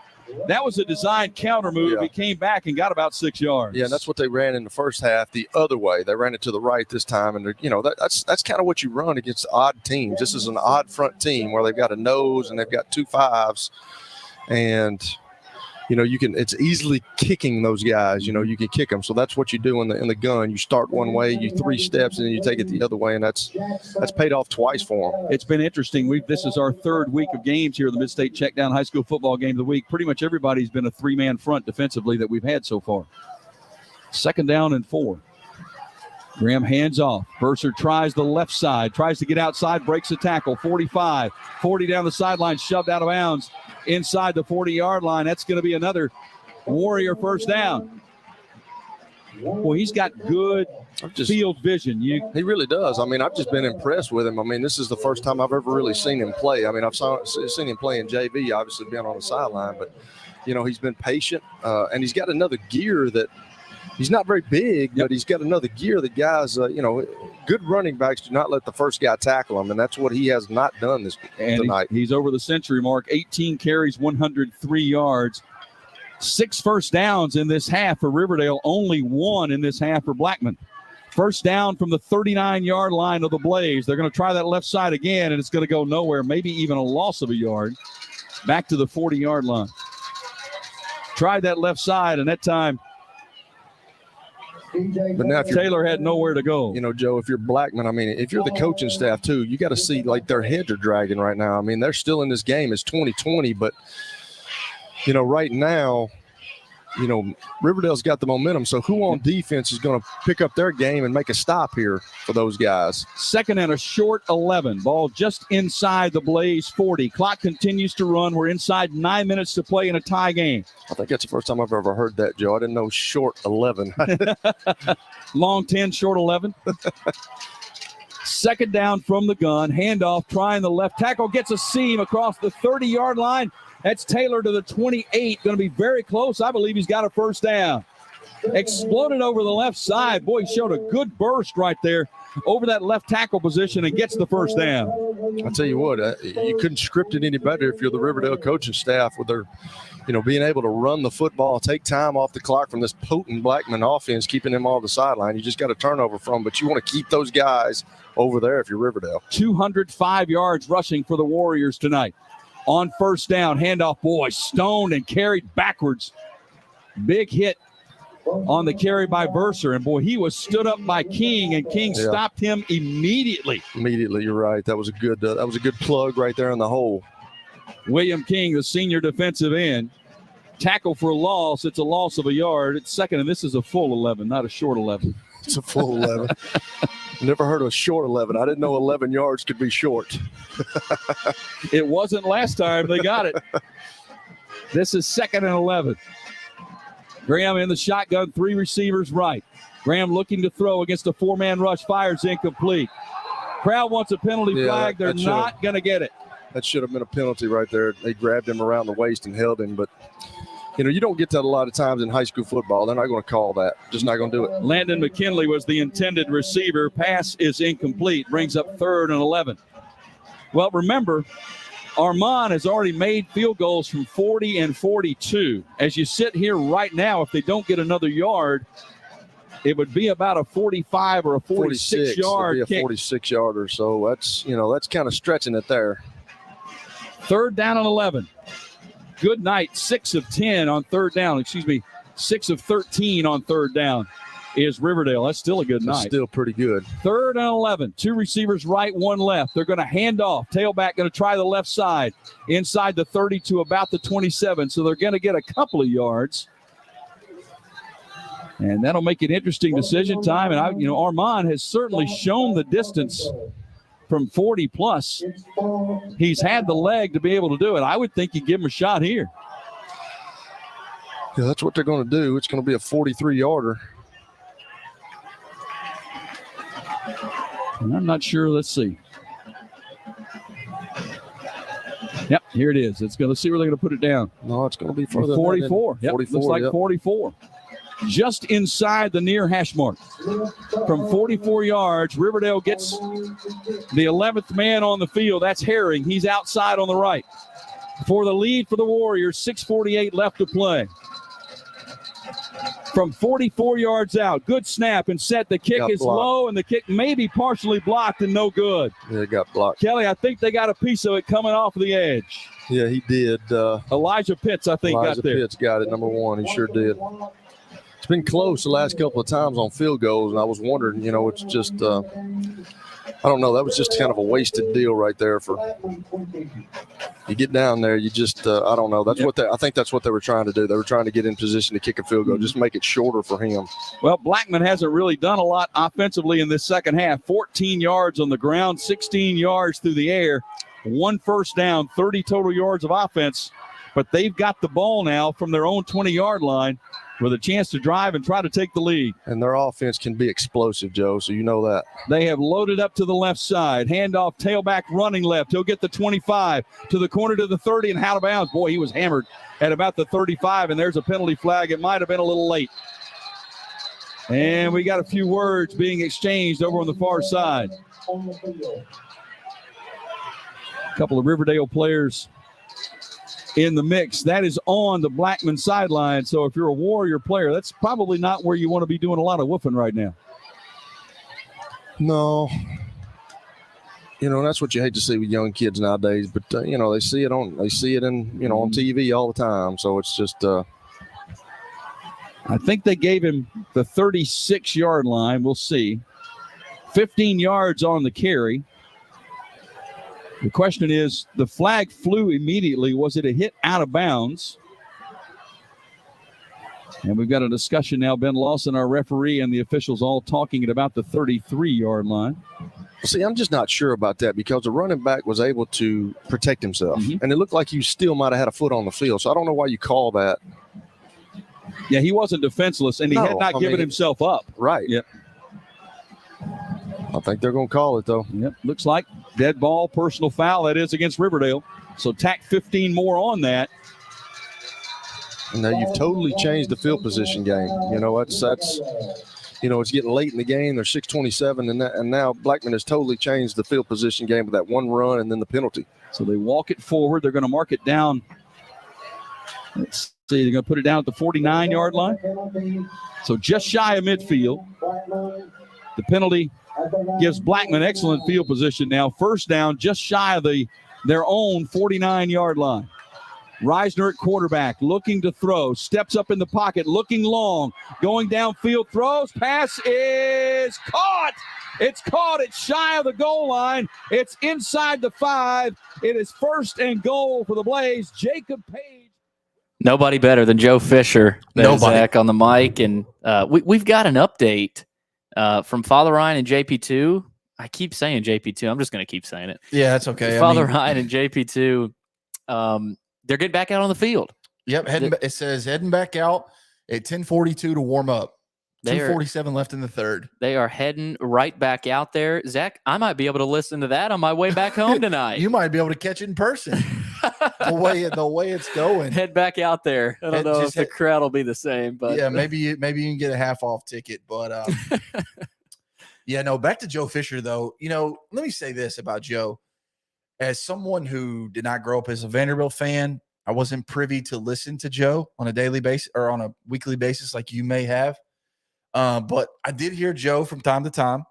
That was a designed counter move. Yeah. He came back and got about 6 yards. Yeah, that's what they ran in the first half the other way. They ran it to the right this time, and that's kind of what you run against odd teams. This is an odd front team where they've got a nose and they've got 2 5s. And, it's easily kicking those guys. You can kick them. So that's what you do in the gun. You start one way, you 3 steps, and then you take it the other way, and that's paid off twice for them. It's been interesting. This is our 3rd week of games here, the Mid-State Checkdown High School Football Game of the Week. Pretty much everybody's been a 3-man front defensively that we've had so far. Second down and 4. Graham hands off. Burser tries the left side, tries to get outside, breaks the tackle. 45, 40 down the sideline, shoved out of bounds inside the 40-yard line. That's going to be another Warrior first down. Well, he's got good field vision. He really does. I mean, I've just been impressed with him. I mean, this is the first time I've ever really seen him play. I mean, I've seen him play in JV, obviously being on the sideline, but, he's been patient, and he's got another gear that he's not very big, but he's got another gear that guys, good running backs do not let the first guy tackle him, and that's what he has not done tonight. He's over the century mark, 18 carries, 103 yards, 6 first downs in this half for Riverdale, only 1 in this half for Blackman. First down from the 39-yard line of the Blaze. They're going to try that left side again, and it's going to go nowhere, maybe even a loss of a yard. Back to the 40-yard line. Tried that left side, and that time But now Taylor had nowhere to go. Joe, if you're Blackman, I mean, if you're the coaching staff too, you got to see like their heads are dragging right now. I mean, they're still in this game. It's 2020, but right now, you know, Riverdale's got the momentum. So who on defense is going to pick up their game and make a stop here for those guys? 2nd and a short 11. Ball just inside the Blaze 40. Clock continues to run. We're inside 9 minutes to play in a tie game. I think that's the first time I've ever heard that, Joe. I didn't know short 11. Long 10, short 11. 2nd down from the gun. Handoff, trying the left tackle. Gets a seam across the 30-yard line. That's Taylor to the 28. Going to be very close. I believe he's got a first down. Exploded over the left side. Boy, he showed a good burst right there over that left tackle position and gets the first down. I'll tell you what, you couldn't script it any better if you're the Riverdale coaching staff with their, you know, being able to run the football, take time off the clock from this potent Blackman offense, keeping them off the sideline. You just got a turnover from, but you want to keep those guys over there if you're Riverdale. 205 yards rushing for the Warriors tonight. On first down, handoff, boy, stoned and carried backwards. Big hit on the carry by Verser, and boy, he was stood up by King, and King stopped him immediately. Immediately, you're right. That was a good plug right there in the hole. William King, the senior defensive end, tackle for a loss. It's a loss of a yard. It's 2nd, and this is a full 11, not a short 11. It's a full 11. Never heard of a short 11. I didn't know 11 yards could be short. It wasn't last time they got it. This is 2nd and 11. Graham in the shotgun, 3 receivers right. Graham looking to throw against a 4-man rush, fires incomplete. Crowd wants a penalty flag. They're not going to get it. That should have been a penalty right there. They grabbed him around the waist and held him, but you know, you don't get that a lot of times in high school football. They're not going to call that. Just not going to do it. Landon McKinley was the intended receiver. Pass is incomplete. Brings up 3rd and 11. Well, remember, Armand has already made field goals from 40 and 42. As you sit here right now, if they don't get another yard, it would be about a 45 or a 46 yard kick. A 46 yarder. So that's, you know, that's kind of stretching it there. 3rd down and 11. Good night. 6 of 10 on 3rd down. 6 of 13 on 3rd down is Riverdale. That's still a good night. Still pretty good. 3rd and 11. 2 receivers right, 1 left. They're going to hand off. Tailback going to try the left side. Inside the 30 to about the 27. So they're going to get a couple of yards. And that'll make an interesting decision time. And, Armand has certainly shown the distance from 40 plus. He's had the leg to be able to do it. I would think you give him a shot here. Yeah, that's what they're going to do. It's going to be a 43-yarder. And I'm not sure. Let's see. Yep, here it is. Let's see where they're going to put it down. No, it's going to be further. 44. Yep, 44. Looks like 44. Just inside the near hash mark. From 44 yards, Riverdale gets the 11th man on the field. That's Herring. He's outside on the right. For the lead for the Warriors, 6:48 left to play. From 44 yards out, good snap and set. The kick is low, and the kick may be partially blocked and no good. Yeah, it got blocked. Kelly, I think they got a piece of it coming off of the edge. Yeah, he did. Elijah Pitts, I think, got there. Elijah Pitts got it, number 1. He sure did. It's been close the last couple of times on field goals, and I was wondering, it's just, I don't know, that was just kind of a wasted deal right there. You get down there, you just, I don't know. I think that's what they were trying to do. They were trying to get in position to kick a field goal, just make it shorter for him. Well, Blackman hasn't really done a lot offensively in this second half. 14 yards on the ground, 16 yards through the air, 1 first down, 30 total yards of offense. But they've got the ball now from their own 20-yard line with a chance to drive and try to take the lead. And their offense can be explosive, Joe, so you know that. They have loaded up to the left side. Handoff, tailback running left. He'll get the 25 to the corner to the 30 and out of bounds. Boy, he was hammered at about the 35, and there's a penalty flag. It might have been a little late. And we got a few words being exchanged over on the far side. A couple of Riverdale players in the mix. That is on the Blackman sideline. So if you're a Warrior player, that's probably not where you want to be doing a lot of woofing right now. No. That's what you hate to see with young kids nowadays. But they see it on TV all the time. So it's just I think they gave him the 36-yard line. We'll see. 15 yards on the carry. The question is, the flag flew immediately. Was it a hit out of bounds? And we've got a discussion now. Ben Lawson, our referee, and the officials all talking at about the 33-yard line. See, I'm just not sure about that because the running back was able to protect himself. And it looked like you still might have had a foot on the field. So I don't know why you call that. Yeah, he wasn't defenseless, and he had not given himself up. Right. Yep. I think they're going to call it, though. Yep. Looks like dead ball, personal foul. That is against Riverdale. So tack 15 more on that. And now you've totally changed the field position game. You know, that's it's getting late in the game. They're 6:27, and now Blackman has totally changed the field position game with that one run and then the penalty. So they walk it forward. They're going to mark it down. Let's see. They're going to put it down at the 49-yard line. So just shy of midfield. The penalty gives Blackman excellent field position now. First down, just shy of their own 49-yard line. Reisner at quarterback, looking to throw, steps up in the pocket, looking long, going downfield, throws, pass is caught. It's caught. It's shy of the goal line. It's inside the 5. It is first and goal for the Blaze. Jacob Page. Nobody better than Joe Fisher. Zach on the mic. And we've got an update from Father Ryan and JP2. I keep saying JP2. I'm just going to keep saying it. Yeah, that's okay. Father Ryan and JP2, they're getting back out on the field. Yep, it says heading back out at 10:42 to warm up. 2:47 left in the third. They are heading right back out there. Zach, I might be able to listen to that on my way back home tonight. You might be able to catch it in person. the way it's going. Head back out there. I don't know if the crowd will be the same, but yeah, maybe you can get a half off ticket. But yeah, no. Back to Joe Fisher though. You know, let me say this about Joe. As someone who did not grow up as a Vanderbilt fan, I wasn't privy to listen to Joe on a daily basis or on a weekly basis like you may have. But I did hear Joe from time to time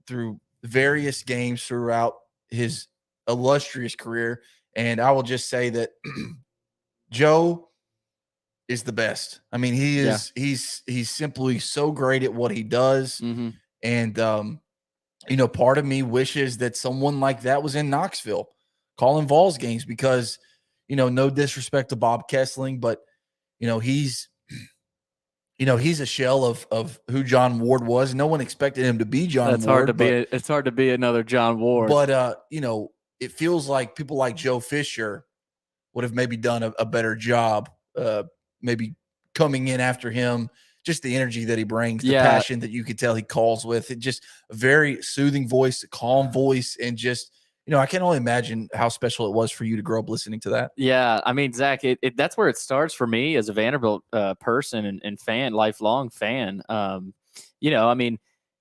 through various games throughout his illustrious career. And I will just say that Joe is the best. I mean, he's simply so great at what he does. Mm-hmm. And, you know, part of me wishes that someone like that was in Knoxville calling Vols games because, you know, no disrespect to Bob Kessling, but, you know, he's a shell of who John Ward was. No one expected him to be John Ward. It's hard to be another John Ward. But, you know, it feels like people like Joe Fisher would have maybe done a better job, maybe coming in after him. Just the energy that he brings, the passion that you could tell he calls with. It just a very soothing voice, a calm voice, and just, you know, I can only imagine how special it was for you to grow up listening to that. Yeah, I mean, Zach, that's where it starts for me as a Vanderbilt person and fan, lifelong fan. You know, I mean,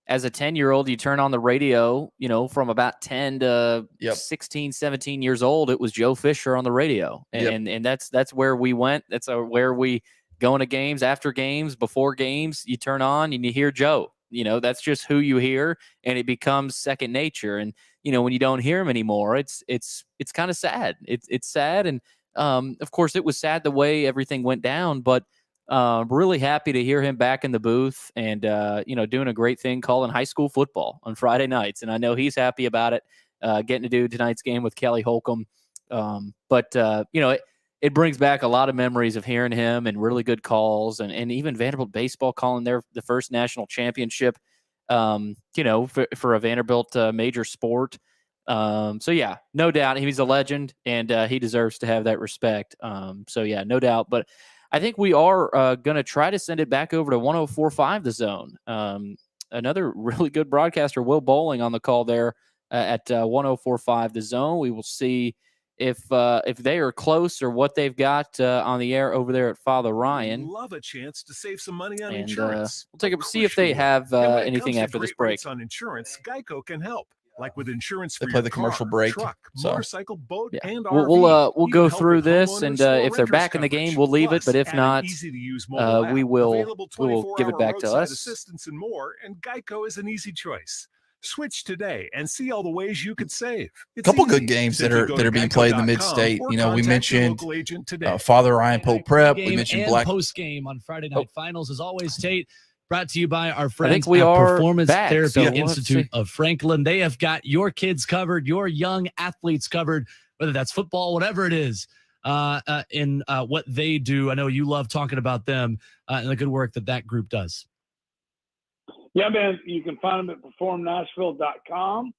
as a 10-year-old, you turn on the radio, you know, from about 10 to 16, 17 years old, it was Joe Fisher on the radio. And that's where we went. That's where we going to games, after games, before games, you turn on and you hear Joe. You know, that's just who you hear, and it becomes second nature. And, you know, when you don't hear him anymore, it's kind of sad. It's sad. And, of course, it was sad the way everything went down, but really happy to hear him back in the booth and, you know, doing a great thing calling high school football on Friday nights. And I know he's happy about it, getting to do tonight's game with Kelly Holcomb. But you know, it brings back a lot of memories of hearing him and really good calls, and even Vanderbilt baseball calling the first national championship, you know, for a Vanderbilt major sport. So yeah, no doubt he's a legend, and he deserves to have that respect. So yeah, no doubt. But I think we are going to try to send it back over to 104.5 The Zone. Another really good broadcaster, Will Bowling, on the call there at 104.5 The Zone. We will see if they are close or what they've got on the air over there at Father Ryan. Love a chance to save some money on insurance. We'll see if they have anything after this break. On insurance, Geico can help. Like with insurance for they play the commercial break, truck, motorcycle, boat, and RV. We'll go through this, and if they're back in the game, we'll leave it. But if not, we will give it back to us. Assistance and more, and Geico is an easy choice. Switch today and see all the ways you could save. A couple good games that are being played in the Mid-State. You know, we mentioned Father Ryan Pope Prep. We mentioned Black post game on Friday Night Finals. As always, Tate, brought to you by our friends at Performance back, Therapy Institute of Franklin. They have got your kids covered, your young athletes covered, whether that's football, whatever it is. in what they do. I know you love talking about them and the good work that group does. Yeah, man, you can find them at performnashville.com.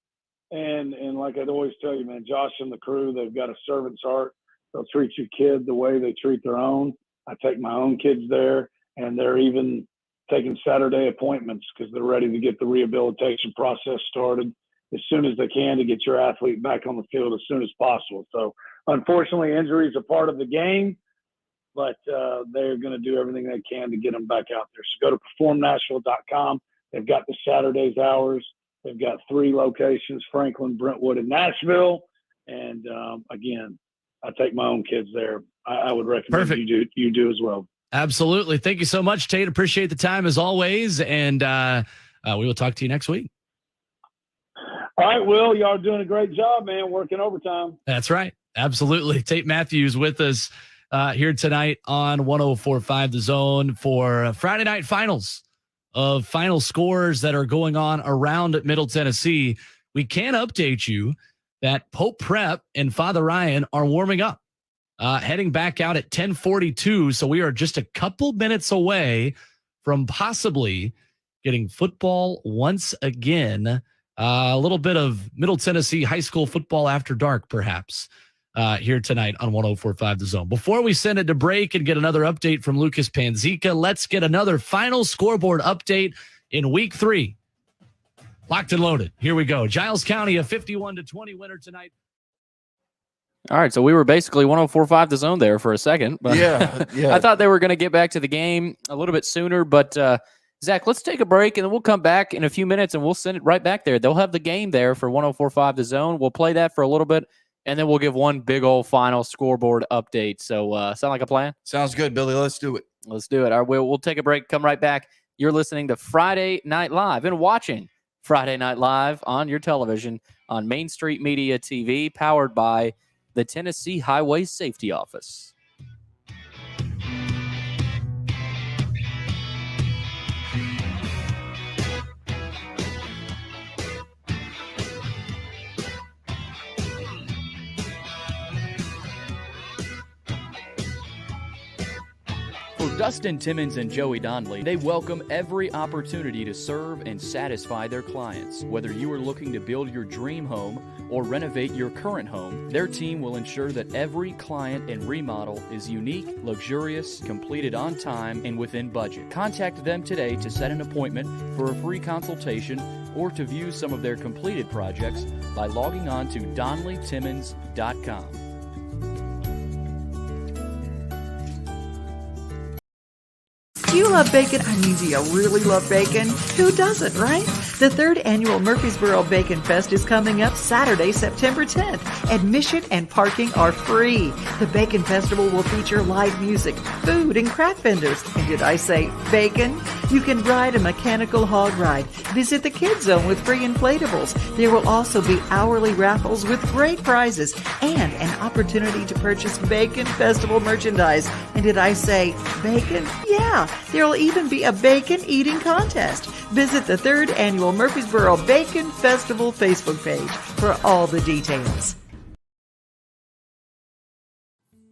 And like I'd always tell you, man, Josh and the crew, they've got a servant's heart. They'll treat your kid the way they treat their own. I take my own kids there, and they're even taking Saturday appointments because they're ready to get the rehabilitation process started as soon as they can to get your athlete back on the field as soon as possible. So unfortunately, injuries are part of the game, but they're going to do everything they can to get them back out there. So go to performnashville.com. They've got the Saturdays hours. They've got 3 locations, Franklin, Brentwood, and Nashville. And again, I take my own kids there. I would recommend you do as well. Absolutely. Thank you so much, Tate. Appreciate the time as always. And we will talk to you next week. All right, Will, y'all are doing a great job, man, working overtime. That's right. Absolutely. Tate Matthews with us here tonight on 104.5 The Zone for Friday night finals of final scores that are going on around Middle Tennessee. We can update you that Pope Prep and Father Ryan are warming up, heading back out at 10:42. So we are just a couple minutes away from possibly getting football once again. A little bit of Middle Tennessee high school football after dark, perhaps, here tonight on 104.5 The Zone. Before we send it to break and get another update from Lucas Panzica, let's get another final scoreboard update in week 3. Locked and loaded. Here we go. Giles County, a 51-20 winner tonight. All right, so we were basically 104.5 The Zone there for a second. But yeah. I thought they were going to get back to the game a little bit sooner, but Zach, let's take a break, and then we'll come back in a few minutes, and we'll send it right back there. They'll have the game there for 104.5 The Zone. We'll play that for a little bit, and then we'll give one big old final scoreboard update. So sound like a plan? Sounds good, Billy. Let's do it. Let's do it. All right, we'll take a break, come right back. You're listening to Friday Night Live and watching Friday Night Live on your television on Main Street Media TV, powered by the Tennessee Highway Safety Office. For Dustin Timmons and Joey Donnelly, they welcome every opportunity to serve and satisfy their clients. Whether you are looking to build your dream home or renovate your current home, their team will ensure that every client and remodel is unique, luxurious, completed on time, and within budget. Contact them today to set an appointment for a free consultation or to view some of their completed projects by logging on to DonnellyTimmons.com. Do you love bacon? I mean, do you really love bacon? Who doesn't, right? The 3rd annual Murfreesboro Bacon Fest is coming up Saturday, September 10th. Admission and parking are free. The Bacon Festival will feature live music, food, and craft vendors. And did I say bacon? You can ride a mechanical hog ride. Visit the Kids Zone with free inflatables. There will also be hourly raffles with great prizes and an opportunity to purchase Bacon Festival merchandise. And did I say bacon? Yeah. There will even be a bacon eating contest. Visit the 3rd annual Murfreesboro Bacon Festival Facebook page for all the details.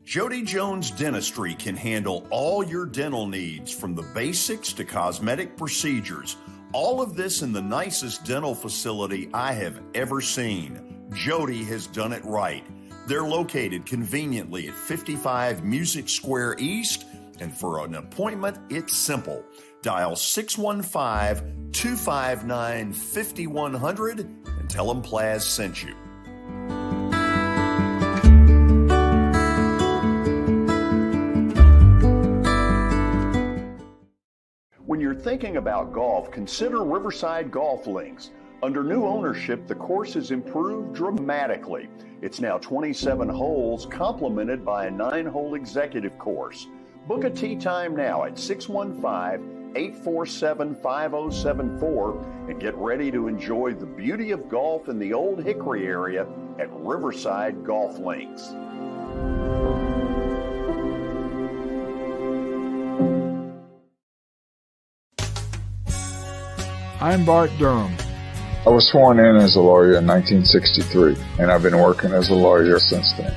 Jody Jones Dentistry can handle all your dental needs, from the basics to cosmetic procedures. All of this in the nicest dental facility I have ever seen. Jody has done it right. They're located conveniently at 55 Music Square East. And for an appointment, it's simple. Dial 615-259-5100 and tell them Plaz sent you. When you're thinking about golf, consider Riverside Golf Links. Under new ownership, the course has improved dramatically. It's now 27 holes, complemented by a 9-hole executive course. Book a tee time now at 615-847-5074 and get ready to enjoy the beauty of golf in the Old Hickory area at Riverside Golf Links. I'm Bart Durham. I was sworn in as a lawyer in 1963, and I've been working as a lawyer since then.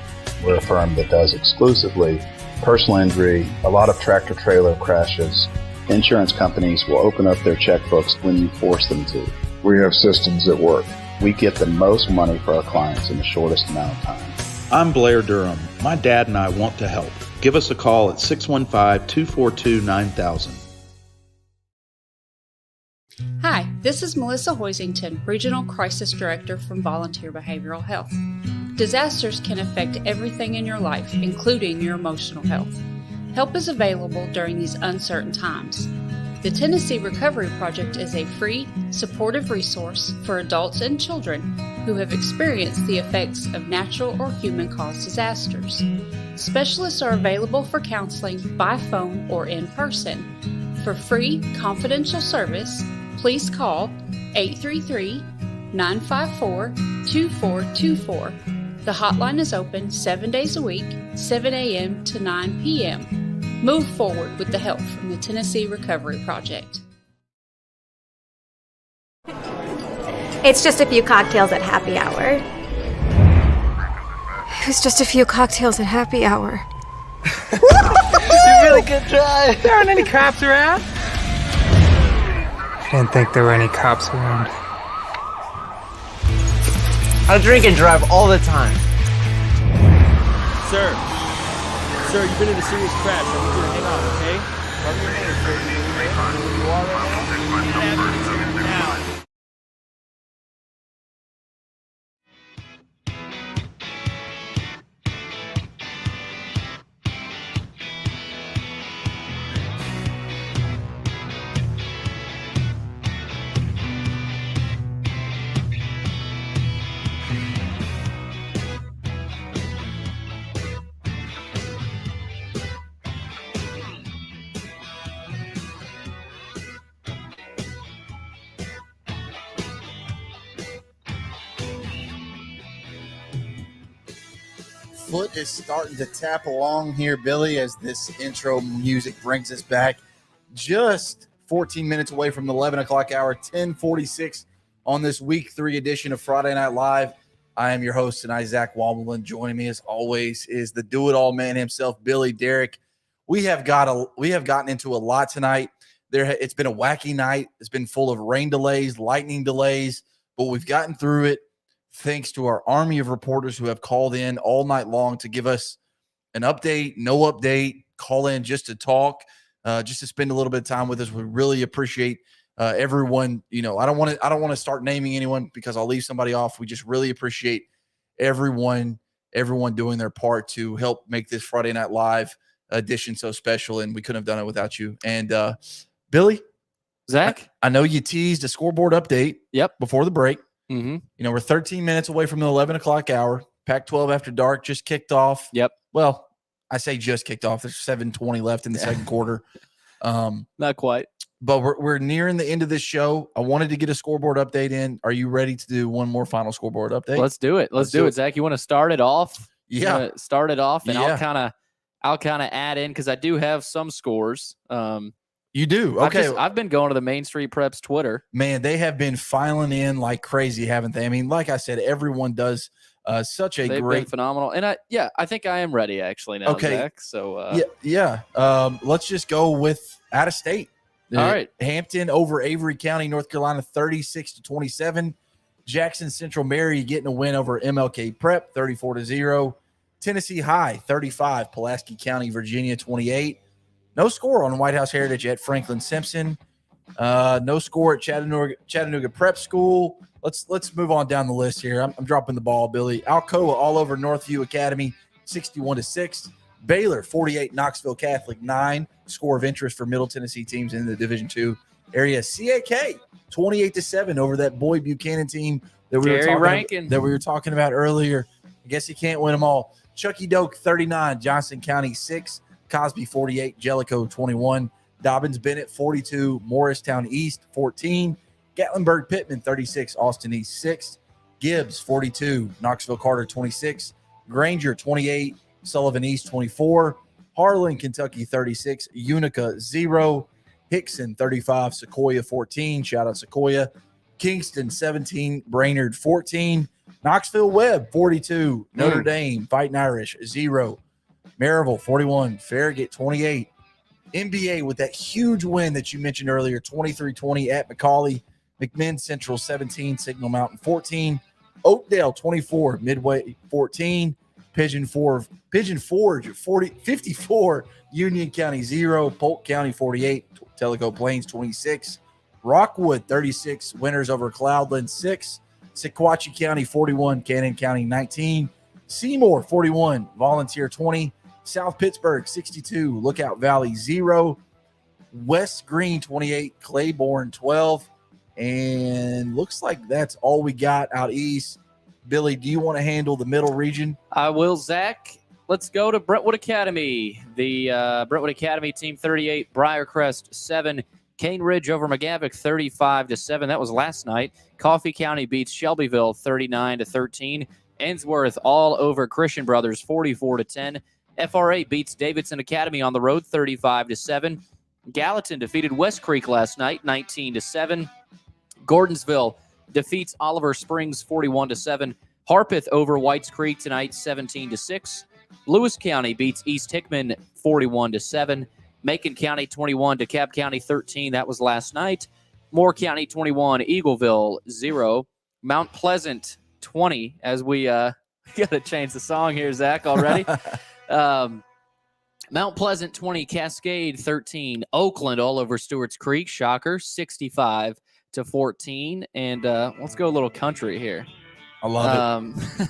We're a firm that does exclusively personal injury, a lot of tractor-trailer crashes. Insurance companies will open up their checkbooks when you force them to. We have systems that work. We get the most money for our clients in the shortest amount of time. I'm Blair Durham. My dad and I want to help. Give us a call at 615-242-9000. Hi, this is Melissa Hoisington, Regional Crisis Director from Volunteer Behavioral Health. Disasters can affect everything in your life, including your emotional health. Help is available during these uncertain times. The Tennessee Recovery Project is a free, supportive resource for adults and children who have experienced the effects of natural or human-caused disasters. Specialists are available for counseling by phone or in person. For free, confidential service, please call 833-954-2424. The hotline is open 7 days a week, 7 a.m. to 9 p.m. Move forward with the help from the Tennessee Recovery Project. It's just a few cocktails at happy hour. It was just a few cocktails at happy hour. You really good try. There aren't any cops around. I didn't think there were any cops around. I drink and drive all the time. Sir, you've been in a serious crash. I need you to hang on, okay? Tell me your name, sir. Do you know where you are right now? Now. Foot is starting to tap along here, Billy, as this intro music brings us back. Just 14 minutes away from the 11 o'clock hour, 10:46 on this week 3 edition of Friday Night Live. I am your host tonight, Zach Wobblin. Joining me as always is the do-it-all man himself, Billy Derrick. We have gotten into a lot tonight. It's been a wacky night. It's been full of rain delays, lightning delays, but we've gotten through it. Thanks to our army of reporters who have called in all night long to give us an update, no update, call in just to talk, just to spend a little bit of time with us. We really appreciate everyone. You know, I don't want to start naming anyone because I'll leave somebody off. We just really appreciate everyone doing their part to help make this Friday Night Live edition so special, and we couldn't have done it without you. And Billy, Zach, I know you teased a scoreboard update. Yep. Before the break. Mm-hmm. You know, we're 13 minutes away from the 11 o'clock hour. Pac-12 After Dark just kicked off. Yep. Well, I say just kicked off. There's 7:20 left in the second quarter. Not quite. But we're nearing the end of this show. I wanted to get a scoreboard update in. Are you ready to do one more final scoreboard update? Let's do it. Let's do it, Zach. You want to start it off? Yeah. Start it off, and Yeah. I'll kind of add in because I do have some scores. You do? Okay. I've been going to the Main Street Preps Twitter. Man, they have been filing in like crazy, haven't they? I mean, like I said, everyone does such a They've great, been phenomenal. And I think I am ready actually now, Okay. Zach. So yeah. Let's just go with out of state. All right. Hampton over Avery County, North Carolina, 36-27. Jackson Central Mary getting a win over MLK Prep, 34-0. Tennessee High, 35. Pulaski County, Virginia, 28. No score on White House Heritage at Franklin Simpson. No score at Chattanooga Prep School. Let's move on down the list here. I'm dropping the ball, Billy. Alcoa all over Northview Academy, 61-6. Baylor, 48. Knoxville Catholic, 9. Score of interest for Middle Tennessee teams in the Division II area. CAK, 28-7 over that Boyd Buchanan team that we were talking about earlier. I guess you can't win them all. Chucky Doak, 39. Johnson County, 6. Cosby, 48. Jellicoe, 21. Dobbins Bennett, 42. Morristown East, 14. Gatlinburg Pittman, 36. Austin East, 6. Gibbs, 42. Knoxville Carter, 26. Granger, 28. Sullivan East, 24. Harlan, Kentucky, 36. Unica, 0. Hickson, 35. Sequoia, 14. Shout out Sequoia. Kingston, 17. Brainerd, 14. Knoxville Webb, 42. Notre Dame, Fighting Irish, 0. Maryville, 41. Farragut, 28. NBA with that huge win that you mentioned earlier, 23-20 at McCallie. McMinn Central, 17. Signal Mountain, 14. Oakdale, 24. Midway, 14. Pigeon Forge, 54. Union County, 0. Polk County, 48. Tellico Plains, 26. Rockwood, 36. Winners over Cloudland, 6. Sequatchie County, 41. Cannon County, 19. Seymour, 41. Volunteer, 20. South Pittsburgh, 62. Lookout Valley, 0. West Green, 28. Claiborne, 12. And looks like that's all we got out east. Billy, do you want to handle the middle region? I will, Zach. Let's go to Brentwood Academy. The Brentwood Academy team 38, Briarcrest 7, Cane Ridge over McGavock 35-7. That was last night. Coffee County beats Shelbyville 39-13. Ensworth all over Christian Brothers 44-10. FRA beats Davidson Academy on the road 35-7. Gallatin defeated West Creek last night 19-7. Gordonsville defeats Oliver Springs 41-7. Harpeth over Whites Creek tonight 17-6. Lewis County beats East Hickman 41-7. Macon County 21, DeKalb County 13. That was last night. Moore County 21, Eagleville 0. Mount Pleasant 20. As we got to change the song here, Zach, already. Mount Pleasant 20, Cascade 13. Oakland all over Stewart's Creek. Shocker, 65-14. And let's go a little country here. I love it.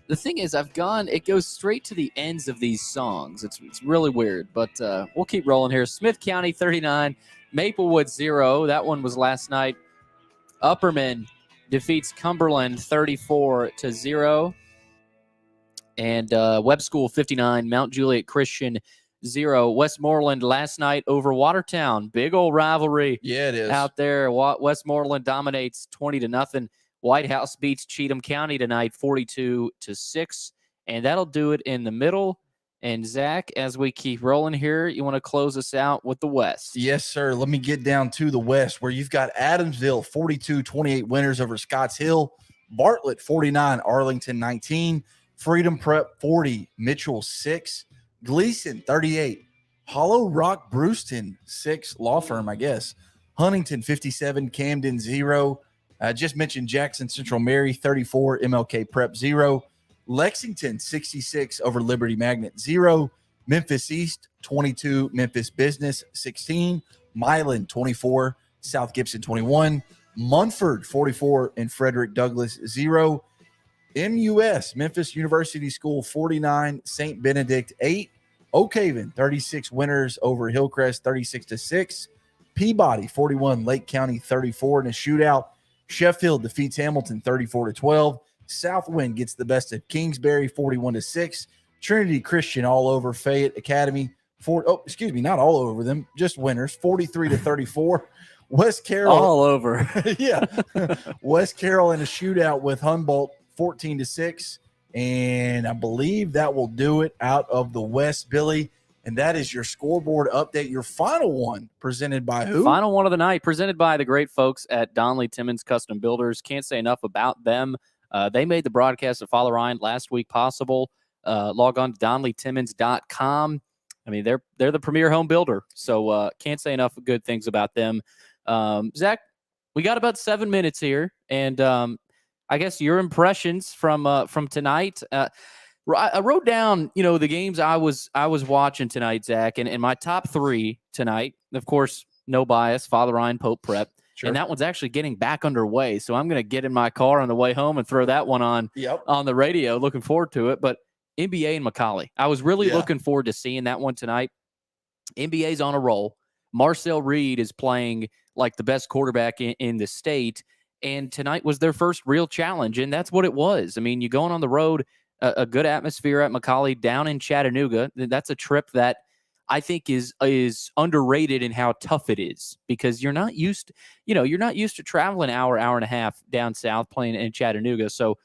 The thing is, it goes straight to the ends of these songs. It's really weird, but we'll keep rolling here. Smith County 39, Maplewood 0. That one was last night. Upperman defeats Cumberland 34-0. And Webb School 59, Mount Juliet Christian 0. Westmoreland last night over Watertown. Big old rivalry. Yeah, it is. Out there. Westmoreland dominates 20-0. White House beats Cheatham County tonight 42-6. And that'll do it in the middle. And Zach, as we keep rolling here, you want to close us out with the West? Yes, sir. Let me get down to the West, where you've got Adamsville 42-28 winners over Scotts Hill. Bartlett 49, Arlington 19. Freedom Prep 40, Mitchell 6. Gleason 38. Hollow Rock Brewston 6, law firm, I guess. Huntington 57, Camden 0. I just mentioned Jackson Central Mary 34, MLK Prep 0. Lexington 66 over Liberty Magnet 0. Memphis East 22, Memphis Business 16. Milan 24, South Gibson 21. Munford 44 and Frederick Douglass 0. MUS, Memphis University School 49, St. Benedict 8. Oak Haven 36 winners over Hillcrest 36-6. Peabody 41, Lake County 34 in a shootout. Sheffield defeats Hamilton 34-12. Southwind gets the best of Kingsbury 41-6. Trinity Christian all over Fayette Academy. Not all over them, just winners 43-34. West Carroll all over. Yeah. West Carroll in a shootout with Humboldt 14-6. And I believe that will do it out of the West, Billy. And that is your scoreboard update, your final one, presented by who? Final one of the night, presented by the great folks at Donley Timmons Custom Builders. Can't say enough about them. They made the broadcast of Father Ryan last week possible. Log on to DonleyTimmons.com. I mean, they're the premier home builder, so can't say enough good things about them. Zach, we got about 7 minutes here, and I guess your impressions from tonight. I wrote down, the games I was watching tonight, Zach, and my top 3 tonight. Of course, no bias, Father Ryan Pope Prep. Sure. And that one's actually getting back underway. So I'm going to get in my car on the way home and throw that one on the radio. Looking forward to it. But NBA and McCallie, I was really looking forward to seeing that one tonight. NBA's on a roll. Marcel Reed is playing like the best quarterback in the state. And tonight was their first real challenge. And that's what it was. I mean, you're going on the road, a good atmosphere at McCallie down in Chattanooga. That's a trip that I think is underrated in how tough it is, because you're not used to traveling an hour and a half down south playing in Chattanooga. So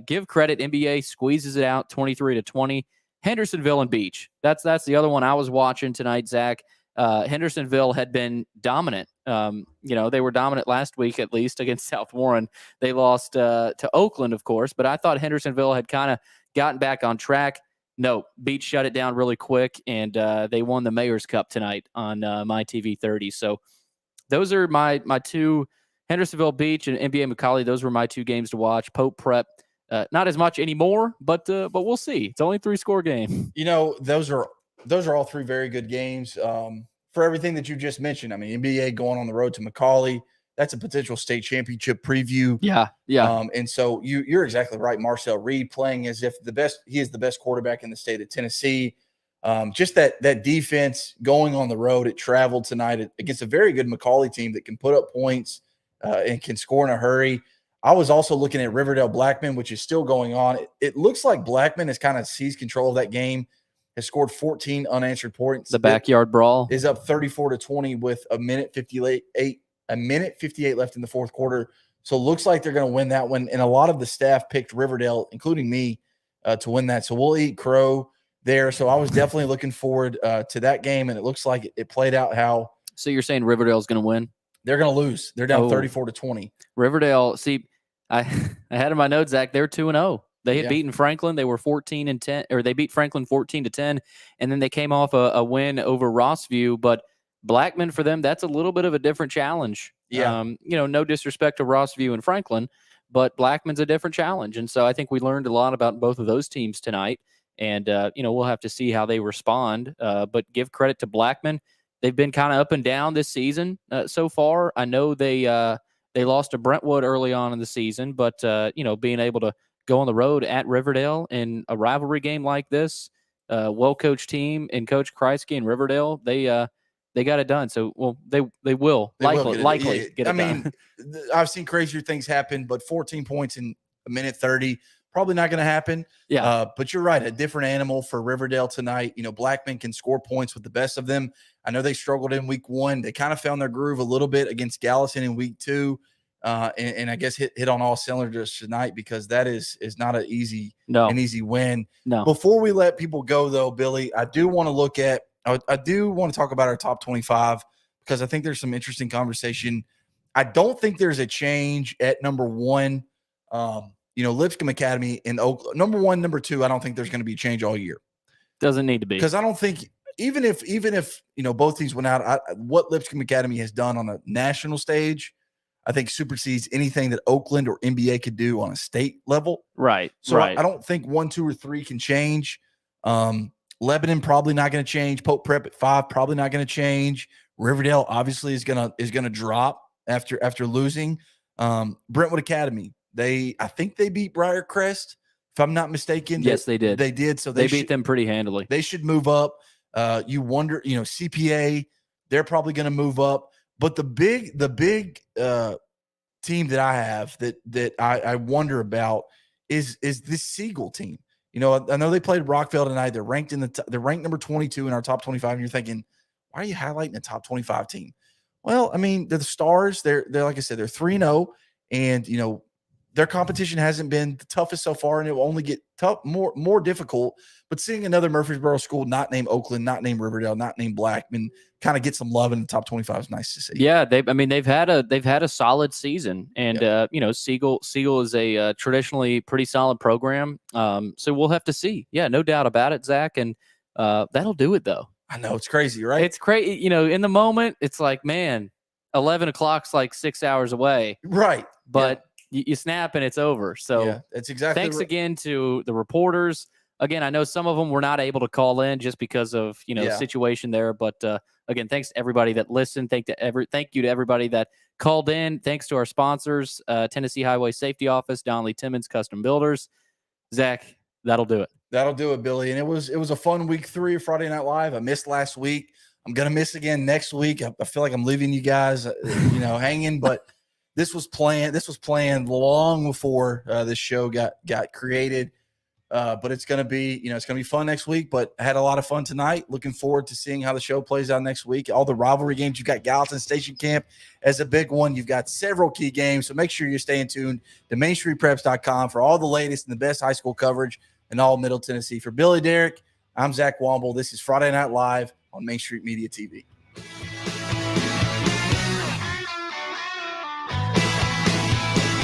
give credit. NBA squeezes it out 23-20. Hendersonville and Beach. That's the other one I was watching tonight, Zach. Hendersonville had been dominant. They were dominant last week, at least against South Warren. They lost to Oakland, of course, but I thought Hendersonville had kind of gotten back on track. No, Beach shut it down really quick, and they won the Mayor's Cup tonight on My TV 30. So those are my two, Hendersonville Beach and NBA McCallie. Those were my two games to watch. Pope Prep, not as much anymore, but we'll see. It's only a 3-score game. Those are all three very good games. For everything that you just mentioned, I mean, NBA going on the road to McCallie, that's a potential state championship preview. Yeah. And so you're exactly right. Marcel Reed playing as if he is the best quarterback in the state of Tennessee. Just that defense going on the road at Travel tonight against a very good McCallie team that can put up points and can score in a hurry. I was also looking at Riverdale Blackman, which is still going on. It looks like Blackman has kind of seized control of that game, has scored 14 unanswered points. The backyard brawl is up 34-20 with a minute 58 left in the fourth quarter. So it looks like they're going to win that one. And a lot of the staff picked Riverdale, including me, to win that. So we'll eat crow there. So I was definitely looking forward to that game. And it looks like it played out how. So you're saying Riverdale's going to win? They're going to lose. They're down 34-20. Riverdale, see, I had in my notes, Zach, they're 2-0. They had beaten Franklin. They were 14-10, or they beat Franklin 14-10, and then they came off a win over Rossview. But Blackman, for them, that's a little bit of a different challenge. Yeah. No disrespect to Rossview and Franklin, but Blackman's a different challenge. And so I think we learned a lot about both of those teams tonight. And, we'll have to see how they respond. But give credit to Blackman. They've been kind of up and down this season so far. I know they lost to Brentwood early on in the season, but, being able to go on the road at Riverdale in a rivalry game like this, well-coached team and Coach Kreisky and Riverdale, they got it done. So, they will likely get it done. I've seen crazier things happen, but 14 points in a minute 30, probably not going to happen. Yeah. But you're right. A different animal for Riverdale tonight. Blackman can score points with the best of them. I know they struggled in week 1. They kind of found their groove a little bit against Gallatin in week 2. And I guess hit on all cylinders tonight, because that is not an easy win. No. Before we let people go, though, Billy, I do want to talk about our top 25, because I think there's some interesting conversation. I don't think there's a change at number 1. Lipscomb Academy in Oakland, number 1, number 2. I don't think there's going to be a change all year. Doesn't need to be, because I don't think even if both teams went out, what Lipscomb Academy has done on a national stage, I think supersedes anything that Oakland or NBA could do on a state level. Right. So I don't think 1, 2, or 3 can change. Lebanon probably not going to change. Pope Prep at 5 probably not going to change. Riverdale obviously is going to drop after losing. Brentwood Academy, I think they beat Briarcrest, if I'm not mistaken. Yes, they did. They did. So they beat them pretty handily. They should move up. You wonder, CPA, they're probably going to move up. But the big team that I have that I wonder about is this Siegel team. I know they played Rockville tonight. They're ranked they're ranked number 22 in our top 25. And you're thinking, why are you highlighting a top 25 team? Well, I mean, they're the Stars. They're like I said, they're 3-0, and their competition hasn't been the toughest so far, and it will only get more difficult. But seeing another Murfreesboro school not named Oakland, not named Riverdale, not named Blackman, kind of get some love in the top 25 is nice to see. Yeah, they've had a solid season, and Siegel is a traditionally pretty solid program. So we'll have to see. Yeah, no doubt about it, Zach, and that'll do it though. I know, it's crazy, right? It's crazy. In the moment, it's like, man, 11 o'clock's like 6 hours away, right? But you snap and it's over. So that's exactly. Thanks again to the reporters. Again, I know some of them were not able to call in just because of situation there. But again, thanks to everybody that listened. Thank you to everybody that called in. Thanks to our sponsors, Tennessee Highway Safety Office, Donnelly Timmons Custom Builders. Zach, that'll do it. That'll do it, Billy. And it was a fun week 3 of Friday Night Live. I missed last week. I'm gonna miss again next week. I feel like I'm leaving you guys, hanging, but. This was planned long before this show got created. But it's going to be fun next week, but I had a lot of fun tonight. Looking forward to seeing how the show plays out next week. All the rivalry games. You've got Gallatin Station Camp as a big one. You've got several key games. So make sure you're staying tuned to MainStreetPreps.com for all the latest and the best high school coverage in all Middle Tennessee. For Billy Derrick, I'm Zach Womble. This is Friday Night Live on Main Street Media TV.